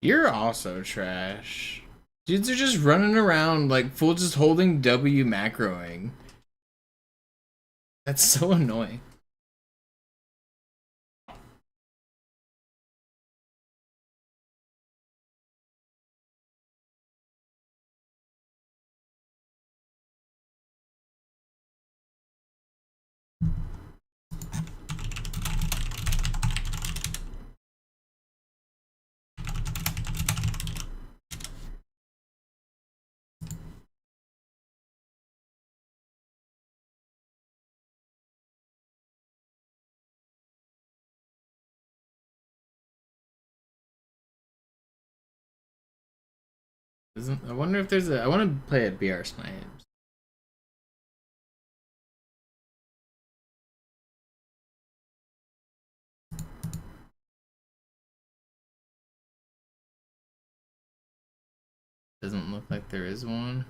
You're also trash. Dudes are just running around like full just holding W macroing. That's so annoying. I wonder if there's a. I want to play a BR Snipes. Doesn't look like there is one.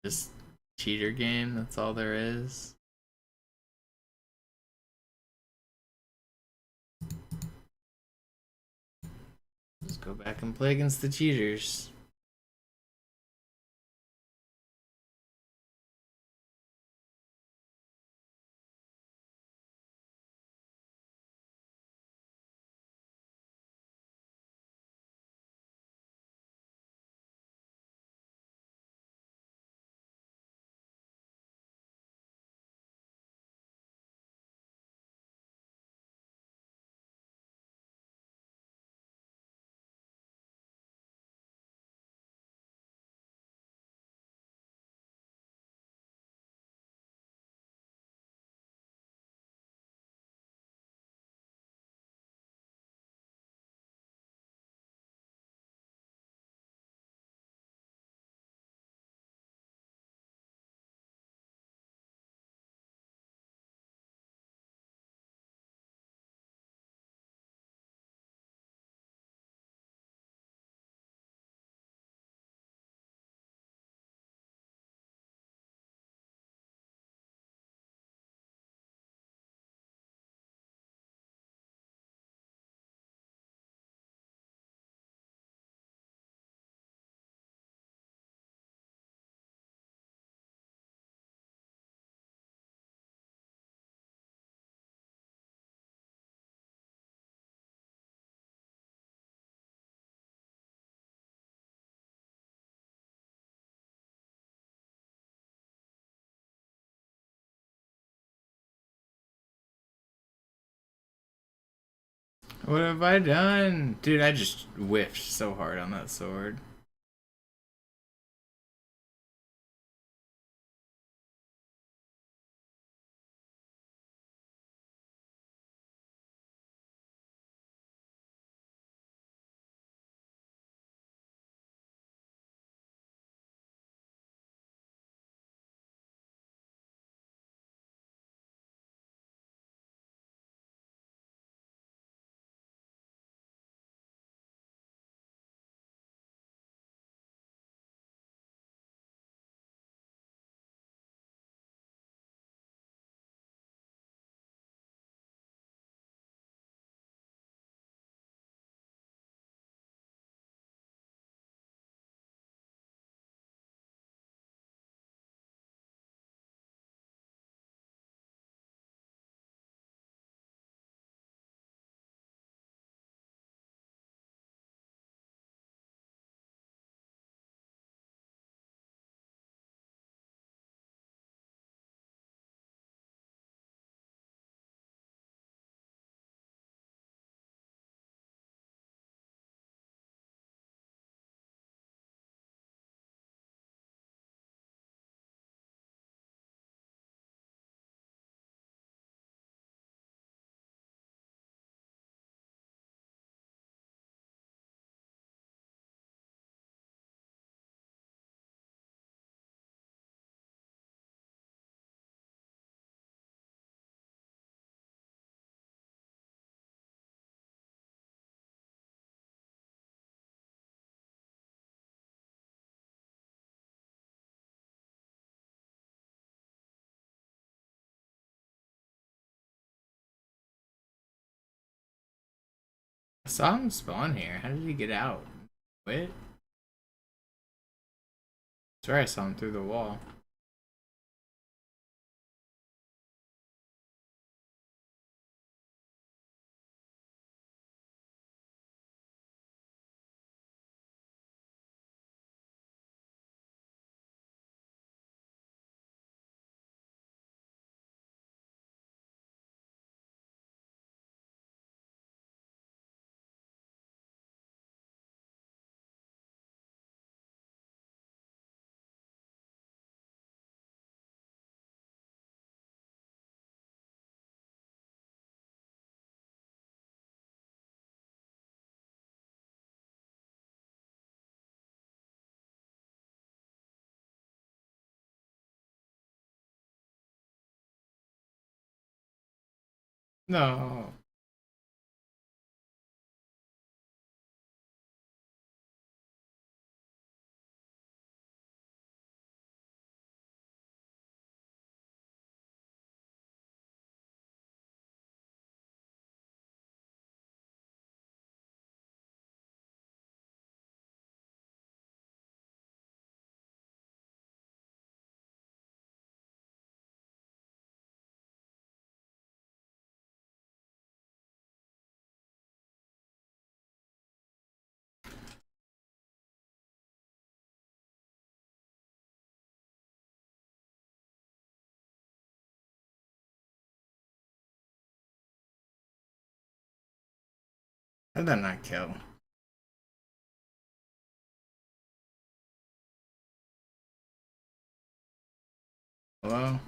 Just cheater game, that's all there is. Just go back and play against the cheaters. What have I done? Dude, I just whiffed so hard on that sword. saw him spawn here. How did he get out? Wait. I swear I saw him through the wall. No. How did that not kill? Hello?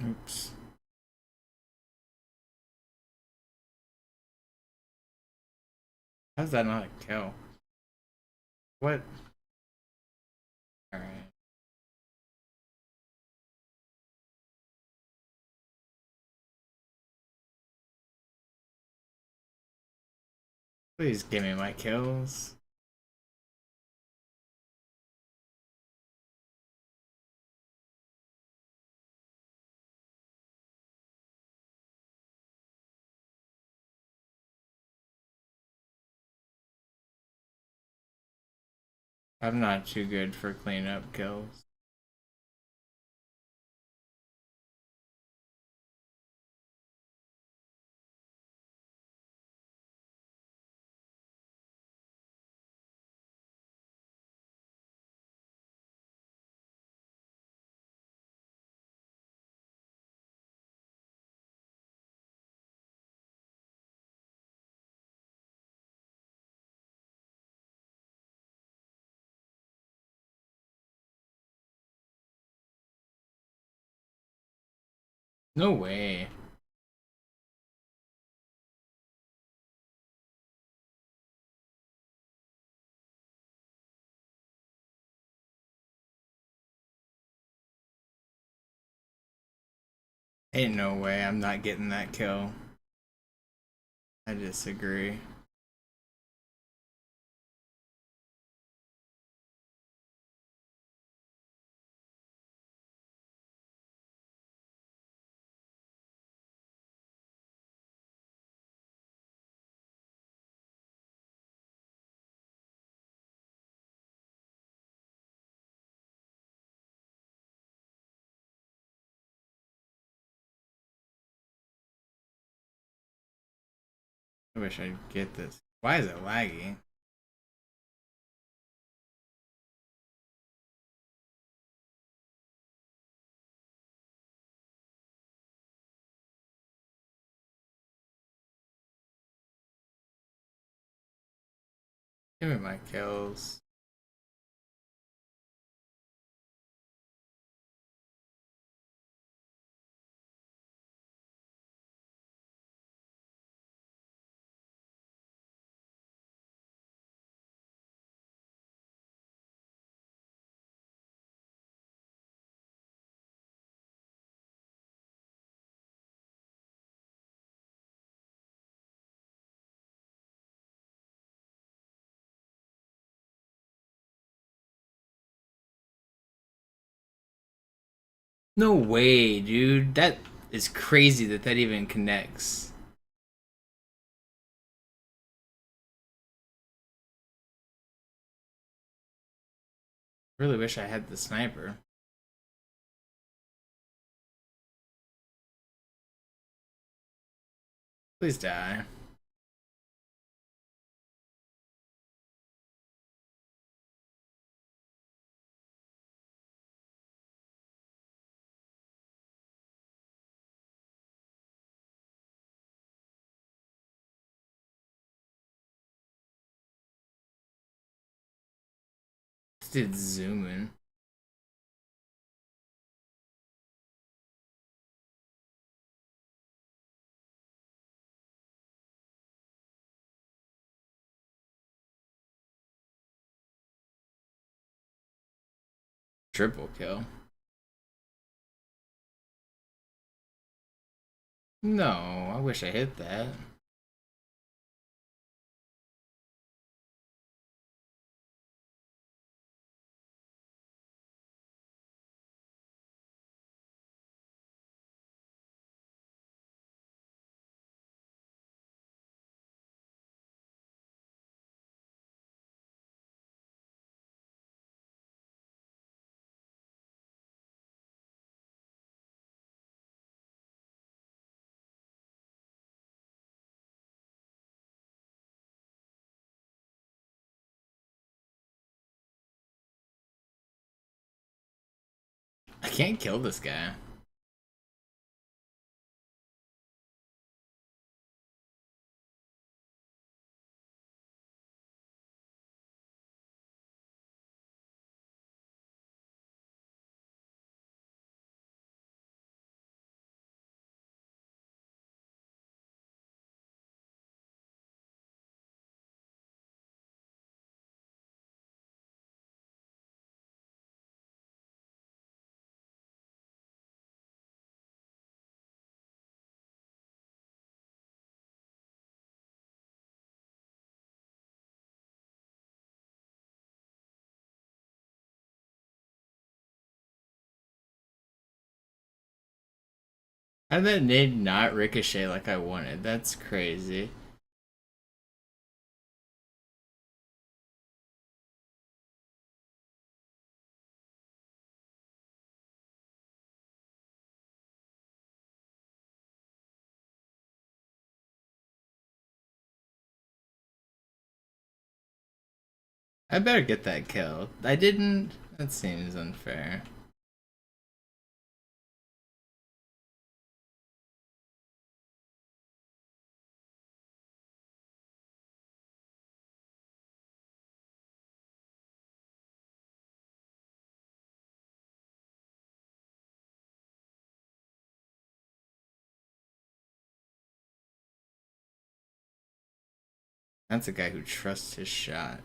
Oops. How's that not a kill? What? Alright. Please give me my kills. I'm not too good for cleanup kills. No way. Ain't no way I'm not getting that kill. I disagree. I wish I'd get this. Why is it laggy? Give me my kills. No way, dude. That is crazy that that even connects. Really wish I had the sniper. Please die. This dude's zooming. Triple kill. No, I wish I hit that. I can't kill this guy. How did that nade not ricochet like I wanted? That's crazy. I better get that kill. I didn't. That seems unfair. That's a guy who trusts his shot.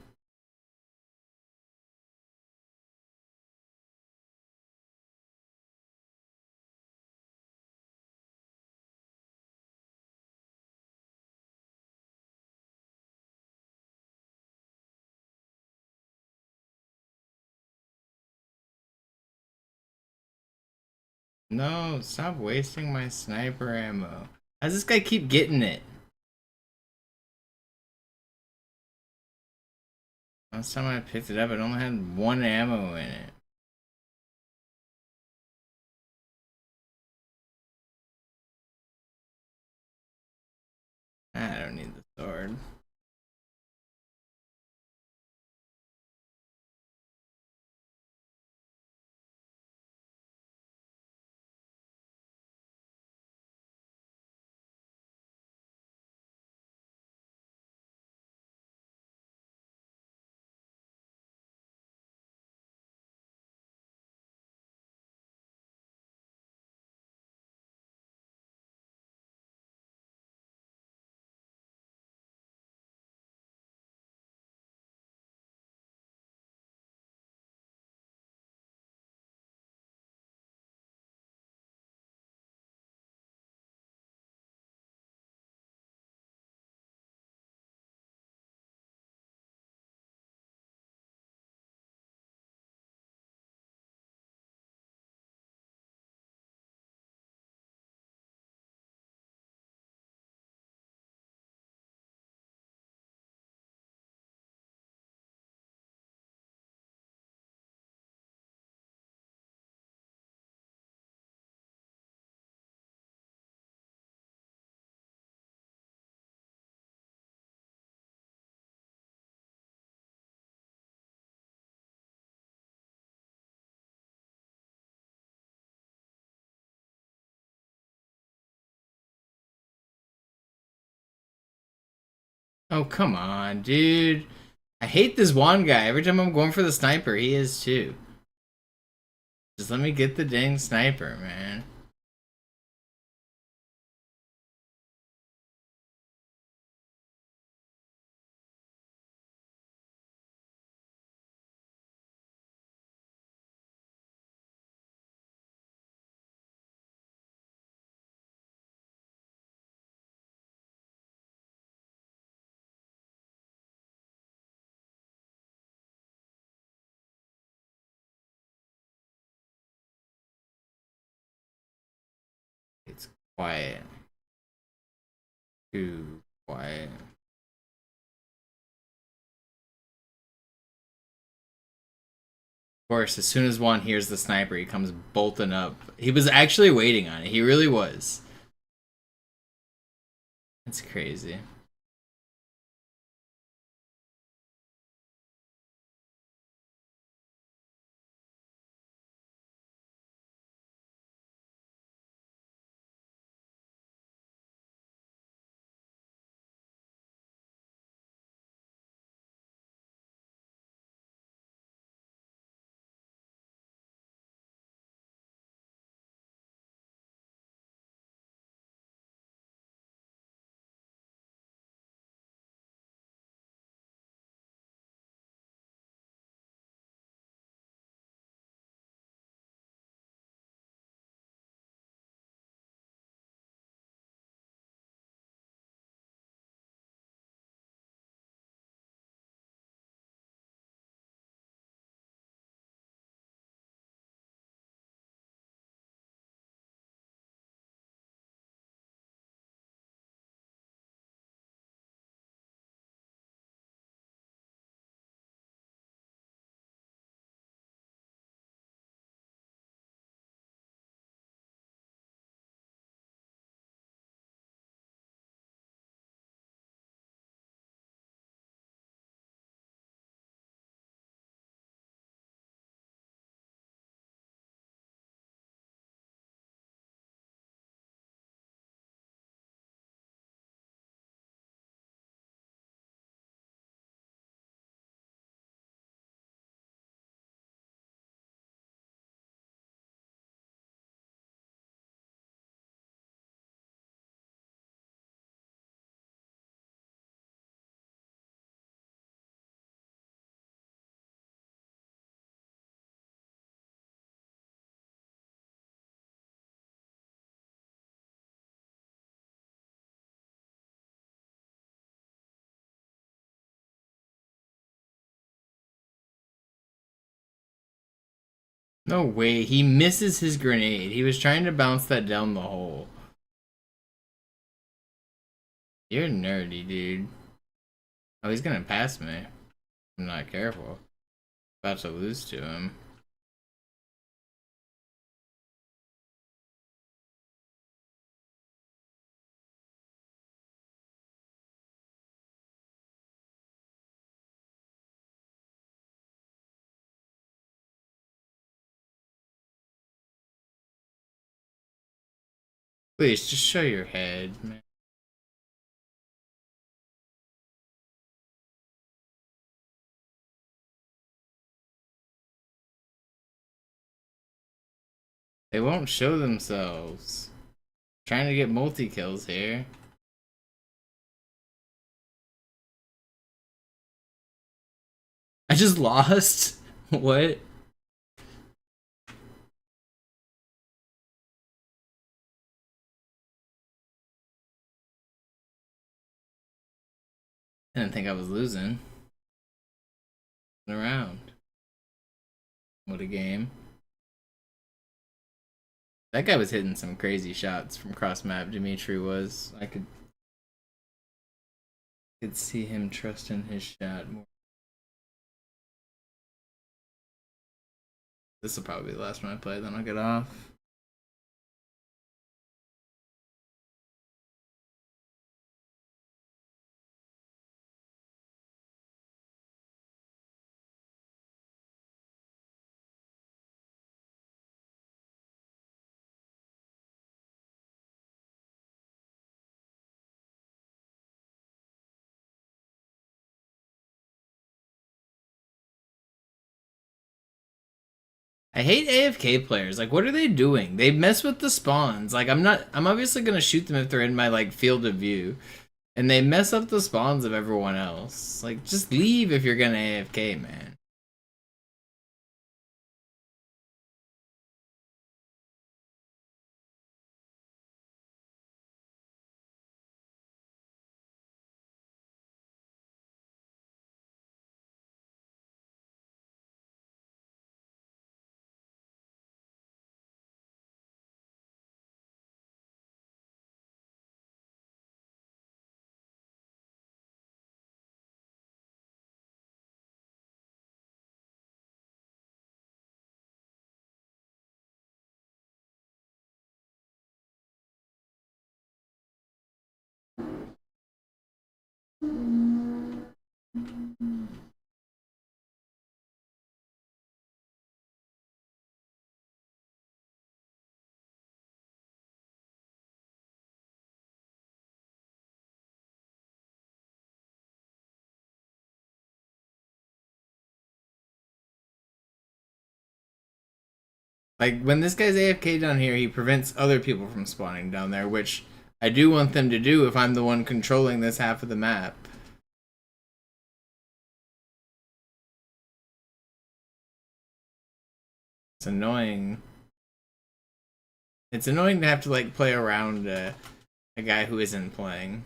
No, stop wasting my sniper ammo. How does this guy keep getting it? Last time I picked it up, it only had 1 ammo in it. I don't need the sword. Oh, come on, dude. I hate this one guy. Every time I'm going for the sniper, he is too. Just let me get the dang sniper, man. It's quiet. Too quiet. Of course, as soon as Juan hears the sniper, he comes bolting up. He was actually waiting on it. He really was. It's crazy. No way. He misses his grenade. He was trying to bounce that down the hole. You're nerdy, dude. Oh, he's gonna pass me. I'm not careful. About to lose to him. Please, just show your head, man. They won't show themselves. Trying to get multi-kills here. I just lost? What? I didn't think I was losing. Around. What a game. That guy was hitting some crazy shots from cross map. Dimitri was. I could see him trusting his shot more. This will probably be the last one I play, then I'll get off. I hate AFK players. Like, what are they doing? They mess with the spawns. Like, I'm obviously gonna shoot them if they're in my, like, field of view. And they mess up the spawns of everyone else. Like, just leave if you're gonna AFK, man. Like, when this guy's AFK down here, he prevents other people from spawning down there, which I do want them to do if I'm the one controlling this half of the map. It's annoying. It's annoying to have to, like, play around a guy who isn't playing.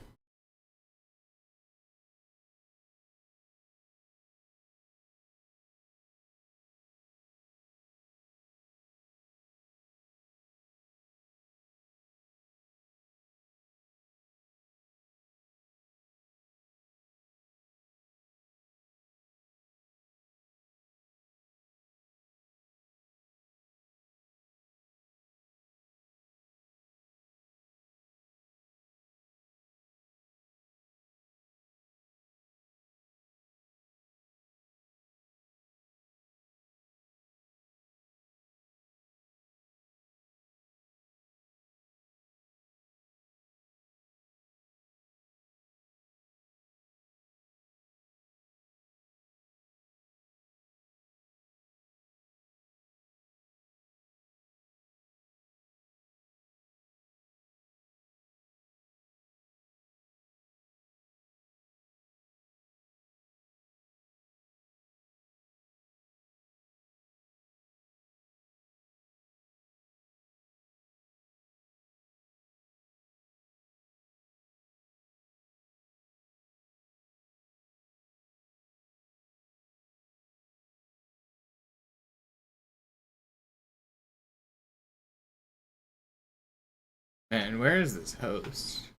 And where is this host?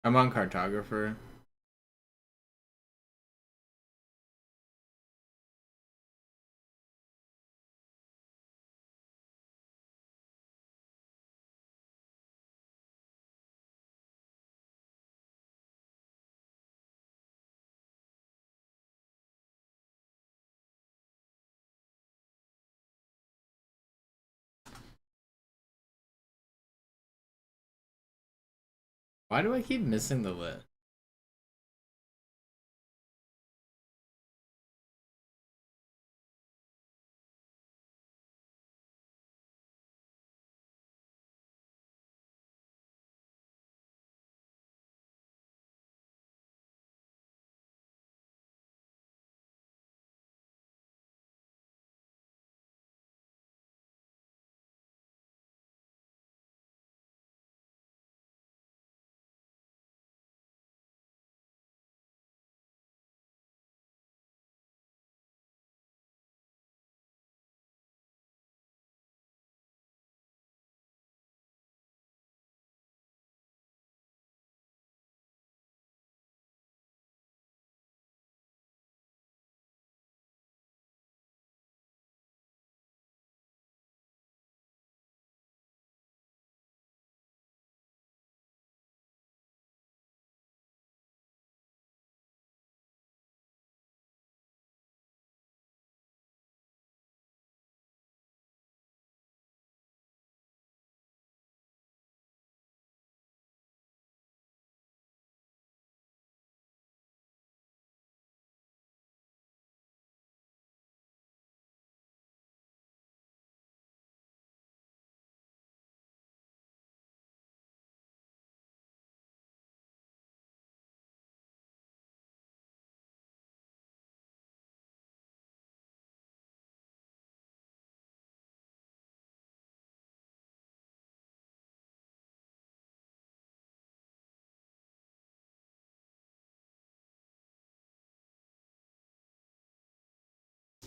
I'm on cartographer. Why do I keep missing the list?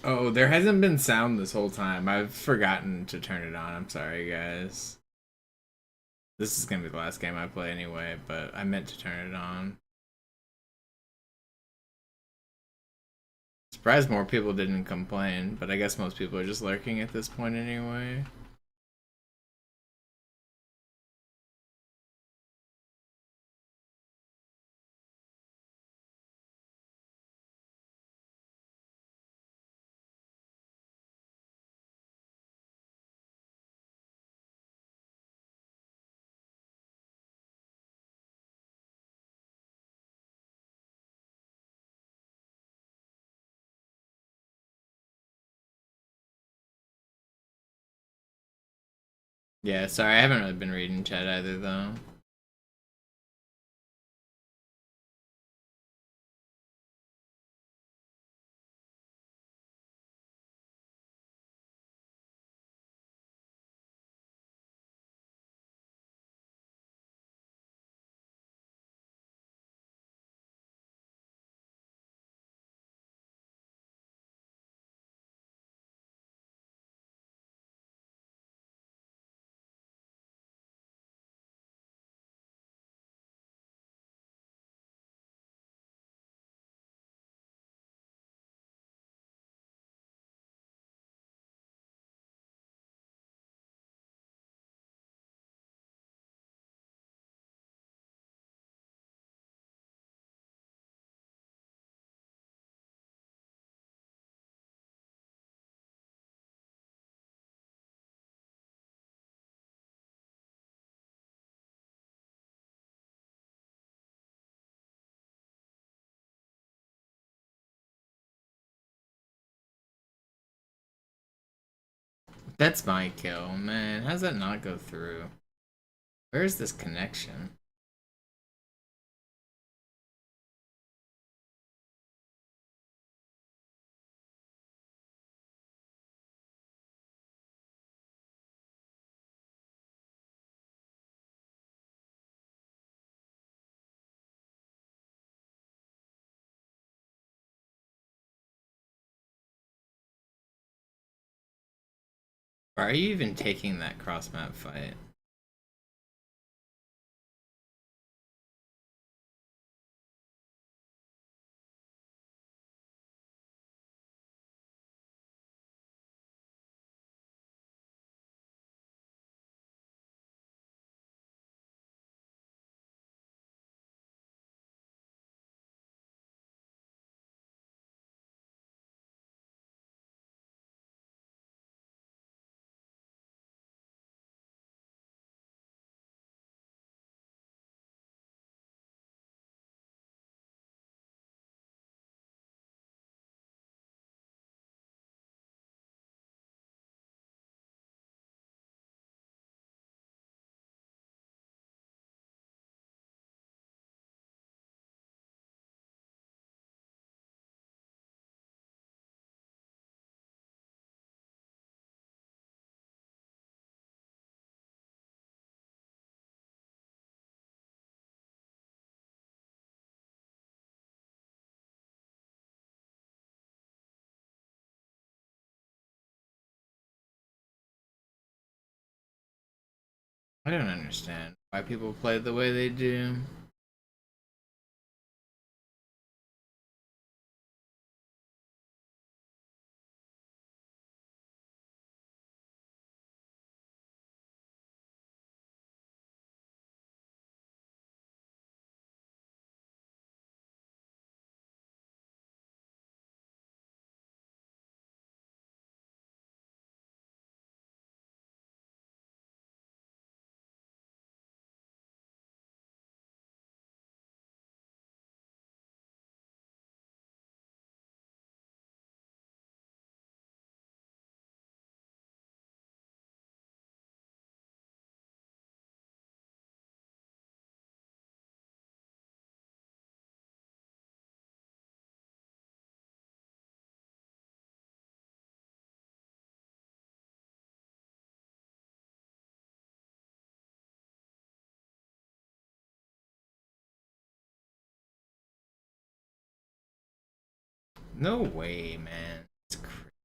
Oh, there hasn't been sound this whole time. I've forgotten to turn it on. I'm sorry, guys. This is gonna be the last game I play anyway, but I meant to turn it on. Surprised more people didn't complain, but I guess most people are just lurking at this point anyway. Yeah, sorry, I haven't really been reading chat either, though. That's my kill, man. How's that not go through? Where's this connection? Why are you even taking that cross-map fight? I don't understand why people play the way they do. No way, man. It's crazy.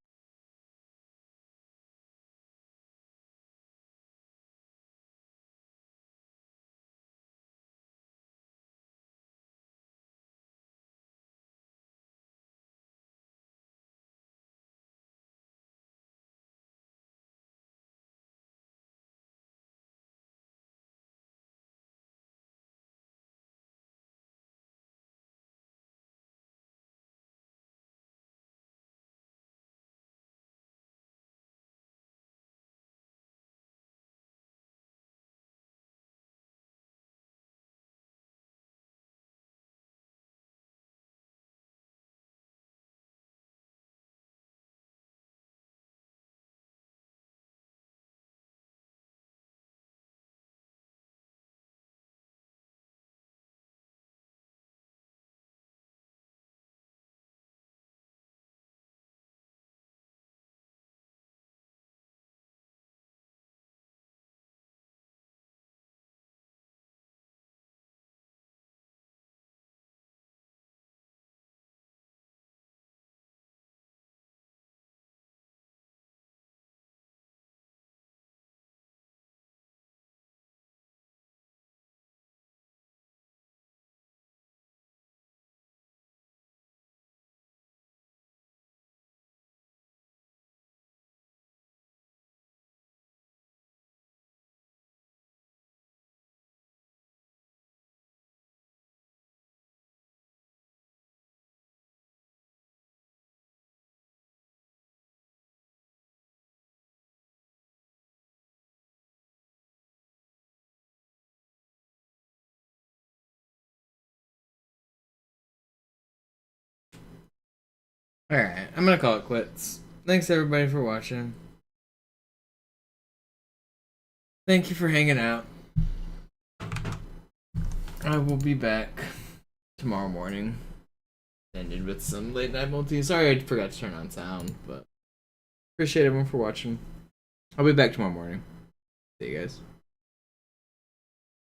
Alright, I'm gonna call it quits. Thanks everybody for watching. Thank you for hanging out. I will be back tomorrow morning. Ended with some late night multi. Sorry I forgot to turn on sound, but appreciate everyone for watching. I'll be back tomorrow morning. See you guys.